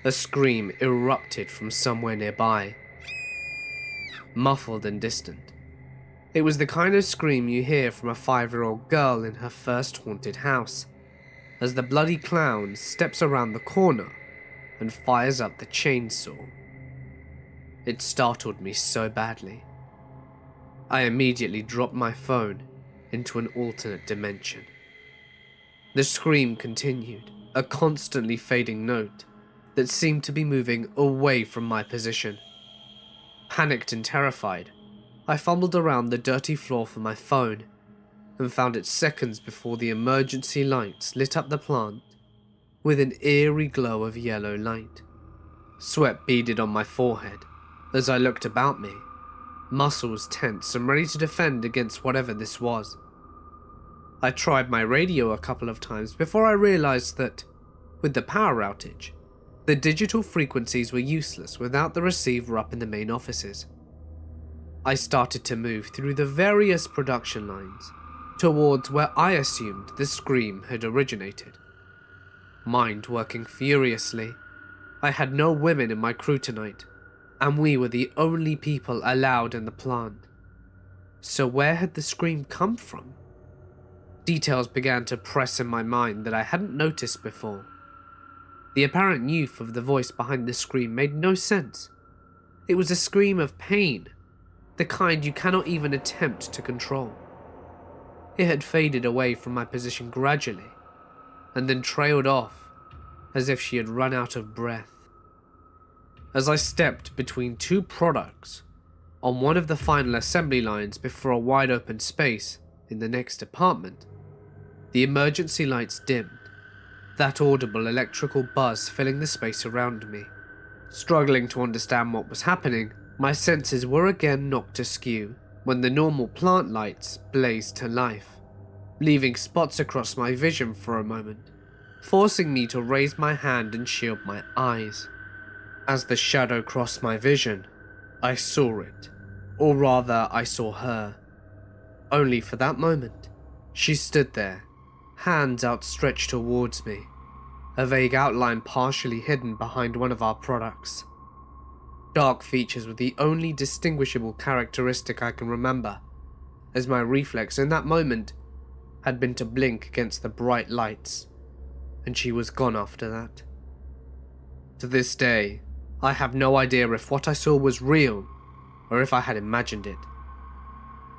a scream erupted from somewhere nearby, muffled and distant. It was the kind of scream you hear from a 5-year-old girl in her first haunted house, as the bloody clown steps around the corner and fires up the chainsaw. It startled me so badly. I immediately dropped my phone into an alternate dimension. The scream continued, a constantly fading note that seemed to be moving away from my position. Panicked and terrified, I fumbled around the dirty floor for my phone and found it seconds before the emergency lights lit up the plant with an eerie glow of yellow light. Sweat beaded on my forehead as I looked about me, muscles tense and ready to defend against whatever this was. I tried my radio a couple of times before I realized that, with the power outage, the digital frequencies were useless without the receiver up in the main offices. I started to move through the various production lines towards where I assumed the scream had originated. Mind working furiously. I had no women in my crew tonight, and we were the only people allowed in the plant. So where had the scream come from? Details began to press in my mind that I hadn't noticed before. The apparent youth of the voice behind the scream made no sense. It was a scream of pain, the kind you cannot even attempt to control. It had faded away from my position gradually, and then trailed off, as if she had run out of breath. As I stepped between two products, on one of the final assembly lines before a wide open space in the next department, the emergency lights dimmed, that audible electrical buzz filling the space around me. Struggling to understand what was happening, my senses were again knocked askew when the normal plant lights blazed to life, leaving spots across my vision for a moment, forcing me to raise my hand and shield my eyes. As the shadow crossed my vision, I saw it, or rather I saw her. Only for that moment, she stood there, hands outstretched towards me, a vague outline partially hidden behind one of our products. Dark features were the only distinguishable characteristic I can remember, as my reflex in that moment had been to blink against the bright lights, and she was gone after that. To this day, I have no idea if what I saw was real or if I had imagined it.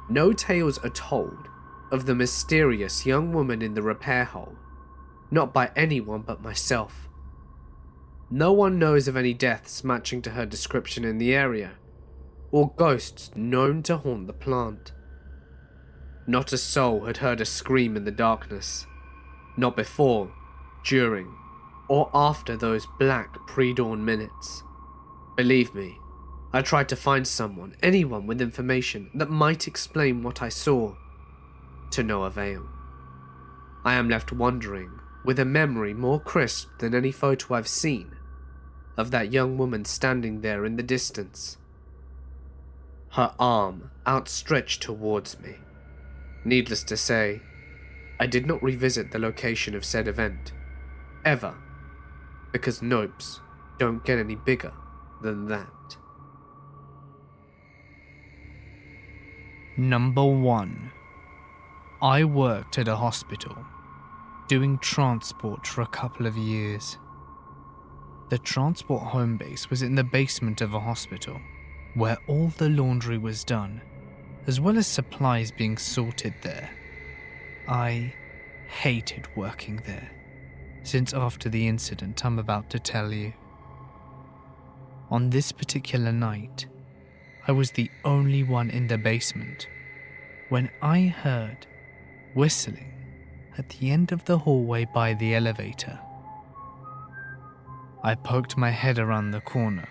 No tales are told of the mysterious young woman in the repair hole, not by anyone but myself. No one knows of any deaths matching to her description in the area, or ghosts known to haunt the plant. Not a soul had heard a scream in the darkness, not before, during, or after those black pre-dawn minutes. Believe me, I tried to find someone, anyone with information that might explain what I saw, to no avail. I am left wondering, with a memory more crisp than any photo I've seen, of that young woman standing there in the distance, her arm outstretched towards me. Needless to say, I did not revisit the location of said event, ever, because nopes don't get any bigger than that. Number 1. I worked at a hospital, doing transport for a couple of years. The transport home base was in the basement of a hospital, where all the laundry was done, as well as supplies being sorted there. I hated working there, since after the incident I'm about to tell you. On this particular night, I was the only one in the basement when I heard whistling at the end of the hallway by the elevator. I poked my head around the corner,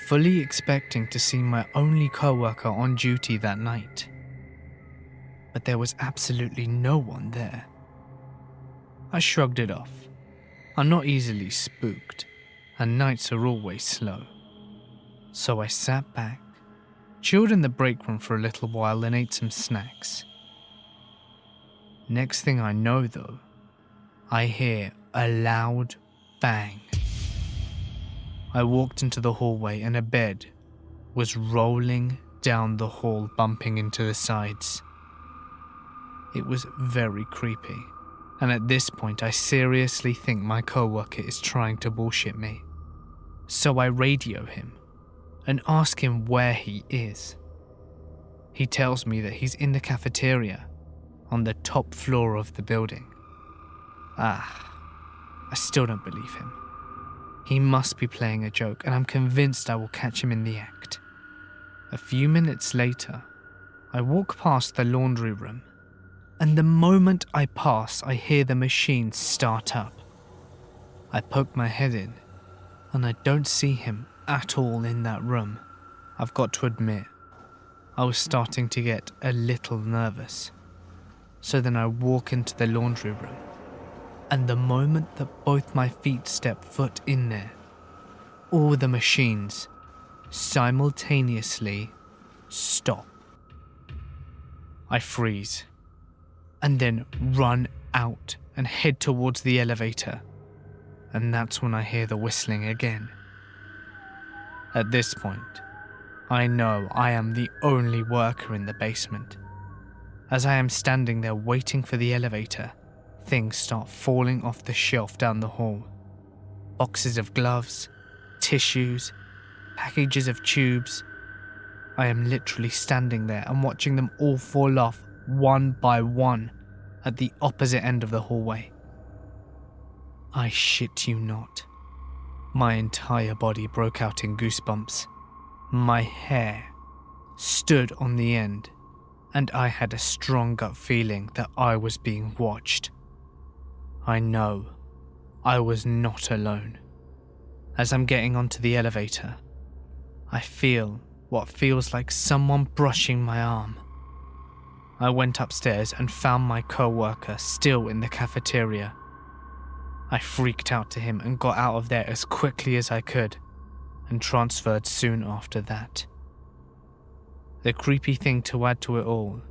fully expecting to see my only co-worker on duty that night. But there was absolutely no one there. I shrugged it off. I'm not easily spooked, and nights are always slow. So I sat back, chilled in the break room for a little while and ate some snacks. Next thing I know though, I hear a loud bang. I walked into the hallway and a bed was rolling down the hall, bumping into the sides. It was very creepy, and at this point I seriously think my coworker is trying to bullshit me. So I radio him and ask him where he is. He tells me that he's in the cafeteria on the top floor of the building. I still don't believe him. He must be playing a joke, and I'm convinced I will catch him in the act. A few minutes later, I walk past the laundry room, and the moment I pass, I hear the machine start up. I poke my head in, and I don't see him at all in that room. I've got to admit, I was starting to get a little nervous. So then I walk into the laundry room, and the moment that both my feet step foot in there, all the machines simultaneously stop. I freeze, and then run out and head towards the elevator, and that's when I hear the whistling again. At this point, I know I am the only worker in the basement. As I am standing there waiting for the elevator, things start falling off the shelf down the hall. Boxes of gloves, tissues, packages of tubes. I am literally standing there and watching them all fall off one by one at the opposite end of the hallway. I shit you not. My entire body broke out in goosebumps. My hair stood on the end, and I had a strong gut feeling that I was being watched. I know I was not alone. As I'm getting onto the elevator, I feel what feels like someone brushing my arm. I went upstairs and found my co-worker still in the cafeteria. I freaked out to him and got out of there as quickly as I could, and transferred soon after that. The creepy thing to add to it all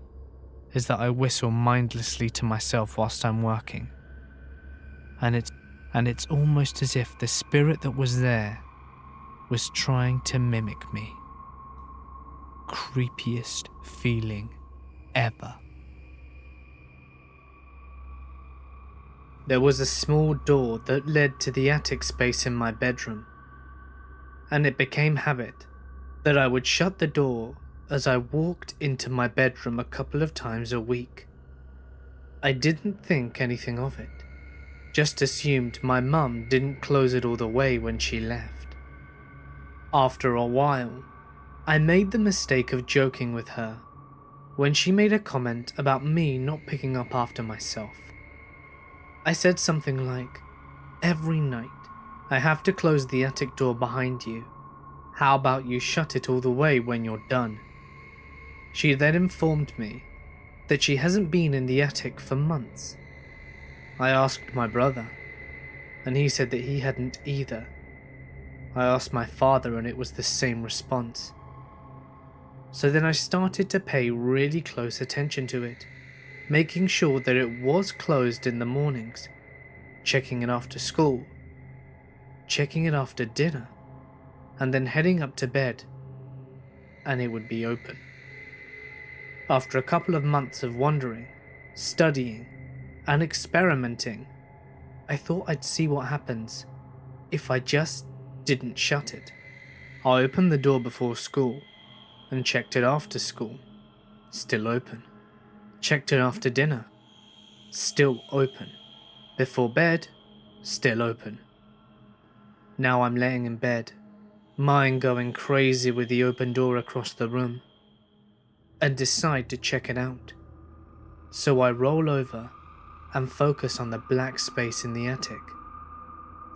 is that I whistle mindlessly to myself whilst I'm working. And it's almost as if the spirit that was there was trying to mimic me. Creepiest feeling ever. There was a small door that led to the attic space in my bedroom, and it became habit that I would shut the door as I walked into my bedroom a couple of times a week. I didn't think anything of it, just assumed my mum didn't close it all the way when she left. After a while, I made the mistake of joking with her when she made a comment about me not picking up after myself. I said something like, "Every night, I have to close the attic door behind you. How about you shut it all the way when you're done?" She then informed me that she hasn't been in the attic for months. I asked my brother, and he said that he hadn't either. I asked my father, and it was the same response. So then I started to pay really close attention to it, making sure that it was closed in the mornings, checking it after school, checking it after dinner, and then heading up to bed, and it would be open. After a couple of months of wandering, studying, and experimenting, I thought I'd see what happens if I just didn't shut it. I opened the door before school and checked it after school, still open. Checked it after dinner, still open. Before bed, still open. Now I'm laying in bed, mind going crazy with the open door across the room, and decide to check it out. So I roll over and focus on the black space in the attic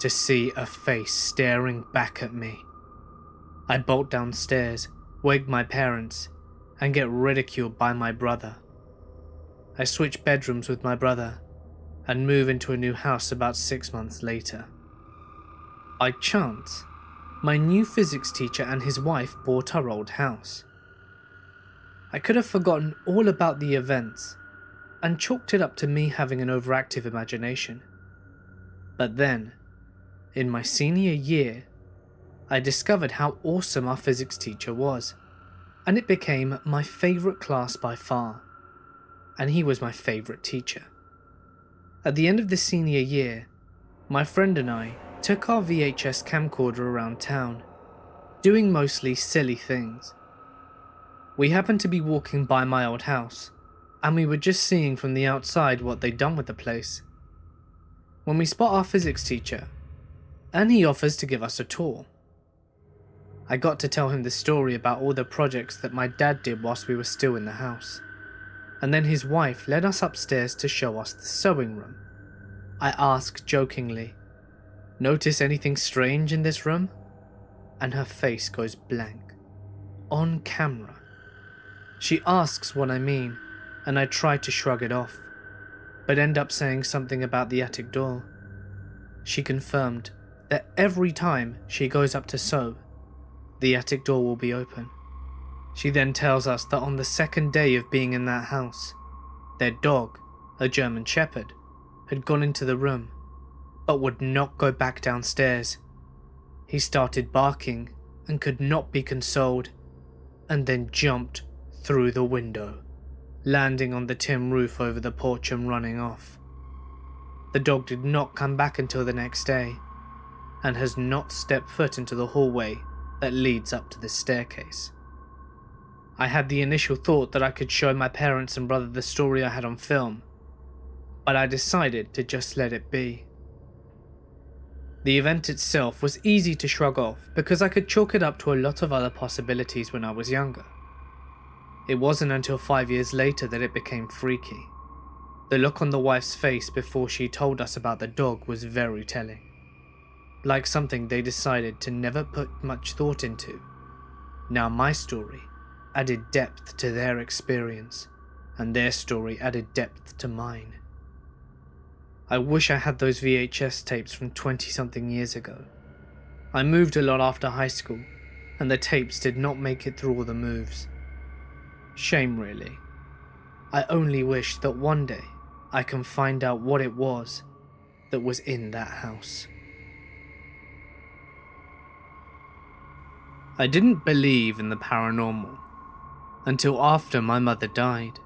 to see a face staring back at me. I bolt downstairs, wake my parents, and get ridiculed by my brother. I switch bedrooms with my brother and move into a new house about 6 months later. By chance, my new physics teacher and his wife bought our old house. I could have forgotten all about the events and chalked it up to me having an overactive imagination. But then, in my senior year, I discovered how awesome our physics teacher was, and it became my favourite class by far, and he was my favourite teacher. At the end of the senior year, my friend and I took our VHS camcorder around town, doing mostly silly things. We happened to be walking by my old house, and we were just seeing from the outside what they'd done with the place, when we spot our physics teacher, and he offers to give us a tour. I got to tell him the story about all the projects that my dad did whilst we were still in the house. And then his wife led us upstairs to show us the sewing room. I asked jokingly, "Notice anything strange in this room?" And her face goes blank. On camera. She asks what I mean, and I try to shrug it off, but end up saying something about the attic door. She confirmed that every time she goes up to sew, the attic door will be open. She then tells us that on the second day of being in that house, their dog, a German Shepherd, had gone into the room, but would not go back downstairs. He started barking and could not be consoled, and then jumped through the window, landing on the tin roof over the porch and running off. The dog did not come back until the next day, and has not stepped foot into the hallway that leads up to the staircase. I had the initial thought that I could show my parents and brother the story I had on film, but I decided to just let it be. The event itself was easy to shrug off because I could chalk it up to a lot of other possibilities when I was younger. It wasn't until 5 years later that it became freaky. The look on the wife's face before she told us about the dog was very telling. Like something they decided to never put much thought into. Now my story added depth to their experience, and their story added depth to mine. I wish I had those VHS tapes from 20-something years ago. I moved a lot after high school, and the tapes did not make it through all the moves. Shame really. I only wish that one day I can find out what it was that was in that house. I didn't believe in the paranormal until after my mother died.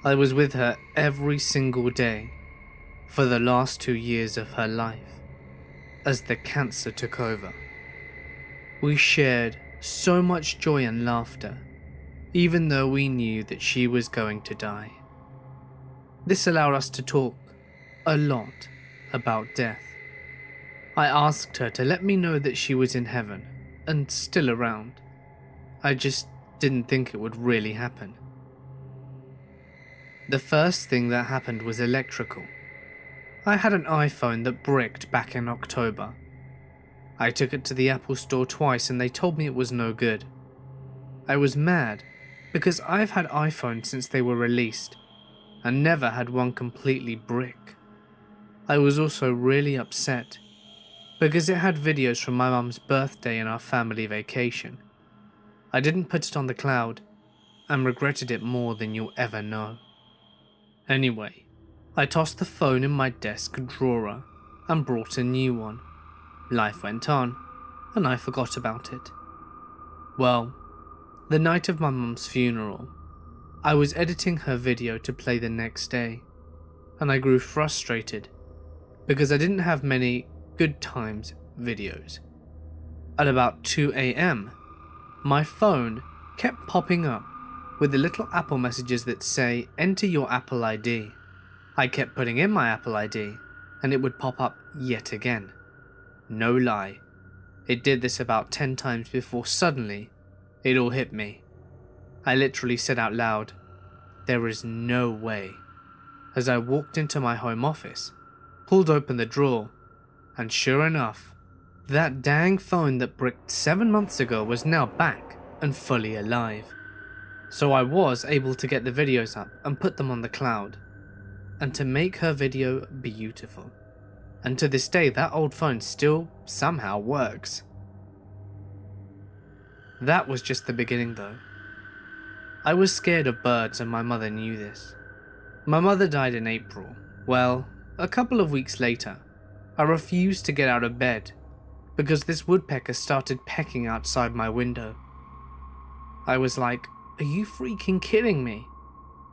I was with her every single day for the last 2 years of her life as the cancer took over. We shared so much joy and laughter, even though we knew that she was going to die. This allowed us to talk a lot about death. I asked her to let me know that she was in heaven and still around. I just didn't think it would really happen. The first thing that happened was electrical. I had an iPhone that bricked back in October. I took it to the Apple store twice and they told me it was no good. I was mad because I've had iPhones since they were released and never had one completely brick. I was also really upset because it had videos from my mum's birthday and our family vacation. I didn't put it on the cloud and regretted it more than you'll ever know. Anyway, I tossed the phone in my desk drawer and brought a new one. Life went on, and I forgot about it. Well, the night of my mum's funeral, I was editing her video to play the next day, and I grew frustrated because I didn't have many good times videos. At about 2 AM, my phone kept popping up with the little Apple messages that say, "Enter your Apple ID." I kept putting in my Apple ID, and it would pop up yet again. No lie, it did this about 10 times before suddenly it all hit me. I literally said out loud, "There is no way," as I walked into my home office, pulled open the drawer, and sure enough, that dang phone that bricked 7 months ago was now back and fully alive. So I was able to get the videos up and put them on the cloud, and to make her video beautiful. And to this day, that old phone still somehow works. That was just the beginning though. I was scared of birds and my mother knew this. My mother died in April. Well, a couple of weeks later, I refused to get out of bed because this woodpecker started pecking outside my window. I was like, "Are you freaking kidding me?"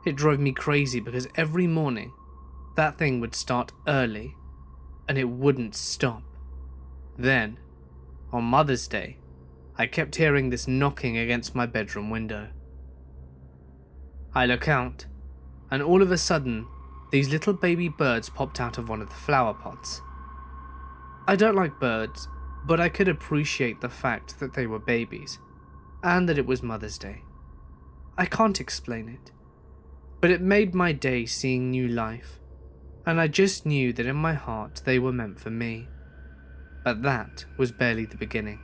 It drove me crazy because every morning, that thing would start early and it wouldn't stop. Then, on Mother's Day, I kept hearing this knocking against my bedroom window. I look out, and all of a sudden, these little baby birds popped out of one of the flower pots. I don't like birds, but I could appreciate the fact that they were babies, and that it was Mother's Day. I can't explain it, but it made my day seeing new life, and I just knew that in my heart they were meant for me. But that was barely the beginning.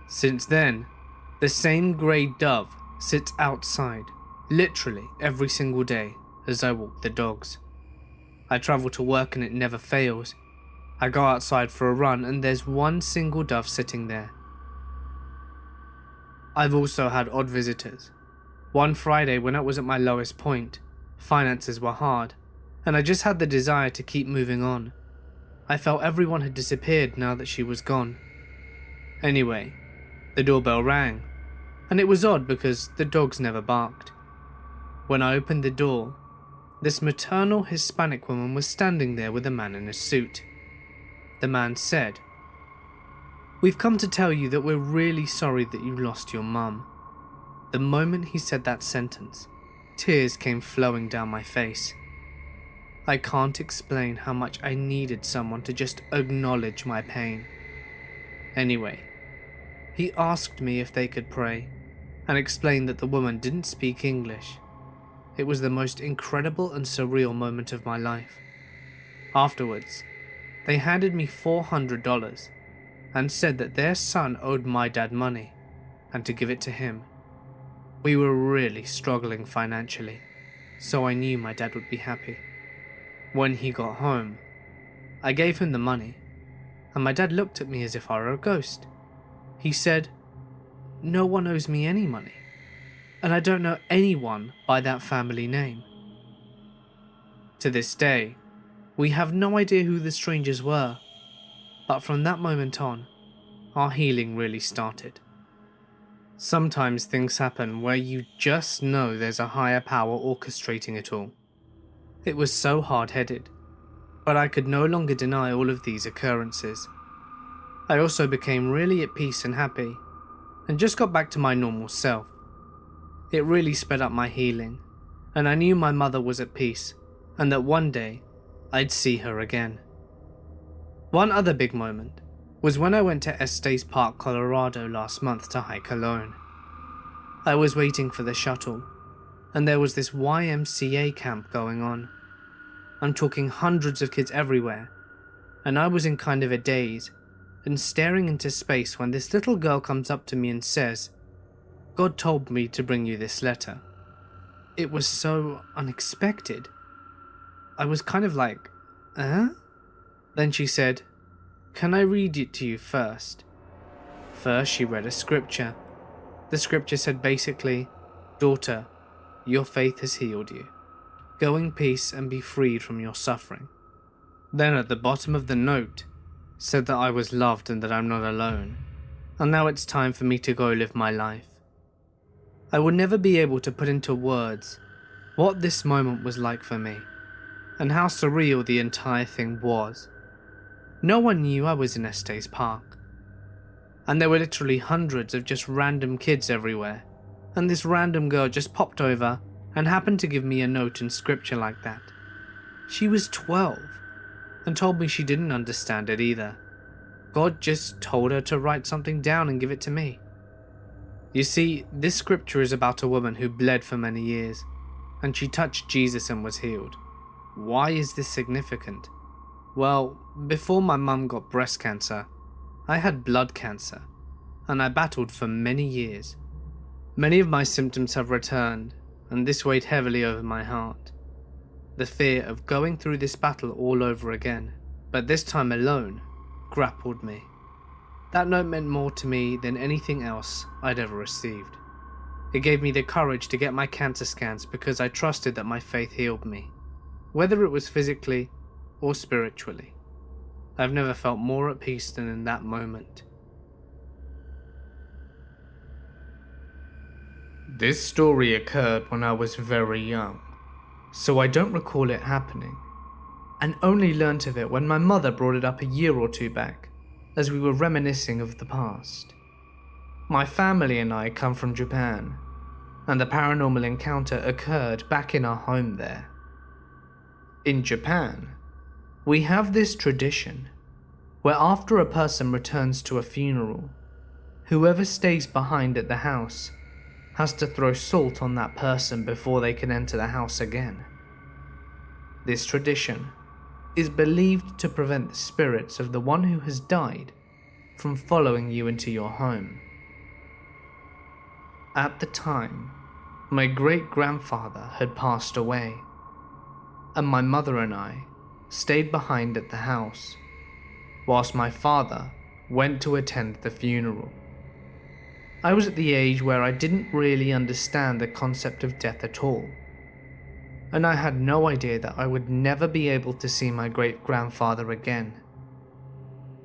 Since then, the same grey dove sits outside, literally every single day as I walk the dogs. I travel to work and it never fails. I go outside for a run and there's one single dove sitting there. I've also had odd visitors. One Friday when I was at my lowest point, finances were hard, and I just had the desire to keep moving on. I felt everyone had disappeared now that she was gone. Anyway, the doorbell rang, and it was odd because the dogs never barked. When I opened the door, this maternal Hispanic woman was standing there with a man in a suit. The man said, "We've come to tell you that we're really sorry that you lost your mum." The moment he said that sentence, tears came flowing down my face. I can't explain how much I needed someone to just acknowledge my pain. Anyway, he asked me if they could pray, and explained that the woman didn't speak English. It was the most incredible and surreal moment of my life. Afterwards, they handed me $400 and said that their son owed my dad money and to give it to him. We were really struggling financially, so I knew my dad would be happy. When he got home, I gave him the money, and my dad looked at me as if I were a ghost. He said, "No one owes me any money, and I don't know anyone by that family name." To this day, we have no idea who the strangers were, but from that moment on, our healing really started. Sometimes things happen where you just know there's a higher power orchestrating it all. It was so hard-headed, but I could no longer deny all of these occurrences. I also became really at peace and happy, and just got back to my normal self. It really sped up my healing, and I knew my mother was at peace, and that one day, I'd see her again. One other big moment was when I went to Estes Park, Colorado last month to hike alone. I was waiting for the shuttle, and there was this YMCA camp going on. I'm talking hundreds of kids everywhere, and I was in kind of a daze and staring into space when this little girl comes up to me and says, "God told me to bring you this letter." It was so unexpected. I was kind of like, Then she said, "Can I read it to you first?" First she read a scripture. The scripture said basically, "Daughter, your faith has healed you. Go in peace and be freed from your suffering." Then at the bottom of the note, said that I was loved and that I'm not alone, and now it's time for me to go live my life. I will never be able to put into words what this moment was like for me, and how surreal the entire thing was. No one knew I was in Estes Park, and there were literally hundreds of just random kids everywhere, and this random girl just popped over and happened to give me a note in scripture like that. She was 12, and told me she didn't understand it either. God just told her to write something down and give it to me. You see, this scripture is about a woman who bled for many years, and she touched Jesus and was healed. Why is this significant? Well, before my mum got breast cancer, I had blood cancer, and I battled for many years. Many of my symptoms have returned, and this weighed heavily over my heart. The fear of going through this battle all over again, but this time alone, grappled me. That note meant more to me than anything else I'd ever received. It gave me the courage to get my cancer scans because I trusted that my faith healed me, whether it was physically or spiritually. I've never felt more at peace than in that moment. This story occurred when I was very young, so I don't recall it happening, and only learnt of it when my mother brought it up a year or two back, as we were reminiscing of the past. My family and I come from Japan, and the paranormal encounter occurred back in our home there. In Japan, we have this tradition where after a person returns to a funeral, whoever stays behind at the house has to throw salt on that person before they can enter the house again. This tradition is believed to prevent the spirits of the one who has died from following you into your home. At the time, my great-grandfather had passed away, and my mother and I stayed behind at the house, whilst my father went to attend the funeral. I was at the age where I didn't really understand the concept of death at all, and I had no idea that I would never be able to see my great-grandfather again.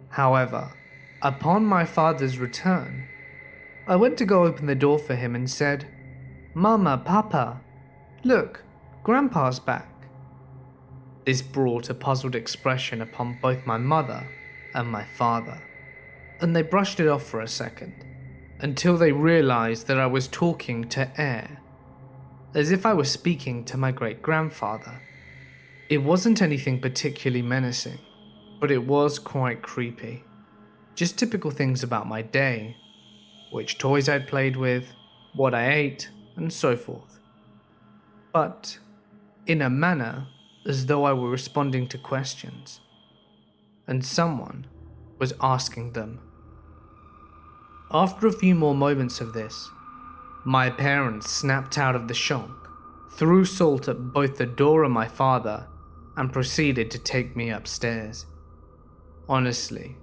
However, upon my father's return, I went to go open the door for him and said, "Mama, Papa, look, Grandpa's back." This brought a puzzled expression upon both my mother and my father, and they brushed it off for a second, until they realized that I was talking to air, as if I was speaking to my great-grandfather. It wasn't anything particularly menacing, but it was quite creepy. Just typical things about my day, which toys I'd played with, what I ate, and so forth. But in a manner as though I were responding to questions, and someone was asking them. After a few more moments of this, my parents snapped out of the shock, threw salt at both the door and my father, and proceeded to take me upstairs. Honestly,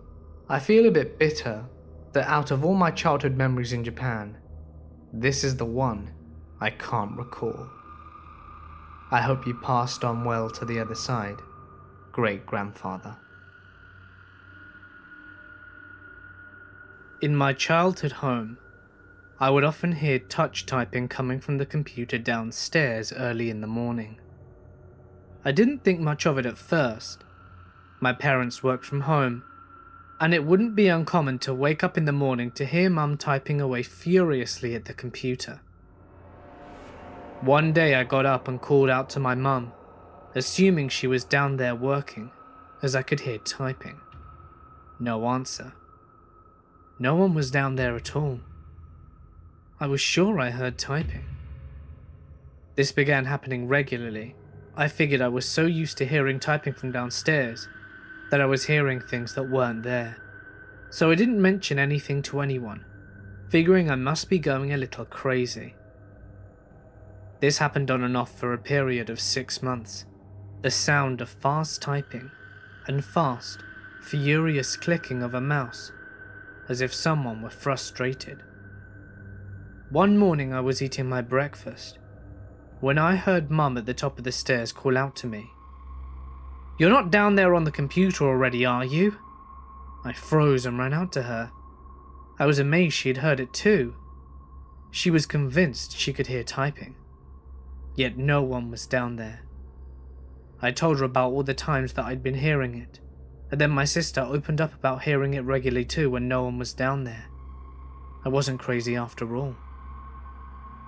I feel a bit bitter that out of all my childhood memories in Japan, this is the one I can't recall. I hope you passed on well to the other side, great-grandfather. In my childhood home, I would often hear touch typing coming from the computer downstairs early in the morning. I didn't think much of it at first. My parents worked from home, and it wouldn't be uncommon to wake up in the morning to hear Mum typing away furiously at the computer. One day I got up and called out to my mum, assuming she was down there working, as I could hear typing. No answer. No one was down there at all. I was sure I heard typing. This began happening regularly. I figured I was so used to hearing typing from downstairs that I was hearing things that weren't there, so I didn't mention anything to anyone, figuring I must be going a little crazy. This happened on and off for a period of 6 months. The sound of fast typing and fast, furious clicking of a mouse, as if someone were frustrated. One morning I was eating my breakfast when I heard Mum at the top of the stairs call out to me, "You're not down there on the computer already, are you?" I froze and ran out to her. I was amazed she had heard it too. She was convinced she could hear typing, yet no one was down there. I told her about all the times that I'd been hearing it, and then my sister opened up about hearing it regularly too when no one was down there. I wasn't crazy after all.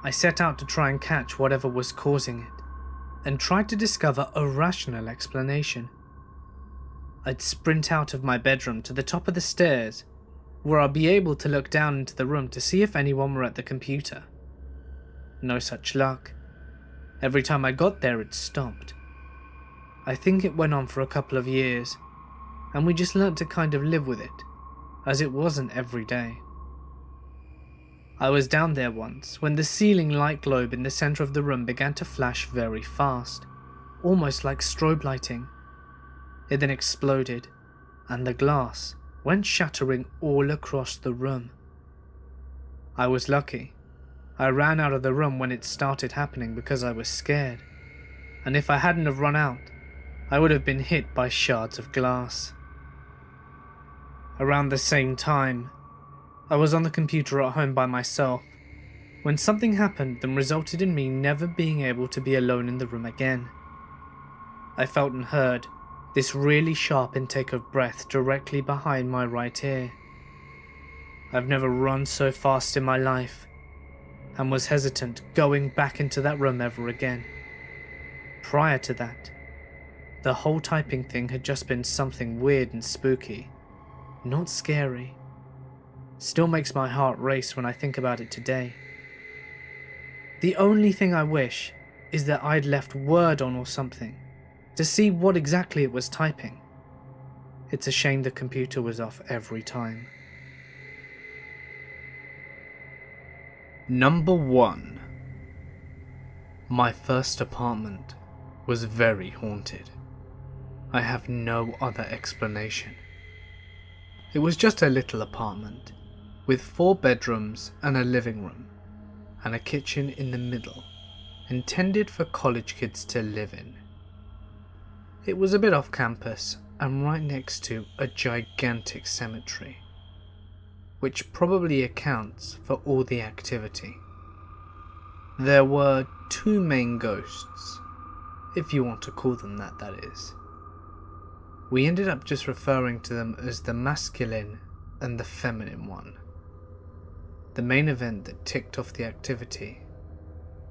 I set out to try and catch whatever was causing it, and tried to discover a rational explanation. I'd sprint out of my bedroom to the top of the stairs, where I'd be able to look down into the room to see if anyone were at the computer. No such luck. Every time I got there, it stopped. I think it went on for a couple of years, and we just learnt to kind of live with it, as it wasn't every day. I was down there once when the ceiling light globe in the center of the room began to flash very fast, almost like strobe lighting. It then exploded, and the glass went shattering all across the room. I was lucky. I ran out of the room when it started happening because I was scared, and if I hadn't have run out, I would have been hit by shards of glass. Around the same time, I was on the computer at home by myself when something happened that resulted in me never being able to be alone in the room again. I felt and heard this really sharp intake of breath directly behind my right ear. I've never run so fast in my life, and was hesitant going back into that room ever again. Prior to that, the whole typing thing had just been something weird and spooky not scary. Still makes my heart race when I think about it today. The only thing I wish is that I'd left word on or something to see what exactly it was typing. It's a shame the computer was off every time. Number 1. My first apartment was very haunted. I have no other explanation. It was just a little apartment with 4 bedrooms and a living room and a kitchen in the middle, intended for college kids to live in. It was a bit off campus and right next to a gigantic cemetery, which probably accounts for all the activity. There were 2 main ghosts, if you want to call them that, that is. We ended up just referring to them as the masculine and the feminine one. The main event that ticked off the activity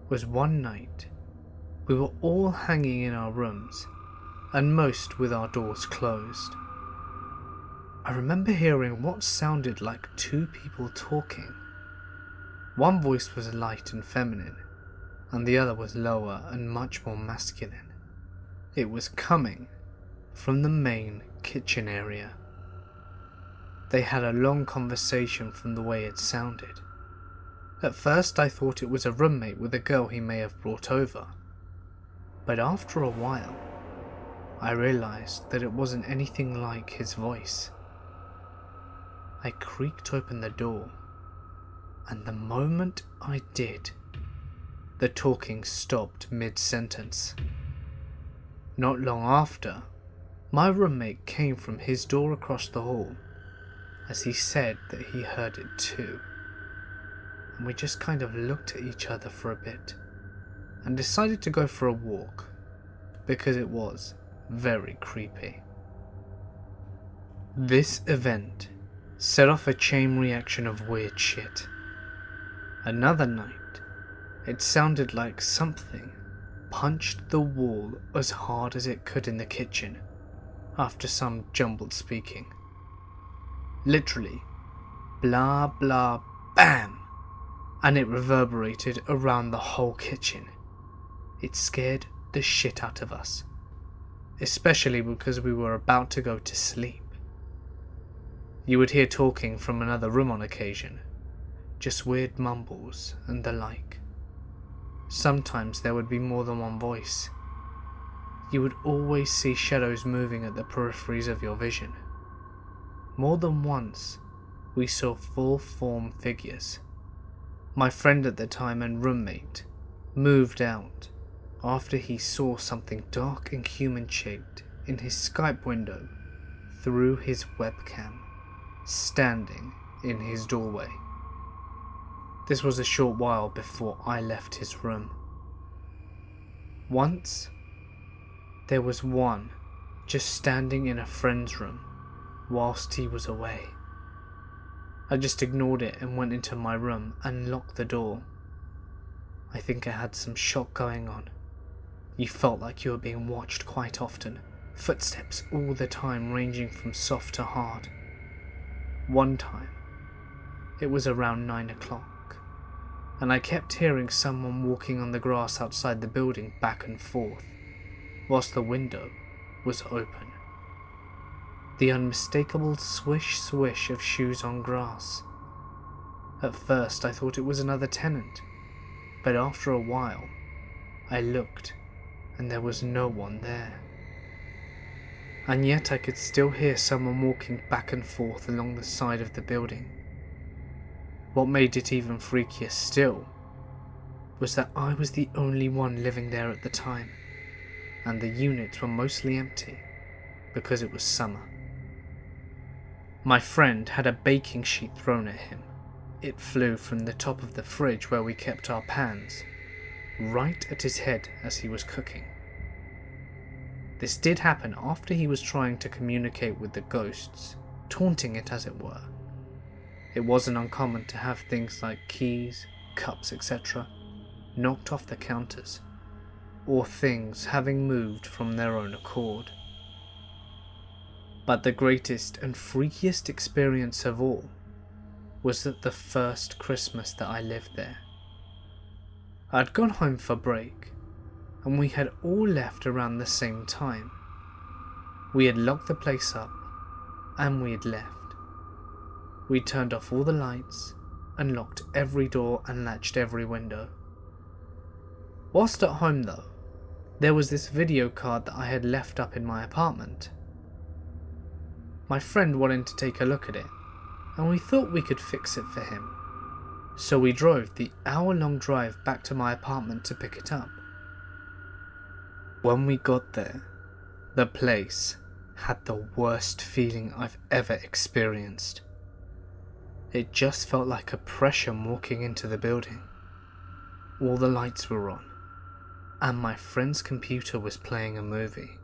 was one night we were all hanging in our rooms, and most with our doors closed. I remember hearing what sounded like 2 people talking. One voice was light and feminine, and the other was lower and much more masculine. It was coming from the main kitchen area. They had a long conversation from the way it sounded. At first I thought it was a roommate with a girl he may have brought over, but after a while I realised that it wasn't anything like his voice. I creaked open the door, and the moment I did, the talking stopped mid-sentence. Not long after, my roommate came from his door across the hall, as he said that he heard it too, and we just kind of looked at each other for a bit, and decided to go for a walk, because it was very creepy. This event set off a chain reaction of weird shit. Another night, it sounded like something punched the wall as hard as it could in the kitchen after some jumbled speaking. Literally, blah blah bam, and it reverberated around the whole kitchen. It scared the shit out of us, especially because we were about to go to sleep. You would hear talking from another room on occasion, just weird mumbles and the like. Sometimes there would be more than one voice. You would always see shadows moving at the peripheries of your vision. More than once, we saw full-form figures. My friend at the time and roommate moved out after he saw something dark and human-shaped in his Skype window through his webcam, standing in his doorway. This was a short while before I left his room. Once, there was one just standing in a friend's room whilst he was away. I just ignored it and went into my room and locked the door. I think I had some shock going on. You felt like you were being watched quite often, footsteps all the time ranging from soft to hard. One time, it was around 9 o'clock, and I kept hearing someone walking on the grass outside the building back and forth, whilst the window was open. The unmistakable swish swish of shoes on grass. At first I thought it was another tenant, but after a while I looked and there was no one there. And yet I could still hear someone walking back and forth along the side of the building. What made it even freakier still was that I was the only one living there at the time, and the units were mostly empty because it was summer. My friend had a baking sheet thrown at him. It flew from the top of the fridge where we kept our pans, right at his head as he was cooking. This did happen after he was trying to communicate with the ghosts, taunting it as it were. It wasn't uncommon to have things like keys, cups, etc. knocked off the counters, or things having moved from their own accord. But the greatest and freakiest experience of all was that the first Christmas that I lived there. I'd gone home for break, and we had all left around the same time. We had locked the place up, and we had left. We turned off all the lights, and locked every door and latched every window. Whilst at home though, there was this video card that I had left up in my apartment. My friend wanted to take a look at it, and we thought we could fix it for him. So we drove the hour-long drive back to my apartment to pick it up. When we got there, the place had the worst feeling I've ever experienced. It just felt like oppression walking into the building. All the lights were on, and my friend's computer was playing a movie.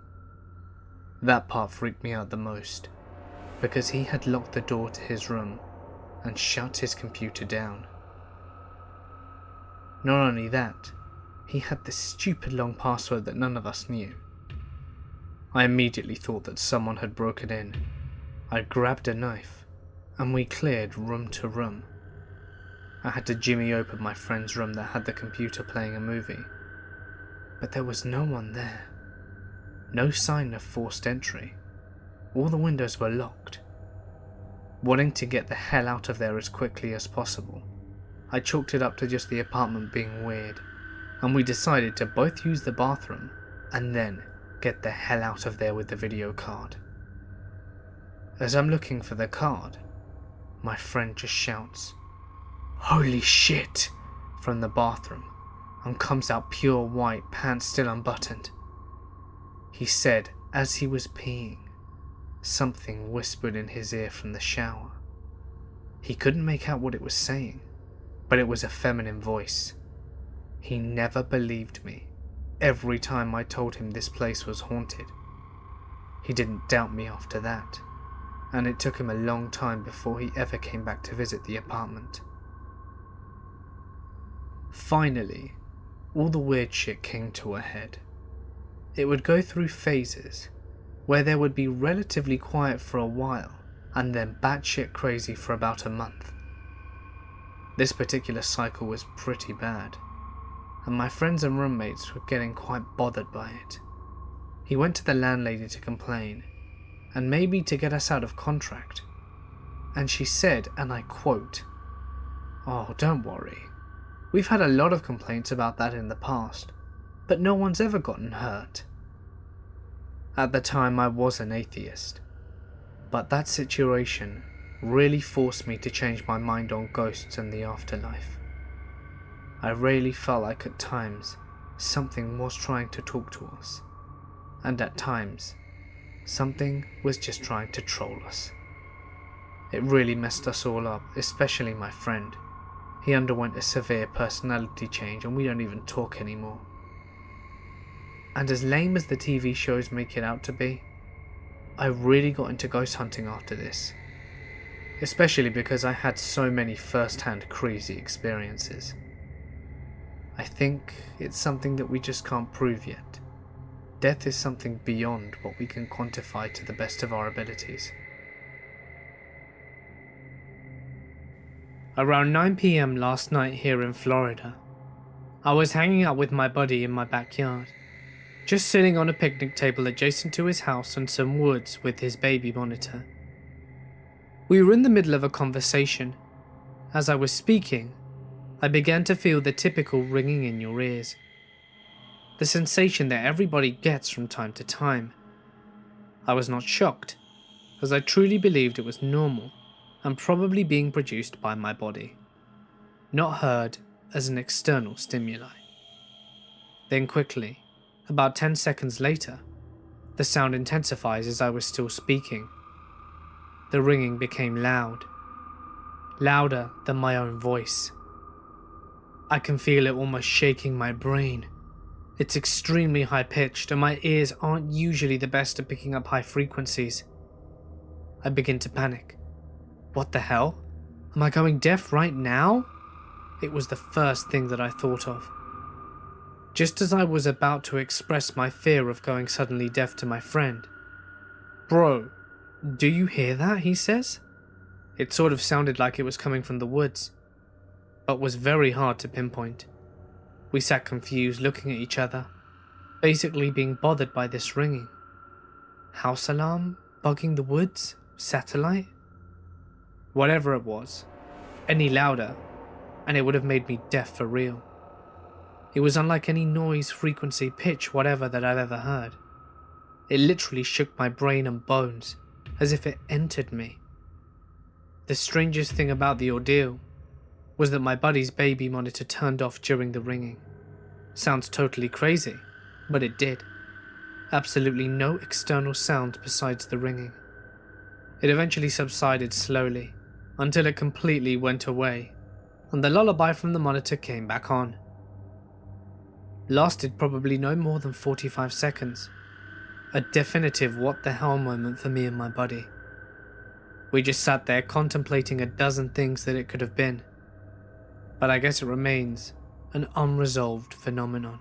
That part freaked me out the most, because he had locked the door to his room and shut his computer down. Not only that, he had this stupid long password that none of us knew. I immediately thought that someone had broken in. I grabbed a knife, and we cleared room to room. I had to jimmy open my friend's room that had the computer playing a movie, but there was no one there. No sign of forced entry. All the windows were locked. Wanting to get the hell out of there as quickly as possible, I chalked it up to just the apartment being weird, and we decided to both use the bathroom and then get the hell out of there with the video card. As I'm looking for the card, my friend just shouts, "Holy shit!" from the bathroom, and comes out pure white, pants still unbuttoned. He said as he was peeing, something whispered in his ear from the shower. He couldn't make out what it was saying, but it was a feminine voice. He never believed me every time I told him this place was haunted. He didn't doubt me after that, and it took him a long time before he ever came back to visit the apartment. Finally, all the weird shit came to a head. It would go through phases, where there would be relatively quiet for a while, and then batshit crazy for about a month. This particular cycle was pretty bad, and my friends and roommates were getting quite bothered by it. He went to the landlady to complain, and maybe to get us out of contract, and she said, and I quote, "Oh, don't worry. We've had a lot of complaints about that in the past, but no one's ever gotten hurt." At the time I was an atheist, but that situation really forced me to change my mind on ghosts and the afterlife. I really felt like at times something was trying to talk to us, and at times something was just trying to troll us. It really messed us all up, especially my friend. He underwent a severe personality change and we don't even talk anymore. And as lame as the TV shows make it out to be, I really got into ghost hunting after this. Especially because I had so many first-hand crazy experiences. I think it's something that we just can't prove yet. Death is something beyond what we can quantify to the best of our abilities. Around 9 PM last night here in Florida, I was hanging out with my buddy in my backyard, just sitting on a picnic table adjacent to his house on some woods with his baby monitor. We were in the middle of a conversation. As I was speaking, I began to feel the typical ringing in your ears. The sensation that everybody gets from time to time. I was not shocked, as I truly believed it was normal and probably being produced by my body, not heard as an external stimuli. Then quickly, about 10 seconds later, the sound intensifies as I was still speaking. The ringing became loud, louder than my own voice. I can feel it almost shaking my brain. It's extremely high-pitched and my ears aren't usually the best at picking up high frequencies. I begin to panic. What the hell? Am I going deaf right now? It was the first thing that I thought of. Just as I was about to express my fear of going suddenly deaf to my friend, "Bro, "Do you hear that?" he says. It sort of sounded like it was coming from the woods, but was very hard to pinpoint. We sat confused, looking at each other, basically being bothered by this ringing. House alarm? Bugging the woods? Satellite? Whatever it was, any louder, and it would have made me deaf for real. It was unlike any noise, frequency, pitch, whatever that I've ever heard. It literally shook my brain and bones, as if it entered me. The strangest thing about the ordeal was that my buddy's baby monitor turned off during the ringing. Sounds totally crazy, but it did. Absolutely no external sound besides the ringing. It eventually subsided slowly, until it completely went away, and the lullaby from the monitor came back on. Lasted probably no more than 45 seconds. A definitive what the hell moment for me and my buddy. We just sat there contemplating a dozen things that it could have been. But I guess it remains an unresolved phenomenon.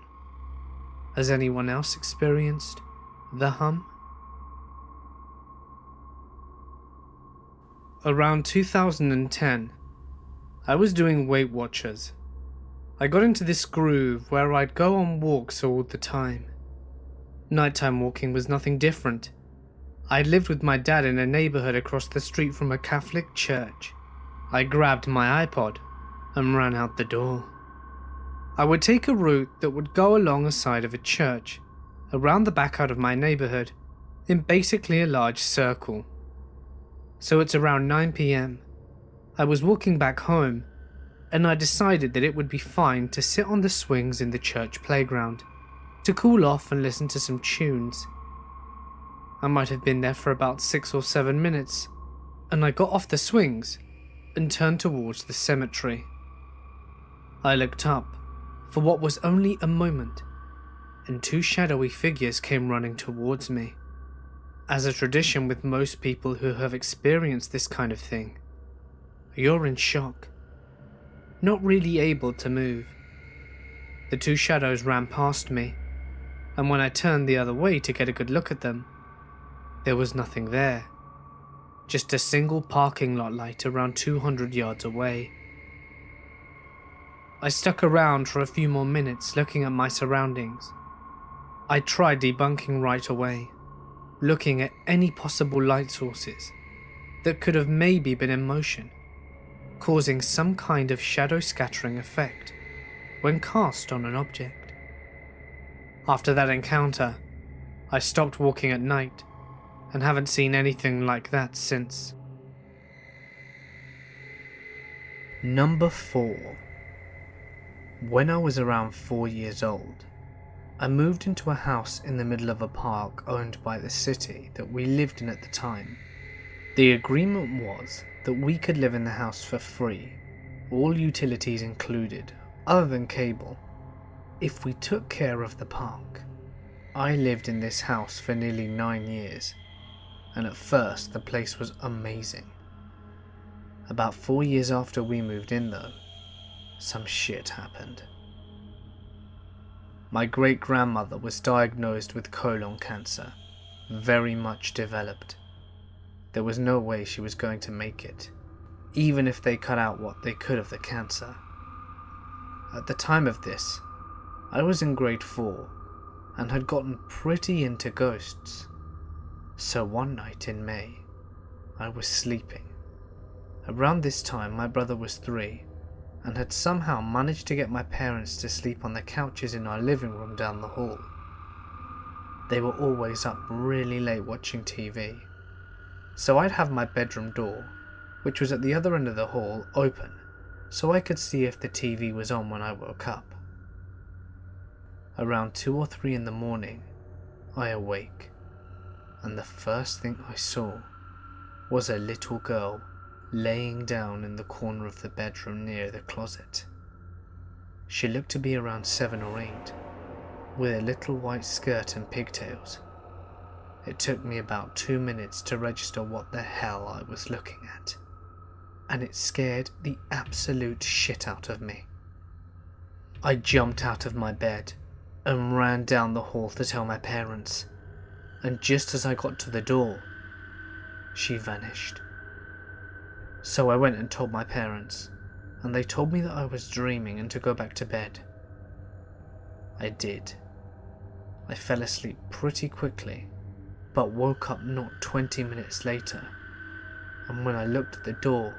Has anyone else experienced the hum? Around 2010, I was doing Weight Watchers. I got into this groove where I'd go on walks all the time. Nighttime walking was nothing different. I'd lived with my dad in a neighborhood across the street from a Catholic church. I grabbed my iPod and ran out the door. I would take a route that would go along a side of a church, around the back out of my neighborhood, in basically a large circle. So it's around 9 PM. I was walking back home, and I decided that it would be fine to sit on the swings in the church playground, to cool off and listen to some tunes. I might have been there for about 6 or 7 minutes, and I got off the swings and turned towards the cemetery. I looked up for what was only a moment, and 2 shadowy figures came running towards me. As a tradition with most people who have experienced this kind of thing, you're in shock, not really able to move. The 2 shadows ran past me, and when I turned the other way to get a good look at them, there was nothing there. Just a single parking lot light around 200 yards away. I stuck around for a few more minutes looking at my surroundings. I tried debunking right away, looking at any possible light sources that could have maybe been in motion, causing some kind of shadow scattering effect when cast on an object. After that encounter, I stopped walking at night and haven't seen anything like that since. Number 4. When I was around 4 years old, I moved into a house in the middle of a park owned by the city that we lived in at the time. The agreement was that we could live in the house for free, all utilities included, other than cable, if we took care of the park. I lived in this house for nearly 9 years, and at first the place was amazing. About 4 years after we moved in though, some shit happened. My great-grandmother was diagnosed with colon cancer, very much developed. There was no way she was going to make it, even if they cut out what they could of the cancer. At the time of this, I was in grade 4 and had gotten pretty into ghosts. So one night in May, I was sleeping. Around this time my brother was 3 and had somehow managed to get my parents to sleep on the couches in our living room down the hall. They were always up really late watching TV, so I'd have my bedroom door, which was at the other end of the hall, open so I could see if the TV was on when I woke up. Around 2 or 3 in the morning, I awake, and the first thing I saw was a little girl laying down in the corner of the bedroom near the closet. She looked to be around 7 or 8, with a little white skirt and pigtails. It took me about 2 minutes to register what the hell I was looking at, and it scared the absolute shit out of me. I jumped out of my bed and ran down the hall to tell my parents, and just as I got to the door, she vanished. So I went and told my parents, and they told me that I was dreaming and to go back to bed. I did. I fell asleep pretty quickly, but woke up not 20 minutes later, and when I looked at the door,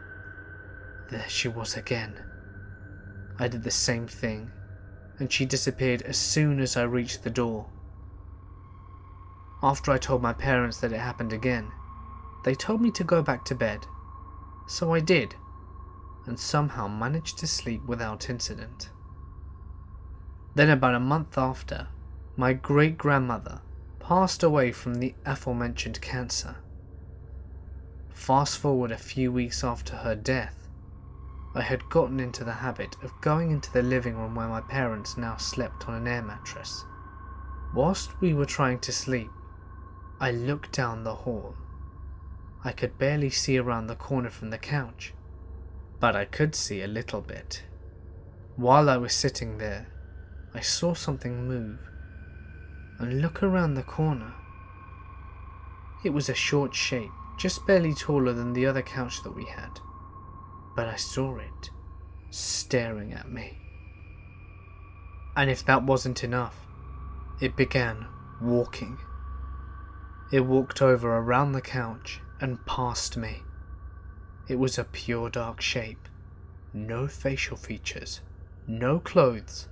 there she was again. I did the same thing, and she disappeared as soon as I reached the door. After I told my parents that it happened again, they told me to go back to bed, so I did, and somehow managed to sleep without incident. Then about a month after, my great-grandmother passed away from the aforementioned cancer. Fast forward a few weeks after her death, I had gotten into the habit of going into the living room where my parents now slept on an air mattress. Whilst we were trying to sleep, I looked down the hall. I could barely see around the corner from the couch, but I could see a little bit. While I was sitting there, I saw something move and look around the corner. It was a short shape, just barely taller than the other couch that we had, but I saw it staring at me. And if that wasn't enough, it began walking. It walked over around the couch and past me. It was a pure dark shape, no facial features, no clothes,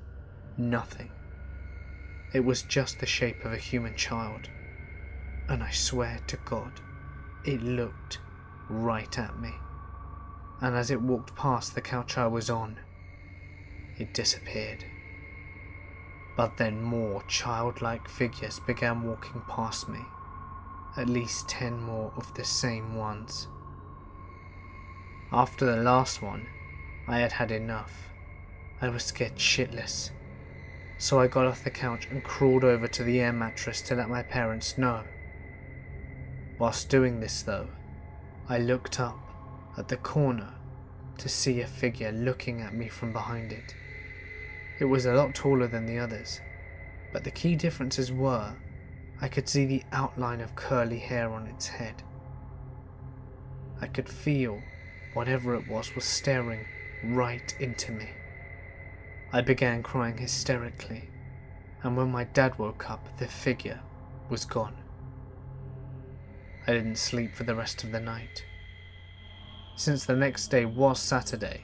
nothing. It was just the shape of a human child, and I swear to God, it looked right at me. And as it walked past the couch I was on, it disappeared. But then more childlike figures began walking past me, at least 10 more of the same ones. After the last one, I had had enough. I was scared shitless, so I got off the couch and crawled over to the air mattress to let my parents know. Whilst doing this though, I looked up at the corner to see a figure looking at me from behind it. It was a lot taller than the others, but the key differences were I could see the outline of curly hair on its head. I could feel whatever it was staring right into me. I began crying hysterically, and when my dad woke up, the figure was gone. I didn't sleep for the rest of the night. Since the next day was Saturday,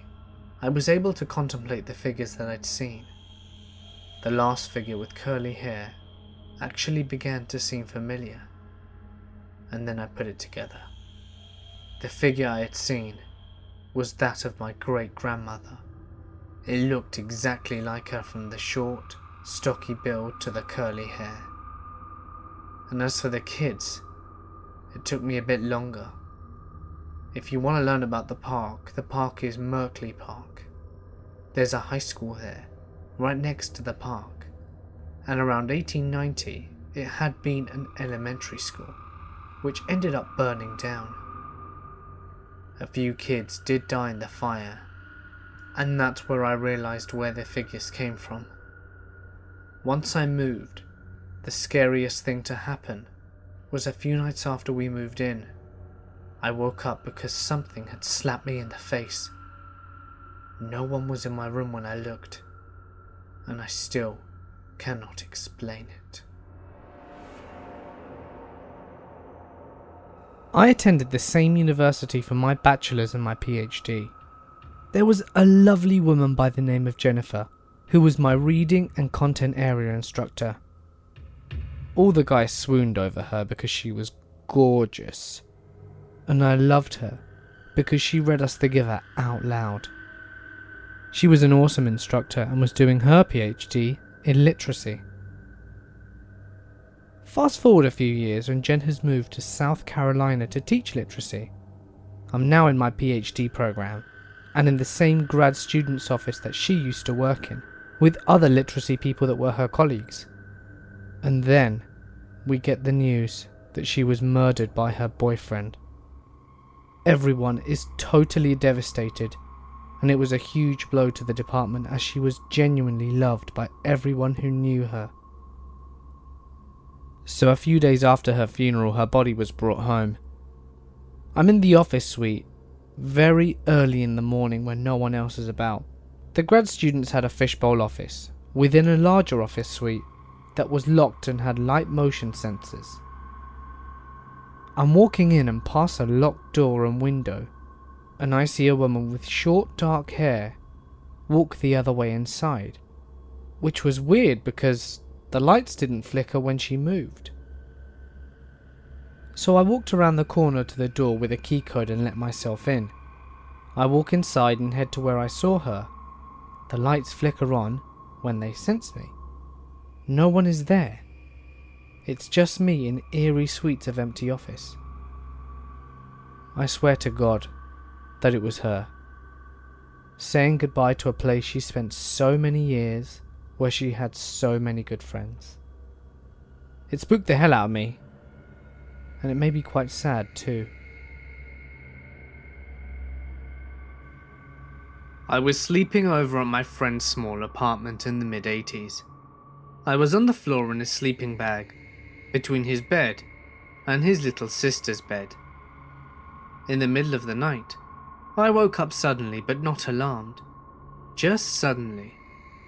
I was able to contemplate the figures that I'd seen. The last figure with curly hair actually began to seem familiar, and then I put it together. The figure I had seen was that of my great-grandmother. It looked exactly like her from the short, stocky build to the curly hair. And as for the kids, it took me a bit longer. If you want to learn about the park is Merkley Park. There's a high school there, right next to the park, and around 1890 it had been an elementary school, which ended up burning down. A few kids did die in the fire, and that's where I realised where the figures came from. Once I moved, the scariest thing to happen was a few nights after we moved in. I woke up because something had slapped me in the face. No one was in my room when I looked, and I still cannot explain it. I attended the same university for my bachelor's and my PhD. There was a lovely woman by the name of Jennifer, who was my reading and content area instructor. All the guys swooned over her because she was gorgeous, and I loved her because she read us The Giver out loud. She was an awesome instructor and was doing her PhD in literacy. Fast forward a few years and Jen has moved to South Carolina to teach literacy. I'm now in my PhD program and in the same grad student's office that she used to work in, with other literacy people that were her colleagues. And then we get the news that she was murdered by her boyfriend. Everyone is totally devastated, and it was a huge blow to the department as she was genuinely loved by everyone who knew her. So a few days after her funeral, her body was brought home. I'm in the office suite, very early in the morning when no one else is about. The grad students had a fishbowl office, within a larger office suite that was locked and had light motion sensors. I'm walking in and pass a locked door and window, and I see a woman with short dark hair walk the other way inside, which was weird because the lights didn't flicker when she moved. So I walked around the corner to the door with a key code and let myself in. I walk inside and head to where I saw her. The lights flicker on when they sense me. No one is there. It's just me in eerie suites of empty office. I swear to God that it was her, saying goodbye to a place she spent so many years, where she had so many good friends. It spooked the hell out of me, and it made me quite sad too. I was sleeping over at my friend's small apartment in the mid-80s. I was on the floor in a sleeping bag, between his bed and his little sister's bed. In the middle of the night, I woke up suddenly, but not alarmed. Just suddenly,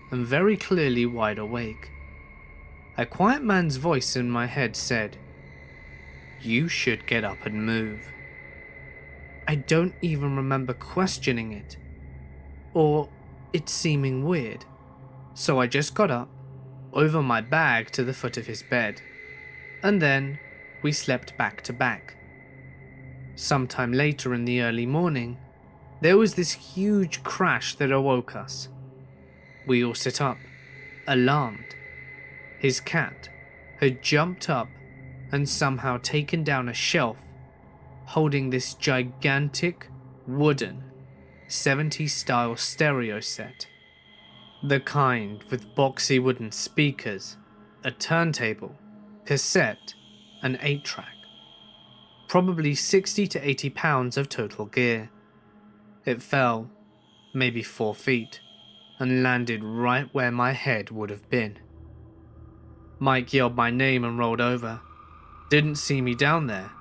and very clearly wide awake. A quiet man's voice in my head said, "You should get up and move." I don't even remember questioning it, or it seeming weird, so I just got up, over my bag to the foot of his bed, and then we slept back to back. Sometime later in the early morning, there was this huge crash that awoke us. We all sit up, alarmed. His cat had jumped up and somehow taken down a shelf holding this gigantic wooden 70s style stereo set. The kind with boxy wooden speakers, a turntable, cassette, and 8-track. Probably 60 to 80 pounds of total gear. It fell, maybe 4 feet, and landed right where my head would have been. Mike yelled my name and rolled over, didn't see me down there,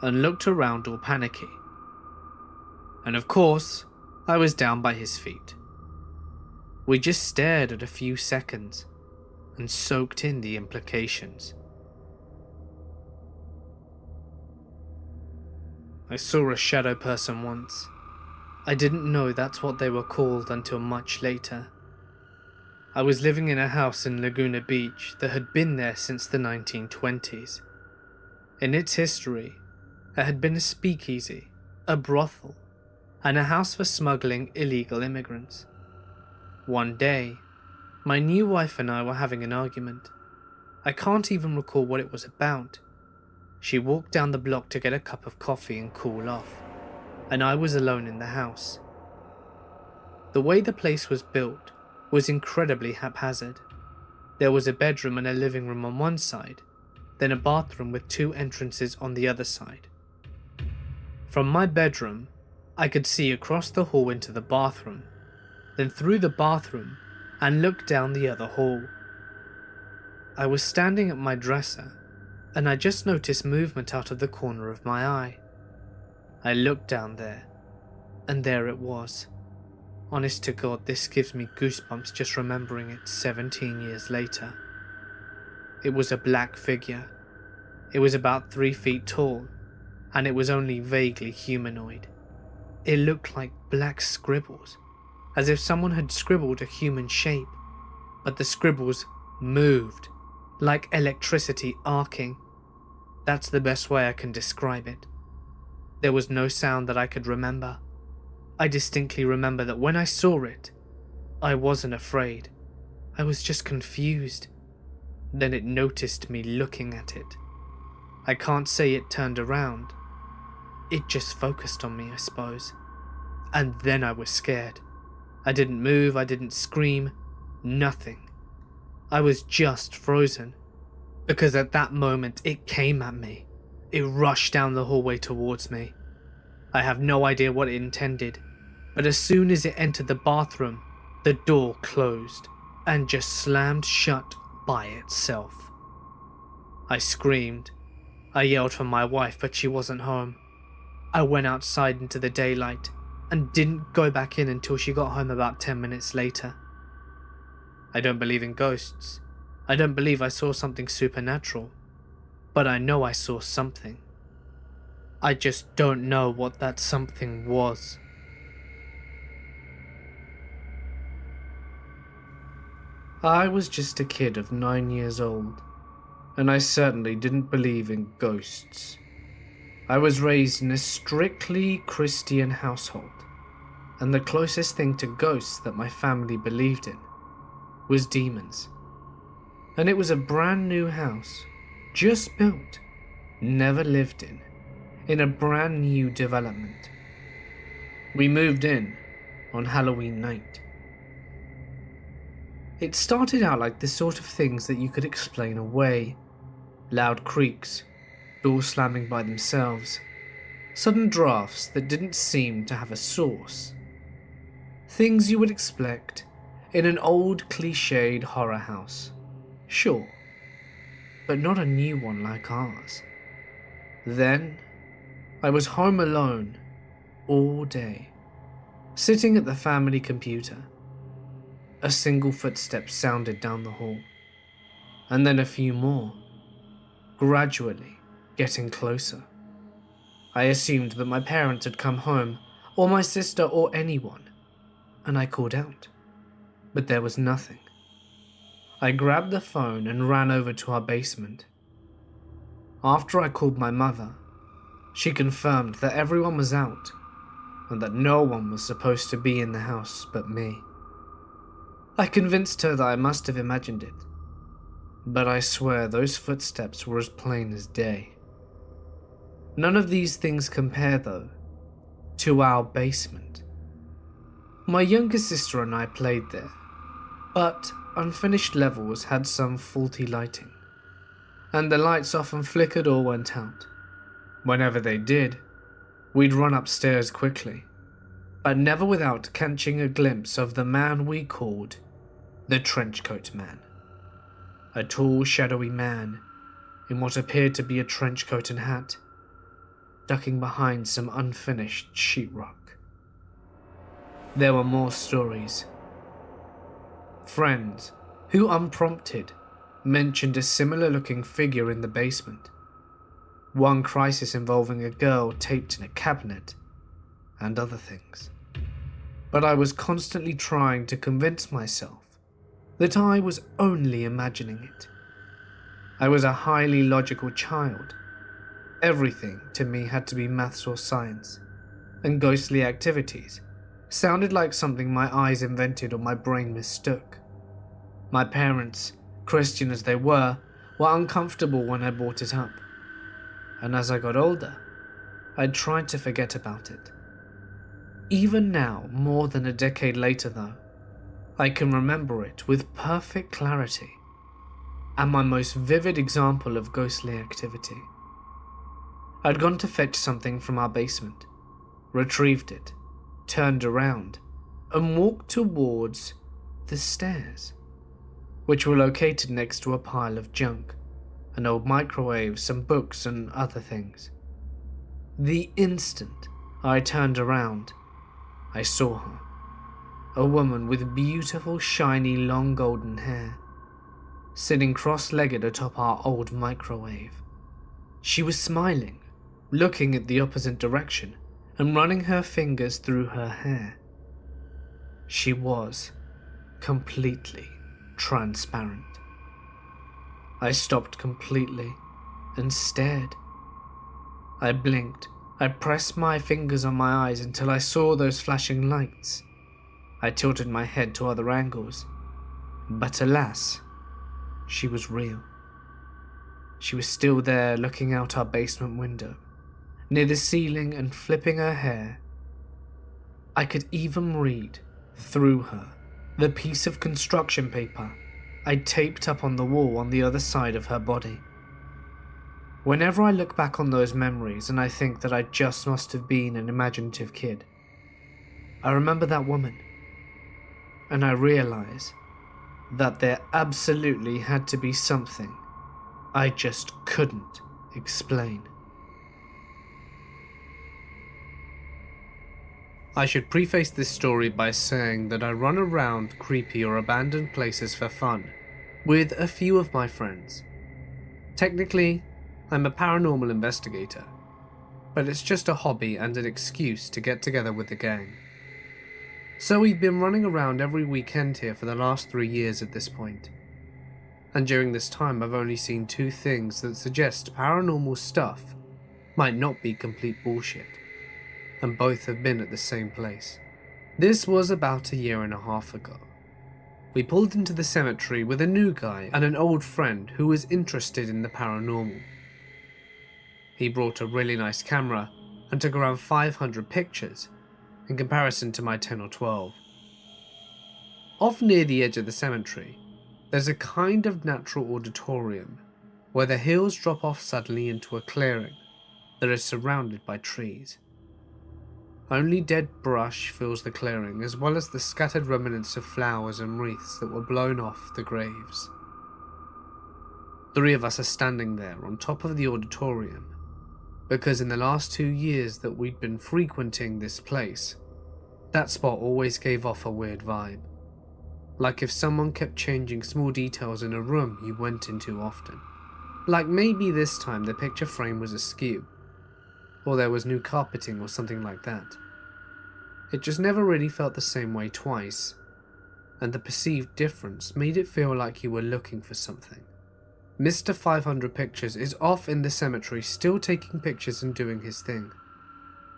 and looked around all panicky. And of course, I was down by his feet. We just stared at a few seconds and soaked in the implications. I saw a shadow person once. I didn't know that's what they were called until much later. I was living in a house in Laguna Beach that had been there since the 1920s. In its history, it had been a speakeasy, a brothel, and a house for smuggling illegal immigrants. One day, my new wife and I were having an argument. I can't even recall what it was about. She walked down the block to get a cup of coffee and cool off, and I was alone in the house. The way the place was built was incredibly haphazard. There was a bedroom and a living room on one side, then a bathroom with 2 entrances on the other side. From my bedroom, I could see across the hall into the bathroom, then through the bathroom and look down the other hall. I was standing at my dresser, and I just noticed movement out of the corner of my eye. I looked down there, and there it was. Honest to God, this gives me goosebumps just remembering it 17 years later. It was a black figure. It was about 3 feet tall, and it was only vaguely humanoid. It looked like black scribbles, as if someone had scribbled a human shape, but the scribbles moved, like electricity arcing. That's the best way I can describe it. There was no sound that I could remember. I distinctly remember that when I saw it, I wasn't afraid. I was just confused. Then it noticed me looking at it. I can't say it turned around. It just focused on me, I suppose. And then I was scared. I didn't move, I didn't scream, nothing. I was just frozen. Because at that moment it came at me. It rushed down the hallway towards me. I have no idea what it intended, but as soon as it entered the bathroom, the door closed and just slammed shut by itself. I screamed. I yelled for my wife, but she wasn't home. I went outside into the daylight and didn't go back in until she got home about 10 minutes later. I don't believe in ghosts. I don't believe I saw something supernatural. But I know I saw something. I just don't know what that something was. I was just a kid of 9 years old, and I certainly didn't believe in ghosts. I was raised in a strictly Christian household, and the closest thing to ghosts that my family believed in was demons. And it was a brand new house, just built, never lived in a brand new development. We moved in on Halloween night. It started out like the sort of things that you could explain away. Loud creaks, doors slamming by themselves, sudden drafts that didn't seem to have a source. Things you would expect in an old cliched horror house, sure, but not a new one like ours. Then, I was home alone all day, sitting at the family computer. A single footstep sounded down the hall, and then a few more, gradually getting closer. I assumed that my parents had come home, or my sister, or anyone, and I called out, but there was nothing. I grabbed the phone and ran over to our basement. After I called my mother, she confirmed that everyone was out, and that no one was supposed to be in the house but me. I convinced her that I must have imagined it, but I swear those footsteps were as plain as day. None of these things compare, though, to our basement. My younger sister and I played there, but unfinished levels had some faulty lighting, and the lights often flickered or went out. Whenever they did, we'd run upstairs quickly, but never without catching a glimpse of the man we called the Trenchcoat Man. A tall, shadowy man in what appeared to be a trench coat and hat, ducking behind some unfinished sheetrock. There were more stories. Friends who, unprompted, mentioned a similar-looking figure in the basement. One crisis involving a girl taped in a cabinet, and other things. But I was constantly trying to convince myself that I was only imagining it. I was a highly logical child. Everything to me had to be maths or science, and ghostly activities sounded like something my eyes invented or my brain mistook. My parents, Christian as they were uncomfortable when I brought it up, and as I got older, I tried to forget about it. Even now, more than a decade later though, I can remember it with perfect clarity, and my most vivid example of ghostly activity. I'd gone to fetch something from our basement, retrieved it, turned around, and walked towards the stairs, which were located next to a pile of junk, an old microwave, some books, and other things. The instant I turned around, I saw her. A woman with beautiful, shiny, long golden hair, sitting cross-legged atop our old microwave. She was smiling, looking at the opposite direction, and running her fingers through her hair. She was completely transparent. I stopped completely and stared. I blinked. I pressed my fingers on my eyes until I saw those flashing lights. I tilted my head to other angles, but alas, she was real. She was still there looking out our basement window, near the ceiling and flipping her hair. I could even read, through her, the piece of construction paper I'd taped up on the wall on the other side of her body. Whenever I look back on those memories and I think that I just must have been an imaginative kid, I remember that woman, and I realize that there absolutely had to be something I just couldn't explain. I should preface this story by saying that I run around creepy or abandoned places for fun, with a few of my friends. Technically, I'm a paranormal investigator, but it's just a hobby and an excuse to get together with the gang. So we've been running around every weekend here for the last 3 years at this point. And during this time I've only seen 2 things that suggest paranormal stuff might not be complete bullshit, and both have been at the same place. This was about 1.5 years ago. We pulled into the cemetery with a new guy and an old friend who was interested in the paranormal. He brought a really nice camera and took around 500 pictures, in comparison to my 10 or 12. Off near the edge of the cemetery, there's a kind of natural auditorium where the hills drop off suddenly into a clearing that is surrounded by trees. Only dead brush fills the clearing, as well as the scattered remnants of flowers and wreaths that were blown off the graves. 3 of us are standing there on top of the auditorium, because in the last 2 years that we'd been frequenting this place, that spot always gave off a weird vibe. Like if someone kept changing small details in a room you went into often. Like maybe this time the picture frame was askew, or there was new carpeting or something like that. It just never really felt the same way twice, and the perceived difference made it feel like you were looking for something. Mr. 500 Pictures is off in the cemetery still taking pictures and doing his thing.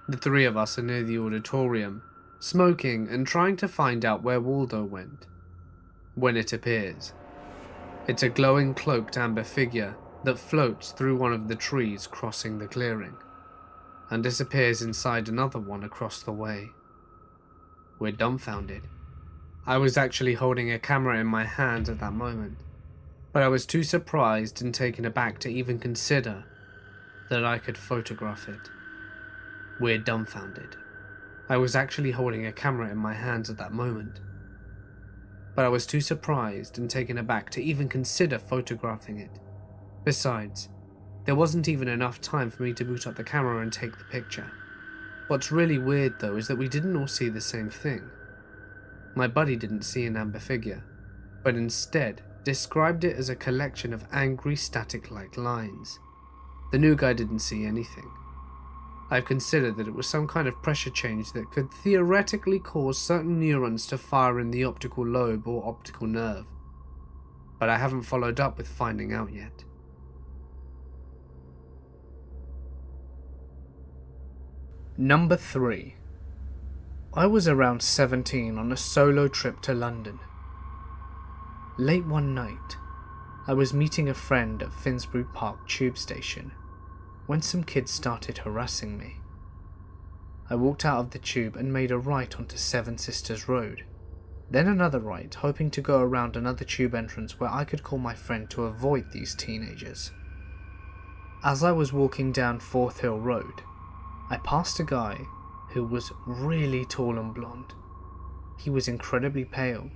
The 3 of us are near the auditorium, smoking and trying to find out where Waldo went, when it appears. It's a glowing cloaked amber figure that floats through one of the trees crossing the clearing, and disappears inside another one across the way. We're dumbfounded. I was actually holding a camera in my hand at that moment, but I was too surprised and taken aback to even consider that I could photograph it. We're dumbfounded. I was actually holding a camera in my hands at that moment, but I was too surprised and taken aback to even consider photographing it. Besides, there wasn't even enough time for me to boot up the camera and take the picture. What's really weird though is that we didn't all see the same thing. My buddy didn't see an amber figure, but instead described it as a collection of angry static-like lines. The new guy didn't see anything. I've considered that it was some kind of pressure change that could theoretically cause certain neurons to fire in the optical lobe or optical nerve, but I haven't followed up with finding out yet. Number 3. I was around 17 on a solo trip to London. Late one night, I was meeting a friend at Finsbury Park tube station when some kids started harassing me. I walked out of the tube and made a right onto Seven Sisters Road, then another right, hoping to go around another tube entrance where I could call my friend to avoid these teenagers. As I was walking down Forth Hill Road, I passed a guy who was really tall and blonde. He was incredibly pale,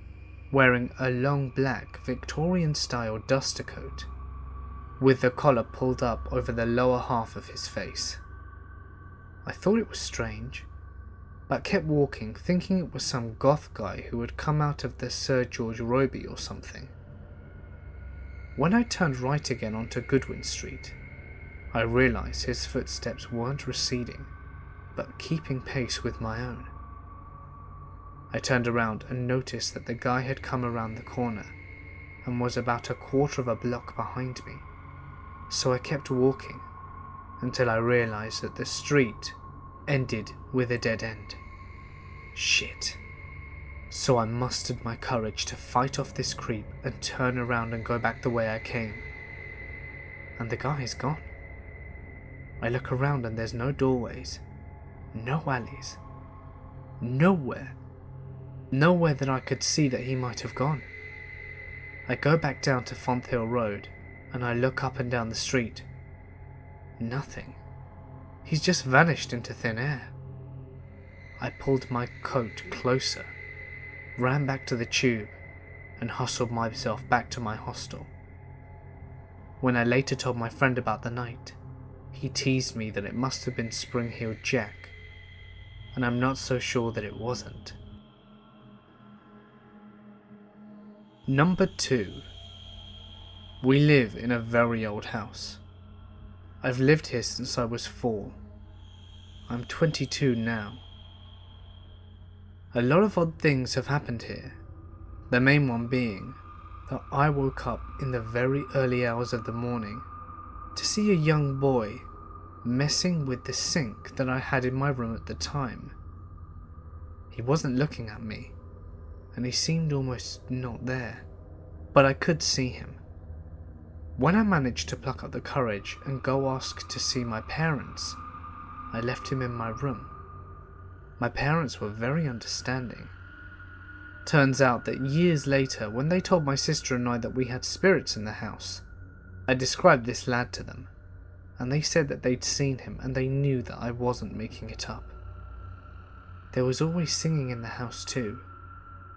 wearing a long black Victorian-style duster coat, with the collar pulled up over the lower half of his face. I thought it was strange, but kept walking, thinking it was some goth guy who had come out of the Sir George Robey or something. When I turned right again onto Goodwin Street, I realised his footsteps weren't receding, but keeping pace with my own. I turned around and noticed that the guy had come around the corner and was about a quarter of a block behind me, so I kept walking until I realised that the street ended with a dead end. Shit. So I mustered my courage to fight off this creep and turn around and go back the way I came. And the guy is gone. I look around and there's no doorways, no alleys, nowhere that I could see that he might have gone. I go back down to Fonthill Road and I look up and down the street. Nothing. He's just vanished into thin air. I pulled my coat closer, ran back to the tube and hustled myself back to my hostel. When I later told my friend about the night, he teased me that it must have been Spring-Heeled Jack. and I'm not so sure that it wasn't. Number 2. We live in a very old house. I've lived here since I was 4. I'm 22 now. A lot of odd things have happened here, the main one being that I woke up in the very early hours of the morning to see a young boy messing with the sink that I had in my room at the time. He wasn't looking at me, and he seemed almost not there, but I could see him. When I managed to pluck up the courage and go ask to see my parents, I left him in my room. My parents were very understanding. Turns out that years later, when they told my sister and I that we had spirits in the house, I described this lad to them, and they said that they'd seen him and they knew that I wasn't making it up. There was always singing in the house too.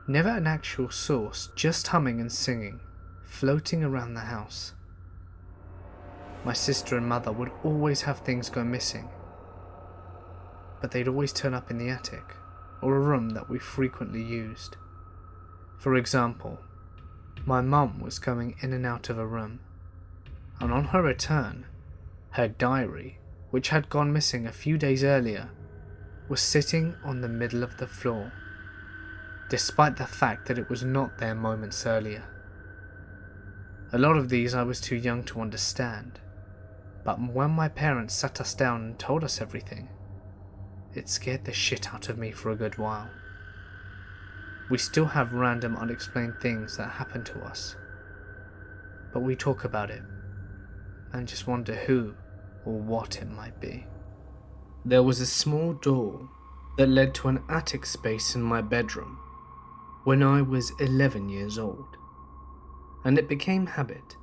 Never an actual source, just humming and singing, floating around the house. My sister and mother would always have things go missing, but they'd always turn up in the attic, or a room that we frequently used. For example, my mum was going in and out of a room, and on her return, her diary, which had gone missing a few days earlier, was sitting on the middle of the floor, despite the fact that it was not there moments earlier. A lot of these I was too young to understand, but when my parents sat us down and told us everything, it scared the shit out of me for a good while. We still have random unexplained things that happen to us, but we talk about it and just wonder who or what it might be. There was a small door that led to an attic space in my bedroom when I was 11 years old, and it became habit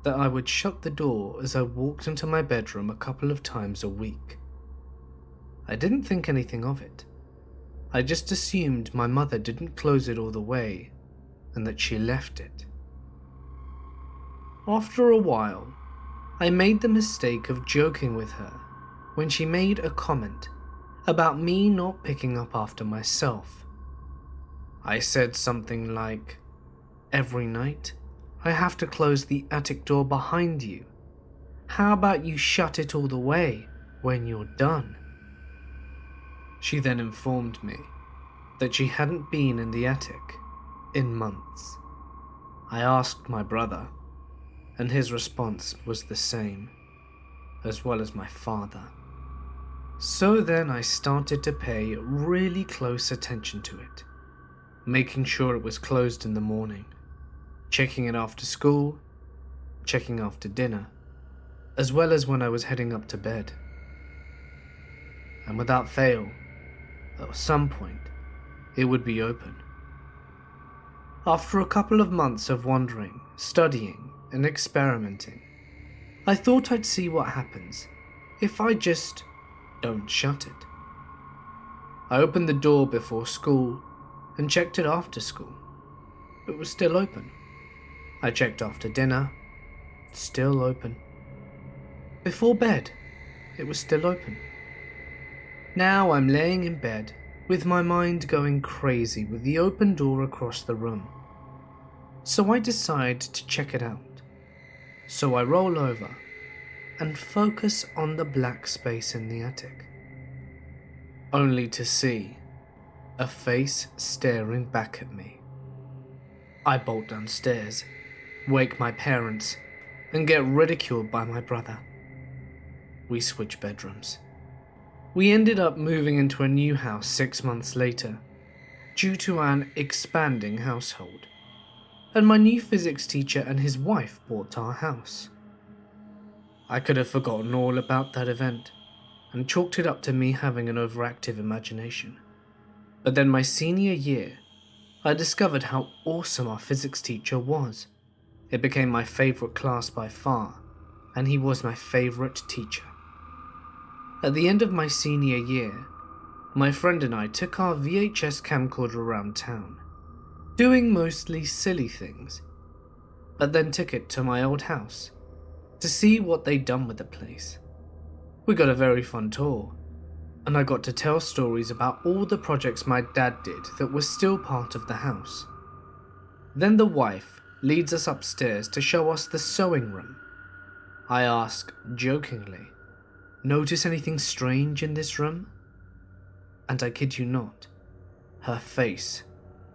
that I would shut the door as I walked into my bedroom a couple of times a week. I didn't think anything of it. I just assumed my mother didn't close it all the way and that she left it. After a while, I made the mistake of joking with her when she made a comment about me not picking up after myself. I said something like, "Every night, I have to close the attic door behind you. How about you shut it all the way when you're done?" She then informed me that she hadn't been in the attic in months. I asked my brother, and his response was the same, as well as my father. So then I started to pay really close attention to it, making sure it was closed in the morning, checking it after school, checking after dinner, as well as when I was heading up to bed. And without fail, at some point, it would be open. After a couple of months of wandering, studying, and experimenting, I thought I'd see what happens if I just don't shut it. I opened the door before school and checked it after school. It was still open. I checked after dinner, still open. Before bed, it was still open. Now I'm laying in bed with my mind going crazy with the open door across the room. So I decide to check it out. So I roll over and focus on the black space in the attic, only to see a face staring back at me. I bolt downstairs, wake my parents, and get ridiculed by my brother. We switch bedrooms. We ended up moving into a new house 6 months later, due to an expanding household, and my new physics teacher and his wife bought our house. I could have forgotten all about that event, and chalked it up to me having an overactive imagination. But then my senior year, I discovered how awesome our physics teacher was. It became my favourite class by far, and he was my favourite teacher. At the end of my senior year, my friend and I took our VHS camcorder around town, doing mostly silly things, but then took it to my old house to see what they'd done with the place. We got a very fun tour, and I got to tell stories about all the projects my dad did that were still part of the house. Then the wife leads us upstairs to show us the sewing room. I ask jokingly, "Notice anything strange in this room?" And I kid you not, her face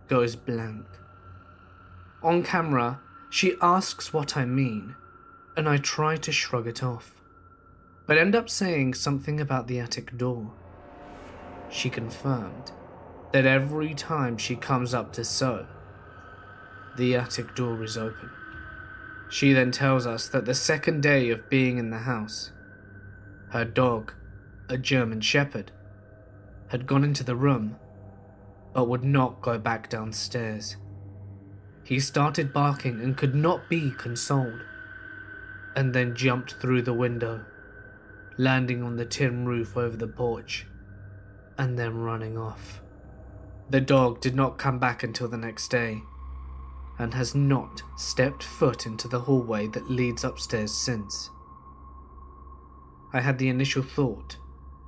goes blank. On camera, she asks what I mean, and I try to shrug it off, but end up saying something about the attic door. She confirmed that every time she comes up to sew, the attic door is open. She then tells us that the second day of being in the house, her dog, a German Shepherd, had gone into the room but would not go back downstairs. He started barking and could not be consoled, and then jumped through the window, landing on the tin roof over the porch, and then running off. The dog did not come back until the next day, and has not stepped foot into the hallway that leads upstairs since. I had the initial thought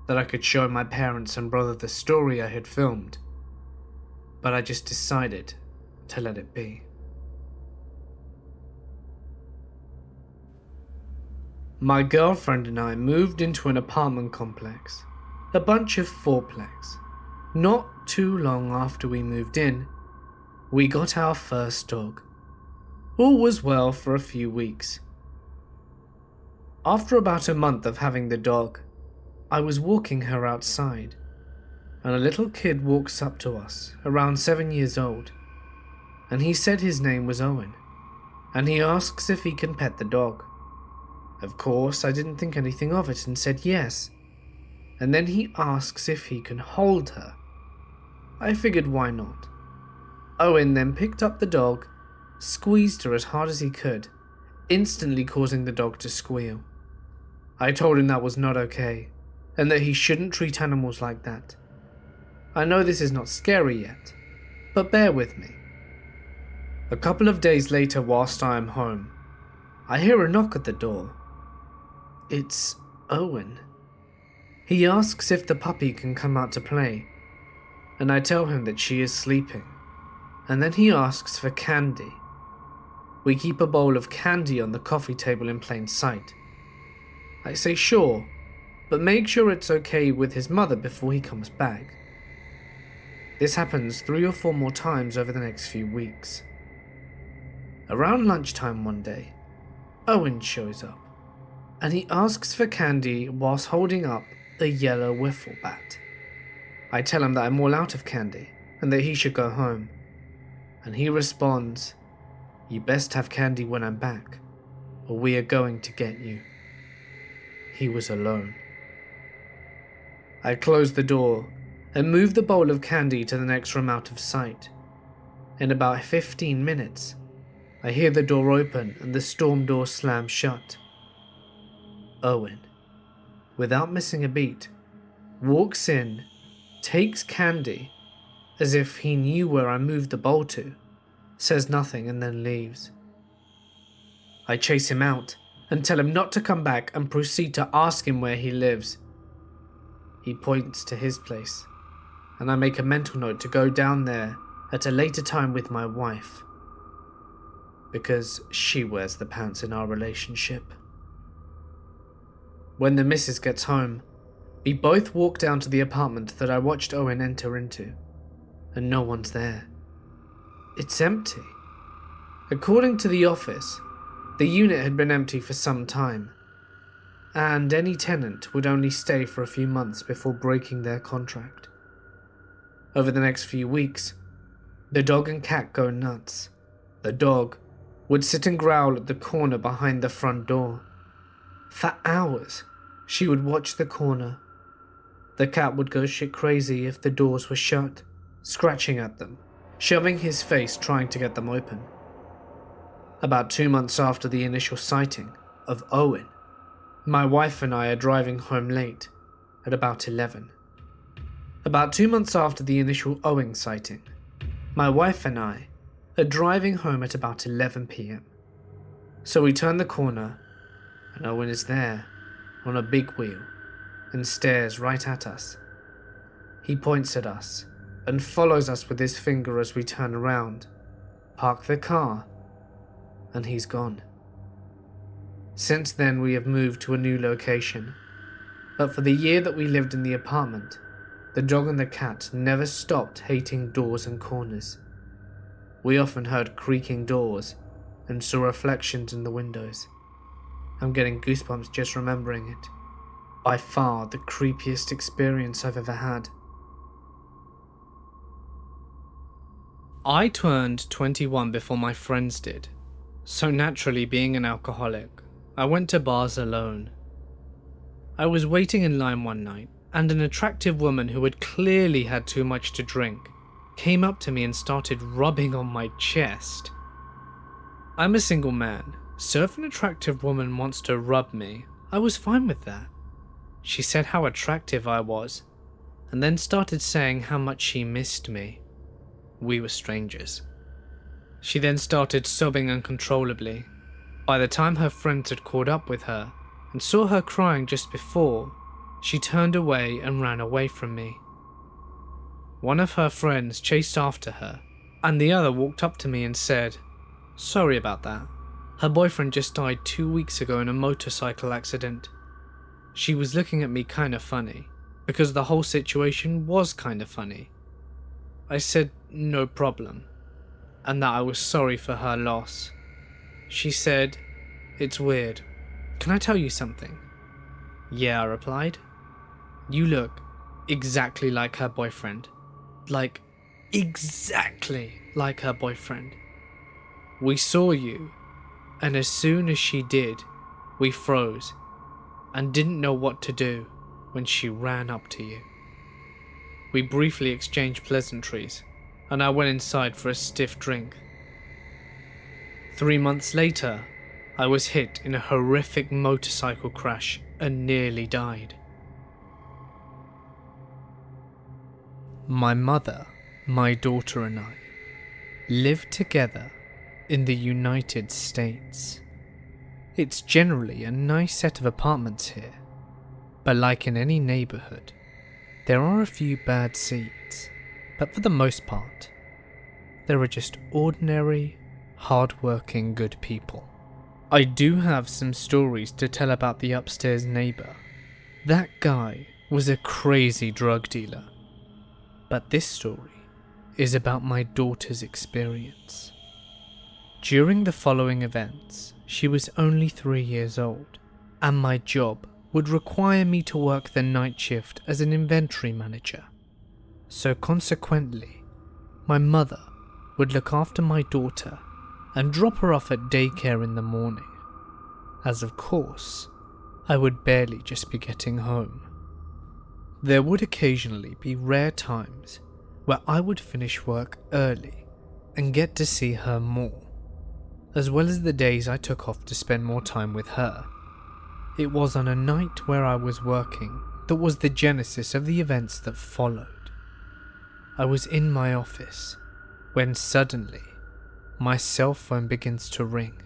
that I could show my parents and brother the story I had filmed, but I just decided to let it be. My girlfriend and I moved into an apartment complex, a bunch of fourplex. Not too long after we moved in, we got our first dog. All was well for a few weeks. After about a month of having the dog, I was walking her outside, and a little kid walks up to us, around 7 years old, and he said his name was Owen, and he asks if he can pet the dog. Of course, I didn't think anything of it and said yes, and then he asks if he can hold her. I figured why not. Owen then picked up the dog, squeezed her as hard as he could, instantly causing the dog to squeal. I told him that was not okay, and that he shouldn't treat animals like that. I know this is not scary yet, but bear with me. A couple of days later, whilst I am home, I hear a knock at the door. It's Owen. He asks if the puppy can come out to play, and I tell him that she is sleeping, and then he asks for candy. We keep a bowl of candy on the coffee table in plain sight. I say sure, but make sure it's okay with his mother before he comes back. This happens 3 or 4 more times over the next few weeks. Around lunchtime one day, Owen shows up, and he asks for candy whilst holding up a yellow wiffle bat. I tell him that I'm all out of candy, and that he should go home, and he responds, "You best have candy when I'm back, or we are going to get you." He was alone. I closed the door and moved the bowl of candy to the next room out of sight. In about 15 minutes, I hear the door open and the storm door slam shut. Owen, without missing a beat, walks in, takes candy, as if he knew where I moved the bowl to, says nothing and then leaves. I chase him out and tell him not to come back and proceed to ask him where he lives. He points to his place, and I make a mental note to go down there at a later time with my wife, because she wears the pants in our relationship. When the missus gets home, we both walk down to the apartment that I watched Owen enter into, and no one's there. It's empty. According to the office, the unit had been empty for some time, and any tenant would only stay for a few months before breaking their contract. Over the next few weeks, the dog and cat go nuts. The dog would sit and growl at the corner behind the front door. For hours, she would watch the corner. The cat would go shit crazy if the doors were shut, scratching at them, shoving his face trying to get them open. About 2 months after the initial sighting of Owen, my wife and I are driving home late at about 11. About 2 months after the initial Owen sighting, my wife and I are driving home at about 11 PM. So we turn the corner, and Owen is there on a big wheel and stares right at us He points at us and follows us with his finger as we turn around, park the car, and he's gone. Since then we have moved to a new location, but for the year that we lived in the apartment, the dog and the cat never stopped hating doors and corners. We often heard creaking doors and saw reflections in the windows. I'm getting goosebumps just remembering it. By far the creepiest experience I've ever had. I turned 21 before my friends did, so naturally, being an alcoholic, I went to bars alone. I was waiting in line one night, and an attractive woman who had clearly had too much to drink came up to me and started rubbing on my chest. I'm a single man, so if an attractive woman wants to rub me, I was fine with that. She said how attractive I was, and then started saying how much she missed me. We were strangers. She then started sobbing uncontrollably. By the time her friends had caught up with her and saw her crying just before, she turned away and ran away from me. One of her friends chased after her, and the other walked up to me and said, "Sorry about that. Her boyfriend just died 2 weeks ago in a motorcycle accident." She was looking at me kinda funny, because the whole situation was kinda funny. I said no problem, and that I was sorry for her loss. She said, "It's weird. Can I tell you something?" "Yeah," I replied. "You look exactly like her boyfriend. Like, exactly like her boyfriend. We saw you, and as soon as she did, we froze and didn't know what to do when she ran up to you." We briefly exchanged pleasantries, and I went inside for a stiff drink. 3 months later, I was hit in a horrific motorcycle crash and nearly died. My mother, my daughter and I lived together in the United States. It's generally a nice set of apartments here, but like in any neighborhood, there are a few bad seeds, but for the most part, there are just ordinary, hard-working good people. I do have some stories to tell about the upstairs neighbor. That guy was a crazy drug dealer. But this story is about my daughter's experience. During the following events, she was only 3 years old, and my job would require me to work the night shift as an inventory manager. So consequently, my mother would look after my daughter and drop her off at daycare in the morning, as of course, I would barely just be getting home. There would occasionally be rare times where I would finish work early and get to see her more, as well as the days I took off to spend more time with her. It was on a night where I was working that was the genesis of the events that followed. I was in my office when suddenly my cell phone begins to ring.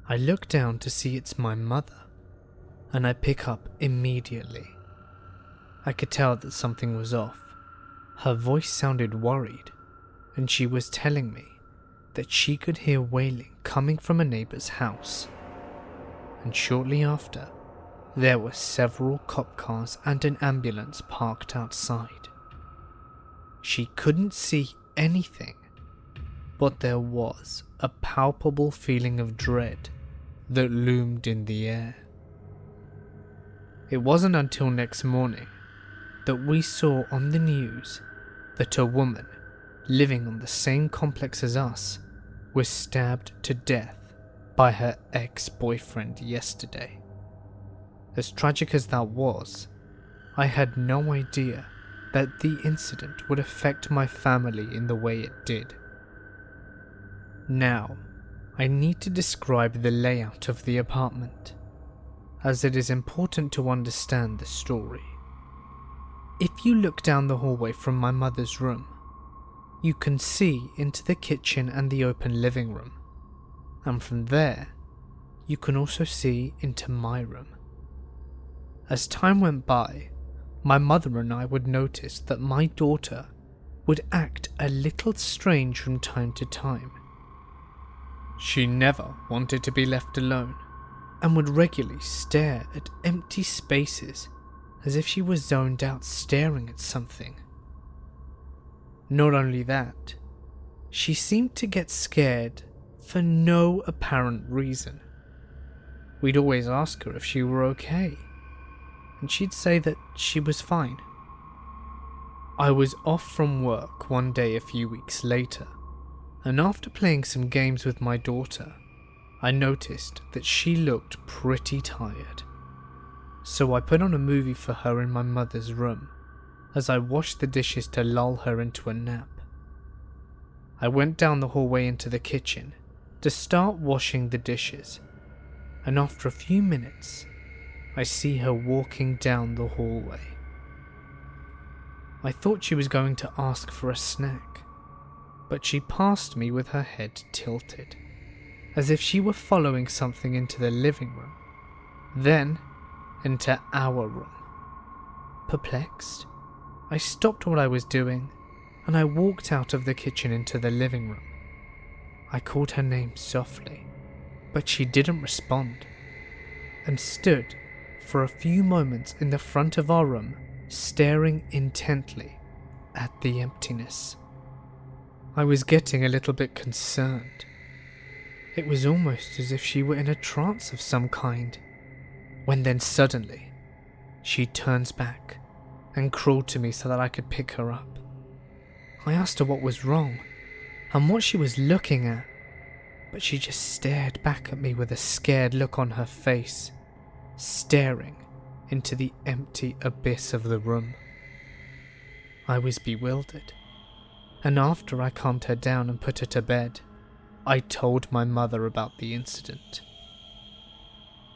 I look down to see it's my mother, and I pick up immediately. I could tell that something was off. Her voice sounded worried, and she was telling me that she could hear wailing coming from a neighbor's house. And shortly after, there were several cop cars and an ambulance parked outside. She couldn't see anything, but there was a palpable feeling of dread that loomed in the air. It wasn't until next morning that we saw on the news that a woman living on the same complex as us was stabbed to death by her ex-boyfriend yesterday. As tragic as that was, I had no idea that the incident would affect my family in the way it did. Now, I need to describe the layout of the apartment, as it is important to understand the story. If you look down the hallway from my mother's room, you can see into the kitchen and the open living room, and from there, you can also see into my room. As time went by, my mother and I would notice that my daughter would act a little strange from time to time. She never wanted to be left alone and would regularly stare at empty spaces as if she was zoned out staring at something. Not only that, she seemed to get scared for no apparent reason. We'd always ask her if she were okay, and she'd say that she was fine. I was off from work one day a few weeks later, and after playing some games with my daughter, I noticed that she looked pretty tired. So I put on a movie for her in my mother's room as I washed the dishes to lull her into a nap. I went down the hallway into the kitchen to start washing the dishes, and after a few minutes, I see her walking down the hallway. I thought she was going to ask for a snack, but she passed me with her head tilted, as if she were following something into the living room, then into our room. Perplexed, I stopped what I was doing and I walked out of the kitchen into the living room. I called her name softly, but she didn't respond, and stood for a few moments in the front of our room, staring intently at the emptiness. I was getting a little bit concerned. It was almost as if she were in a trance of some kind, when then suddenly, she turns back and crawled to me so that I could pick her up. I asked her what was wrong and what she was looking at, but she just stared back at me with a scared look on her face, staring into the empty abyss of the room. I was bewildered, and after I calmed her down and put her to bed, I told my mother about the incident.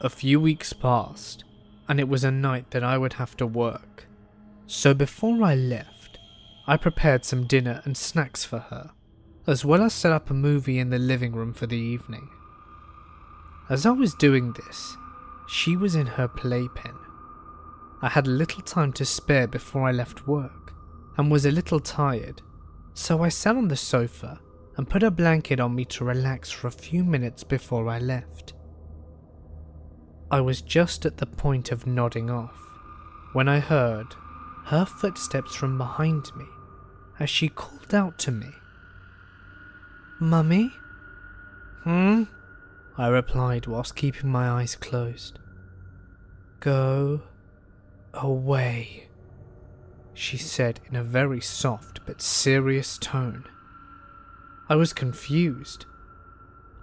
A few weeks passed, and it was a night that I would have to work, so before I left, I prepared some dinner and snacks for her, as well as set up a movie in the living room for the evening. As I was doing this, she was in her playpen. I had little time to spare before I left work, and was a little tired, so I sat on the sofa and put a blanket on me to relax for a few minutes before I left. I was just at the point of nodding off when I heard her footsteps from behind me as she called out to me. "Mummy?" I replied whilst keeping my eyes closed. "Go away," she said in a very soft but serious tone. I was confused.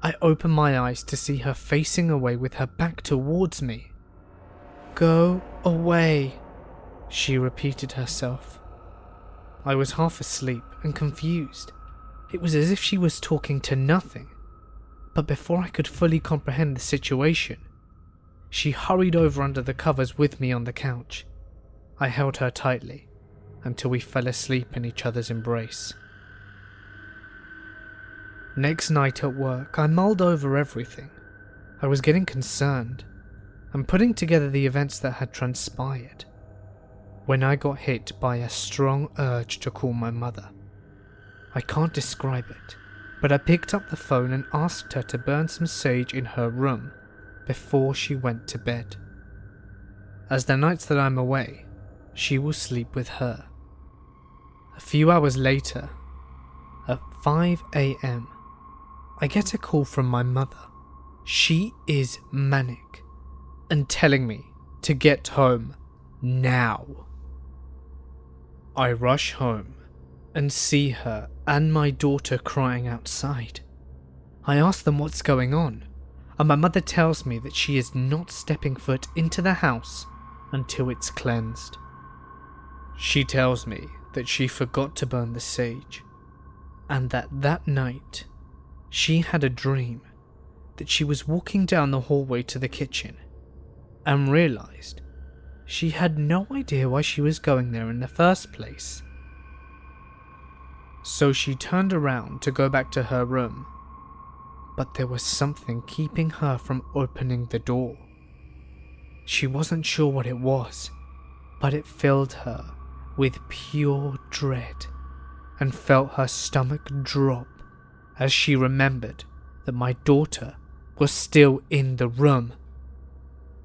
I opened my eyes to see her facing away with her back towards me. "Go away," she repeated herself. I was half asleep and confused. It was as if she was talking to nothing. But before I could fully comprehend the situation, she hurried over under the covers with me on the couch. I held her tightly until we fell asleep in each other's embrace. Next night at work, I mulled over everything. I was getting concerned and putting together the events that had transpired when I got hit by a strong urge to call my mother. I can't describe it, but I picked up the phone and asked her to burn some sage in her room before she went to bed. As the nights that I'm away, she will sleep with her. A few hours later, at 5 a.m, I get a call from my mother. She is manic and telling me to get home now. I rush home and see her and my daughter crying outside. I ask them what's going on, and my mother tells me that she is not stepping foot into the house until it's cleansed. She tells me that she forgot to burn the sage, and that night she had a dream that she was walking down the hallway to the kitchen and realized she had no idea why she was going there in the first place. So she turned around to go back to her room, but there was something keeping her from opening the door. She wasn't sure what it was, but it filled her with pure dread and felt her stomach drop as she remembered that my daughter was still in the room.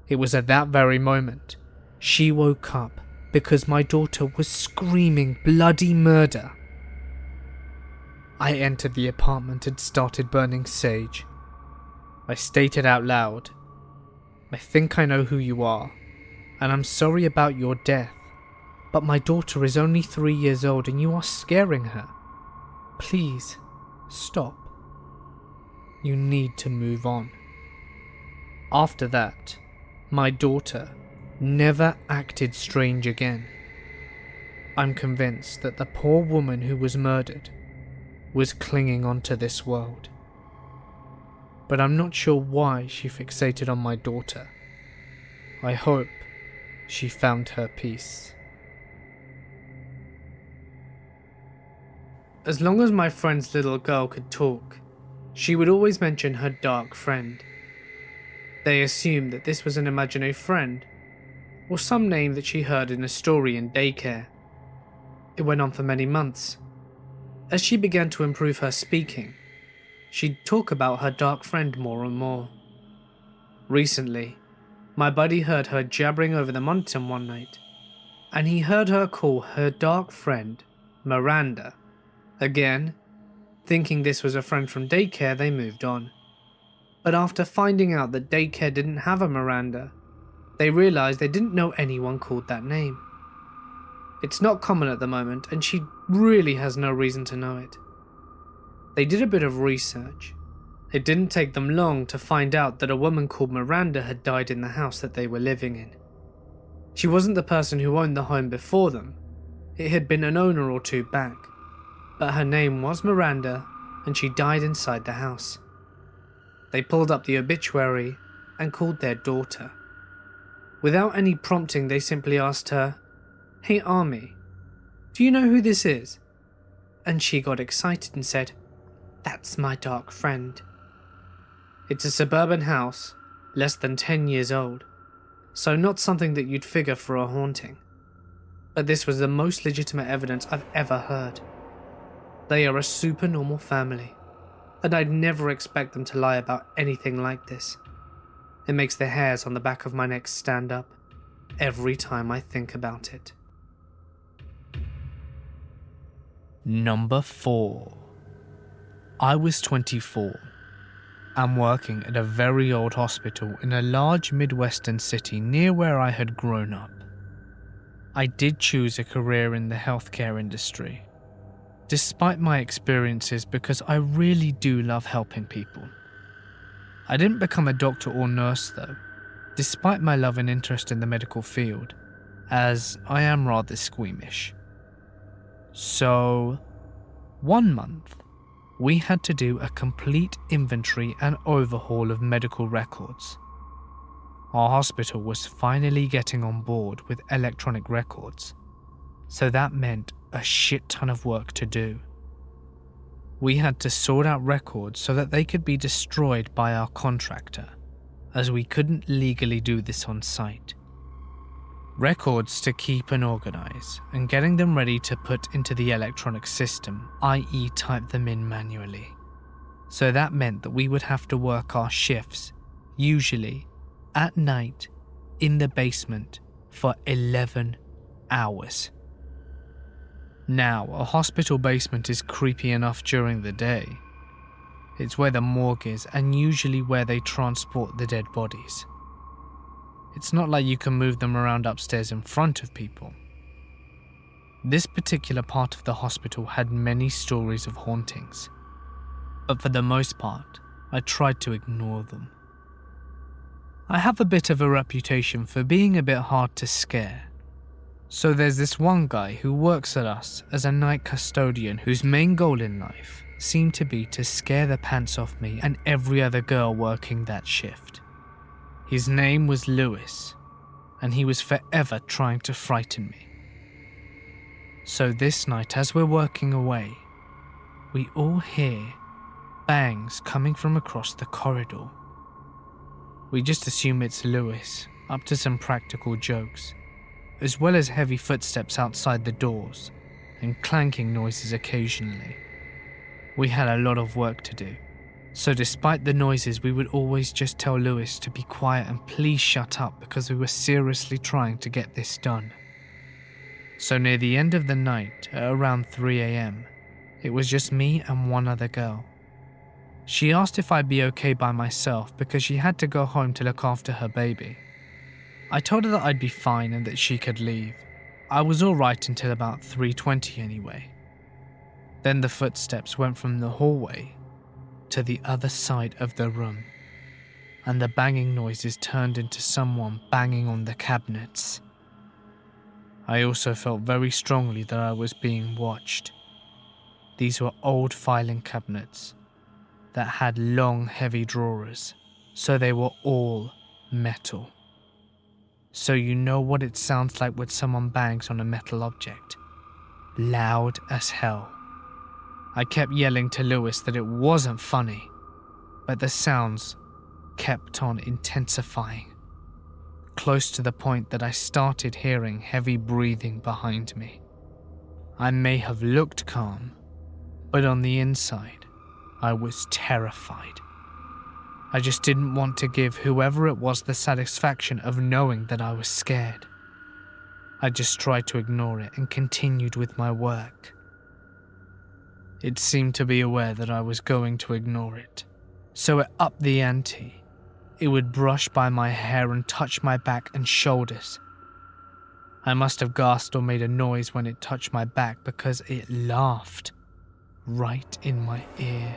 It was at that very moment she woke up because my daughter was screaming bloody murder. I entered the apartment and started burning sage. I stated out loud, "I think I know who you are, and I'm sorry about your death, but my daughter is only 3 years old and you are scaring her. Please, stop. You need to move on." After that, my daughter never acted strange again. I'm convinced that the poor woman who was murdered was clinging onto this world. But I'm not sure why she fixated on my daughter. I hope she found her peace. As long as my friend's little girl could talk, she would always mention her dark friend. They assumed that this was an imaginary friend, or some name that she heard in a story in daycare. It went on for many months. As she began to improve her speaking, she'd talk about her dark friend more and more. Recently, my buddy heard her jabbering over the monitor one night, and he heard her call her dark friend Miranda. Again, thinking this was a friend from daycare, they moved on. But after finding out that daycare didn't have a Miranda, they realized they didn't know anyone called that name. It's not common at the moment, and she really has no reason to know it. They did a bit of research. It didn't take them long to find out that a woman called Miranda had died in the house that they were living in. She wasn't the person who owned the home before them. It had been an owner or two back. But her name was Miranda, and she died inside the house. They pulled up the obituary and called their daughter. Without any prompting, they simply asked her, "Hey Army, do you know who this is?" And she got excited and said, "That's my dark friend." It's a suburban house, less than 10 years old, so not something that you'd figure for a haunting. But this was the most legitimate evidence I've ever heard. They are a super normal family, and I'd never expect them to lie about anything like this. It makes the hairs on the back of my neck stand up every time I think about it. Number 4. I was 24 and working at a very old hospital in a large Midwestern city near where I had grown up. I did choose a career in the healthcare industry, despite my experiences, because I really do love helping people. I didn't become a doctor or nurse though, despite my love and interest in the medical field, as I am rather squeamish. So, 1 month, we had to do a complete inventory and overhaul of medical records. Our hospital was finally getting on board with electronic records, so that meant a shit ton of work to do. We had to sort out records so that they could be destroyed by our contractor, as we couldn't legally do this on site. Records to keep and organize, and getting them ready to put into the electronic system, i.e. type them in manually. So that meant that we would have to work our shifts, usually at night, in the basement for 11 hours. Now, a hospital basement is creepy enough during the day. It's where the morgue is, and usually where they transport the dead bodies. It's not like you can move them around upstairs in front of people. This particular part of the hospital had many stories of hauntings, but for the most part, I tried to ignore them. I have a bit of a reputation for being a bit hard to scare. So there's this one guy who works at us as a night custodian whose main goal in life seemed to be to scare the pants off me and every other girl working that shift. His name was Lewis, and he was forever trying to frighten me. So this night, as we're working away, we all hear bangs coming from across the corridor. We just assume it's Lewis, up to some practical jokes, as well as heavy footsteps outside the doors and clanking noises occasionally. We had a lot of work to do, so despite the noises we would always just tell Lewis to be quiet and please shut up because we were seriously trying to get this done. So near the end of the night, at around 3 AM, it was just me and one other girl. She asked if I'd be okay by myself because she had to go home to look after her baby. I told her that I'd be fine and that she could leave. I was alright until about 3:20 anyway. Then the footsteps went from the hallway to the other side of the room, and the banging noises turned into someone banging on the cabinets. I also felt very strongly that I was being watched. These were old filing cabinets that had long, heavy drawers, so they were all metal. So you know what it sounds like when someone bangs on a metal object. Loud as hell. I kept yelling to Lewis that it wasn't funny, but the sounds kept on intensifying, close to the point that I started hearing heavy breathing behind me. I may have looked calm, but on the inside, I was terrified. I just didn't want to give whoever it was the satisfaction of knowing that I was scared. I just tried to ignore it and continued with my work. It seemed to be aware that I was going to ignore it, so it upped the ante. It would brush by my hair and touch my back and shoulders. I must have gasped or made a noise when it touched my back because it laughed right in my ear.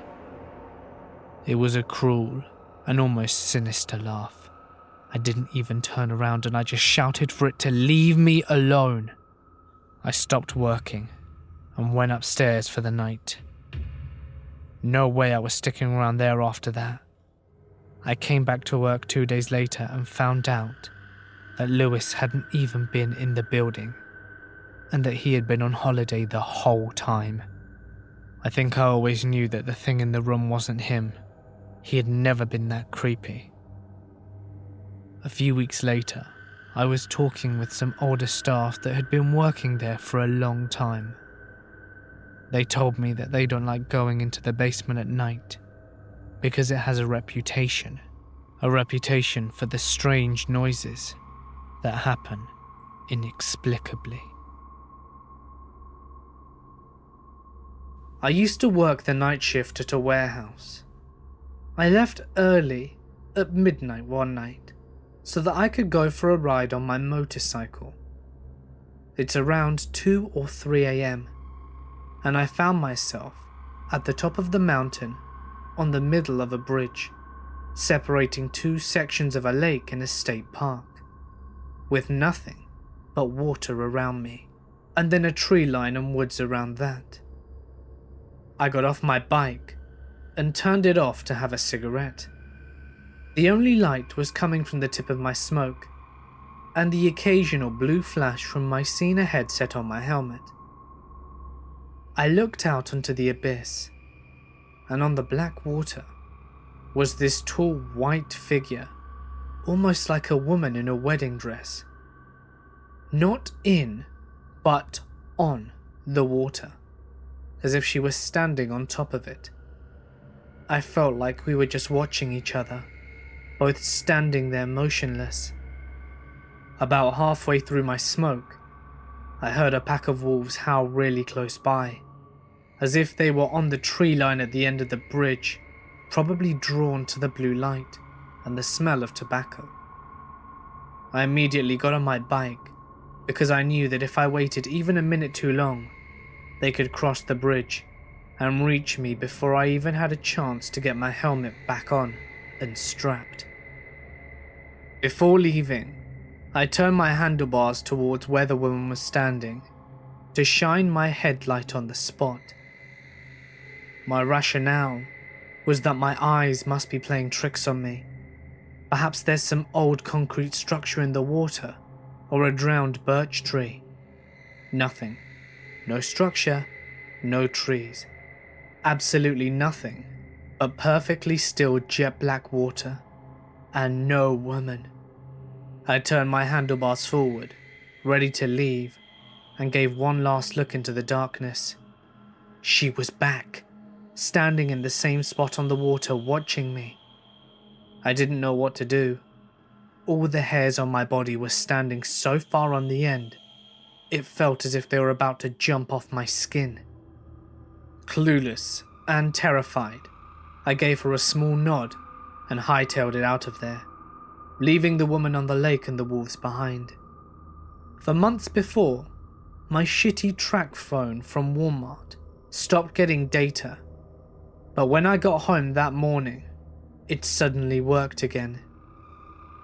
It was a cruel and almost sinister laugh. I didn't even turn around and I just shouted for it to leave me alone. I stopped working and went upstairs for the night. No way I was sticking around there after that. I came back to work 2 days later and found out that Lewis hadn't even been in the building and that he had been on holiday the whole time. I think I always knew that the thing in the room wasn't him. He had never been that creepy. A few weeks later, I was talking with some older staff that had been working there for a long time. They told me that they don't like going into the basement at night because it has a reputation for the strange noises that happen inexplicably. I used to work the night shift at a warehouse. I left early at midnight one night so that I could go for a ride on my motorcycle. It's around 2 or 3 AM, and I found myself at the top of the mountain on the middle of a bridge, separating two sections of a lake and a state park, with nothing but water around me, and then a tree line and woods around that. I got off my bike and turned it off to have a cigarette. The only light was coming from the tip of my smoke and the occasional blue flash from my Cena headset on my helmet. I looked out onto the abyss, and on the black water was this tall white figure, almost like a woman in a wedding dress. Not in, but on the water, as if she was standing on top of it. I felt like we were just watching each other, both standing there motionless. About halfway through my smoke, I heard a pack of wolves howl really close by, as if they were on the tree line at the end of the bridge, probably drawn to the blue light and the smell of tobacco. I immediately got on my bike because I knew that if I waited even a minute too long, they could cross the bridge and reach me before I even had a chance to get my helmet back on and strapped. Before leaving, I turned my handlebars towards where the woman was standing to shine my headlight on the spot. My rationale was that my eyes must be playing tricks on me. Perhaps there's some old concrete structure in the water or a drowned birch tree. Nothing. No structure, no trees. Absolutely nothing but perfectly still jet black water and no woman. I turned my handlebars forward, ready to leave, and gave one last look into the darkness. She was back, standing in the same spot on the water watching me. I didn't know what to do. All the hairs on my body were standing so far on the end, it felt as if they were about to jump off my skin. Clueless and terrified, I gave her a small nod and hightailed it out of there, leaving the woman on the lake and the wolves behind. For months before, my shitty track phone from Walmart stopped getting data, but when I got home that morning, it suddenly worked again.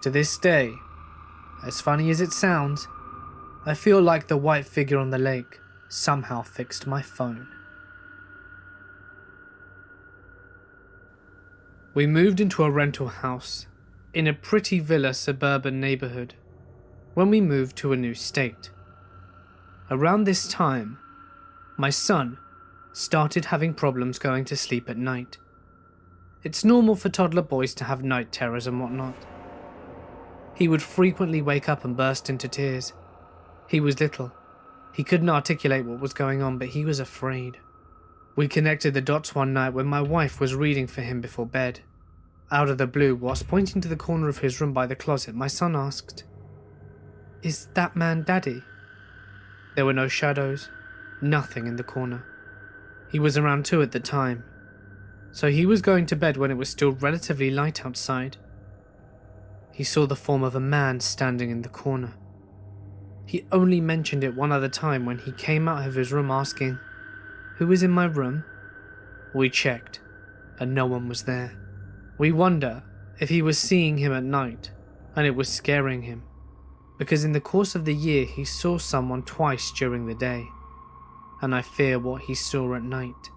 To this day, as funny as it sounds, I feel like the white figure on the lake somehow fixed my phone. We moved into a rental house in a pretty villa suburban neighborhood when we moved to a new state. Around this time, my son started having problems going to sleep at night. It's normal for toddler boys to have night terrors and whatnot. He would frequently wake up and burst into tears. He was little. He couldn't articulate what was going on, but he was afraid. We connected the dots one night when my wife was reading for him before bed. Out of the blue, whilst pointing to the corner of his room by the closet, my son asked, "Is that man Daddy?" There were no shadows, nothing in the corner. He was around 2 at the time, so he was going to bed when it was still relatively light outside. He saw the form of a man standing in the corner. He only mentioned it one other time when he came out of his room asking, "Who is in my room?" We checked, and no one was there. We wonder if he was seeing him at night, and it was scaring him, because in the course of the year he saw someone twice during the day, and I fear what he saw at night.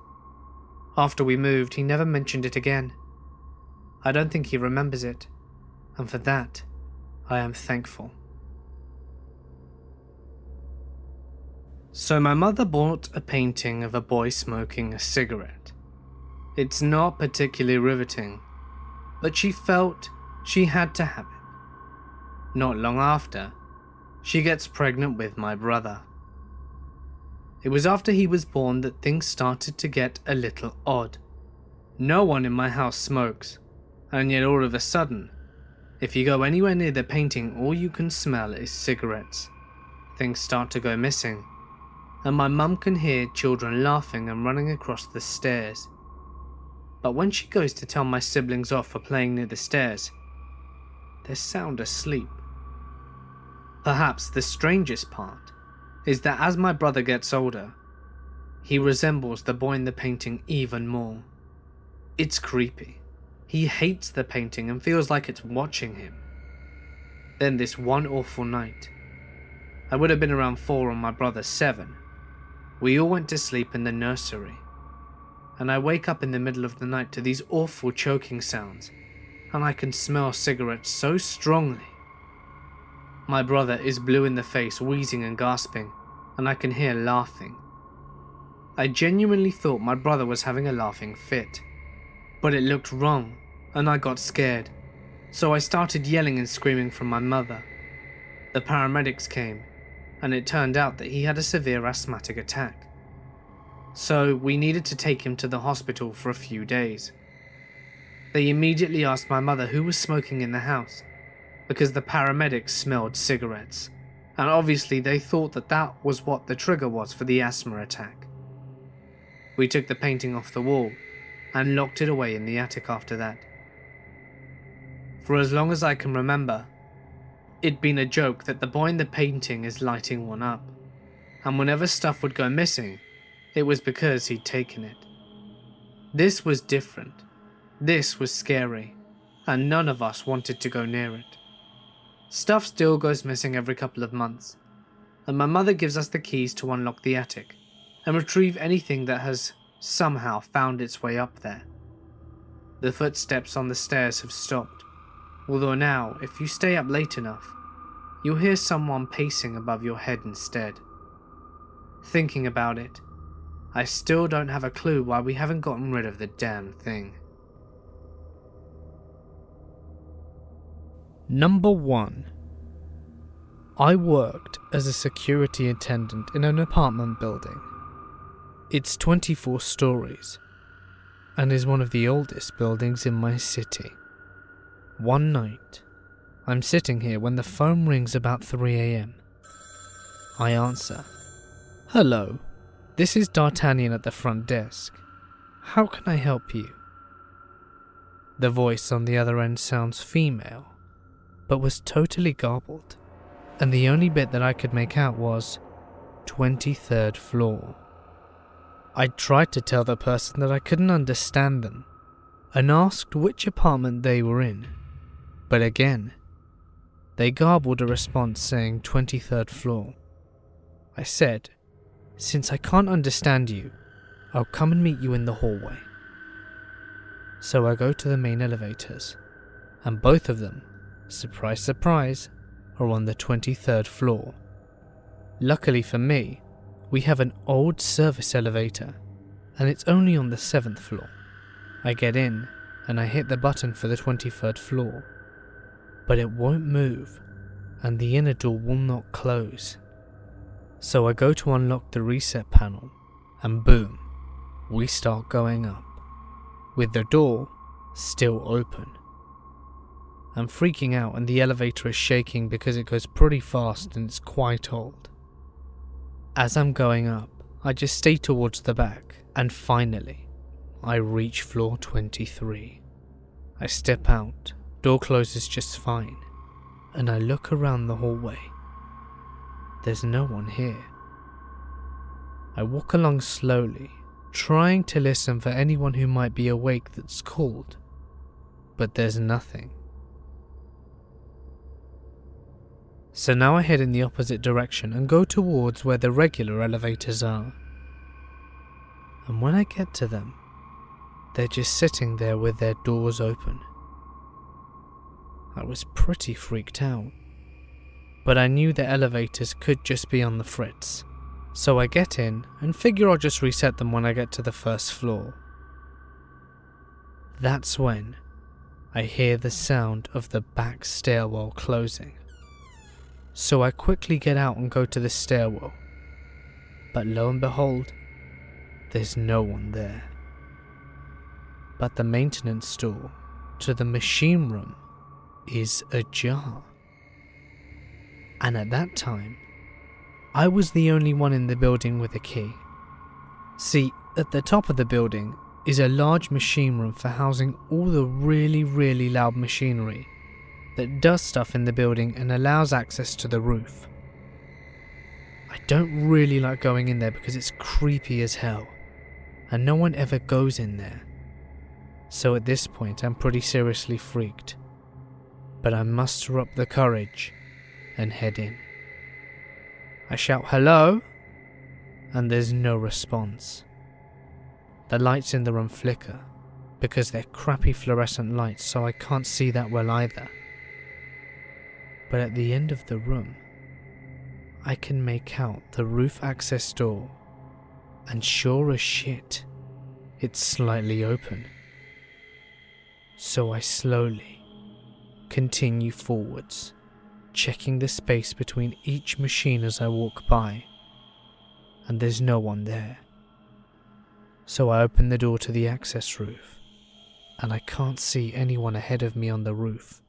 After we moved, he never mentioned it again. I don't think he remembers it, and for that, I am thankful. So my mother bought a painting of a boy smoking a cigarette. It's not particularly riveting, but she felt she had to have it. Not long after, she gets pregnant with my brother. It was after he was born that things started to get a little odd. No one in my house smokes, and yet all of a sudden, if you go anywhere near the painting, all you can smell is cigarettes. Things start to go missing, and my mum can hear children laughing and running across the stairs. But when she goes to tell my siblings off for playing near the stairs, they're sound asleep. Perhaps the strangest part is that as my brother gets older, he resembles the boy in the painting even more. It's creepy. He hates the painting and feels like it's watching him. Then this one awful night, I would have been around 4 and my brother 7, we all went to sleep in the nursery, and I wake up in the middle of the night to these awful choking sounds, and I can smell cigarettes so strongly. My brother is blue in the face, wheezing and gasping, and I can hear laughing. I genuinely thought my brother was having a laughing fit, but it looked wrong, and I got scared, so I started yelling and screaming from my mother. The paramedics came, and it turned out that he had a severe asthmatic attack. So we needed to take him to the hospital for a few days. They immediately asked my mother who was smoking in the house, because the paramedics smelled cigarettes, and obviously they thought that that was what the trigger was for the asthma attack. We took the painting off the wall and locked it away in the attic after that. For as long as I can remember, it'd been a joke that the boy in the painting is lighting one up, and whenever stuff would go missing, it was because he'd taken it. This was different. This was scary, and none of us wanted to go near it. Stuff still goes missing every couple of months, and my mother gives us the keys to unlock the attic and retrieve anything that has somehow found its way up there. The footsteps on the stairs have stopped, although now, if you stay up late enough, you'll hear someone pacing above your head instead. Thinking about it, I still don't have a clue why we haven't gotten rid of the damn thing. Number 1. I worked as a security attendant in an apartment building. It's 24 stories and is one of the oldest buildings in my city. One night, I'm sitting here when the phone rings about 3 a.m. I answer. "Hello, this is D'Artagnan at the front desk. How can I help you?" The voice on the other end sounds female, but was totally garbled, and the only bit that I could make out was 23rd floor. I tried to tell the person that I couldn't understand them, and asked which apartment they were in, but again, they garbled a response saying 23rd floor. I said, "Since I can't understand you, I'll come and meet you in the hallway." So I go to the main elevators, and both of them, surprise surprise, are on the 23rd floor. Luckily for me, we have an old service elevator, and it's only on the 7th floor. I get in, and I hit the button for the 23rd floor, but it won't move, and the inner door will not close. So I go to unlock the reset panel, and boom, we start going up, with the door still open. I'm freaking out and the elevator is shaking because it goes pretty fast and it's quite old. As I'm going up, I just stay towards the back, and finally, I reach floor 23. I step out, door closes just fine, and I look around the hallway. There's no one here. I walk along slowly, trying to listen for anyone who might be awake that's called, but there's nothing. So now I head in the opposite direction and go towards where the regular elevators are. And when I get to them, they're just sitting there with their doors open. I was pretty freaked out, but I knew the elevators could just be on the fritz. So I get in and figure I'll just reset them when I get to the first floor. That's when I hear the sound of the back stairwell closing. So I quickly get out and go to the stairwell, but lo and behold, there's no one there. But the maintenance door to the machine room is ajar. And at that time, I was the only one in the building with a key. See, at the top of the building is a large machine room for housing all the really loud machinery that does stuff in the building and allows access to the roof. I don't really like going in there because it's creepy as hell, and no one ever goes in there. So at this point I'm pretty seriously freaked, but I muster up the courage and head in. I shout "hello," and there's no response. The lights in the room flicker because they're crappy fluorescent lights, so I can't see that well either. But at the end of the room, I can make out the roof access door, and sure as shit, it's slightly open. So I slowly continue forwards, checking the space between each machine as I walk by, and there's no one there. So I open the door to the access roof, and I can't see anyone ahead of me on the roof.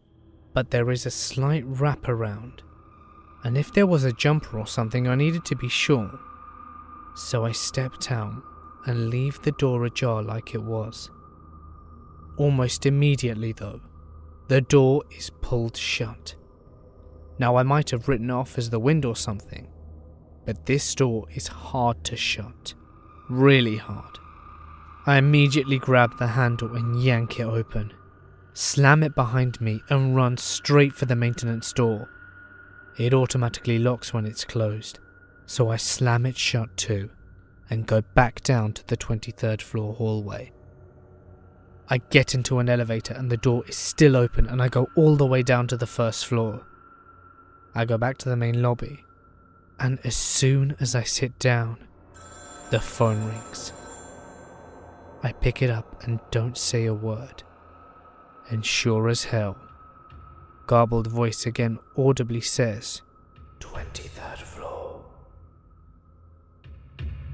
But there is a slight wrap around, and if there was a jumper or something I needed to be sure. So I stepped out and leave the door ajar like it was. Almost immediately though, the door is pulled shut. Now I might have written it off as the wind or something, but this door is hard to shut, really hard. I immediately grab the handle and yank it open, slam it behind me and run straight for the maintenance door. It automatically locks when it's closed, so I slam it shut too and go back down to the 23rd floor hallway. I get into an elevator and the door is still open, and I go all the way down to the first floor. I go back to the main lobby, and as soon as I sit down, the phone rings. I pick it up and don't say a word. And sure as hell, garbled voice again audibly says, 23rd floor.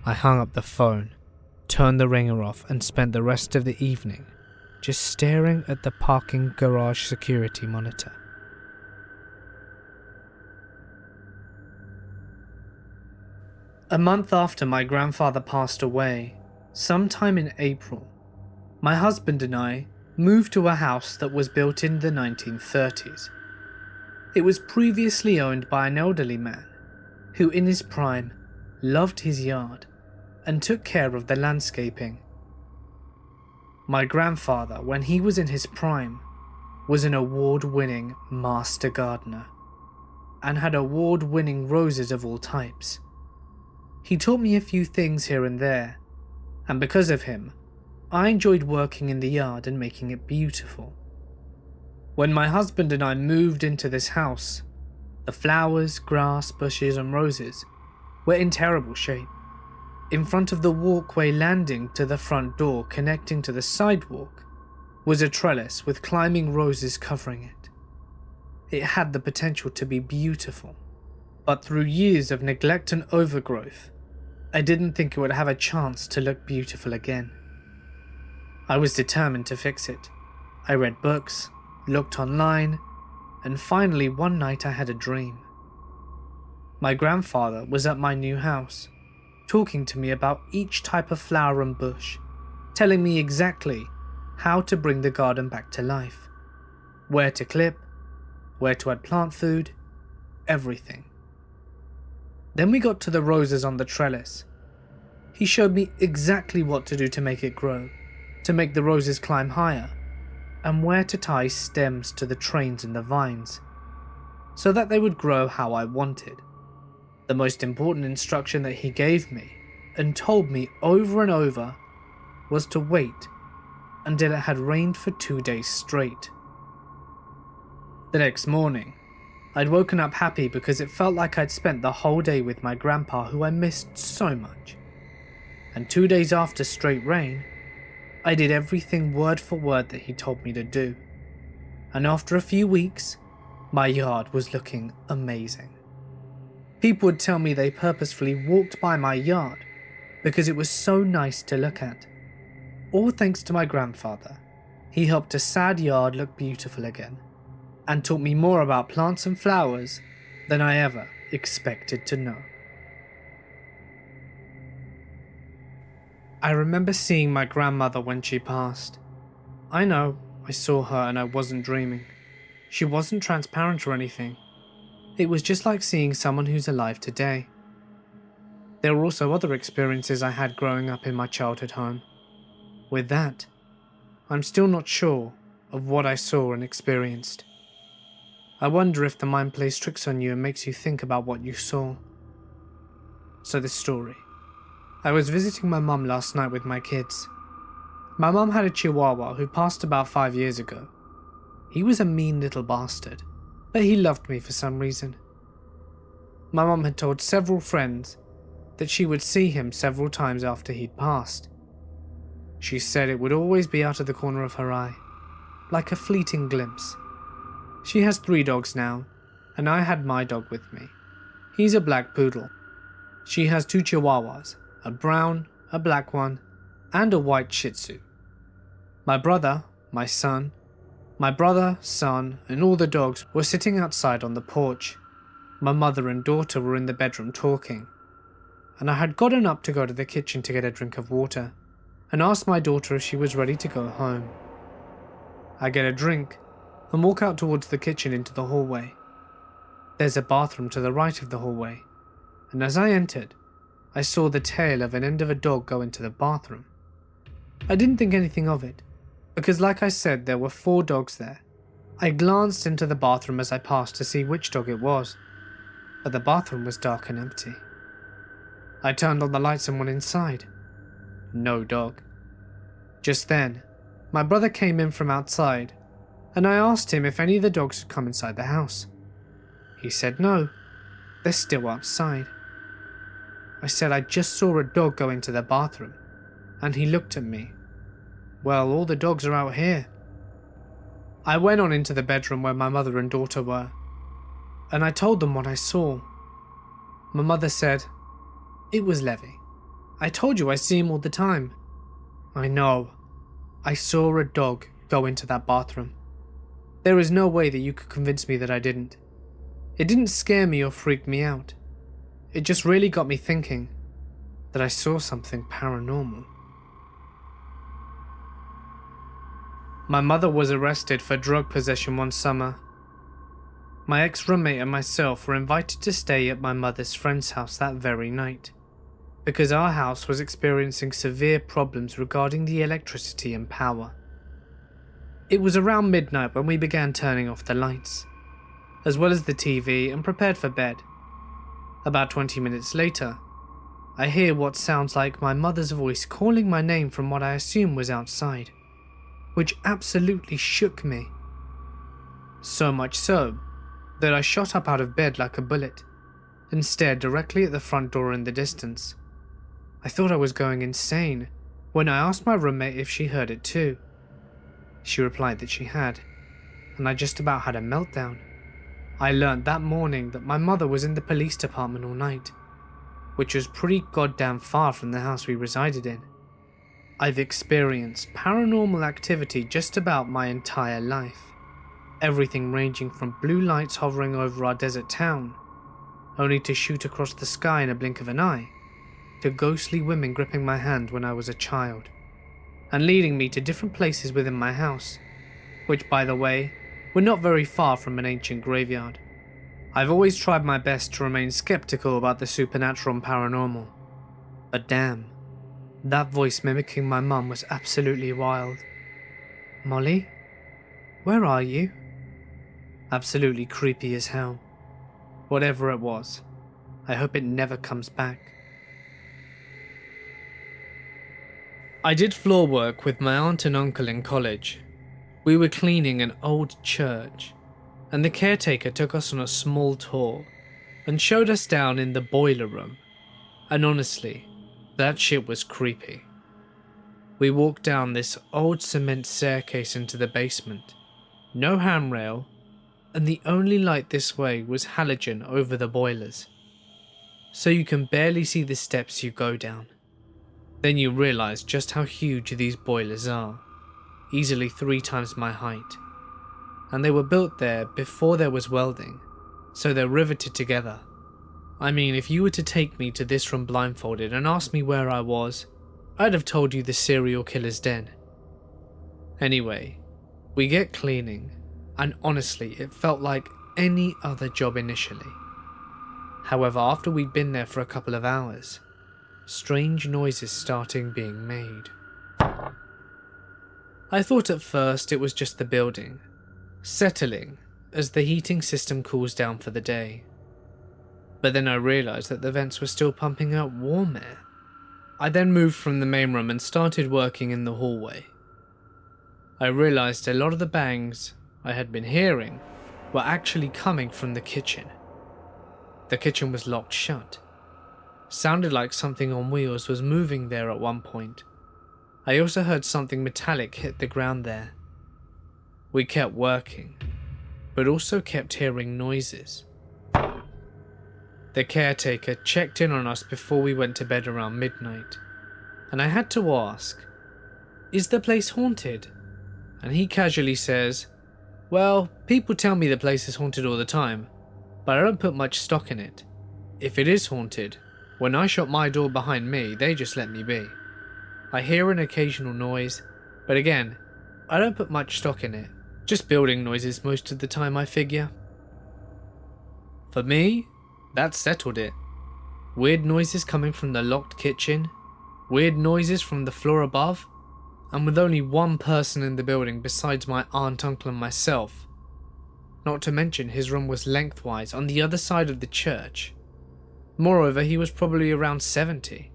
I hung up the phone, turned the ringer off, and spent the rest of the evening just staring at the parking garage security monitor. A month after my grandfather passed away, sometime in April, my husband and I moved to a house that was built in the 1930s. It was previously owned by an elderly man who, in his prime, loved his yard and took care of the landscaping. My grandfather, when he was in his prime, was an award-winning master gardener and had award-winning roses of all types. He taught me a few things here and there, and because of him, I enjoyed working in the yard and making it beautiful. When my husband and I moved into this house, the flowers, grass, bushes and roses were in terrible shape. In front of the walkway landing to the front door connecting to the sidewalk was a trellis with climbing roses covering it. It had the potential to be beautiful, but through years of neglect and overgrowth, I didn't think it would have a chance to look beautiful again. I was determined to fix it. I read books, looked online, and finally one night I had a dream. My grandfather was at my new house, talking to me about each type of flower and bush, telling me exactly how to bring the garden back to life, where to clip, where to add plant food, everything. Then we got to the roses on the trellis. He showed me exactly what to do to make it grow, to make the roses climb higher, and where to tie stems to the trains and the vines, so that they would grow how I wanted. The most important instruction that he gave me, and told me over and over, was to wait until it had rained for 2 days straight. The next morning, I'd woken up happy because it felt like I'd spent the whole day with my grandpa, who I missed so much. And 2 days after straight rain, I did everything word for word that he told me to do. And after a few weeks, my yard was looking amazing. People would tell me they purposefully walked by my yard because it was so nice to look at. All thanks to my grandfather. He helped a sad yard look beautiful again, and taught me more about plants and flowers than I ever expected to know. I remember seeing my grandmother when she passed. I know, I saw her and I wasn't dreaming. She wasn't transparent or anything. It was just like seeing someone who's alive today. There were also other experiences I had growing up in my childhood home. With that, I'm still not sure of what I saw and experienced. I wonder if the mind plays tricks on you and makes you think about what you saw. So this story. I was visiting my mum last night with my kids. My mum had a chihuahua who passed about 5 years ago. He was a mean little bastard, but he loved me for some reason. My mum had told several friends that she would see him several times after he'd passed. She said it would always be out of the corner of her eye, like a fleeting glimpse. She has 3 dogs now, and I had my dog with me. He's a black poodle. She has 2 chihuahuas, a brown, a black one, and a white shih tzu. My brother, son, and all the dogs were sitting outside on the porch. My mother and daughter were in the bedroom talking, and I had gotten up to go to the kitchen to get a drink of water, and asked my daughter if she was ready to go home. I get a drink, and walk out towards the kitchen into the hallway. There's a bathroom to the right of the hallway, and as I entered, I saw the tail of an end of a dog go into the bathroom. I didn't think anything of it, because like I said, there were 4 dogs there. I glanced into the bathroom as I passed to see which dog it was, but the bathroom was dark and empty. I turned on the lights and went inside. No dog. Just then, my brother came in from outside, and I asked him if any of the dogs had come inside the house. He said no, they're still outside. I said I just saw a dog go into the bathroom, and he looked at me. Well, all the dogs are out here. I went on into the bedroom where my mother and daughter were, and I told them what I saw, My mother said, "It was Levy. I told you I see him all the time." "I know. I saw a dog go into that bathroom. There is no way that you could convince me that I didn't. It didn't scare me or freak me out. It just really got me thinking that I saw something paranormal." My mother was arrested for drug possession one summer. My ex-roommate and myself were invited to stay at my mother's friend's house that very night, because our house was experiencing severe problems regarding the electricity and power. It was around midnight when we began turning off the lights, as well as the TV, and prepared for bed. About 20 minutes later, I hear what sounds like my mother's voice calling my name from what I assume was outside, which absolutely shook me. So much so that I shot up out of bed like a bullet and stared directly at the front door in the distance. I thought I was going insane when I asked my roommate if she heard it too. She replied that she had, and I just about had a meltdown. I learned that morning that my mother was in the police department all night, which was pretty goddamn far from the house we resided in. I've experienced paranormal activity just about my entire life. Everything ranging from blue lights hovering over our desert town, only to shoot across the sky in a blink of an eye, to ghostly women gripping my hand when I was a child, and leading me to different places within my house, which, by the way, were not very far from an ancient graveyard. I've always tried my best to remain skeptical about the supernatural and paranormal, but damn, that voice mimicking my mum was absolutely wild. "Molly? Where are you?" Absolutely creepy as hell. Whatever it was, I hope it never comes back. I did floor work with my aunt and uncle in college. We were cleaning an old church, and the caretaker took us on a small tour and showed us down in the boiler room. And honestly, that shit was creepy. We walked down this old cement staircase into the basement, no handrail, and the only light this way was halogen over the boilers, so you can barely see the steps you go down. Then you realise just how huge these boilers are, easily 3 times my height, and they were built there before there was welding, so they're riveted together. I mean, if you were to take me to this room blindfolded and ask me where I was, I'd have told you the serial killer's den. Anyway, we get cleaning, and honestly it felt like any other job initially. However, after we'd been there for a couple of hours, strange noises started being made. I thought at first it was just the building settling as the heating system cools down for the day. But then I realised that the vents were still pumping out warm air. I then moved from the main room and started working in the hallway. I realised a lot of the bangs I had been hearing were actually coming from the kitchen. The kitchen was locked shut. Sounded like something on wheels was moving there at one point. I also heard something metallic hit the ground there. We kept working, but also kept hearing noises. The caretaker checked in on us before we went to bed around midnight, and I had to ask, "Is the place haunted?" And he casually says, "Well, people tell me the place is haunted all the time, but I don't put much stock in it. If it is haunted, when I shut my door behind me, they just let me be. I hear an occasional noise, but again, I don't put much stock in it. Just building noises most of the time, I figure." For me, that settled it. Weird noises coming from the locked kitchen, weird noises from the floor above, and with only one person in the building besides my aunt, uncle and myself. Not to mention his room was lengthwise on the other side of the church. Moreover, he was probably around 70,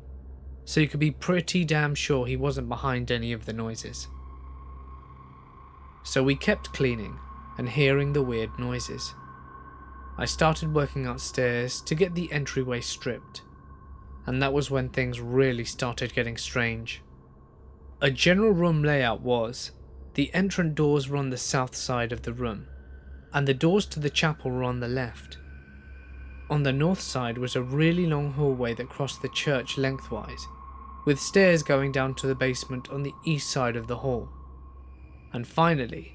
so you could be pretty damn sure he wasn't behind any of the noises. So we kept cleaning and hearing the weird noises. I started working upstairs to get the entryway stripped, and that was when things really started getting strange. A general room layout was, the entrance doors were on the south side of the room, and the doors to the chapel were on the left. On the north side was a really long hallway that crossed the church lengthwise, with stairs going down to the basement on the east side of the hall. And finally,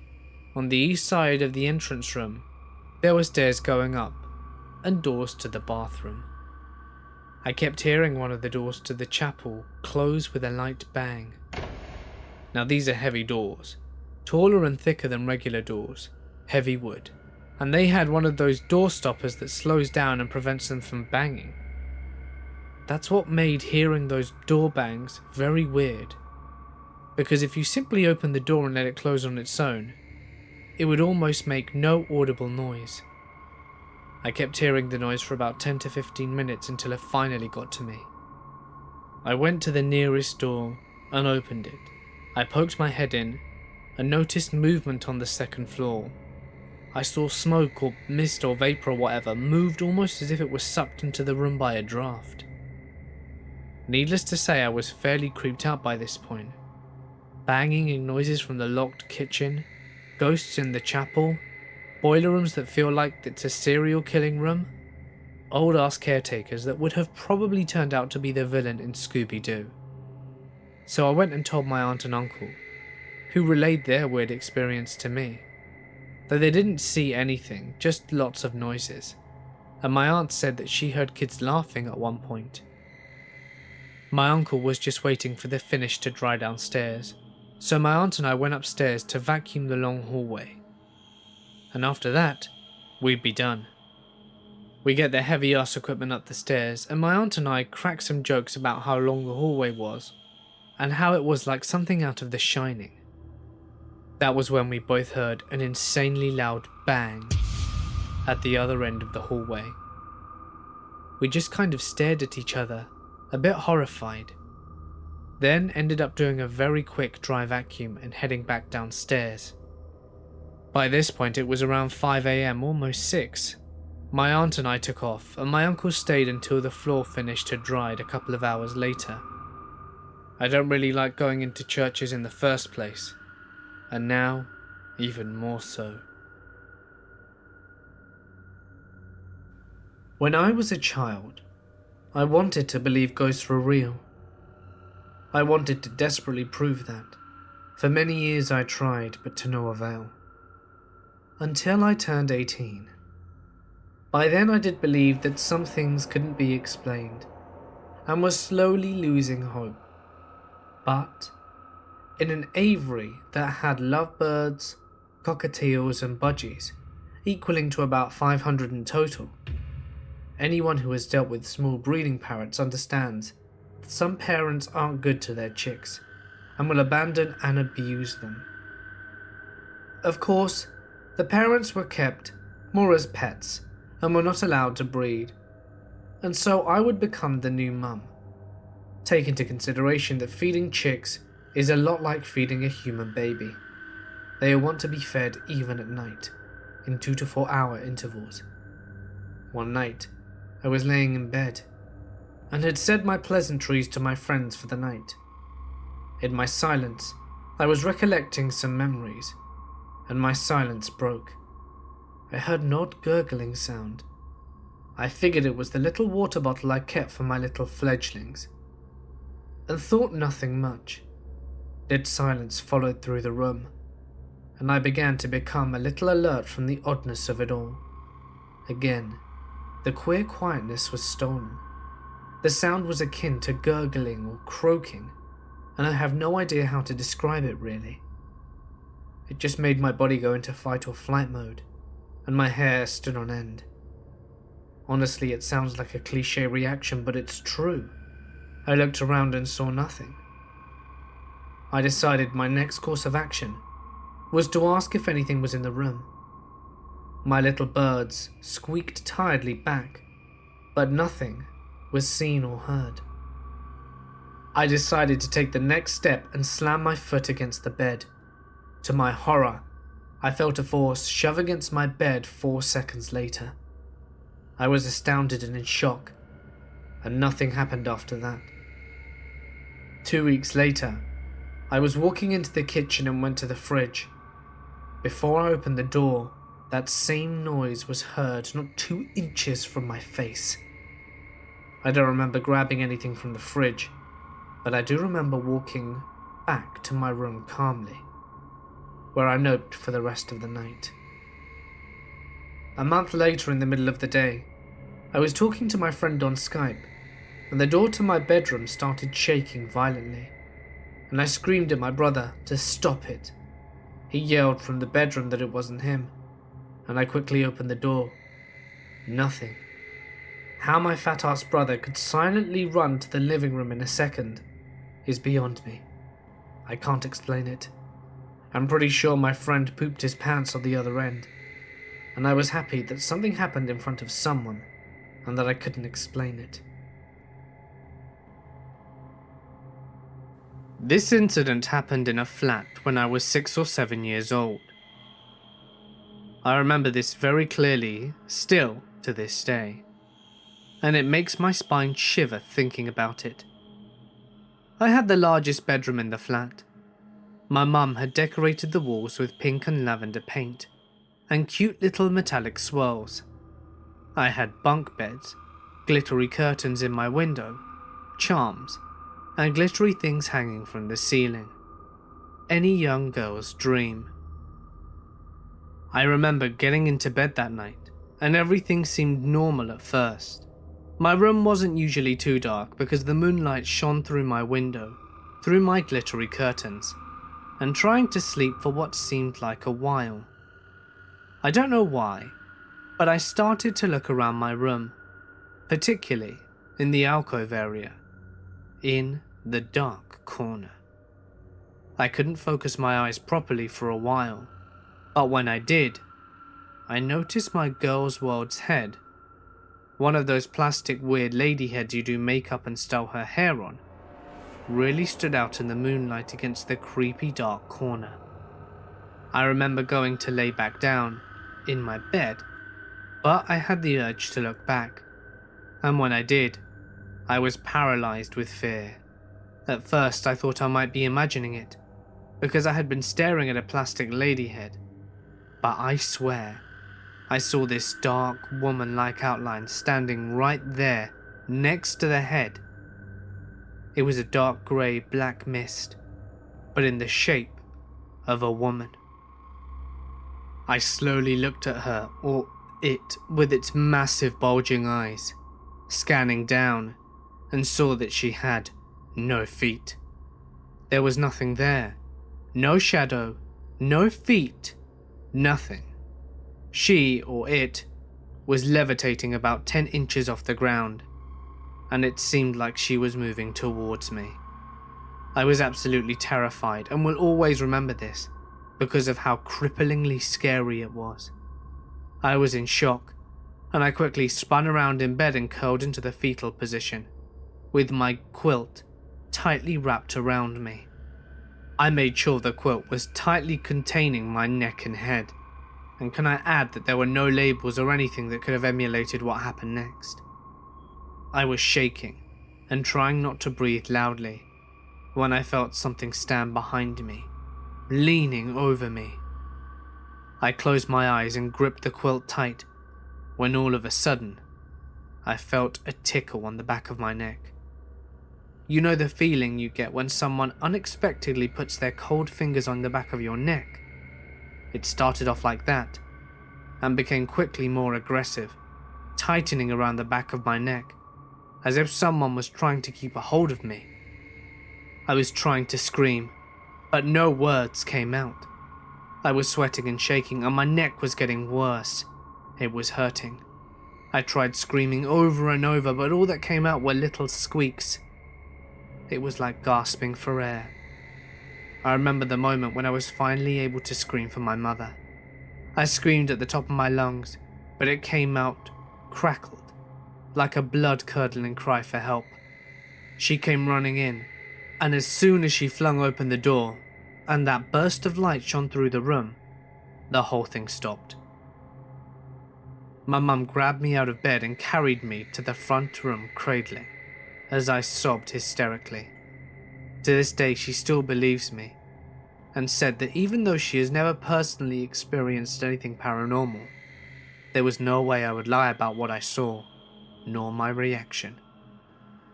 on the east side of the entrance room, there were stairs going up and doors to the bathroom. I kept hearing one of the doors to the chapel close with a light bang. Now these are heavy doors, taller and thicker than regular doors, heavy wood, and they had one of those door stoppers that slows down and prevents them from banging. That's what made hearing those door bangs very weird, because if you simply opened the door and let it close on its own, it would almost make no audible noise. I kept hearing the noise for about 10 to 15 minutes until it finally got to me. I went to the nearest door and opened it. I poked my head in and noticed movement on the second floor. I saw smoke or mist or vapor or whatever moved almost as if it was sucked into the room by a draft. Needless to say, I was fairly creeped out by this point. Banging and noises from the locked kitchen, ghosts in the chapel, boiler rooms that feel like it's a serial killing room, old ass caretakers that would have probably turned out to be the villain in Scooby-Doo. So I went and told my aunt and uncle, who relayed their weird experience to me. Though they didn't see anything, just lots of noises, and my aunt said that she heard kids laughing at one point. My uncle was just waiting for the finish to dry downstairs, so my aunt and I went upstairs to vacuum the long hallway. And after that, we'd be done. We get the heavy ass equipment up the stairs, and my aunt and I crack some jokes about how long the hallway was, and how it was like something out of The Shining. That was when we both heard an insanely loud bang at the other end of the hallway. We just kind of stared at each other, a bit horrified, then ended up doing a very quick dry vacuum and heading back downstairs. By this point it was around 5 AM, almost 6. My aunt and I took off, and my uncle stayed until the floor finished had dried a couple of hours later. I don't really like going into churches in the first place, and now, even more so. When I was a child, I wanted to believe ghosts were real. I wanted to desperately prove that. For many years I tried, but to no avail. Until I turned 18. By then I did believe that some things couldn't be explained, and was slowly losing hope. But in an aviary that had lovebirds, cockatiels and budgies, equaling to about 500 in total, anyone who has dealt with small breeding parrots understands that some parents aren't good to their chicks and will abandon and abuse them. Of course, the parents were kept more as pets and were not allowed to breed, and so I would become the new mum. Take into consideration that feeding chicks is a lot like feeding a human baby. They want to be fed even at night, in 2 to 4 hour intervals. One night, I was laying in bed, and had said my pleasantries to my friends for the night. In my silence, I was recollecting some memories, and my silence broke. I heard an odd gurgling sound. I figured it was the little water bottle I kept for my little fledglings, and thought nothing much. Dead silence followed through the room, and I began to become a little alert from the oddness of it all. Again, the queer quietness was stolen. The sound was akin to gurgling or croaking, and I have no idea how to describe it really. It just made my body go into fight or flight mode, and my hair stood on end. Honestly, it sounds like a cliche reaction, but it's true. I looked around and saw nothing. I decided my next course of action was to ask if anything was in the room. My little birds squeaked tiredly back, but nothing was seen or heard. I decided to take the next step and slam my foot against the bed. To my horror, I felt a force shove against my bed 4 seconds later. I was astounded and in shock, and nothing happened after that. 2 weeks later, I was walking into the kitchen and went to the fridge. Before I opened the door, that same noise was heard not 2 inches from my face. I don't remember grabbing anything from the fridge, but I do remember walking back to my room calmly, where I noped for the rest of the night. A month later, in the middle of the day, I was talking to my friend on Skype, and the door to my bedroom started shaking violently, and I screamed at my brother to stop it. He yelled from the bedroom that it wasn't him, and I quickly opened the door. Nothing. How my fat-ass brother could silently run to the living room in a second is beyond me. I can't explain it. I'm pretty sure my friend pooped his pants on the other end, and I was happy that something happened in front of someone and that I couldn't explain it. This incident happened in a flat when I was 6 or 7 years old. I remember this very clearly, still to this day, and it makes my spine shiver thinking about it. I had the largest bedroom in the flat. My mum had decorated the walls with pink and lavender paint, and cute little metallic swirls. I had bunk beds, glittery curtains in my window, charms, and glittery things hanging from the ceiling. Any young girl's dream. I remember getting into bed that night, and everything seemed normal at first. My room wasn't usually too dark because the moonlight shone through my window, through my glittery curtains, and trying to sleep for what seemed like a while. I don't know why, but I started to look around my room, particularly in the alcove area, in the dark corner. I couldn't focus my eyes properly for a while, but when I did, I noticed my girl's world's head, one of those plastic weird lady heads you do makeup and style her hair on, really stood out in the moonlight against the creepy dark corner. I remember going to lay back down in my bed, but I had the urge to look back, and when I did, I was paralyzed with fear. At first I thought I might be imagining it, because I had been staring at a plastic lady head, but I swear I saw this dark woman-like outline standing right there next to the head. It was a dark grey black mist, but in the shape of a woman. I slowly looked at her, or it, with its massive bulging eyes, scanning down, and saw that she had no feet. There was nothing there. No shadow, no feet, nothing. She, or it, was levitating about 10 inches off the ground, and it seemed like she was moving towards me. I was absolutely terrified and will always remember this because of how cripplingly scary it was. I was in shock, and I quickly spun around in bed and curled into the fetal position, with my quilt tightly wrapped around me. I made sure the quilt was tightly containing my neck and head, and can I add that there were no labels or anything that could have emulated what happened next. I was shaking and trying not to breathe loudly when I felt something stand behind me, leaning over me. I closed my eyes and gripped the quilt tight when all of a sudden I felt a tickle on the back of my neck. You know the feeling you get when someone unexpectedly puts their cold fingers on the back of your neck? It started off like that, and became quickly more aggressive, tightening around the back of my neck, as if someone was trying to keep a hold of me. I was trying to scream, but no words came out. I was sweating and shaking, and my neck was getting worse. It was hurting. I tried screaming over and over, but all that came out were little squeaks. It was like gasping for air. I remember the moment when I was finally able to scream for my mother. I screamed at the top of my lungs, but it came out crackled, like a blood-curdling cry for help. She came running in, and as soon as she flung open the door, and that burst of light shone through the room, the whole thing stopped. My mum grabbed me out of bed and carried me to the front room cradling, as I sobbed hysterically. To this day she still believes me, and said that even though she has never personally experienced anything paranormal, there was no way I would lie about what I saw, nor my reaction.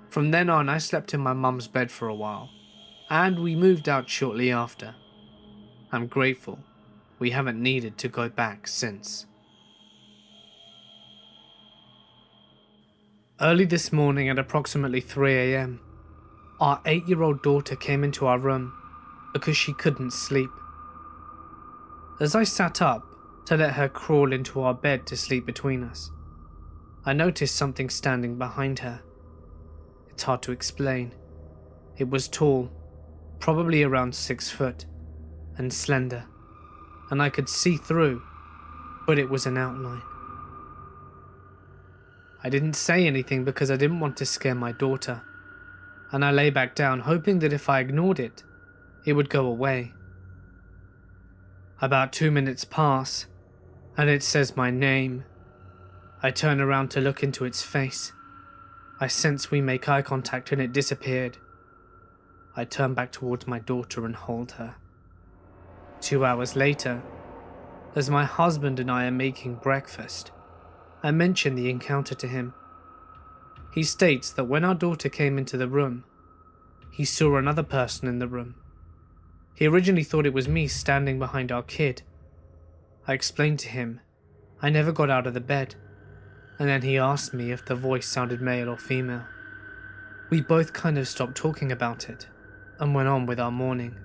From then on, I slept in my mum's bed for a while, and we moved out shortly after. I'm grateful we haven't needed to go back since. Early this morning at approximately 3 a.m, our 8-year-old daughter came into our room because she couldn't sleep. As I sat up to let her crawl into our bed to sleep between us, I noticed something standing behind her. It's hard to explain. It was tall, probably around 6 foot, and slender, and I could see through, but it was an outline. I didn't say anything because I didn't want to scare my daughter, and I lay back down hoping that if I ignored it, it would go away. About 2 minutes pass, and it says my name. I turn around to look into its face. I sense we make eye contact and it disappeared. I turn back towards my daughter and hold her. 2 hours later, as my husband and I are making breakfast, I mention the encounter to him. He states that when our daughter came into the room, he saw another person in the room. He originally thought it was me standing behind our kid. I explained to him I never got out of the bed, and then he asked me if the voice sounded male or female. We both kind of stopped talking about it and went on with our morning.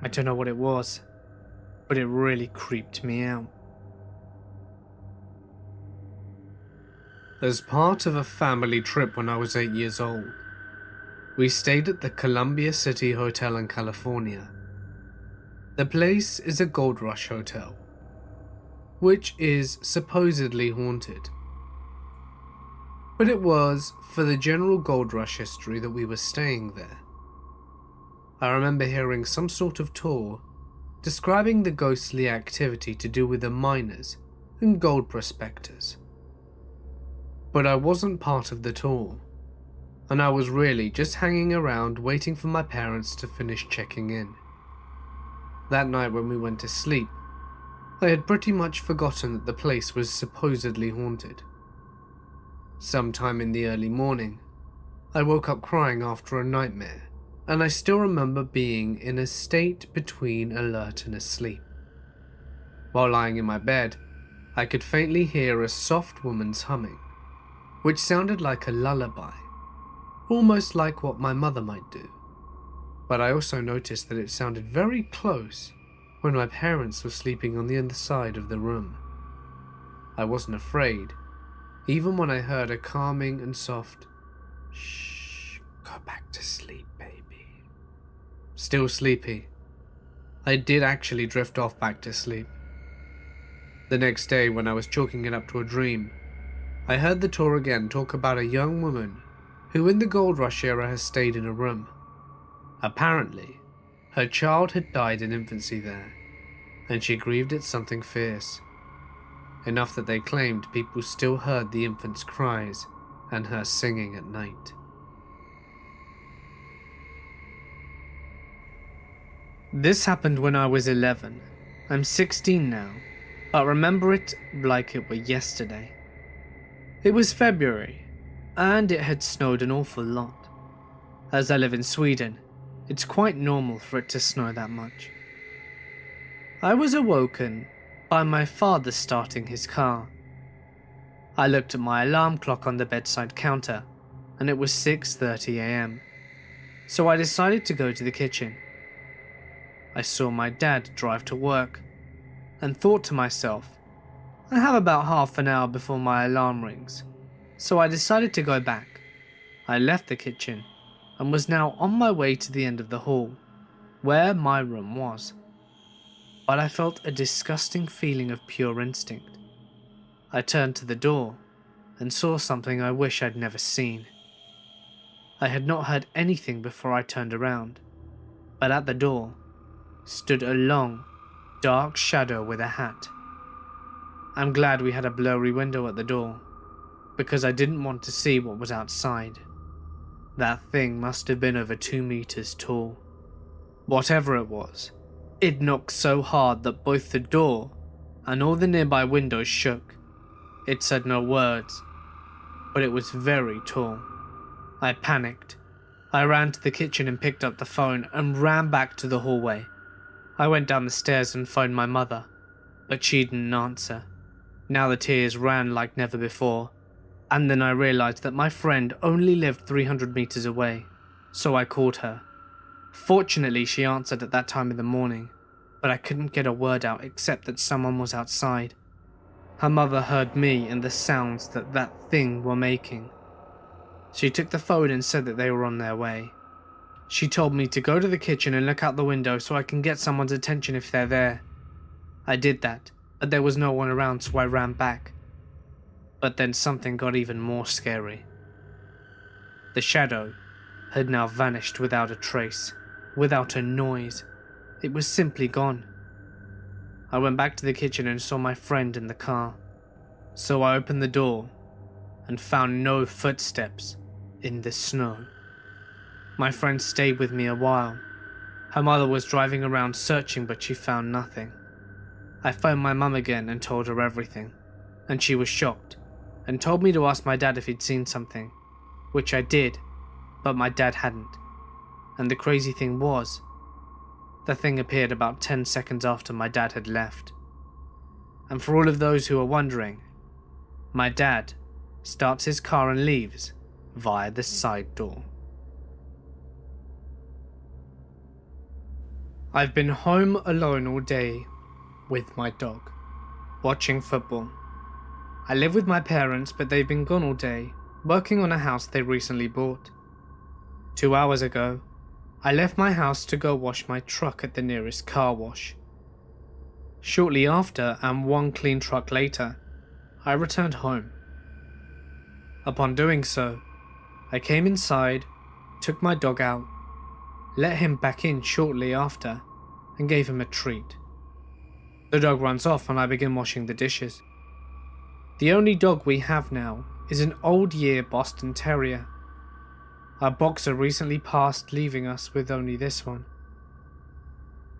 I don't know what it was, but it really creeped me out. As part of a family trip when I was 8 years old, we stayed at the Columbia City Hotel in California. The place is a gold rush hotel, which is supposedly haunted. But it was for the general gold rush history that we were staying there. I remember hearing some sort of tour describing the ghostly activity to do with the miners and gold prospectors. But I wasn't part of the tour, and I was really just hanging around waiting for my parents to finish checking in. That night when we went to sleep, I had pretty much forgotten that the place was supposedly haunted. Sometime in the early morning, I woke up crying after a nightmare, and I still remember being in a state between alert and asleep. While lying in my bed, I could faintly hear a soft woman's humming, which sounded like a lullaby, almost like what my mother might do. But I also noticed that it sounded very close when my parents were sleeping on the other side of the room. I wasn't afraid, even when I heard a calming and soft, "Shh, go back to sleep, baby." Still sleepy, I did actually drift off back to sleep. The next day, when I was chalking it up to a dream, I heard the tour again talk about a young woman who in the gold rush era has stayed in a room. Apparently, her child had died in infancy there, and she grieved at something fierce. Enough that they claimed people still heard the infant's cries and her singing at night. This happened when I was 11. I'm 16 now, but remember it like it were yesterday. It was February, and it had snowed an awful lot. As I live in Sweden, it's quite normal for it to snow that much. I was awoken by my father starting his car. I looked at my alarm clock on the bedside counter, and it was 6:30 a.m, so I decided to go to the kitchen. I saw my dad drive to work, and thought to myself, I have about half an hour before my alarm rings, so I decided to go back. I left the kitchen, and was now on my way to the end of the hall, where my room was. But I felt a disgusting feeling of pure instinct. I turned to the door, and saw something I wish I'd never seen. I had not heard anything before I turned around, but at the door stood a long, dark shadow with a hat. I'm glad we had a blurry window at the door, because I didn't want to see what was outside. That thing must have been over 2 meters tall. Whatever it was, it knocked so hard that both the door and all the nearby windows shook. It said no words, but it was very tall. I panicked. I ran to the kitchen and picked up the phone and ran back to the hallway. I went down the stairs and phoned my mother, but she didn't answer. Now the tears ran like never before, and then I realized that my friend only lived 300 meters away, so I called her. Fortunately, she answered at that time in the morning, but I couldn't get a word out except that someone was outside. Her mother heard me and the sounds that thing were making. She took the phone and said that they were on their way. She told me to go to the kitchen and look out the window so I can get someone's attention if they're there. I did that, but there was no one around, so I ran back. But then something got even more scary. The shadow had now vanished without a trace, without a noise. It was simply gone. I went back to the kitchen and saw my friend in the car, so I opened the door and found no footsteps in the snow. My friend stayed with me a while. Her mother was driving around searching, but she found nothing. I phoned my mum again and told her everything, and she was shocked and told me to ask my dad if he'd seen something, which I did, but my dad hadn't. And the crazy thing was, the thing appeared about 10 seconds after my dad had left. And for all of those who are wondering, my dad starts his car and leaves via the side door. I've been home alone all day with my dog, watching football. I live with my parents, but they've been gone all day, working on a house they recently bought. 2 hours ago, I left my house to go wash my truck at the nearest car wash. Shortly after, and one clean truck later, I returned home. Upon doing so, I came inside, took my dog out, let him back in shortly after, and gave him a treat. The dog runs off and I begin washing the dishes. The only dog we have now is an old year Boston Terrier. Our boxer recently passed, leaving us with only this one.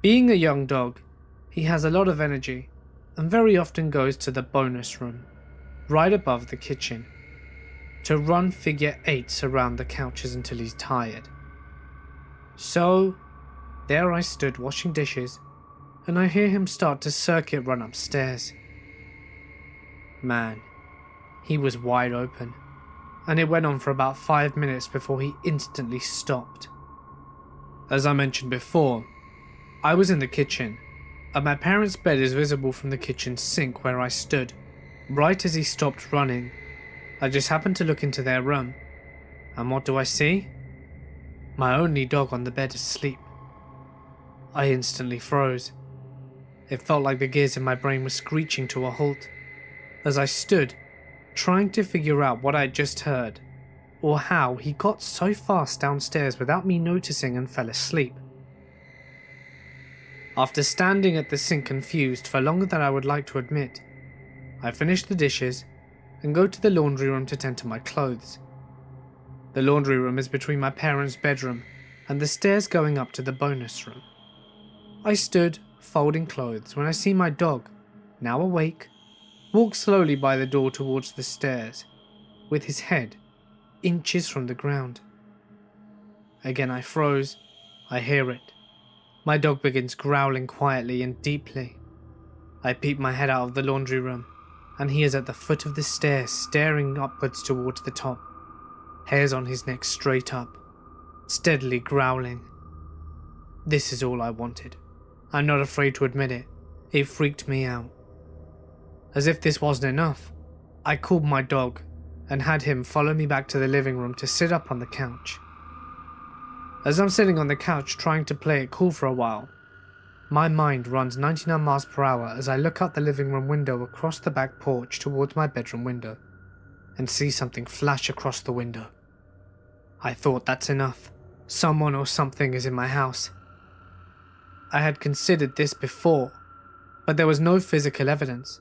Being a young dog, he has a lot of energy and very often goes to the bonus room, right above the kitchen, to run figure eights around the couches until he's tired. So, there I stood washing dishes, and I hear him start to circuit run upstairs. Man, he was wide open, and it went on for about 5 minutes before he instantly stopped. As I mentioned before, I was in the kitchen, and my parents' bed is visible from the kitchen sink where I stood, right as he stopped running. I just happened to look into their room, and what do I see? My only dog on the bed asleep. I instantly froze. It felt like the gears in my brain were screeching to a halt, as I stood, trying to figure out what I'd just heard, or how he got so fast downstairs without me noticing and fell asleep. After standing at the sink confused for longer than I would like to admit, I finished the dishes and go to the laundry room to tend to my clothes. The laundry room is between my parents' bedroom and the stairs going up to the bonus room. I stood, folding clothes, when I see my dog, now awake, walk slowly by the door towards the stairs, with his head inches from the ground. Again I froze. I hear it. My dog begins growling quietly and deeply. I peep my head out of the laundry room, and he is at the foot of the stairs, staring upwards towards the top, hairs on his neck straight up, steadily growling. This is all I wanted. I'm not afraid to admit it. It freaked me out. As if this wasn't enough, I called my dog and had him follow me back to the living room to sit up on the couch. As I'm sitting on the couch trying to play it cool for a while, my mind runs 99 miles per hour as I look out the living room window across the back porch towards my bedroom window and see something flash across the window. I thought, that's enough. Someone or something is in my house. I had considered this before, but there was no physical evidence,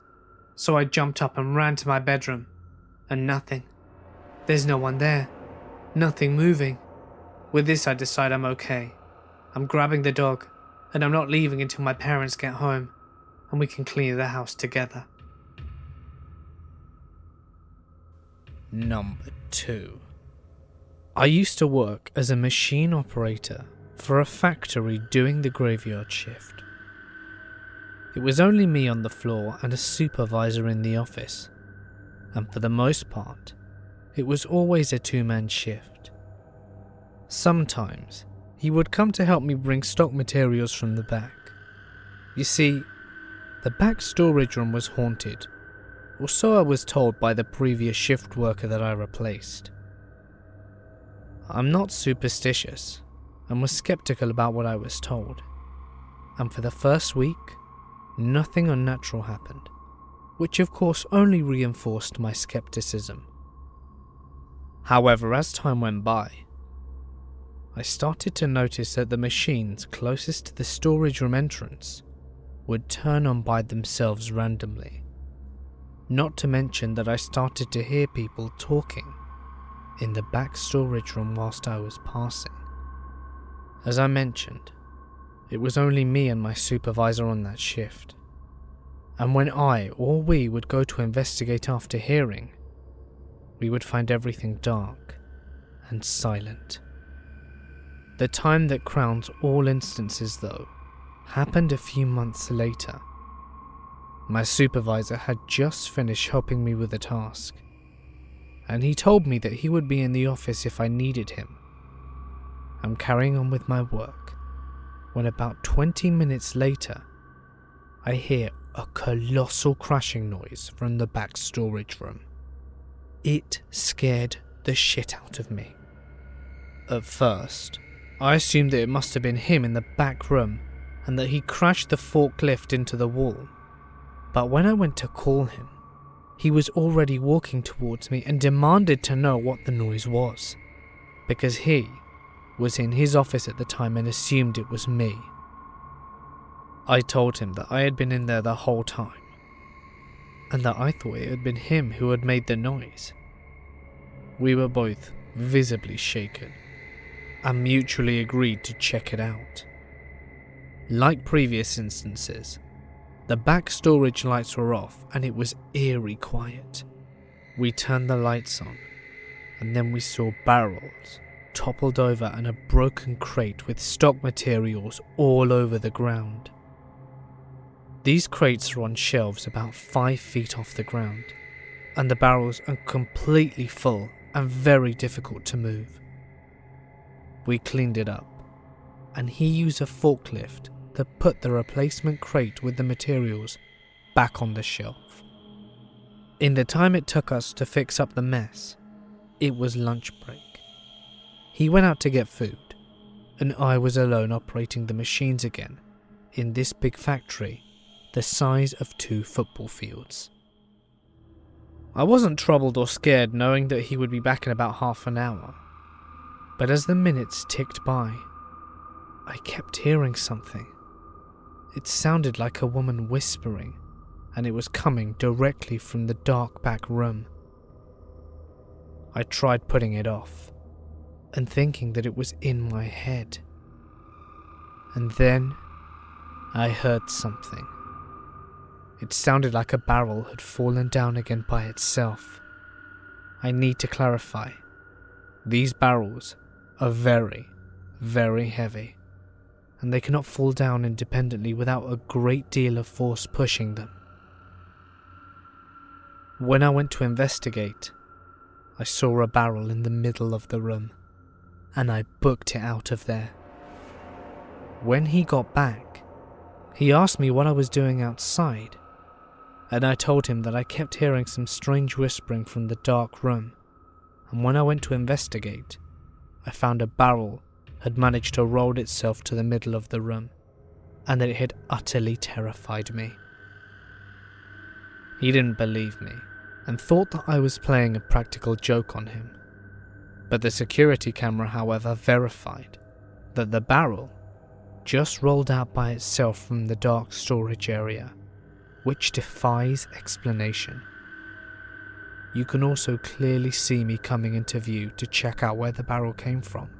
so I jumped up and ran to my bedroom, and nothing. There's no one there. Nothing moving. With this I decide I'm okay. I'm grabbing the dog, and I'm not leaving until my parents get home, and we can clean the house together. Number 2. I used to work as a machine operator for a factory doing the graveyard shift. It was only me on the floor and a supervisor in the office, and for the most part, it was always a two-man shift. Sometimes, he would come to help me bring stock materials from the back. You see, the back storage room was haunted, or so I was told by the previous shift worker that I replaced. I'm not superstitious, and was skeptical about what I was told, and for the first week, nothing unnatural happened, which of course only reinforced my skepticism. However, as time went by, I started to notice that the machines closest to the storage room entrance would turn on by themselves randomly. Not to mention that I started to hear people talking in the back storage room whilst I was passing. As I mentioned, it was only me and my supervisor on that shift, and when I or we would go to investigate after hearing, we would find everything dark and silent. The time that crowns all instances, though, happened a few months later. My supervisor had just finished helping me with a task, and he told me that he would be in the office if I needed him. I'm carrying on with my work, when about 20 minutes later, I hear a colossal crashing noise from the back storage room. It scared the shit out of me. At first, I assumed that it must have been him in the back room and that he crashed the forklift into the wall. But when I went to call him, he was already walking towards me and demanded to know what the noise was, because he was in his office at the time and assumed it was me. I told him that I had been in there the whole time, and that I thought it had been him who had made the noise. We were both visibly shaken, and mutually agreed to check it out. Like previous instances, the back storage lights were off and it was eerie quiet. We turned the lights on, and then we saw barrels toppled over and a broken crate with stock materials all over the ground. These crates are on shelves about 5 feet off the ground, and the barrels are completely full and very difficult to move. We cleaned it up, and he used a forklift to put the replacement crate with the materials back on the shelf. In the time it took us to fix up the mess, it was lunch break. He went out to get food, and I was alone operating the machines again in this big factory the size of 2 football fields. I wasn't troubled or scared knowing that he would be back in about half an hour, but as the minutes ticked by, I kept hearing something. It sounded like a woman whispering, and it was coming directly from the dark back room. I tried putting it off, and thinking that it was in my head. And then I heard something. It sounded like a barrel had fallen down again by itself. I need to clarify. These barrels are very, very heavy, and they cannot fall down independently without a great deal of force pushing them. When I went to investigate, I saw a barrel in the middle of the room, and I booked it out of there. When he got back, he asked me what I was doing outside, and I told him that I kept hearing some strange whispering from the dark room, and when I went to investigate, I found a barrel had managed to roll itself to the middle of the room, and that it had utterly terrified me. He didn't believe me, and thought that I was playing a practical joke on him. But the security camera, however, verified that the barrel just rolled out by itself from the dark storage area, which defies explanation. You can also clearly see me coming into view to check out where the barrel came from.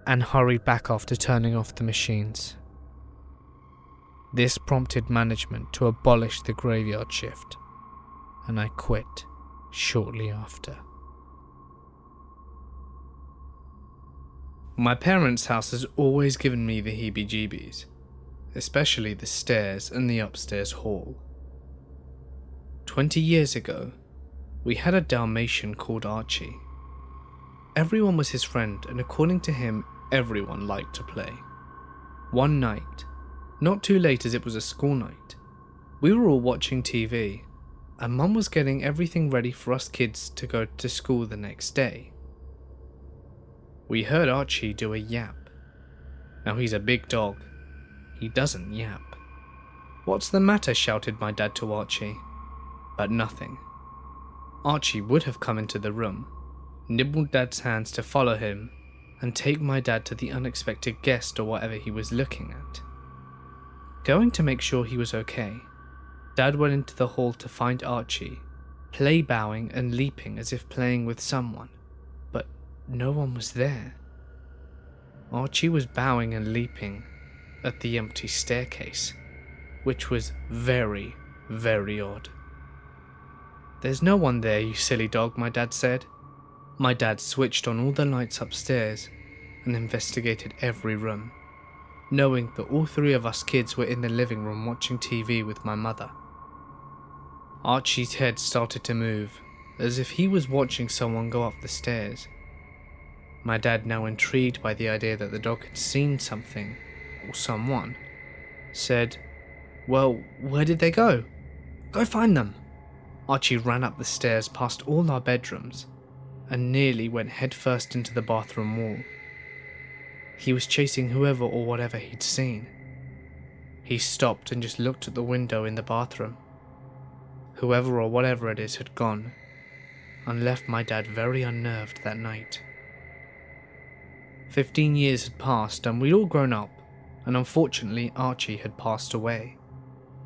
and hurried back after turning off the machines. This prompted management to abolish the graveyard shift, and I quit shortly after. My parents' house has always given me the heebie-jeebies, especially the stairs and the upstairs hall. 20 years ago, we had a Dalmatian called Archie. Everyone was his friend, and according to him, everyone liked to play. One night, not too late as it was a school night, we were all watching TV, and Mum was getting everything ready for us kids to go to school the next day. We heard Archie do a yap. Now he's a big dog. He doesn't yap. "What's the matter?" shouted my dad to Archie. But nothing. Archie would have come into the room, nibbled Dad's hands to follow him, and take my dad to the unexpected guest or whatever he was looking at. Going to make sure he was okay, Dad went into the hall to find Archie, play bowing and leaping as if playing with someone, but no one was there. Archie was bowing and leaping at the empty staircase, which was very, very odd. "There's no one there, you silly dog," my dad said. My dad switched on all the lights upstairs and investigated every room, knowing that all three of us kids were in the living room watching TV with my mother. Archie's head started to move, as if he was watching someone go up the stairs. My dad, now intrigued by the idea that the dog had seen something, or someone, said, "Well, where did they go? Go find them." Archie ran up the stairs past all our bedrooms and nearly went headfirst into the bathroom wall. He was chasing whoever or whatever he'd seen. He stopped and just looked at the window in the bathroom. Whoever or whatever it is had gone, and left my dad very unnerved that night. 15 years had passed and we'd all grown up, and unfortunately Archie had passed away.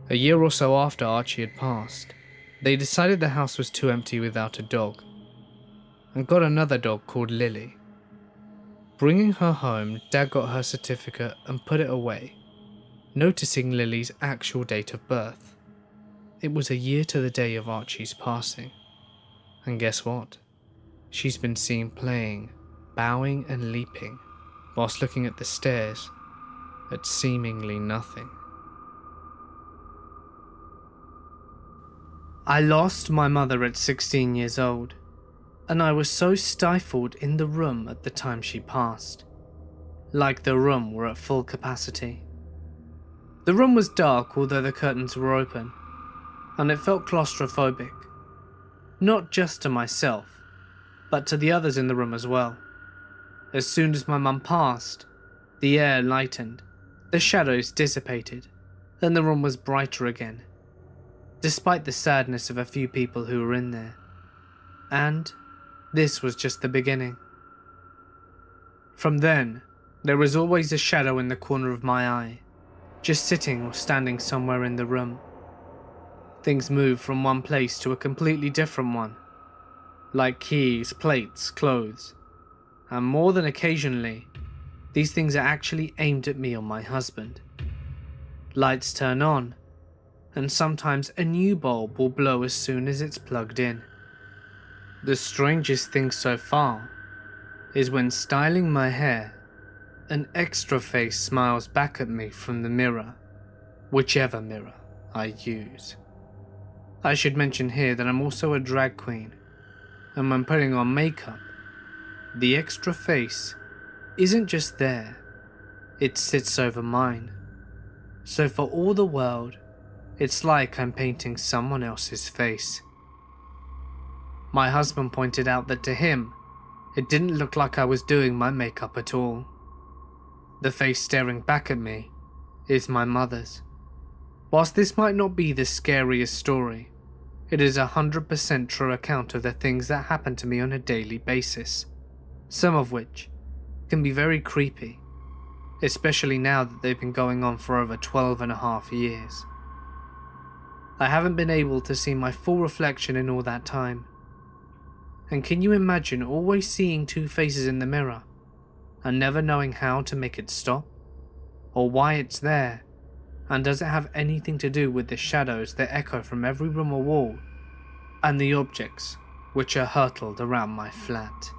A year or so after Archie had passed, they decided the house was too empty without a dog, and got another dog called Lily. Bringing her home, Dad got her certificate and put it away, noticing Lily's actual date of birth. It was a year to the day of Archie's passing, and guess what? She's been seen playing, bowing and leaping, whilst looking at the stairs, at seemingly nothing. I lost my mother at 16 years old, and I was so stifled in the room at the time she passed, like the room were at full capacity. The room was dark, although the curtains were open, and it felt claustrophobic, not just to myself, but to the others in the room as well. As soon as my mum passed, the air lightened, the shadows dissipated, and the room was brighter again, despite the sadness of a few people who were in there. And this was just the beginning. From then, there was always a shadow in the corner of my eye, just sitting or standing somewhere in the room. Things moved from one place to a completely different one, like keys, plates, clothes, and more than occasionally, these things are actually aimed at me or my husband. Lights turn on, and sometimes a new bulb will blow as soon as it's plugged in. The strangest thing so far is when styling my hair, an extra face smiles back at me from the mirror, whichever mirror I use. I should mention here that I'm also a drag queen, and when putting on makeup, the extra face isn't just there, it sits over mine. So for all the world, it's like I'm painting someone else's face. My husband pointed out that to him, it didn't look like I was doing my makeup at all. The face staring back at me is my mother's. Whilst this might not be the scariest story, it is 100% true account of the things that happen to me on a daily basis, some of which can be very creepy, especially now that they've been going on for over 12.5 years. I haven't been able to see my full reflection in all that time. And can you imagine always seeing two faces in the mirror, and never knowing how to make it stop, or why it's there, and does it have anything to do with the shadows that echo from every room or wall, and the objects which are hurtled around my flat.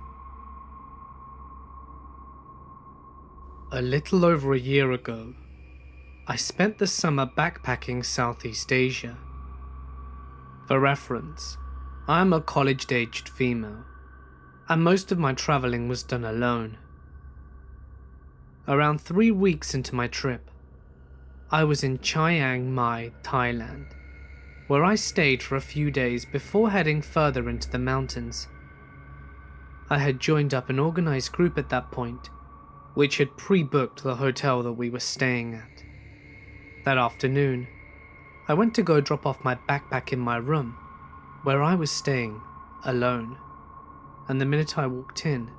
A little over a year ago, I spent the summer backpacking Southeast Asia. For reference, I am a college-aged female, and most of my travelling was done alone. Around 3 weeks into my trip, I was in Chiang Mai, Thailand, where I stayed for a few days before heading further into the mountains. I had joined up an organised group at that point, which had pre-booked the hotel that we were staying at. That afternoon, I went to go drop off my backpack in my room, where I was staying alone, and the minute I walked in,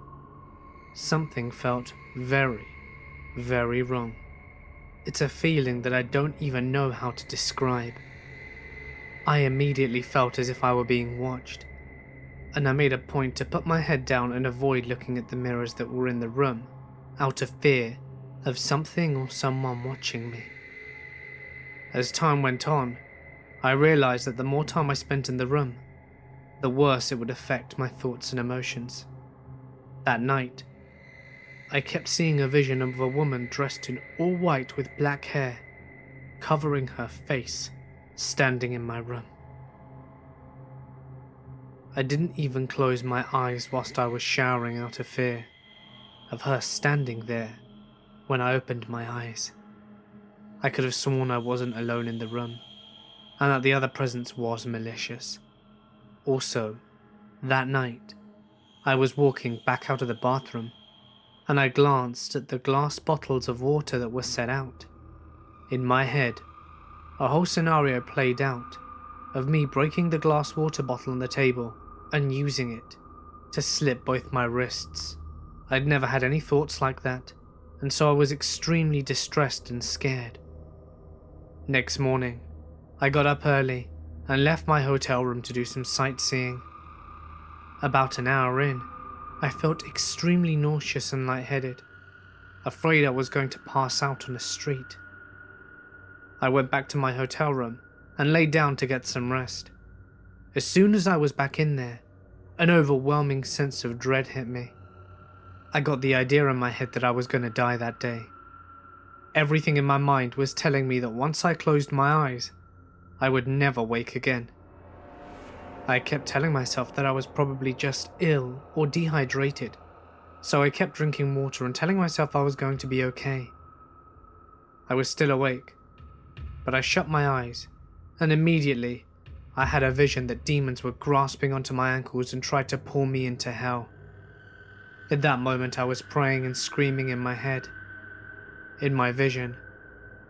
something felt very, very wrong. It's a feeling that I don't even know how to describe. I immediately felt as if I were being watched, and I made a point to put my head down and avoid looking at the mirrors that were in the room, out of fear of something or someone watching me. As time went on, I realized that the more time I spent in the room, the worse it would affect my thoughts and emotions. That night, I kept seeing a vision of a woman dressed in all white with black hair, covering her face, standing in my room. I didn't even close my eyes whilst I was showering out of fear of her standing there when I opened my eyes. I could have sworn I wasn't alone in the room, and that the other presence was malicious. Also, that night, I was walking back out of the bathroom, and I glanced at the glass bottles of water that were set out. In my head, a whole scenario played out of me breaking the glass water bottle on the table and using it to slip both my wrists. I'd never had any thoughts like that, and so I was extremely distressed and scared. Next morning, I got up early and left my hotel room to do some sightseeing. About an hour in, I felt extremely nauseous and lightheaded, afraid I was going to pass out on the street. I went back to my hotel room and lay down to get some rest. As soon as I was back in there, an overwhelming sense of dread hit me. I got the idea in my head that I was going to die that day. Everything in my mind was telling me that once I closed my eyes, I would never wake again. I kept telling myself that I was probably just ill or dehydrated, so I kept drinking water and telling myself I was going to be okay. I was still awake, but I shut my eyes, and immediately I had a vision that demons were grasping onto my ankles and tried to pull me into hell. At that moment I was praying and screaming in my head. In my vision,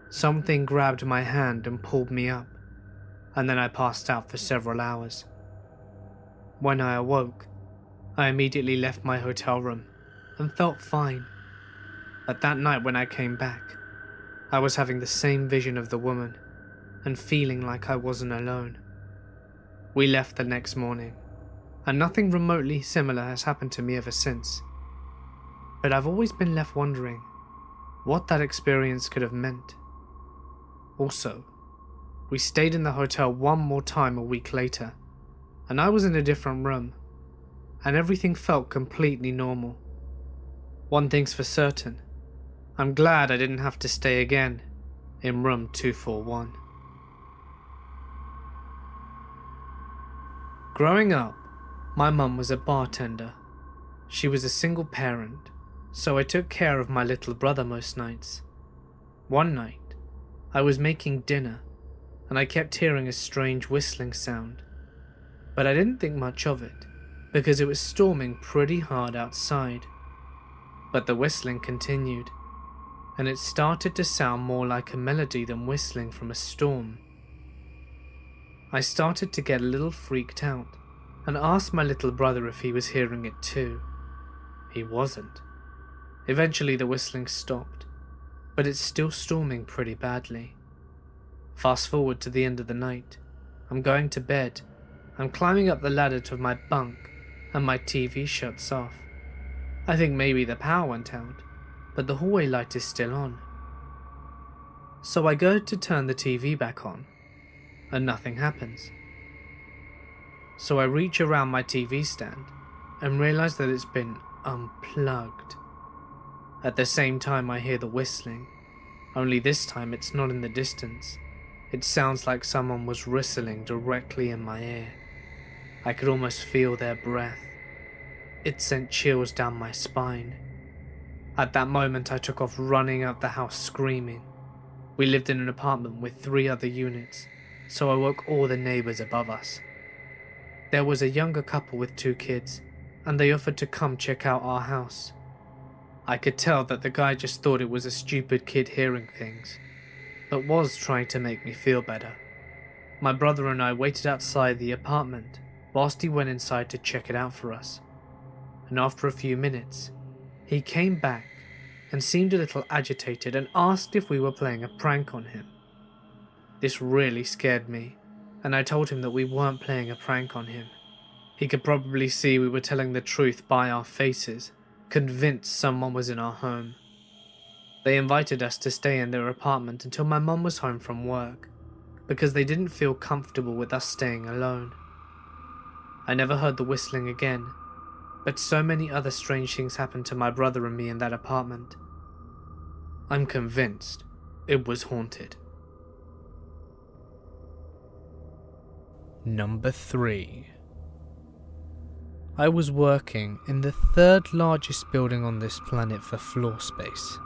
something grabbed my hand and pulled me up, and then I passed out for several hours. When I awoke, I immediately left my hotel room and felt fine. But that night when I came back, I was having the same vision of the woman and feeling like I wasn't alone. We left the next morning, and nothing remotely similar has happened to me ever since. But I've always been left wondering what that experience could have meant. Also, we stayed in the hotel one more time a week later, and I was in a different room, and everything felt completely normal. One thing's for certain, I'm glad I didn't have to stay again in room 241. Growing up, my mum was a bartender. She was a single parent, so I took care of my little brother most nights. One night, I was making dinner, and I kept hearing a strange whistling sound, but I didn't think much of it, because it was storming pretty hard outside. But the whistling continued, and it started to sound more like a melody than whistling from a storm. I started to get a little freaked out, and asked my little brother if he was hearing it too. He wasn't. Eventually the whistling stopped, but it's still storming pretty badly. Fast forward to the end of the night. I'm going to bed. I'm climbing up the ladder to my bunk, and my TV shuts off. I think maybe the power went out, but the hallway light is still on. So I go to turn the TV back on, and nothing happens. So I reach around my TV stand and realize that it's been unplugged. At the same time I hear the whistling, only this time it's not in the distance. It sounds like someone was whistling directly in my ear. I could almost feel their breath. It sent chills down my spine. At that moment I took off running out the house screaming. We lived in an apartment with 3 other units, so I woke all the neighbours above us. There was a younger couple with 2 kids, and they offered to come check out our house. I could tell that the guy just thought it was a stupid kid hearing things, but was trying to make me feel better. My brother and I waited outside the apartment whilst he went inside to check it out for us, and after a few minutes, he came back and seemed a little agitated and asked if we were playing a prank on him. This really scared me, and I told him that we weren't playing a prank on him. He could probably see we were telling the truth by our faces, convinced someone was in our home. They invited us to stay in their apartment until my mum was home from work, because they didn't feel comfortable with us staying alone. I never heard the whistling again, but so many other strange things happened to my brother and me in that apartment. I'm convinced it was haunted. Number 3. I was working in the 3rd largest building on this planet for floor space.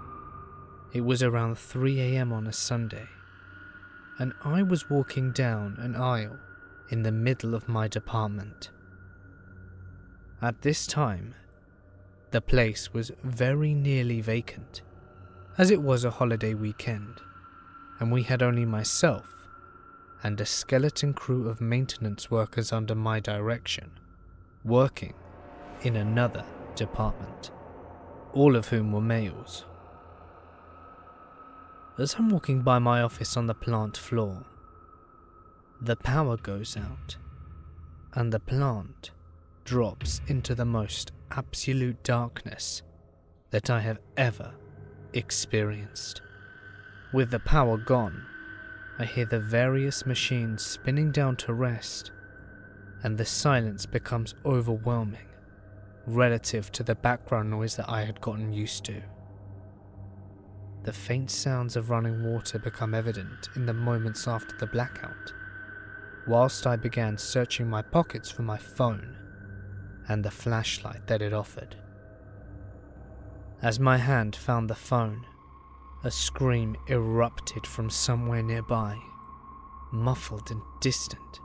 It was around 3 AM on a Sunday, and I was walking down an aisle in the middle of my department. At this time, the place was very nearly vacant, as it was a holiday weekend, and we had only myself and a skeleton crew of maintenance workers under my direction, working in another department, all of whom were males. As I'm walking by my office on the plant floor, the power goes out, and the plant drops into the most absolute darkness that I have ever experienced. With the power gone, I hear the various machines spinning down to rest, and the silence becomes overwhelming relative to the background noise that I had gotten used to. The faint sounds of running water become evident in the moments after the blackout, whilst I began searching my pockets for my phone and the flashlight that it offered. As my hand found the phone, a scream erupted from somewhere nearby, muffled and distant.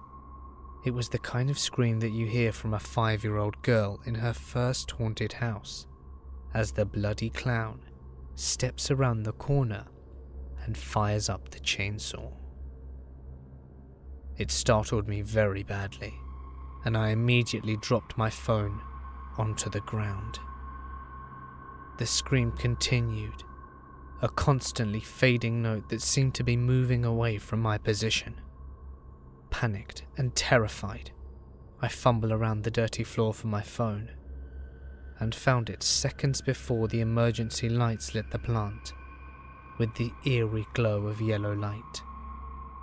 It was the kind of scream that you hear from a 5-year-old girl in her first haunted house, as the bloody clown steps around the corner and fires up the chainsaw. It startled me very badly, and I immediately dropped my phone onto the ground. The scream continued, a constantly fading note that seemed to be moving away from my position. Panicked and terrified, I fumble around the dirty floor for my phone, and found it seconds before the emergency lights lit the plant, with the eerie glow of yellow light.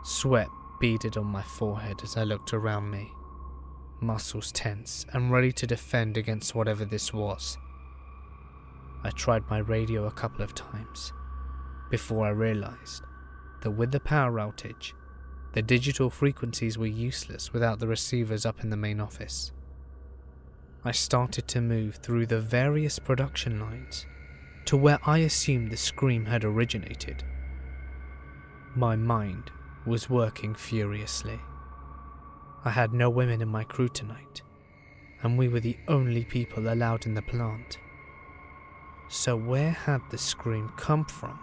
Sweat beaded on my forehead as I looked around me, muscles tense and ready to defend against whatever this was. I tried my radio a couple of times, before I realized that with the power outage, the digital frequencies were useless without the receivers up in the main office. I started to move through the various production lines to where I assumed the scream had originated. My mind was working furiously. I had no women in my crew tonight, and we were the only people allowed in the plant. So where had the scream come from?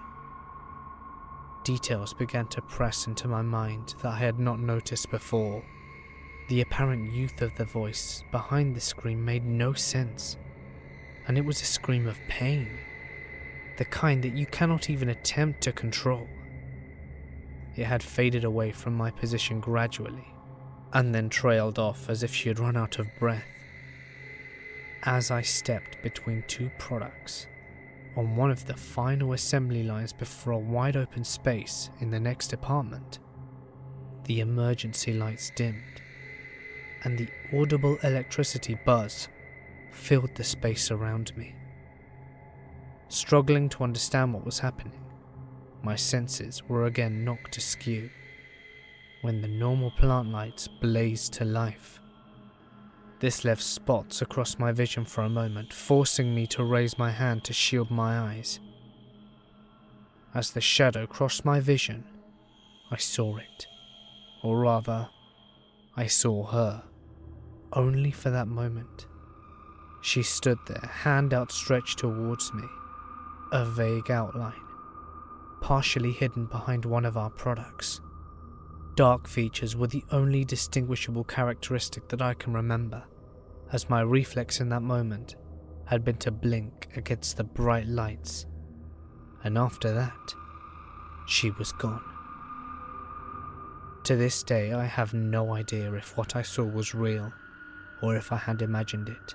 Details began to press into my mind that I had not noticed before. The apparent youth of the voice behind the scream made no sense, and it was a scream of pain, the kind that you cannot even attempt to control. It had faded away from my position gradually, and then trailed off as if she had run out of breath. as I stepped between two products on one of the final assembly lines before a wide open space in the next apartment, the emergency lights dimmed, and the audible electricity buzz filled the space around me. Struggling to understand what was happening, my senses were again knocked askew when the normal plant lights blazed to life. This left spots across my vision for a moment, forcing me to raise my hand to shield my eyes. As the shadow crossed my vision, I saw it. Or rather, I saw her. Only for that moment. She stood there, hand outstretched towards me, a vague outline, partially hidden behind one of our products. Dark features were the only distinguishable characteristic that I can remember, as my reflex in that moment had been to blink against the bright lights, and after that, she was gone. To this day, I have no idea if what I saw was real, or if I had imagined it.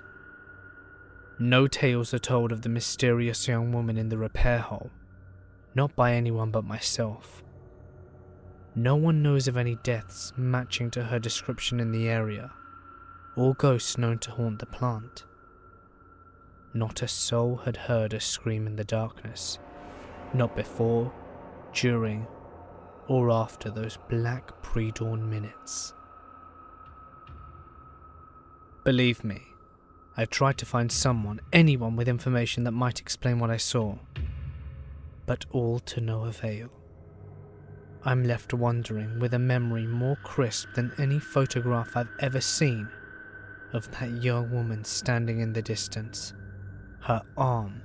No tales are told of the mysterious young woman in the repair hall, not by anyone but myself. No one knows of any deaths matching to her description in the area, or ghosts known to haunt the plant. Not a soul had heard a scream in the darkness, not before, during, or after those black pre-dawn minutes. Believe me, I tried to find someone, anyone with information that might explain what I saw, but all to no avail. I'm left wondering, with a memory more crisp than any photograph I've ever seen, of that young woman standing in the distance, her arm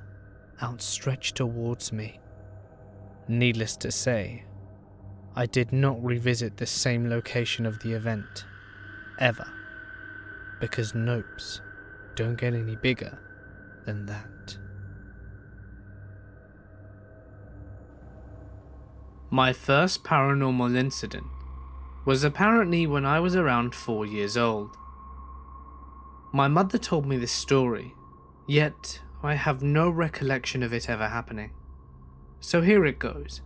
outstretched towards me. Needless to say, I did not revisit the same location of the event, ever, because nopes don't get any bigger than that. My first paranormal incident was apparently when I was around 4 years old. My mother told me this story, yet I have no recollection of it ever happening. So here it goes.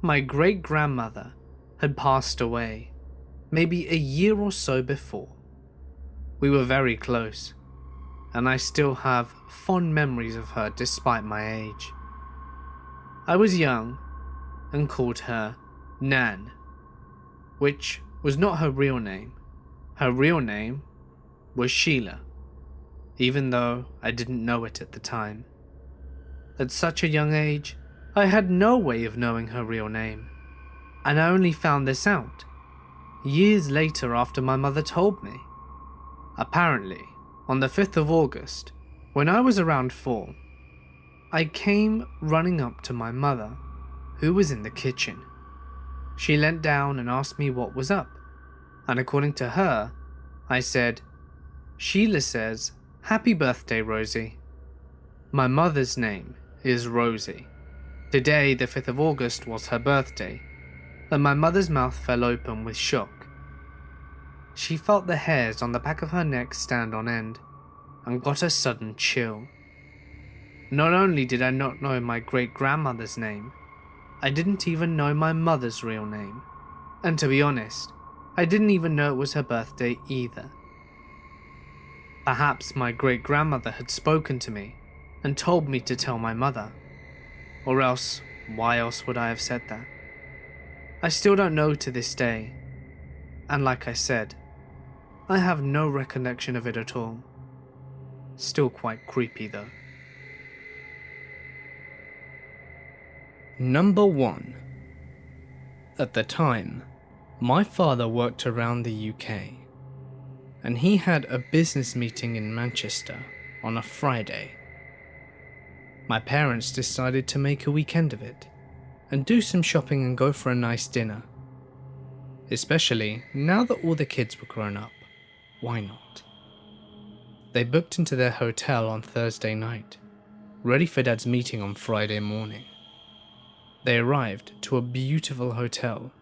My great-grandmother had passed away, maybe a year or so before. We were very close, and I still have fond memories of her despite my age. I was young and called her Nan, which was not her real name. Her real name was Sheila, even though I didn't know it at the time. At such a young age, I had no way of knowing her real name, and I only found this out years later after my mother told me. Apparently, on the 5th of August, when I was around 4, I came running up to my mother, who was in the kitchen. She leant down and asked me what was up, and according to her, I said, "Sheila says, 'Happy birthday, Rosie.' My mother's name is Rosie. Today, the 5th of August, was her birthday, and my mother's mouth fell open with shock. She felt the hairs on the back of her neck stand on end, and got a sudden chill. Not only did I not know my great-grandmother's name, I didn't even know my mother's real name, and to be honest, I didn't even know it was her birthday either. Perhaps my great-grandmother had spoken to me and told me to tell my mother, or else, why else would I have said that? I still don't know to this day, and like I said, I have no recollection of it at all. Still quite creepy though. Number 1. At the time, my father worked around the UK, and he had a business meeting in Manchester on a Friday. My parents decided to make a weekend of it, and do some shopping and go for a nice dinner. Especially now that all the kids were grown up, why not? They booked into their hotel on Thursday night, ready for Dad's meeting on Friday morning. They arrived to a beautiful hotel,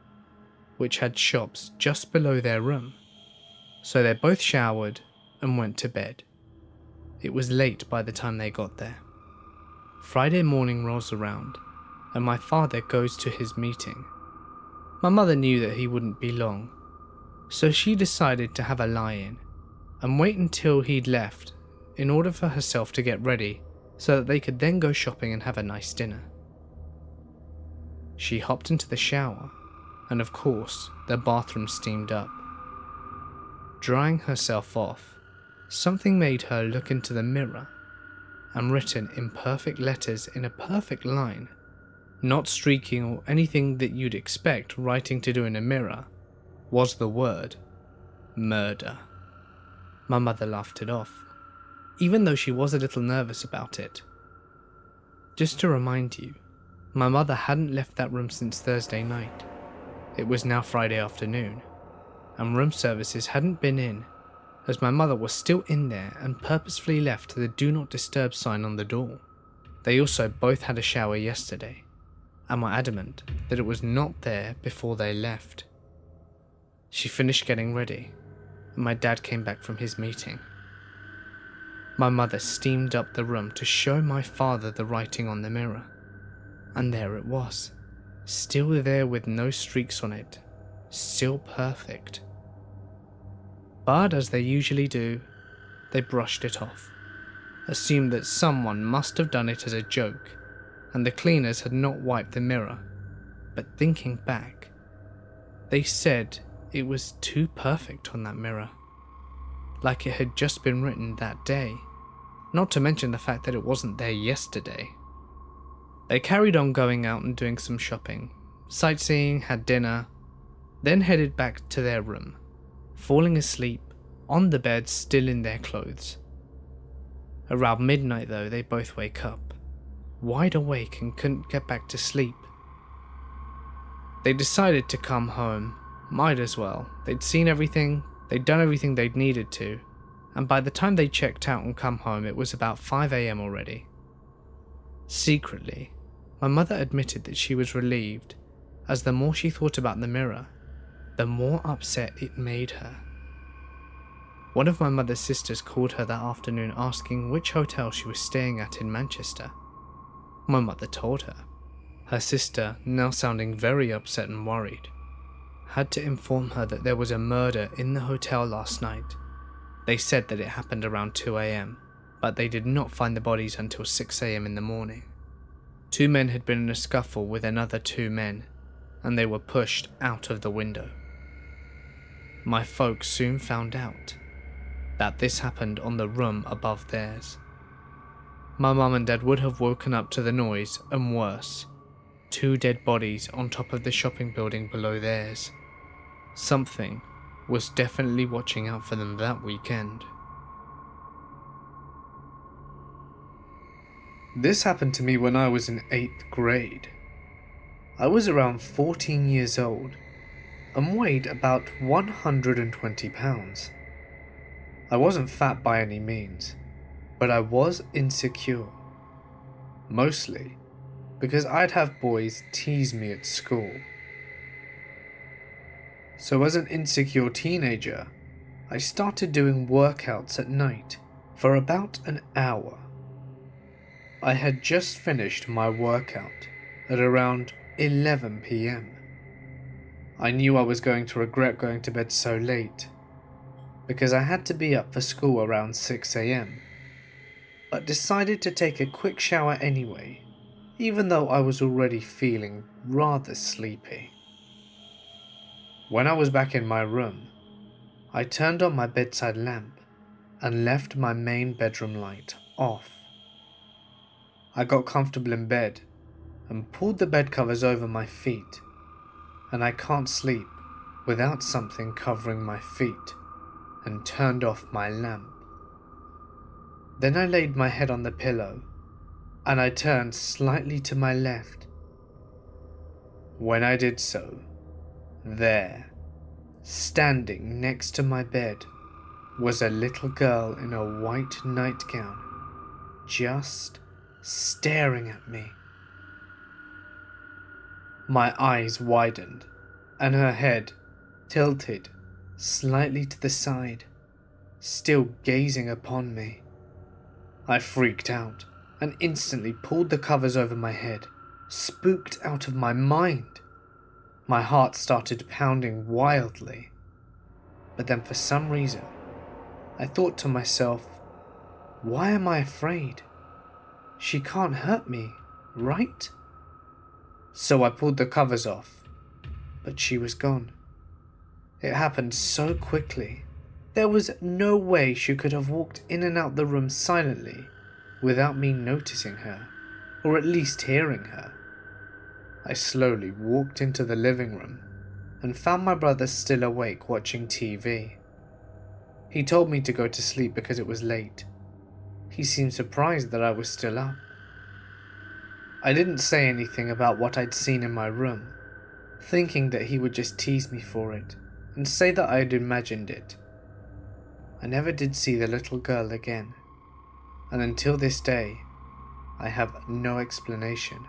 which had shops just below their room, so they both showered and went to bed. It was late by the time they got there. Friday morning rolls around, and my father goes to his meeting. My mother knew that he wouldn't be long, so she decided to have a lie-in and wait until he'd left in order for herself to get ready so that they could then go shopping and have a nice dinner. She hopped into the shower, and of course, the bathroom steamed up. Drying herself off, something made her look into the mirror, and written in perfect letters in a perfect line, not streaking or anything that you'd expect writing to do in a mirror, was the word murder. My mother laughed it off, even though she was a little nervous about it. Just to remind you, my mother hadn't left that room since Thursday night. It was now Friday afternoon, and room services hadn't been in, as my mother was still in there and purposefully left the do not disturb sign on the door. They also both had a shower yesterday, and were adamant that it was not there before they left. She finished getting ready, and my dad came back from his meeting. My mother steamed up the room to show my father the writing on the mirror, and there it was, still there with no streaks on it, still perfect. But as they usually do, they brushed it off, assumed that someone must have done it as a joke, and the cleaners had not wiped the mirror. But thinking back, they said it was too perfect on that mirror, like it had just been written that day, not to mention the fact that it wasn't there yesterday. They carried on going out and doing some shopping, sightseeing, had dinner, then headed back to their room, falling asleep on the bed still in their clothes. Around midnight though, they both wake up, wide awake and couldn't get back to sleep. They decided to come home, might as well. They'd seen everything, they'd done everything they'd needed to, and by the time they checked out and come home it was about 5 AM already. Secretly, my mother admitted that she was relieved, as the more she thought about the mirror, the more upset it made her. One of my mother's sisters called her that afternoon asking which hotel she was staying at in Manchester. My mother told her. Her sister, now sounding very upset and worried, had to inform her that there was a murder in the hotel last night. They said that it happened around 2 AM, but they did not find the bodies until 6 AM in the morning. 2 men had been in a scuffle with another 2 men, and they were pushed out of the window. My folks soon found out that this happened on the room above theirs. My mum and dad would have woken up to the noise, and worse, 2 dead bodies on top of the shopping building below theirs. Something was definitely watching out for them that weekend. This happened to me when I was in 8th grade. I was around 14 years old and weighed about 120 pounds. I wasn't fat by any means, but I was insecure. Mostly because I'd have boys tease me at school. So as an insecure teenager, I started doing workouts at night for about an hour. I had just finished my workout at around 11 PM. I knew I was going to regret going to bed so late, because I had to be up for school around 6 AM, but decided to take a quick shower anyway, even though I was already feeling rather sleepy. When I was back in my room, I turned on my bedside lamp and left my main bedroom light off. I got comfortable in bed and pulled the bed covers over my feet, and I can't sleep without something covering my feet, and turned off my lamp. Then I laid my head on the pillow and I turned slightly to my left. When I did so, there, standing next to my bed, was a little girl in a white nightgown, just staring at me. My eyes widened, and her head tilted slightly to the side, still gazing upon me. I freaked out and instantly pulled the covers over my head, spooked out of my mind. My heart started pounding wildly. But then for some reason, I thought to myself, why am I afraid? She can't hurt me, right? So I pulled the covers off, but she was gone. It happened so quickly. There was no way she could have walked in and out the room silently without me noticing her, or at least hearing her. I slowly walked into the living room and found my brother still awake watching TV. He told me to go to sleep because it was late. He seemed surprised that I was still up. I didn't say anything about what I'd seen in my room, thinking that he would just tease me for it and say that I had imagined it. I never did see the little girl again, and until this day, I have no explanation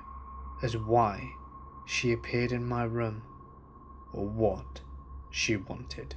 as why she appeared in my room or what she wanted.